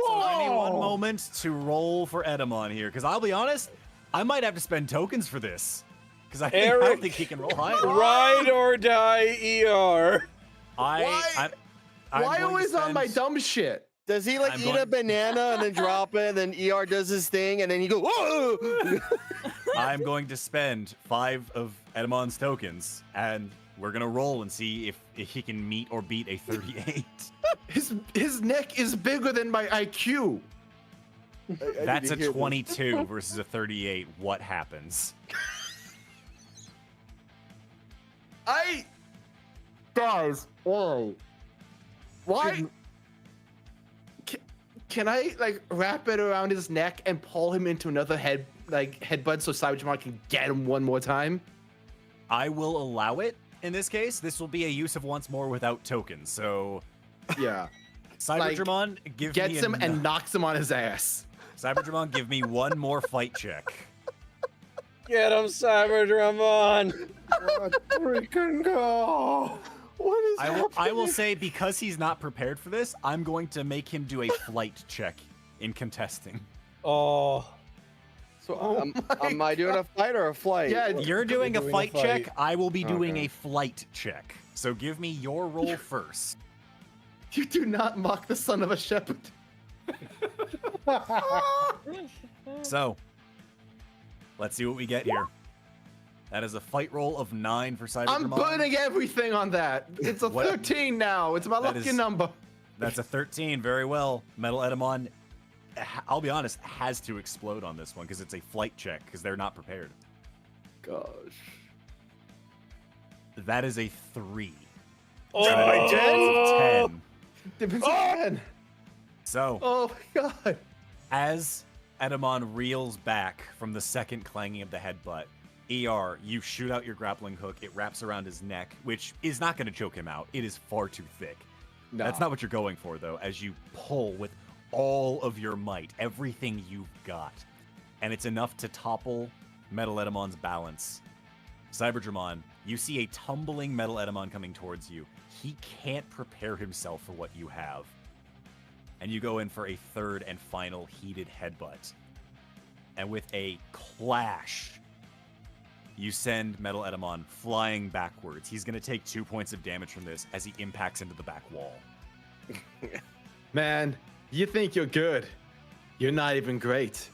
So give me one moment to roll for Edamon here, because I'll be honest, I might have to spend tokens for this. Because I don't think he can roll high. Ride or die, ER. Why always on my dumb shit? Does he like eat a banana and then drop it, and then ER does his thing, and then he goes, whoa! I'm going to spend 5 of Edamon's tokens, and we're gonna roll and see if he can meet or beat a 38. His neck is bigger than my IQ. That's a 22 versus a 38. What happens? Guys, why? Can I like wrap it around his neck and pull him into another headbutt so Cybertron can get him one more time? I will allow it in this case. This will be a use of once more without tokens. So yeah, Cyberdramon gets him and knocks him on his ass. Cyberdramon, give me one more fight check. Get him, Cyberdramon. Let's freaking go. What is I will say, because he's not prepared for this, I'm going to make him do a flight check in contesting. Oh. So am I doing a fight or a flight? Yeah, you're doing a fight check. I will be doing a flight check. So give me your roll first. You do not mock the son of a shepherd. So, let's see what we get here. That is a fight roll of 9 for Cyberdramon. I'm putting everything on that. It's a 13 now. It's my lucky number. That's a 13. Very well. Metal Edamon, I'll be honest, has to explode on this one because it's a flight check because they're not prepared. Gosh. That is a 3. Oh, my 10. Difference of 10. So. Oh my god. As Edamon reels back from the second clanging of the headbutt, ER, you shoot out your grappling hook. It wraps around his neck, which is not going to choke him out. It is far too thick. No. That's not what you're going for, though, as you pull with all of your might, everything you've got. And it's enough to topple Metal Edamon's balance. Cyberdramon, you see a tumbling Metal Edamon coming towards you. He can't prepare himself for what you have. And you go in for a third and final heated headbutt. And with a clash, you send Metal Edamon flying backwards. He's going to take 2 points of damage from this as he impacts into the back wall. Man, you think you're good. You're not even great.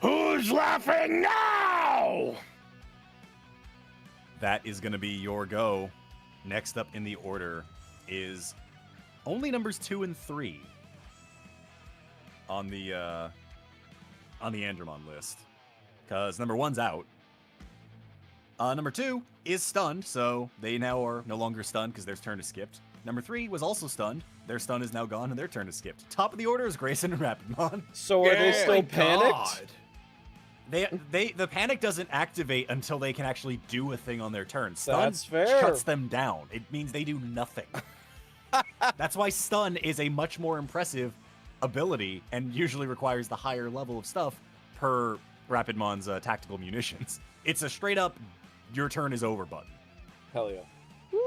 Who's laughing now? That is going to be your go. Next up in the order is only numbers 2 and 3 on the Andromon list, because number 1's out. Number 2 is stunned, so they now are no longer stunned because their turn is skipped. Number 3 was also stunned. Their stun is now gone and their turn is skipped. Top of the order is Grayson and Rapidmon. So are they still panicked? The panic doesn't activate until they can actually do a thing on their turn. Stun That's fair. shuts them down. It means they do nothing. That's why stun is a much more impressive ability and usually requires the higher level of stuff per Rapidmon's tactical munitions. It's a straight up, your turn is over button. Hell yeah.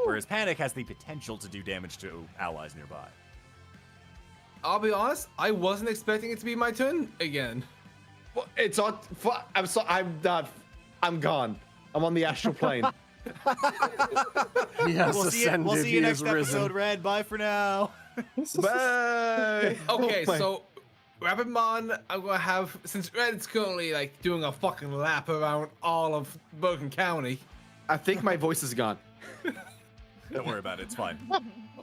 Whereas panic has the potential to do damage to allies nearby. I'll be honest, I wasn't expecting it to be my turn again. Well, it's on. I'm so. I'm not. I'm gone. I'm on the astral plane. He has We'll see you next episode, Red. Bye for now. Bye. Okay, so Rapidmon, I'm gonna have, since Red's currently like doing a fucking lap around all of Bergen County. I think my voice is gone. Don't worry about it. It's fine.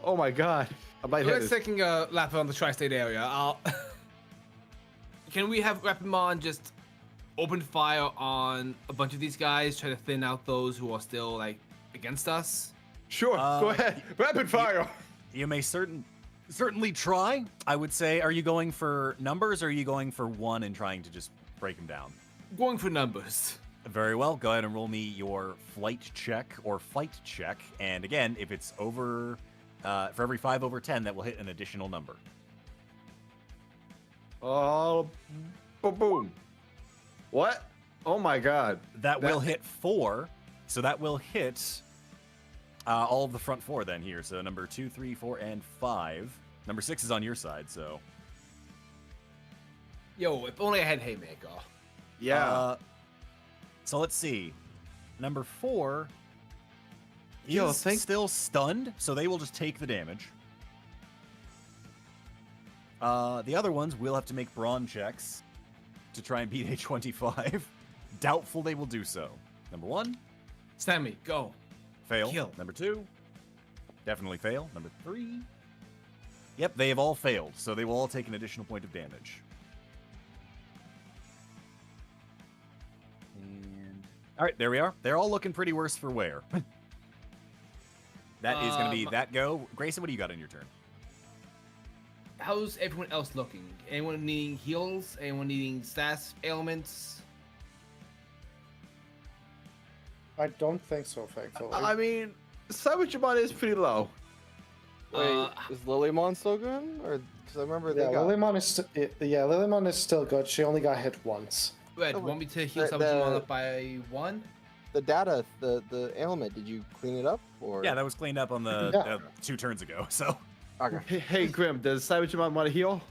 Oh my god. I might hit Red's this. taking a lap around the tri-state area. Can we have Rapidmon just open fire on a bunch of these guys, try to thin out those who are still like against us? Sure. Go ahead. Rapid fire. You may certainly try. I would say, are you going for numbers or are you going for one and trying to just break them down? Going for numbers. Very well. Go ahead and roll me your flight check or fight check. And again, if it's over, for every 5 over 10, that will hit an additional number. Oh, boom. What? Oh my god. That will hit 4. So that will hit all of the front 4 then here. So number 2, 3, 4, and 5. Number 6 is on your side, so. Yo, if only I had Haymaker. Yeah. So let's see. Number 4 Yo, is still stunned, so they will just take the damage. The other ones will have to make brawn checks to try and beat a 25. Doubtful they will do so. Number 1. Sammy, go. Fail. Kill. Number 2. Definitely fail. Number 3. Yep, they have all failed, so they will all take an additional point of damage. And all right, there we are. They're all looking pretty worse for wear. That is going to be that go. Grayson, what do you got in your turn? How's everyone else looking? Anyone needing heals? Anyone needing stats, ailments? I don't think so, thankfully. I mean, Cyberjamon is pretty low. Wait, is Lilymon still good? Or because I remember they got. Lilymon is Lilymon is still good. She only got hit once. Red, want me to heal Cyberjamon up by 1? The data, the ailment. Did you clean it up or? Yeah, that was cleaned up on the 2 turns ago. So. Okay. Hey Grimm, does Cyberjamon want to heal?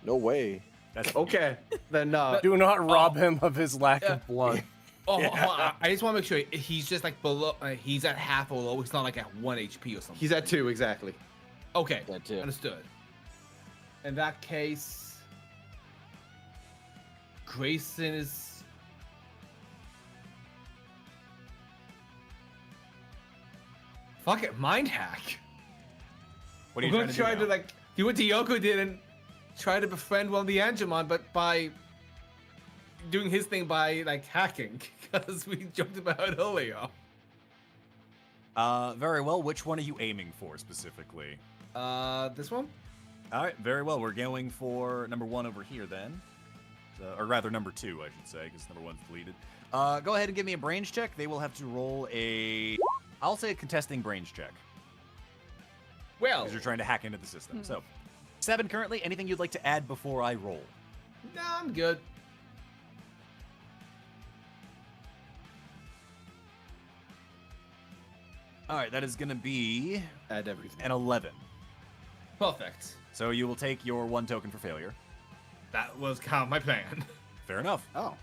No way. That's okay. Then Do not rob him of his lack of blood. Oh, I just want to make sure he's just like below. He's at half or low. He's not like at 1 HP or something. He's at 2 exactly. Okay, That too. understood. In that case, Grayson is. Fuck it, mind hack. What are you We're trying gonna to try do to now? like do what Diogo did and try to befriend one of the Angemon, but by doing his thing by like hacking, because we joked about it earlier. Very well. Which one are you aiming for specifically? This one? All right, very well. We're going for number 1 over here then. Or rather, number 2, I should say, because number 1's deleted. Go ahead and give me a brains check. They will have to roll I'll say a contesting brains check. Well, because you're trying to hack into the system. So, 7 currently. Anything you'd like to add before I roll? no, I'm good. All right, that is going to be Add everything. an 11. Perfect. So you will take your 1 token for failure. That was kind of my plan. Fair enough. Oh.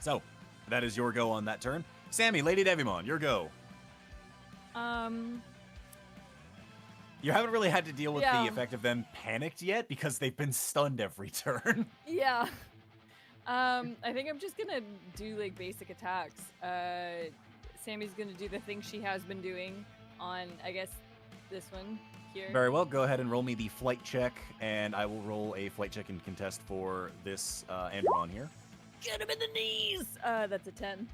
So, that is your go on that turn. Sammy, Lady Devimon, your go. You haven't really had to deal with the effect of them panicked yet because they've been stunned every turn. Yeah. I think I'm just gonna do like basic attacks. Sammy's gonna do the thing she has been doing on, I guess, this one here. Very well. Go ahead and roll me the flight check, and I will roll a flight check and contest for this Andromon here. Get him in the knees! That's a 10.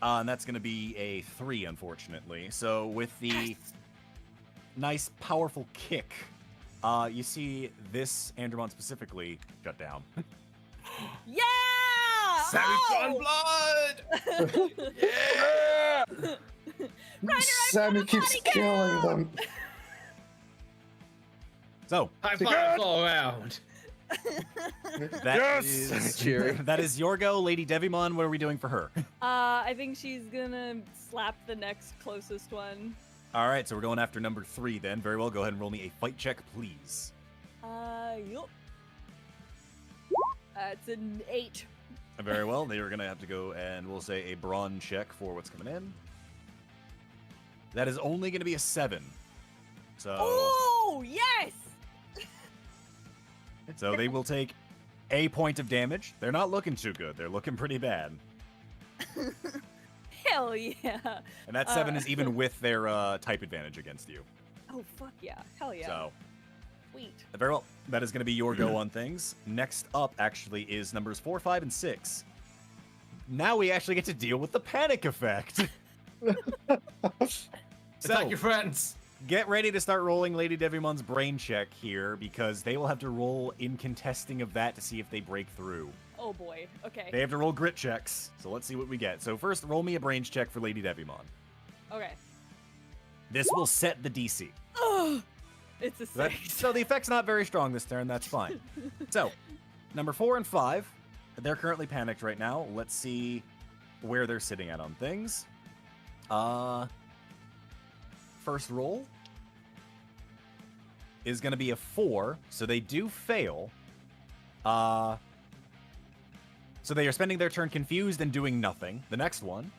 And that's going to be a 3, unfortunately. So with the nice, powerful kick, you see this Andromon specifically shut down. Yeah! Sammy's Oh! blood! Yeah! Ryder, Sammy keeps killing them. So, High fives all around. that is that is your go, Lady Devimon. What are we doing for her? I think she's gonna slap the next closest one. All right, so we're going after number 3 then. Very well. Go ahead and roll me a fight check, please. Yup. It's an 8. Very well. They are going to have to go and we'll say a brawn check for what's coming in. That is only going to be a 7. So. Oh, yes! So they will take a point of damage. They're not looking too good. They're looking pretty bad. Hell yeah. And that 7 is even with their type advantage against you. Oh, fuck yeah. Hell yeah. So. Sweet. Very well. That is going to be your go on things. Next up, actually, is numbers 4, 5, and 6. Now we actually get to deal with the panic effect. Attack your friends. Get ready to start rolling Lady Devimon's brain check here, because they will have to roll in contesting of that to see if they break through. Oh boy. Okay. They have to roll grit checks, so let's see what we get. So first, roll me a brains check for Lady Devimon. Okay. This will set the DC. Oh, it's a 6. So the effect's not very strong this turn, that's fine. So, number 4 and 5, they're currently panicked right now. Let's see where they're sitting at on things. First roll is going to be a 4, so they do fail. So they are spending their turn confused and doing nothing. The next one,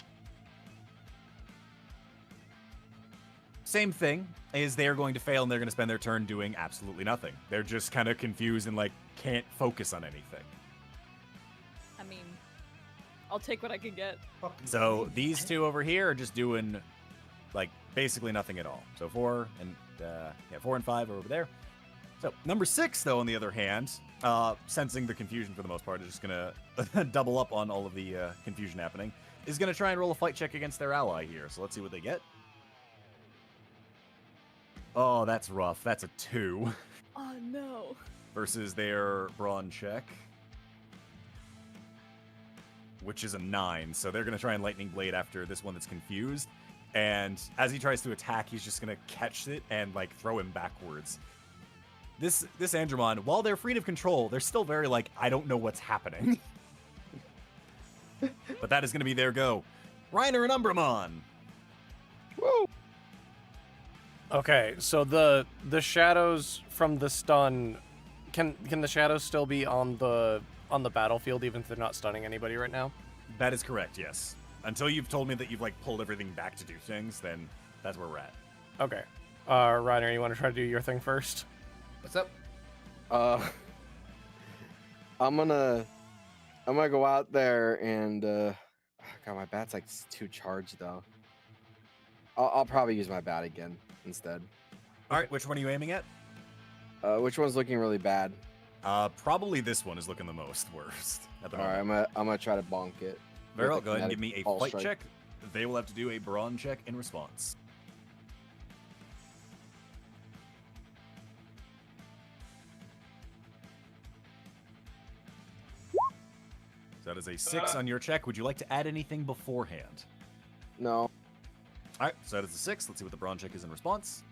same thing, is they're going to fail and they're going to spend their turn doing absolutely nothing. They're just kind of confused and like can't focus on anything. I mean, I'll take what I can get. So these two over here are just doing like basically nothing at all. So 4 and 5 are over there. So number 6, though, on the other hand, sensing the confusion for the most part, is just gonna double up on all of the confusion happening. Is gonna try and roll a fight check against their ally here. So let's see what they get. Oh, that's rough. That's a 2 Oh no. versus their brawn check, which is a 9. So they're gonna try and lightning blade after this one that's confused. And as he tries to attack, he's just gonna catch it and like throw him backwards. This Andromon, while they're free of control, they're still very like, I don't know what's happening. But that is gonna be their go. Reiner and Umbramon. Woo! Okay, so the shadows from the stun, can the shadows still be on the battlefield even if they're not stunning anybody right now? That is correct, yes. Until you've told me that you've like pulled everything back to do things, then that's where we're at. Okay. Ryder, you want to try to do your thing first? What's up? I'm gonna go out there and God, my bat's like 2 charged though. I'll probably use my bat again instead. All right, which one are you aiming at? Which one's looking really bad? Probably this one is looking the most worst at the All moment. right, I'm gonna try to bonk it. Very well, with a go ahead and give kinetic me a pulse fight strike. check. They will have to do a brawn check in response. So that is a 6 on your check. Would you like to add anything beforehand? No. All right, so that is a 6. Let's see what the brawn check is in response.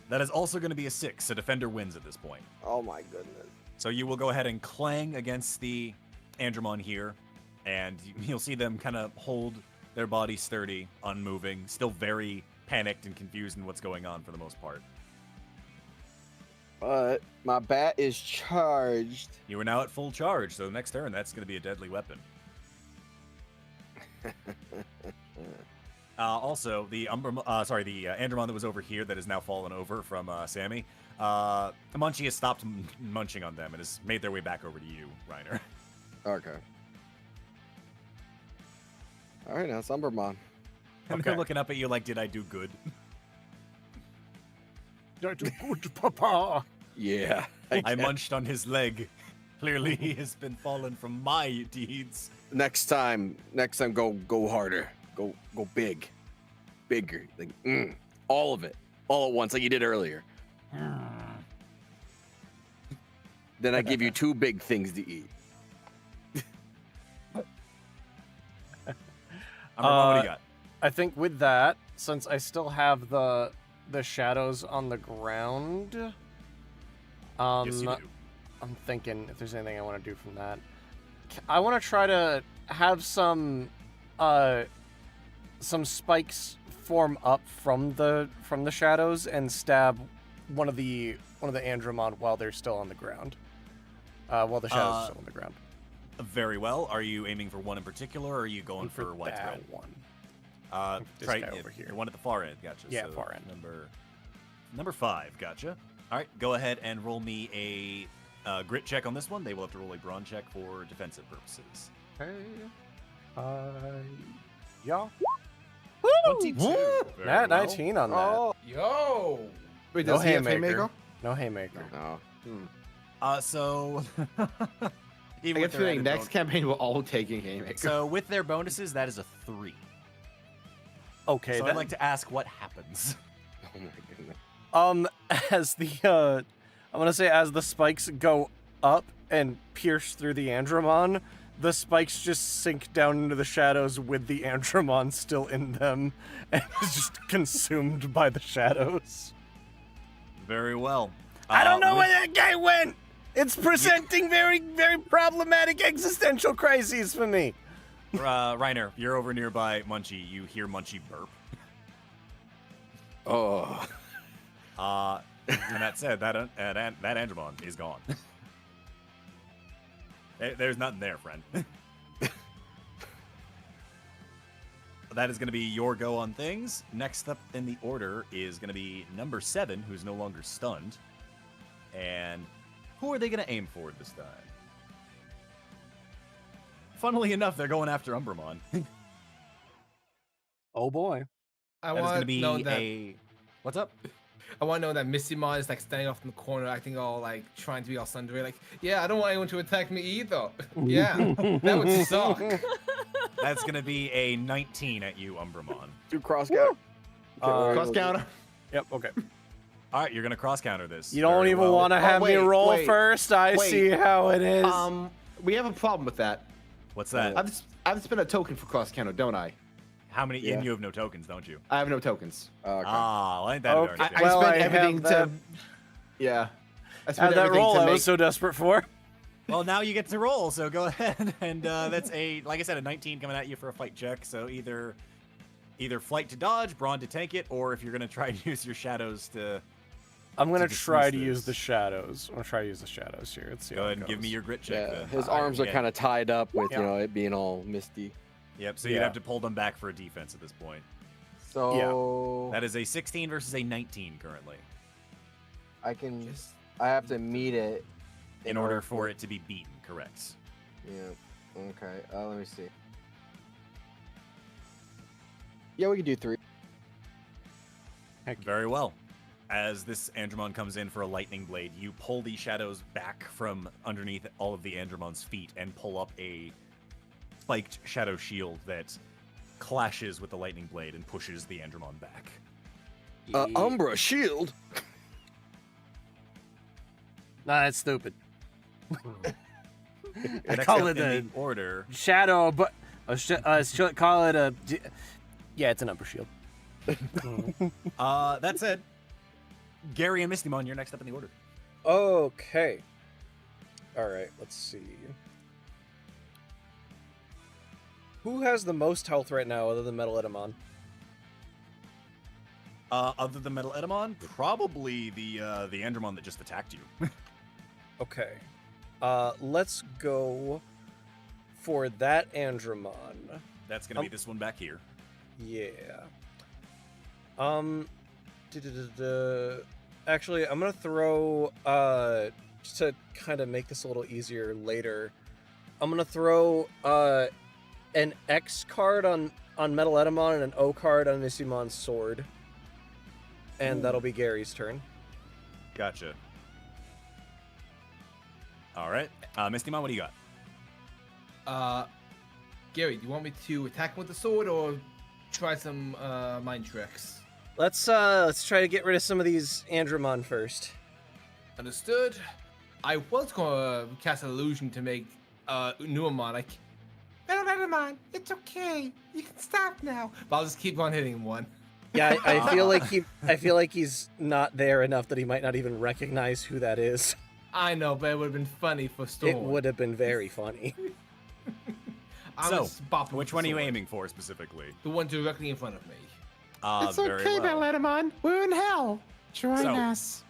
That is also going to be a 6, so defender wins at this point. Oh my goodness. So you will go ahead and clang against the Andromon here, and you'll see them kind of hold their body sturdy, unmoving, still very panicked and confused in what's going on for the most part. But my bat is charged. You are now at full charge, so the next turn, that's going to be a deadly weapon. Also, the Andromon that was over here that has now fallen over from Sammy, Munchie has stopped munching on them and has made their way back over to you, Reiner. Okay. All right, now it's Umbermon. And they're looking up at you like, did I do good? Did I do good, Papa? Yeah. I munched on his leg. Clearly, he has been fallen from my deeds. Next time, go harder. Go big. Bigger. Like, all of it. All at once, like you did earlier. Then I give you 2 big things to eat. What do you got? I think with that, since I still have the shadows on the ground, Yes, you do. I'm thinking if there's anything I want to do from that. I want to try to have some spikes form up from the shadows and stab one of the Andromon while they're still on the ground. While the shadows are still on the ground. Very well. Are you aiming for one in particular, or are you going for widespread? That one. This Try guy over here. The one at the far end. Gotcha. Yeah, So far end. Number 5. Gotcha. All right, go ahead and roll me a grit check on this one. They will have to roll a brawn check for defensive purposes. Okay. Yeah. 22. Very Nat well. 19 on that. Oh. Yo! Wait, No does he have haymaker. haymaker? No haymaker. No. So I even get with the their feeling added next campaign we're all taking haymaker. So with their bonuses, that is a 3. Okay, So then. I'd like to ask what happens. Oh my goodness. As the I'm gonna say as the spikes go up and pierce through the Andromon, the spikes just sink down into the shadows with the Andromon still in them, and is just consumed by the shadows. Very well. I don't know where that guy went. It's presenting very, very problematic existential crises for me. Reiner, you're over nearby Munchie. You hear Munchie burp. Oh. And that said, that Andromon is gone. There's nothing there, friend. That is going to be your go on things. Next up in the order is going to be number 7, who's no longer stunned. And who are they going to aim for this time? Funnily enough, they're going after Umbramon. Oh boy. I That is going want to be know that. a... What's up? I want to know that Mistymon is like standing off in the corner, acting all like trying to be all sundry. Like, yeah, I don't want anyone to attack me either. Yeah, that would suck. That's going to be a 19 at you, Umbramon. Do cross counter. Cross counter. Yep, okay. All right, you're going to cross counter this. You don't Very even well. want to have me roll wait, first? I wait. see how it is. We have a problem with that. What's that? I've spent a token for cross counter, don't I? How many? Yeah. And you have no tokens, don't you? I have no tokens. Okay. Ah, well, ain't that Okay. darn I shame. Well, spent I everything have to. that- Yeah. I spent Had that everything roll to I make. was so desperate for. Well, now you get to roll, so go ahead. And that's like I said, a 19 coming at you for a fight check. So either flight to dodge, brawn to tank it, or if you're going to try and use your shadows to... I'm going to dismiss try to this. use the shadows. I'm going to try to use the shadows here. Let's see Go how ahead it and give me goes. your grit check. Yeah, then. his arms are Yeah. kind of tied up with, Yeah. you know, it being all misty. Yep, so you'd Yeah. have to pull them back for a defense at this point. So That is a 16 versus a 19 currently, I have to meet it in order for it to be beaten, correct? Yeah. Okay. Let me see. Yeah, we could do 3. Very well. As this Andromon comes in for a lightning blade, you pull the shadows back from underneath all of the Andromon's feet and pull up a spiked shadow shield that clashes with the lightning blade and pushes the Andromon back. Umbra shield. Nah, that's stupid. I Next call up it in a the order. shadow, but call it a. Yeah, it's an upper shield. That said, Gary and Mistymon, you're next up in the order. Okay. All right. Let's see. Who has the most health right now, other than Metal Edamon? Other than Metal Edamon, probably the Andromon that just attacked you. Okay. Let's go for that Andromon. That's gonna be this one back here. Yeah. Actually, I'm gonna throw just to kind of make this a little easier later. I'm gonna throw an X card on Metal Edamon and an O card on Mistymon's sword, and that'll be Gary's turn. Gotcha. All right, Mistymon, what do you got? Gary, do you want me to attack him with the sword or try some mind tricks? Let's try to get rid of some of these Andromon first. Understood. I was gonna cast an illusion to make Nuamon like, Magimon, it's okay. You can stop now. But I'll just keep on hitting him one. Yeah, I feel like he's not there enough that he might not even recognize who that is. I know, but it would have been funny for Storm. It would have been very funny. I'm So, just bopping with which the one are you sword. aiming for specifically? The one directly in front of me. It's Very okay, well. Edamon. We're in hell. Join So- us.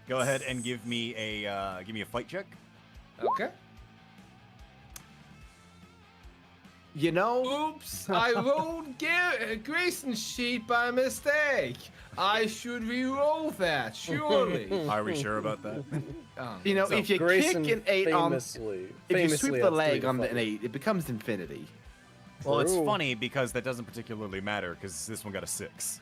Go ahead and give me a fight check. Okay. You know, Oops, I rolled Grayson's sheet by mistake. I should re-roll that, surely. Are we sure about that? you know, So, if you Grayson kick an 8 on, famously if you sweep the has leg 3 on to an 8, it becomes infinity. Well, it's True. funny because that doesn't particularly matter because this one got a 6.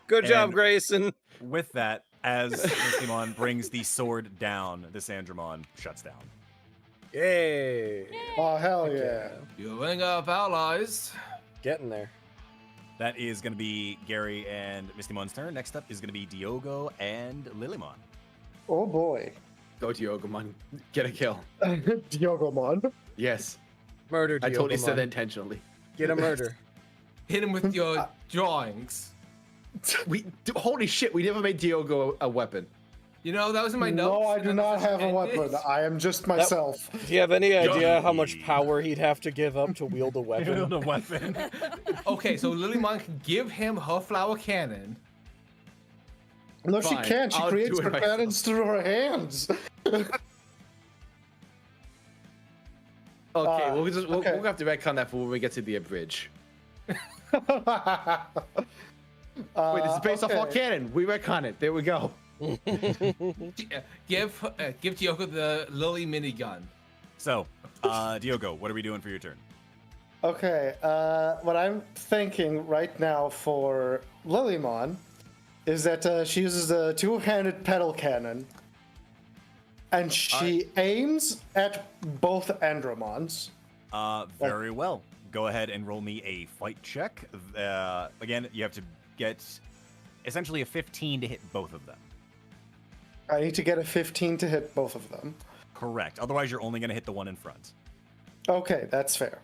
Good job, And- Grayson. With that, as Mistymon brings the sword down, this Andromon shuts down. Yay! Oh, hell yeah. You're running out of allies. Getting there. That is going to be Gary and Mistymon's turn. Next up is going to be Diogo and Lilymon. Oh boy. Go Diogomon. Get a kill. Diogomon. Yes. Murder I totally said Diogomon. that intentionally. Get a murder. Hit him with your drawings. Holy shit, we never made Diogo a weapon. You know, that was in my notes. No, I do and not have a ended. weapon. I am just myself. Do you have any idea how much Yummy. power he'd have to give up to wield a weapon? Build a weapon. Okay, so Lilymon can give him her flower cannon. No, she Fine, can't. She I'll creates do it her myself. cannons through her hands. Okay, we'll okay. have to retcon that for when we get to the bridge. Wait, this is based off our cannon. We retcon it. There we go. Give Diogo the Lily minigun. So, Diogo, what are we doing for your turn? Okay, what I'm thinking right now for Lilymon is that she uses a two-handed pedal cannon, and she aims at both Andromons. Very well. Go ahead and roll me a fight check. Again, you have to get essentially a 15 to hit both of them. I need to get a 15 to hit both of them. Correct. Otherwise, you're only going to hit the one in front. Okay, that's fair.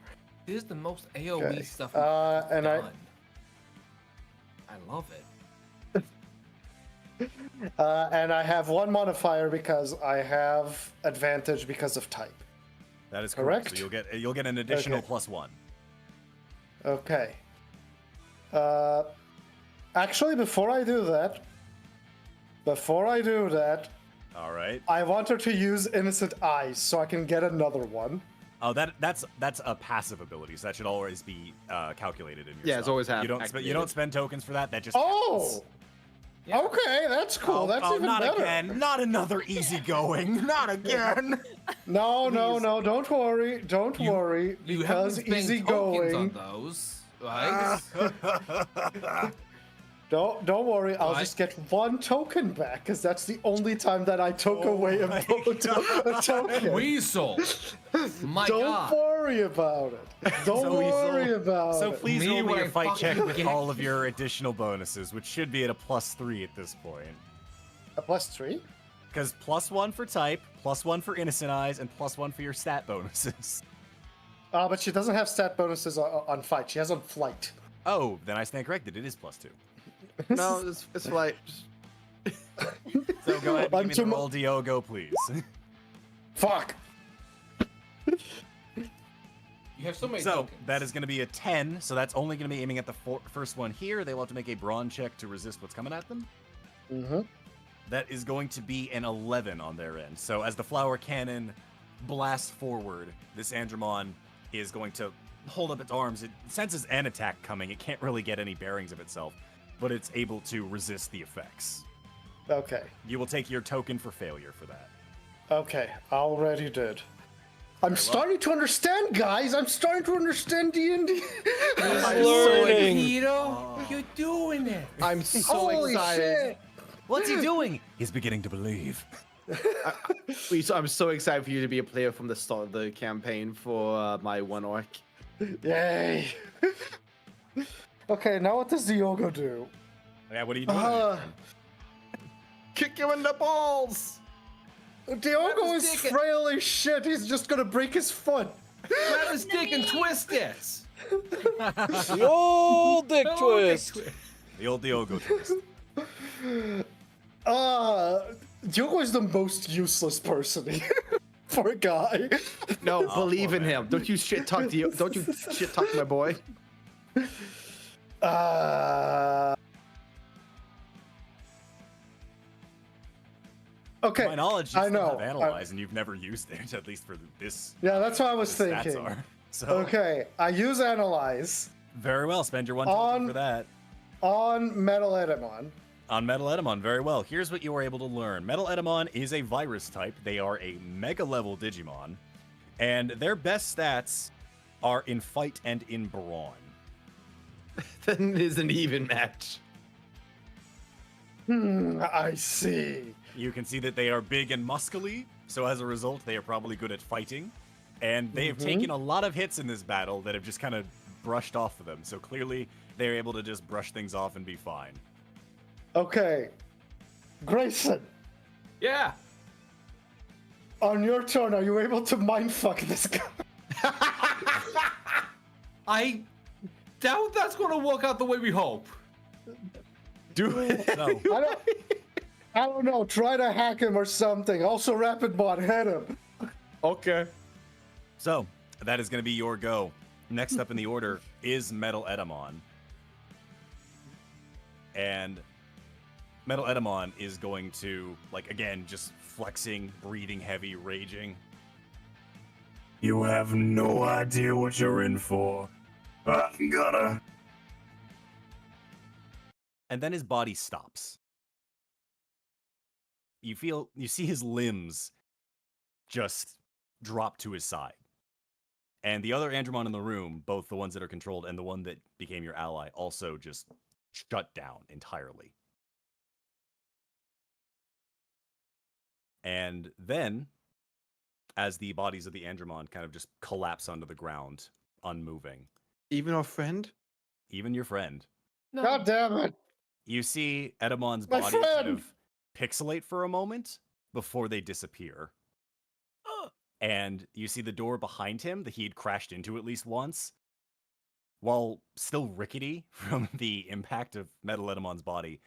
This is the most AoE Okay. stuff And done. I love it. And I have one modifier because I have advantage because of type. That is correct. Correct? So you'll get an additional Okay. +1. Okay. Actually, before I do that, All right. I want her to use Innocent Eyes so I can get another one. Oh, that's a passive ability, so that should always be calculated in your Yeah, it's stuff. always You don't activated. spend tokens for that. That just Oh! happens. Okay, that's cool. That's even not better. again. Not another easygoing. Not again. No, don't worry. Don't worry. You Because haven't spent easygoing. tokens on those, right? Don't worry, I'll Right. just get one token back, because that's the only time that I took away a token. Weasel. My Don't God. worry about it. Don't So worry about So it. please Me roll me when a I fight check fucking with get- all of your additional bonuses, which should be at a +3 at this point. A +3? Because +1 for type, +1 for innocent eyes, and +1 for your stat bonuses. But she doesn't have stat bonuses on fight. She has on flight. Oh, then I stand corrected. It is +2. No, it's like So go ahead and give me the Unto- roll, Diogo, please. Fuck. You have so many So tokens. that is going to be a 10. So that's only going to be aiming at the first one here. They will have to make a brawn check to resist what's coming at them. Mm-hmm. That is going to be an 11 on their end. So as the flower cannon blasts forward, this Andromon is going to hold up its arms. It senses an attack coming. It can't really get any bearings of itself, but it's able to resist the effects. Okay. You will take your token for failure for that. Okay. Already did. I'm starting to understand, guys. I'm starting to understand D&D. Learning. Peter, you're doing it. I'm so Holy excited. shit. What's he doing? He's beginning to believe. I'm so excited for you to be a player from the start of the campaign for my one orc. Yay. Okay, now what does Diogo do? Yeah, what are you doing? Kick him in the balls. Diogo Grab his is dick. frail as shit. He's just gonna break his foot. Grab his dick and twist it. The old dick twist. The old Diogo twist. Diogo is the most useless person here. Poor guy. No, Oh, believe poor in man. him. Don't you shit talk Don't you shit talk my boy. Okay. To my knowledge, you I still know. have analyze, and you've never used it, at least for this. Yeah, that's what I was the stats thinking. are. So Okay, I use Analyze very well. Spend your one On- token for that. on Metal Edemon. On Metal Edemon, very well. Here's what you were able to learn. Metal Edemon is a virus type. They are a mega level Digimon, and their best stats are in fight and in brawn. Then it is an even match. I see. You can see that they are big and muscly, so as a result, they are probably good at fighting. And they have taken a lot of hits in this battle that have just kind of brushed off of them. So clearly, they're able to just brush things off and be fine. Okay. Grayson, Yeah. On your turn, are you able to mindfuck this guy? I doubt that's gonna work out the way we hope. Do it. No. I don't know. Try to hack him or something. Also, Rapid Bot, hit him. Okay. So, that is going to be your go. Next up in the order is Metal Edamon. And Metal Edamon is going to, like, again, just flexing, breathing heavy, raging. You have no idea what you're in for. I'm gonna. And then his body stops. You see his limbs just drop to his side. And the other Andromon in the room, both the ones that are controlled and the one that became your ally, also just shut down entirely. And then, as the bodies of the Andromon kind of just collapse onto the ground, unmoving. Even our friend? Even your friend. No. God damn it. You see Edamon's My body kind friend! of pixelate for a moment before they disappear. And you see the door behind him that he had crashed into at least once, while still rickety from the impact of Metal Edamon's body,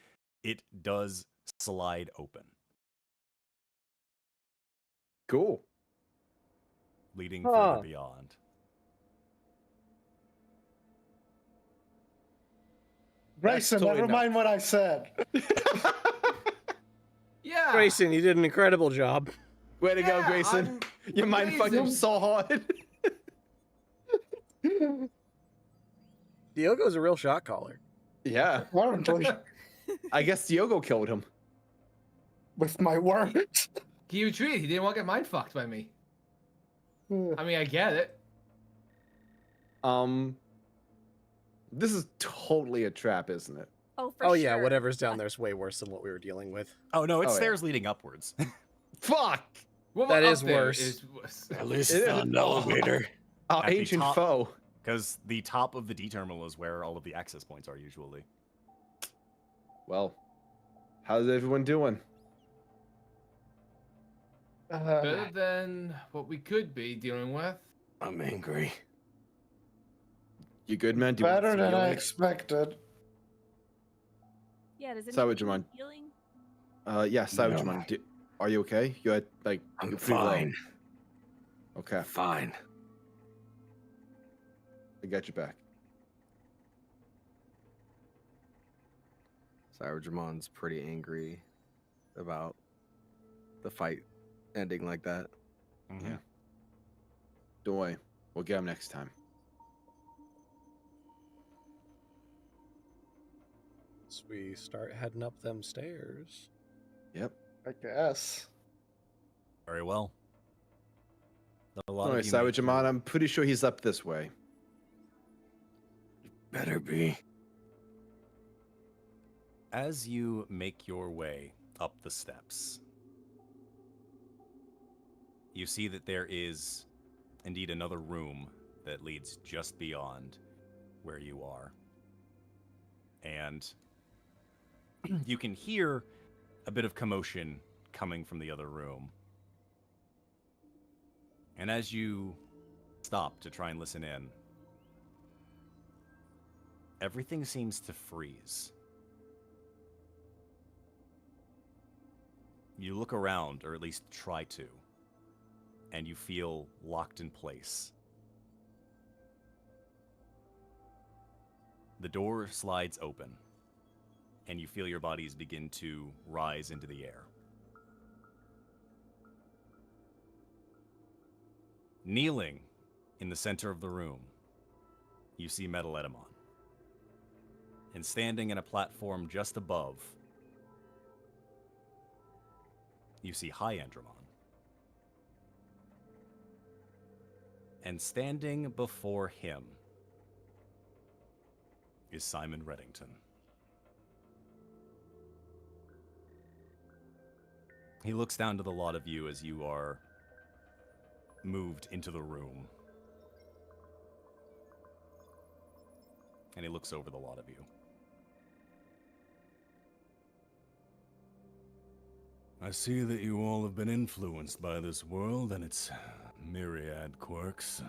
it does slide open. Cool. Leading further beyond. Grayson, totally never mind what I said. Yeah. Grayson, you did an incredible job. Way to go, Yeah, Grayson. You mind fucked him amazing. so hard. Diogo's a real shot caller. Yeah. Apparently, I guess Diogo killed him. with my words. He retreated. He didn't want to get mind fucked by me. I mean, I get it. This is totally a trap, isn't it? Oh, for Oh sure. yeah, whatever's down there is way worse than what we were dealing with. Oh no, it's Oh, yeah. stairs leading upwards. Fuck! What That up is there worse. is- At least It it's is- not an elevator. Our At the ancient top. foe. Because the top of the D terminal is where all of the access points are usually. Well, how's everyone doing? better than what we could be dealing with. I'm angry. You good, man? Do you want Better some than I healing? expected. Yeah, does Sorry, anyone Digimon. need healing? Yeah, Savage No. Man. Are you okay? You had, like, I'm you're pretty low. fine. Okay, Fine. I got your back. Cyberjamon's pretty angry about the fight ending like that. Yeah. Don't worry. We'll get him next time. So we start heading up them stairs. Yep. I guess. Very well. A lot Alright, of you Savage made Man, I'm pretty sure he's up this way. Better be. As you make your way up the steps, you see that there is indeed another room that leads just beyond where you are. And you can hear a bit of commotion coming from the other room. And as you stop to try and listen in, everything seems to freeze. You look around, or at least try to, and you feel locked in place. The door slides open, and you feel your bodies begin to rise into the air. Kneeling in the center of the room, you see Metal Edamon. And standing in a platform just above, you see High Andromon. And standing before him is Simon Reddington. He looks down to the lot of you as you are moved into the room. And he looks over the lot of you. I see that you all have been influenced by this world and its myriad quirks.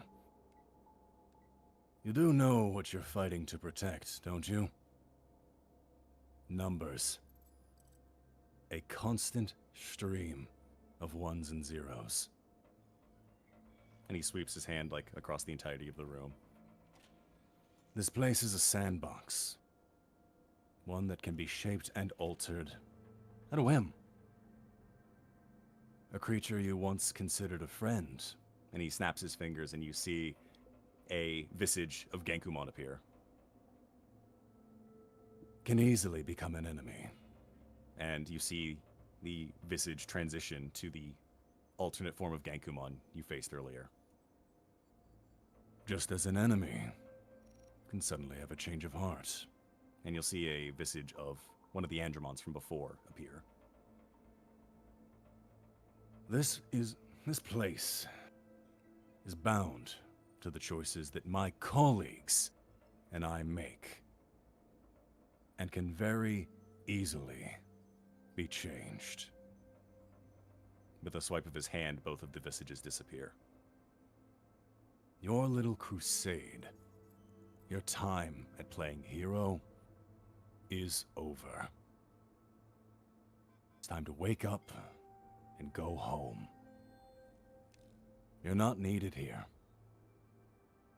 You do know what you're fighting to protect, don't you? Numbers. A constant stream of ones and zeros. And he sweeps his hand like across the entirety of the room. This place is a sandbox. One that can be shaped and altered at a whim. A creature you once considered a friend. And he snaps his fingers and you see a visage of Genkumon appear. Can easily become an enemy. And you see the visage transition to the alternate form of Genkumon you faced earlier. Just as an enemy can suddenly have a change of heart. And you'll see a visage of one of the Andromons from before appear. This place is bound to the choices that my colleagues and I make, and can very easily be changed. With a swipe of his hand, both of the visages disappear. Your little crusade, your time at playing hero, is over. It's time to wake up and go home. You're not needed here.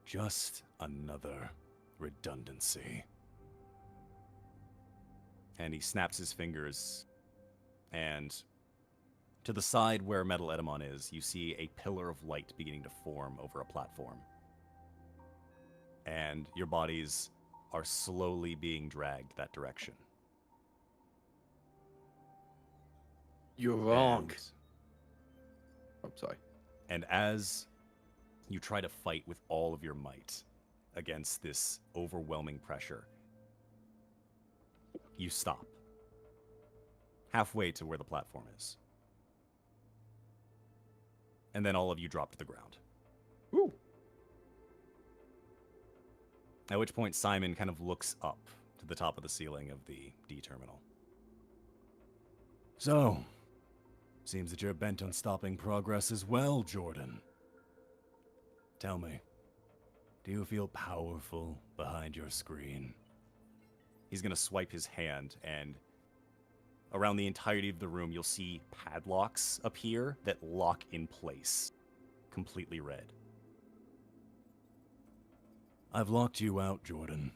Just another redundancy. And he snaps his fingers, and to the side where Metal Edamon is, you see a pillar of light beginning to form over a platform. And your bodies are slowly being dragged that direction. You're wrong. I'm sorry. And as you try to fight with all of your might against this overwhelming pressure, you stop. Halfway to where the platform is. And then all of you drop to the ground. Ooh. At which point Simon kind of looks up to the top of the ceiling of the D terminal. So, seems that you're bent on stopping progress as well, Jordan. Tell me, do you feel powerful behind your screen? He's going to swipe his hand, and around the entirety of the room, you'll see padlocks appear that lock in place, completely red. I've locked you out, Jordan.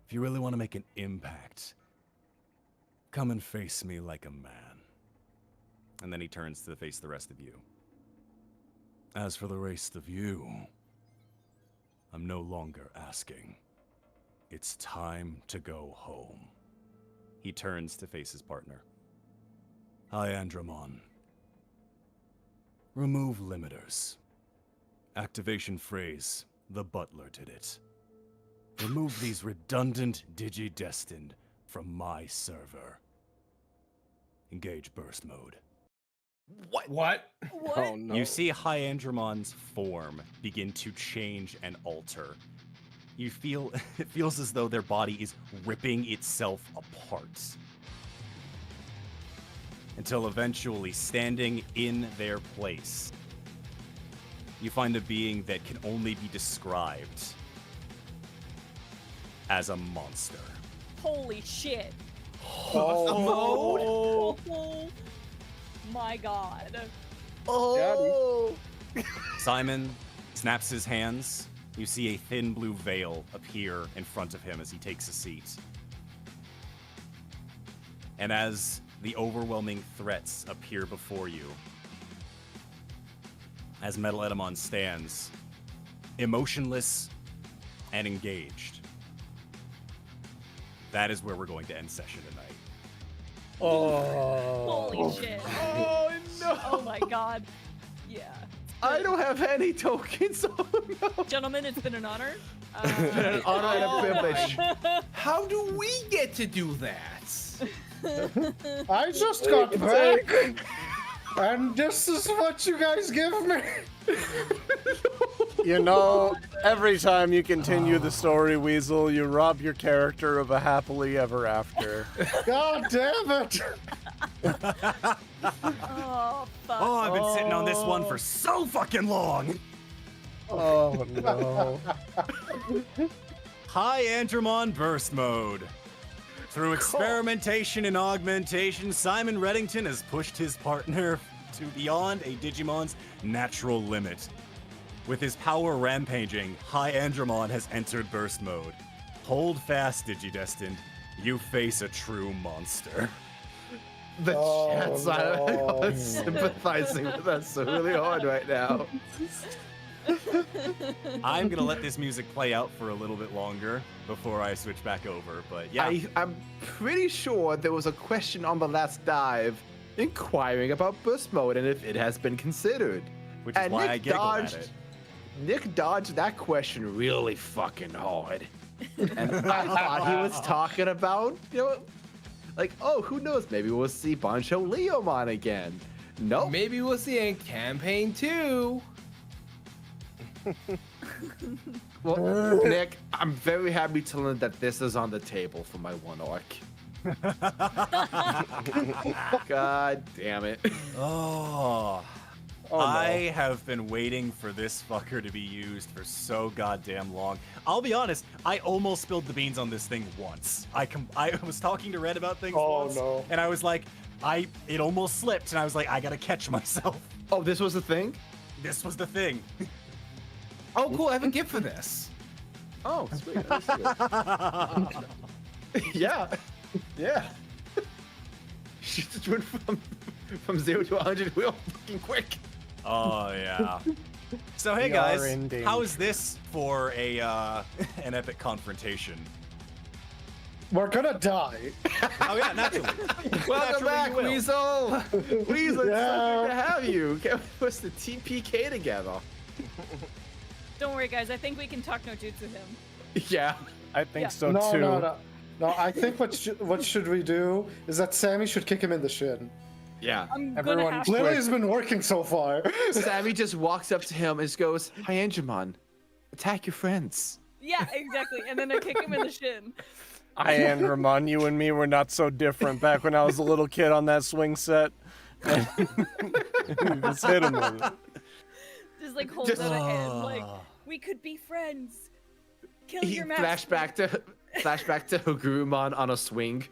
If you really want to make an impact, come and face me like a man. And then he turns to face the rest of you. As for the rest of you, I'm no longer asking. It's time to go home. He turns to face his partner. Hi, Andromon. Remove limiters. Activation phrase, the butler did it. Remove these redundant Digi-Destined from my server. Engage burst mode. What? Oh no. You see Hyandromon's form begin to change and alter. You feel, it feels as though their body is ripping itself apart. Until eventually, standing in their place, you find a being that can only be described as a monster. Holy shit. Oh, Oh my god. Oh. Simon snaps his hands. You see a thin blue veil appear in front of him as he takes a seat. And as the overwhelming threats appear before you, as Metal Edamon stands, emotionless and engaged, that is where we're going to end session tonight. Holy shit. Oh no! Oh my god. Yeah. I don't have any tokens. Oh no! Gentlemen, it's been an honor. An honor and a privilege. How do we get to do that? I just got back, and this is what you guys give me. You know, every time you continue the story, Weasel, you rob your character of a happily ever after. God damn it! Oh, fuck. Oh, I've been sitting on this one for so fucking long. Oh no. High Andromon Burst Mode. Through experimentation and augmentation, Simon Reddington has pushed his partner to beyond a Digimon's natural limit. With his power rampaging, High Andromon has entered Burst Mode. Hold fast, Digi-Destined. You face a true monster. The chat side no. is sympathizing with us really hard right now. I'm gonna let this music play out for a little bit longer before I switch back over, but yeah. I'm pretty sure there was a question on the last dive inquiring about burst mode and if it has been considered. Which is why I giggle at it. Nick dodged that question really fucking hard. And I thought he was talking about, like, oh, who knows? Maybe we'll see Bancho Leomon again. Nope. Maybe we'll see in campaign 2. Well, Nick, I'm very happy to learn that this is on the table for my one arc. God damn it. Oh. Oh, no. I have been waiting for this fucker to be used for so goddamn long. I'll be honest, I almost spilled the beans on this thing once. I was talking to Red about things once, no. and I was like, it almost slipped, and I was like, I gotta catch myself. Oh, this was the thing? This was the thing. Oh, cool. I have a gift for this. Oh, sweet. That's good. Yeah. Yeah. She just went from 0 to 100 real fucking quick. Oh, yeah. So, hey, We are guys, in danger. how is this for a an epic confrontation? We're gonna die. Oh, yeah, naturally. Welcome Naturally back, you will. Weasel. Weasel, it's so Yeah. good to have you. Can we put the TPK together? Don't worry, guys. I think we can talk no jutsu him. Yeah. I think Yeah. so No, too. no. I think what should we do is that Sammy should kick him in the shin. Yeah. I'm Everyone gonna have to. Lily's been working so far. Sammy just walks up to him and just goes, "Hi, Angemon. Attack your friends." Yeah, exactly. And then I kick him in the shin. I and Ramon, you and me were not so different back when I was a little kid on that swing set. Just hit him with it. Just like hold Just- out a hand, like we could be friends. Kill He your master. flashback to Agurumon on a swing.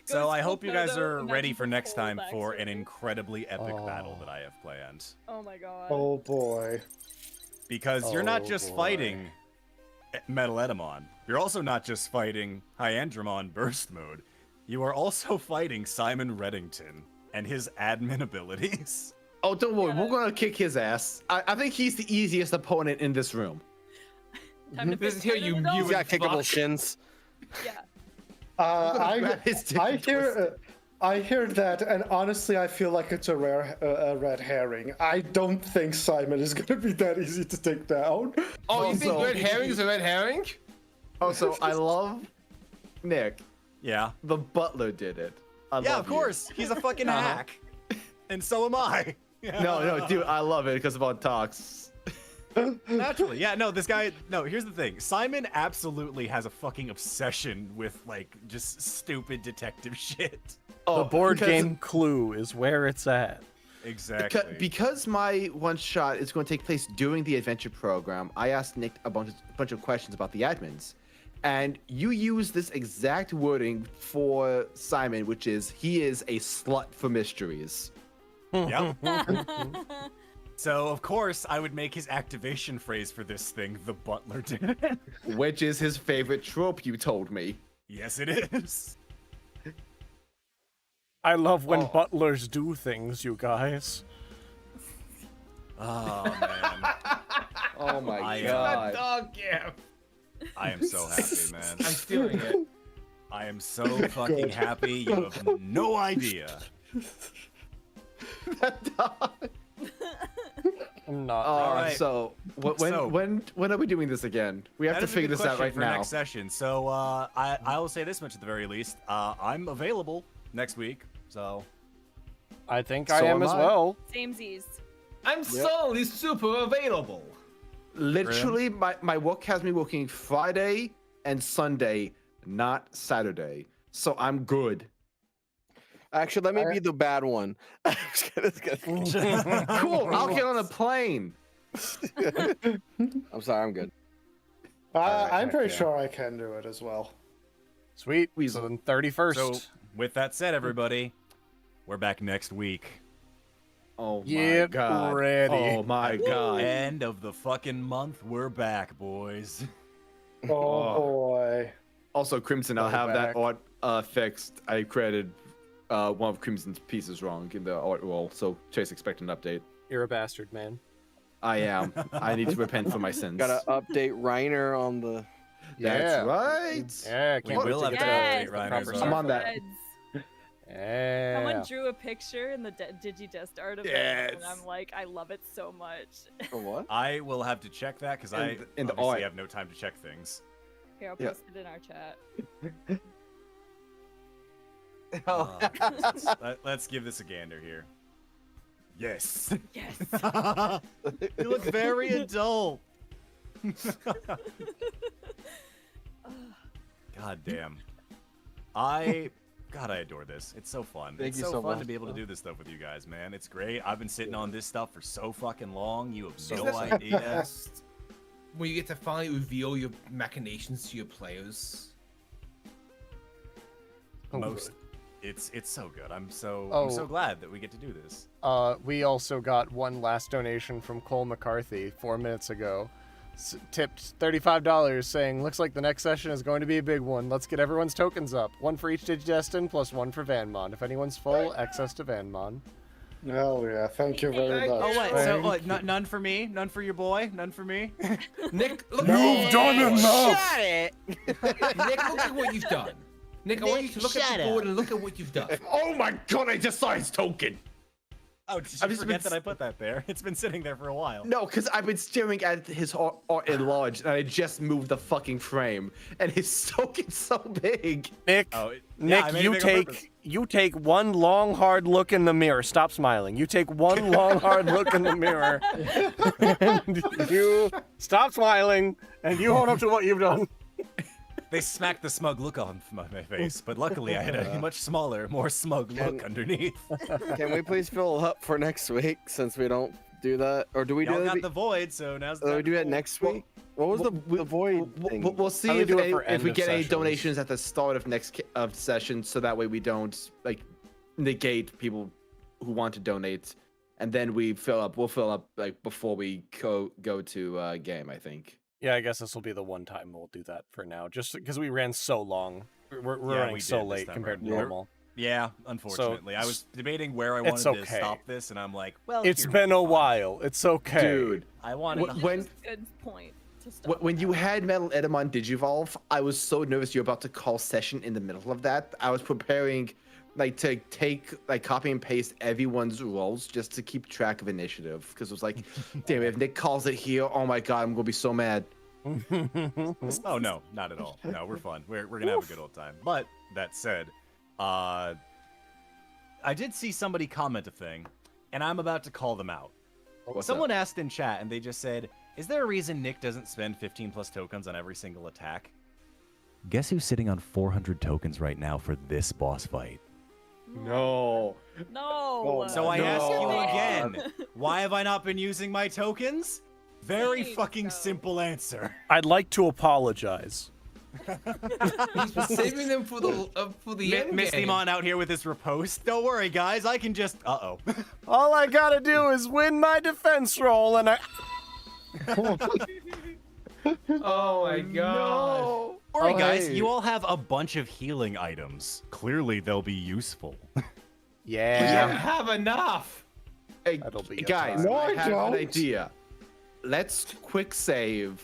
So I hope you guys Photo, are ready imagine for next full time for an backstory. incredibly epic battle Oh. that I have planned. Oh my god. Oh boy. Because you're not Oh, just boy. fighting Metal Edamon, you're also not just fighting Hyandramon Burst Mode, you are also fighting Simon Reddington and his admin abilities. Oh, don't worry. We're going to kick his ass. I think he's the easiest opponent in this room. Time to This is pick here, you one of He's those. got kickable fuck. shins. Yeah. grab his dick and twist I hear that, and honestly, I feel like it's a red herring. I don't think Simon is gonna be that easy to take down. Oh, you think Also- red herring is a red herring? Also, I love Nick. Yeah. The butler did it. I Yeah, love of you. course. He's a fucking hack. And so am I. No, dude, I love it because of all talks. Naturally. Yeah, no, this guy, no, here's the thing. Simon absolutely has a fucking obsession with, like, just stupid detective shit. The board because- game Clue is where it's at. Exactly. Because my one shot is going to take place during the adventure program, I asked Nick a bunch of questions about the admins. And you use this exact wording for Simon, which is he is a slut for mysteries. Yep. So, of course, I would make his activation phrase for this thing, the butler did it. Which is his favorite trope, you told me. Yes, it is. I love when butlers do things, you guys. Oh, man. Oh my I, god. Dog gift. I am so happy, man. I'm stealing it. I am so fucking happy. You have no idea. That dog. I'm not. Alright. So, when are we doing this again? We have That to is a figure good this out question right for now. next session. So I will say this much at the very least. I'm available next week. So I think So I am am as I. well. Samesies. I'm suddenly super available. Literally, my work has me working Friday and Sunday, not Saturday. so I'm good. Actually, let me be the bad one. Cool. I'll get on a plane. I'm sorry, I'm good. I'm pretty yeah. sure I can do it as well. Sweet. Weasel. So then 31st. So, with that said, everybody, we're back next week. Oh my Get god. ready. Oh my god. End of the fucking month, we're back, boys. Oh boy. Also, Crimson, I'll Go have back. that art fixed. I created one of Crimson's pieces wrong in the art wall, so Chase expect an update. You're a bastard, man. I am. I need to repent for my sins. Gotta update Reiner on the. That's Yeah. right. Yeah, We can't wait will to have get to to Yes, update Reiner's proper art. I'm stuff. on that. Threads. Yeah. Someone drew a picture in the Digi-Dest art of it, and Yes. I'm like, I love it so much. For what? I will have to check that because I in the obviously art. have no time to check things. Here, I'll Yeah. post it in our chat. Let's give this a gander here. Yes. Yes. You look very adult. God damn. God, I adore this. It's so fun. Thank It's you so so fun to much. be able to do this stuff with you guys, man. It's great. I've been sitting on this stuff for so fucking long. You have no That's the idea. best when you get to finally reveal your machinations to your players. It's so good. I'm so glad that we get to do this. We also got one last donation from Cole McCarthy 4 minutes ago. Tipped $35 saying, looks like the next session is going to be a big one. Let's get everyone's tokens up. One for each Digi-Destiny plus one for Vanmon. If anyone's full, access to Vanmon. Hell yeah, thank you very much. Oh wait, so Thank what? None for me? None for your boy? None for me? Nick, look You've done enough! Shut it! Nick, look at what you've done. Nick, I want you to look at shut the board up. and look at what you've done. Oh my god, I just saw his token. Oh, did you I've just forget been that I put that there? It's been sitting there for a while. No, because I've been staring at his art enlarged, and I just moved the fucking frame, and his token's so big. Nick, Oh, yeah, Nick, I made it you big on purpose. take one long hard look in the mirror. Stop smiling. You take one long hard look in the mirror. And you stop smiling and you hold up to what you've done. They smacked the smug look on my face, but luckily I had a much smaller, more smug look underneath. Can we please fill up for next week since we don't do that? Or do we do Y'all that? got the void, so now's the Do time we do to that pull. next week? What was the void thing? We'll see How do we if, do it for end we of get any sessions? donations at the start of next session, so that way we don't like negate people who want to donate, and then we'll fill up like before we go to game. I think. Yeah, I guess this will be the one time we'll do that for now, just because we ran so long. We're Yeah, running we so did this late time compared to around. normal. Yeah, unfortunately. I was debating where I It's wanted to okay. stop this, and I'm like, well, It's here been we a go. while. It's okay. Dude, I wanted to when Good point to stop. when you had Metal Edamon Digivolve, I was so nervous you're about to call session in the middle of that. I was preparing like to take like copy and paste everyone's roles just to keep track of initiative, because it was like, damn, if Nick calls it here, oh my god, I'm gonna be so mad. Oh no, not at all. No, we're fun. We're gonna have a good old time. But that said, I did see somebody comment a thing, and I'm about to call them out. What's Someone asked in chat, and they just said, "Is there a reason Nick doesn't spend 15 plus tokens on every single attack?" Guess who's sitting on 400 tokens right now for this boss fight? No. No. So I ask you No. again, why have I not been using my tokens? Very Please, fucking no. simple answer. I'd like to apologize. He's been saving them for the end Misty game. Mon out here with his riposte. Don't worry, guys. I can just. All I gotta do is win my defense roll, and I. Oh my god. Don't worry, Oh, guys. hey. You all have a bunch of healing items. Clearly, they'll be useful. We Yeah. don't have enough. Hey, That'll be a guys, time. No, I I have don't. an idea. Let's quick save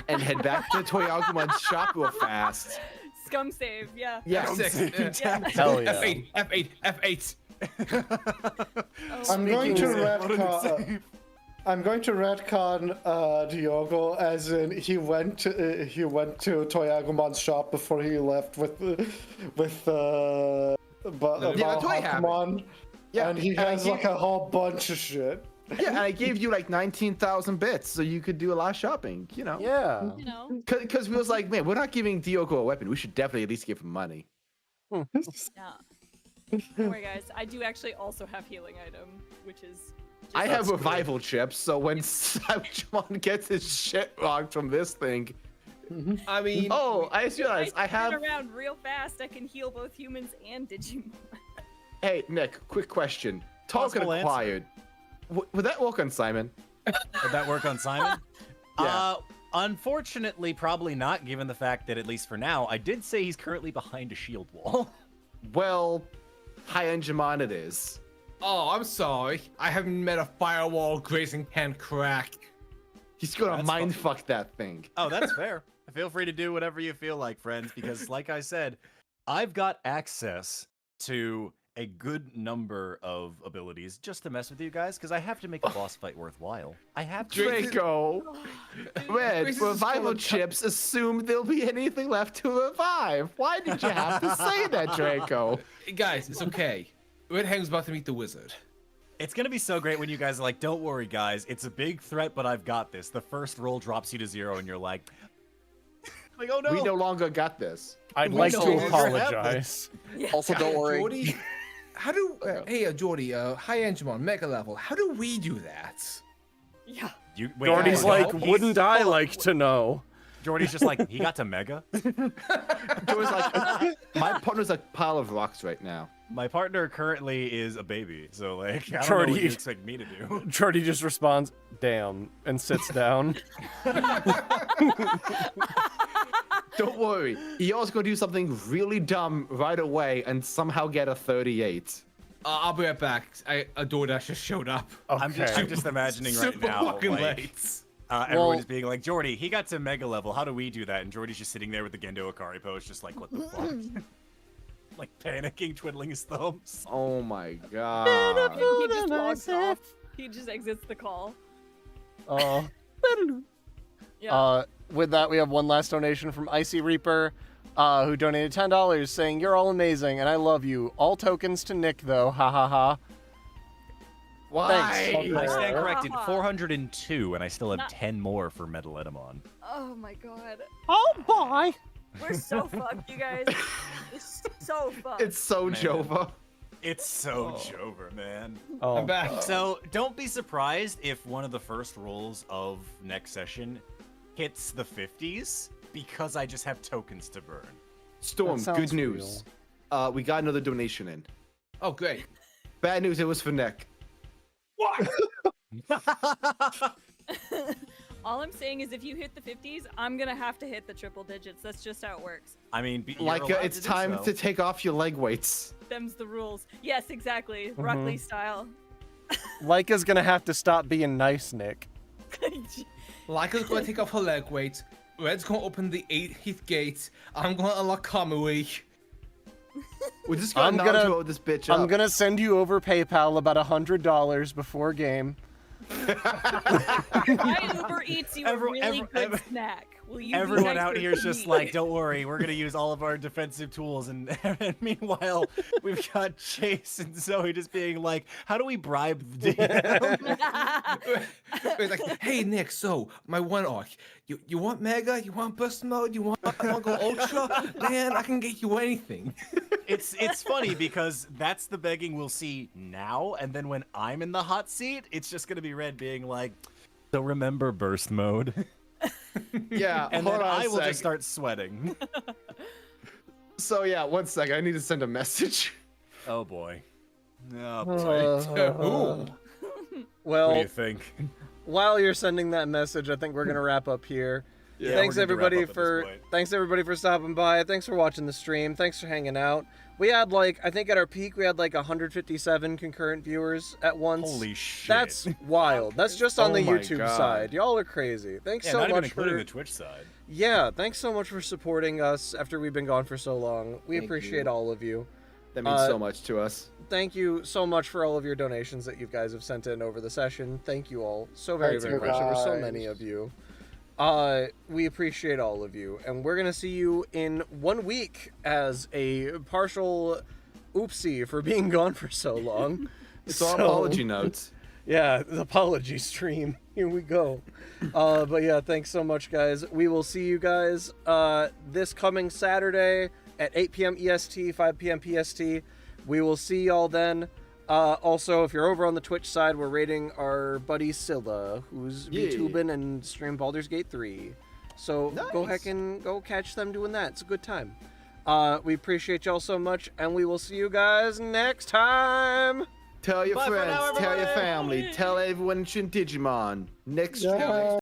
and head back to Toyagumon's shop real fast. Scum save, yeah. Yeah, F6. Yeah. Hell yeah. F8. F8. I'm going to What did it retcon. I'm going to retcon Diogo, as in he went to Toyagumon's shop before he left with that's what happened. Pokemon, Yeah, and he and I has gave- like a whole bunch of shit. Yeah, and I gave you like 19,000 bits, so you could do a lot of shopping, you know? Yeah. You know. Because we was like, man, we're not giving Diogo a weapon. We should definitely at least give him money. Yeah. Don't worry, guys. I do actually also have healing item, which is. I have revival chips, so when Simon gets his shit rocked from this thing. I mean, I just realized I have. Turn around real fast. I can heal both humans and Digimon. Hey Nick, quick question. Token Possible answer. acquired. Would that work on Simon? Would that work on Simon? Yeah. Unfortunately, probably not, given the fact that, at least for now, I did say he's currently behind a shield wall. Well, high-end Digimon it is. Oh, I'm sorry. I haven't met a firewall Grayson can crack. He's gonna That's mindfuck that thing. Oh, that's fair. Feel free to do whatever you feel like, friends, because like I said, I've got access to a good number of abilities just to mess with you guys, because I have to make a boss fight worthwhile. I have to. Draco, Red, Grayson's revival just chips assume there'll be anything left to revive. Why did you have to say that, Draco? Guys, it's okay. Red Hang's about to meet the wizard. It's gonna be so great when you guys are like, don't worry, guys, it's a big threat, but I've got this. The first roll drops you to 0, and you're like, oh no. We no longer got this. I'd We like no to longer have apologize. Also, don't worry. Jordy, how do hey Jordy, high Digimon, mega level? How do we do that? Yeah. Jordy's hang on, like, he's- wouldn't I like to know? Jordy's just like, he got to Mega? Jordy's like, my partner's a pile of rocks right now. My partner currently is a baby, so like, I don't know Jordy- what you expect me to do. Jordy just responds, damn, and sits down. Don't worry. Eo's gonna do something really dumb right away and somehow get a 38. I'll be right back. A DoorDash just showed up. I'm just imagining right Super now, fucking like, late. everyone Well- is being like, Jordy, he got to Mega level. How do we do that? And Jordy's just sitting there with the Gendo Akari pose, just like, what the fuck? Like panicking, twiddling his thumbs. Oh my god. He just logs off. He just exits the call. Yeah. With that, we have one last donation from Icy Reaper, who donated $10, saying, "You're all amazing, and I love you. All tokens to Nick, though. Ha ha ha." Why? Thanks. I stand corrected, 402, and I still have 10 more for Medaledamon. Oh my god. Oh boy. We're so fucked, you guys. It's so fucked. It's so Man. Jova. It's so Jover, man. I'm back. So don't be surprised if one of the first rolls of next session hits the 50s, because I just have tokens to burn. Storm, That sounds good news. We got another donation in. Oh, great. Bad news, it was for Nick. All I'm saying is if you hit the 50s, I'm gonna have to hit the triple digits. That's just how it works. I mean, you're Like, allowed it's to do time so. to take off your leg weights. Them's the rules. Yes, exactly. Rock Lee style. Laika's gonna have to stop being nice, Nick. Laika's gonna take off her leg weight. Red's gonna open the 8th gate. I'm gonna unlock Kamui. We're just gonna Naruto this bitch up. I'm gonna send you over PayPal about $100 before game. My Uber Eats you a really good snack. Will you be Everyone nicer out here is to just me? like, don't worry, we're gonna use all of our defensive tools, and meanwhile, we've got Chase and Zoe just being like, how do we bribe the DM? It's like, hey Nick, so my one arc. You want Mega? You want Burst Mode? You want go Ultra? Man, I can get you anything. It's funny because that's the begging we'll see now, and then when I'm in the hot seat, it's just gonna be Red being like, so remember burst mode. Yeah, And hold then on I a will sec. just start sweating. So yeah, 1 second. I need to send a message. Oh boy. Oh Ooh. Well, What do you think? while you're sending that message, I think we're gonna wrap up here. Yeah, thanks we're gonna wrap everybody up at this for point. stopping by. Thanks for watching the stream. Thanks for hanging out. We had I think at our peak we had 157 concurrent viewers at once. Holy shit. That's wild. That's just on Oh the my YouTube God. side. Y'all are crazy. Thanks Yeah, so not much even including for the Twitch side. Yeah, thanks so much for supporting us after we've been gone for so long. We Thank appreciate you. all of you. That means so much to us. Thank you so much for all of your donations that you guys have sent in over the session. Thank you all so very, Thank very you, much. There were so guys. many of you. We appreciate all of you, and we're gonna see you in 1 week as a partial oopsie for being gone for so long. It's our apology notes. Yeah, the apology stream. Here we go. But yeah, thanks so much, guys. We will see you guys this coming Saturday at 8 p.m. EST, 5 p.m. PST. We will see y'all then. Also, if you're over on the Twitch side, we're rating our buddy Scylla, who's VTubing and stream Baldur's Gate 3. So go heck and go catch them doing that. It's a good time. We appreciate y'all so much, and we will see you guys next time. Tell your Bye for friends, now, tell your everybody. family, tell everyone in Digimon. Next Yeah.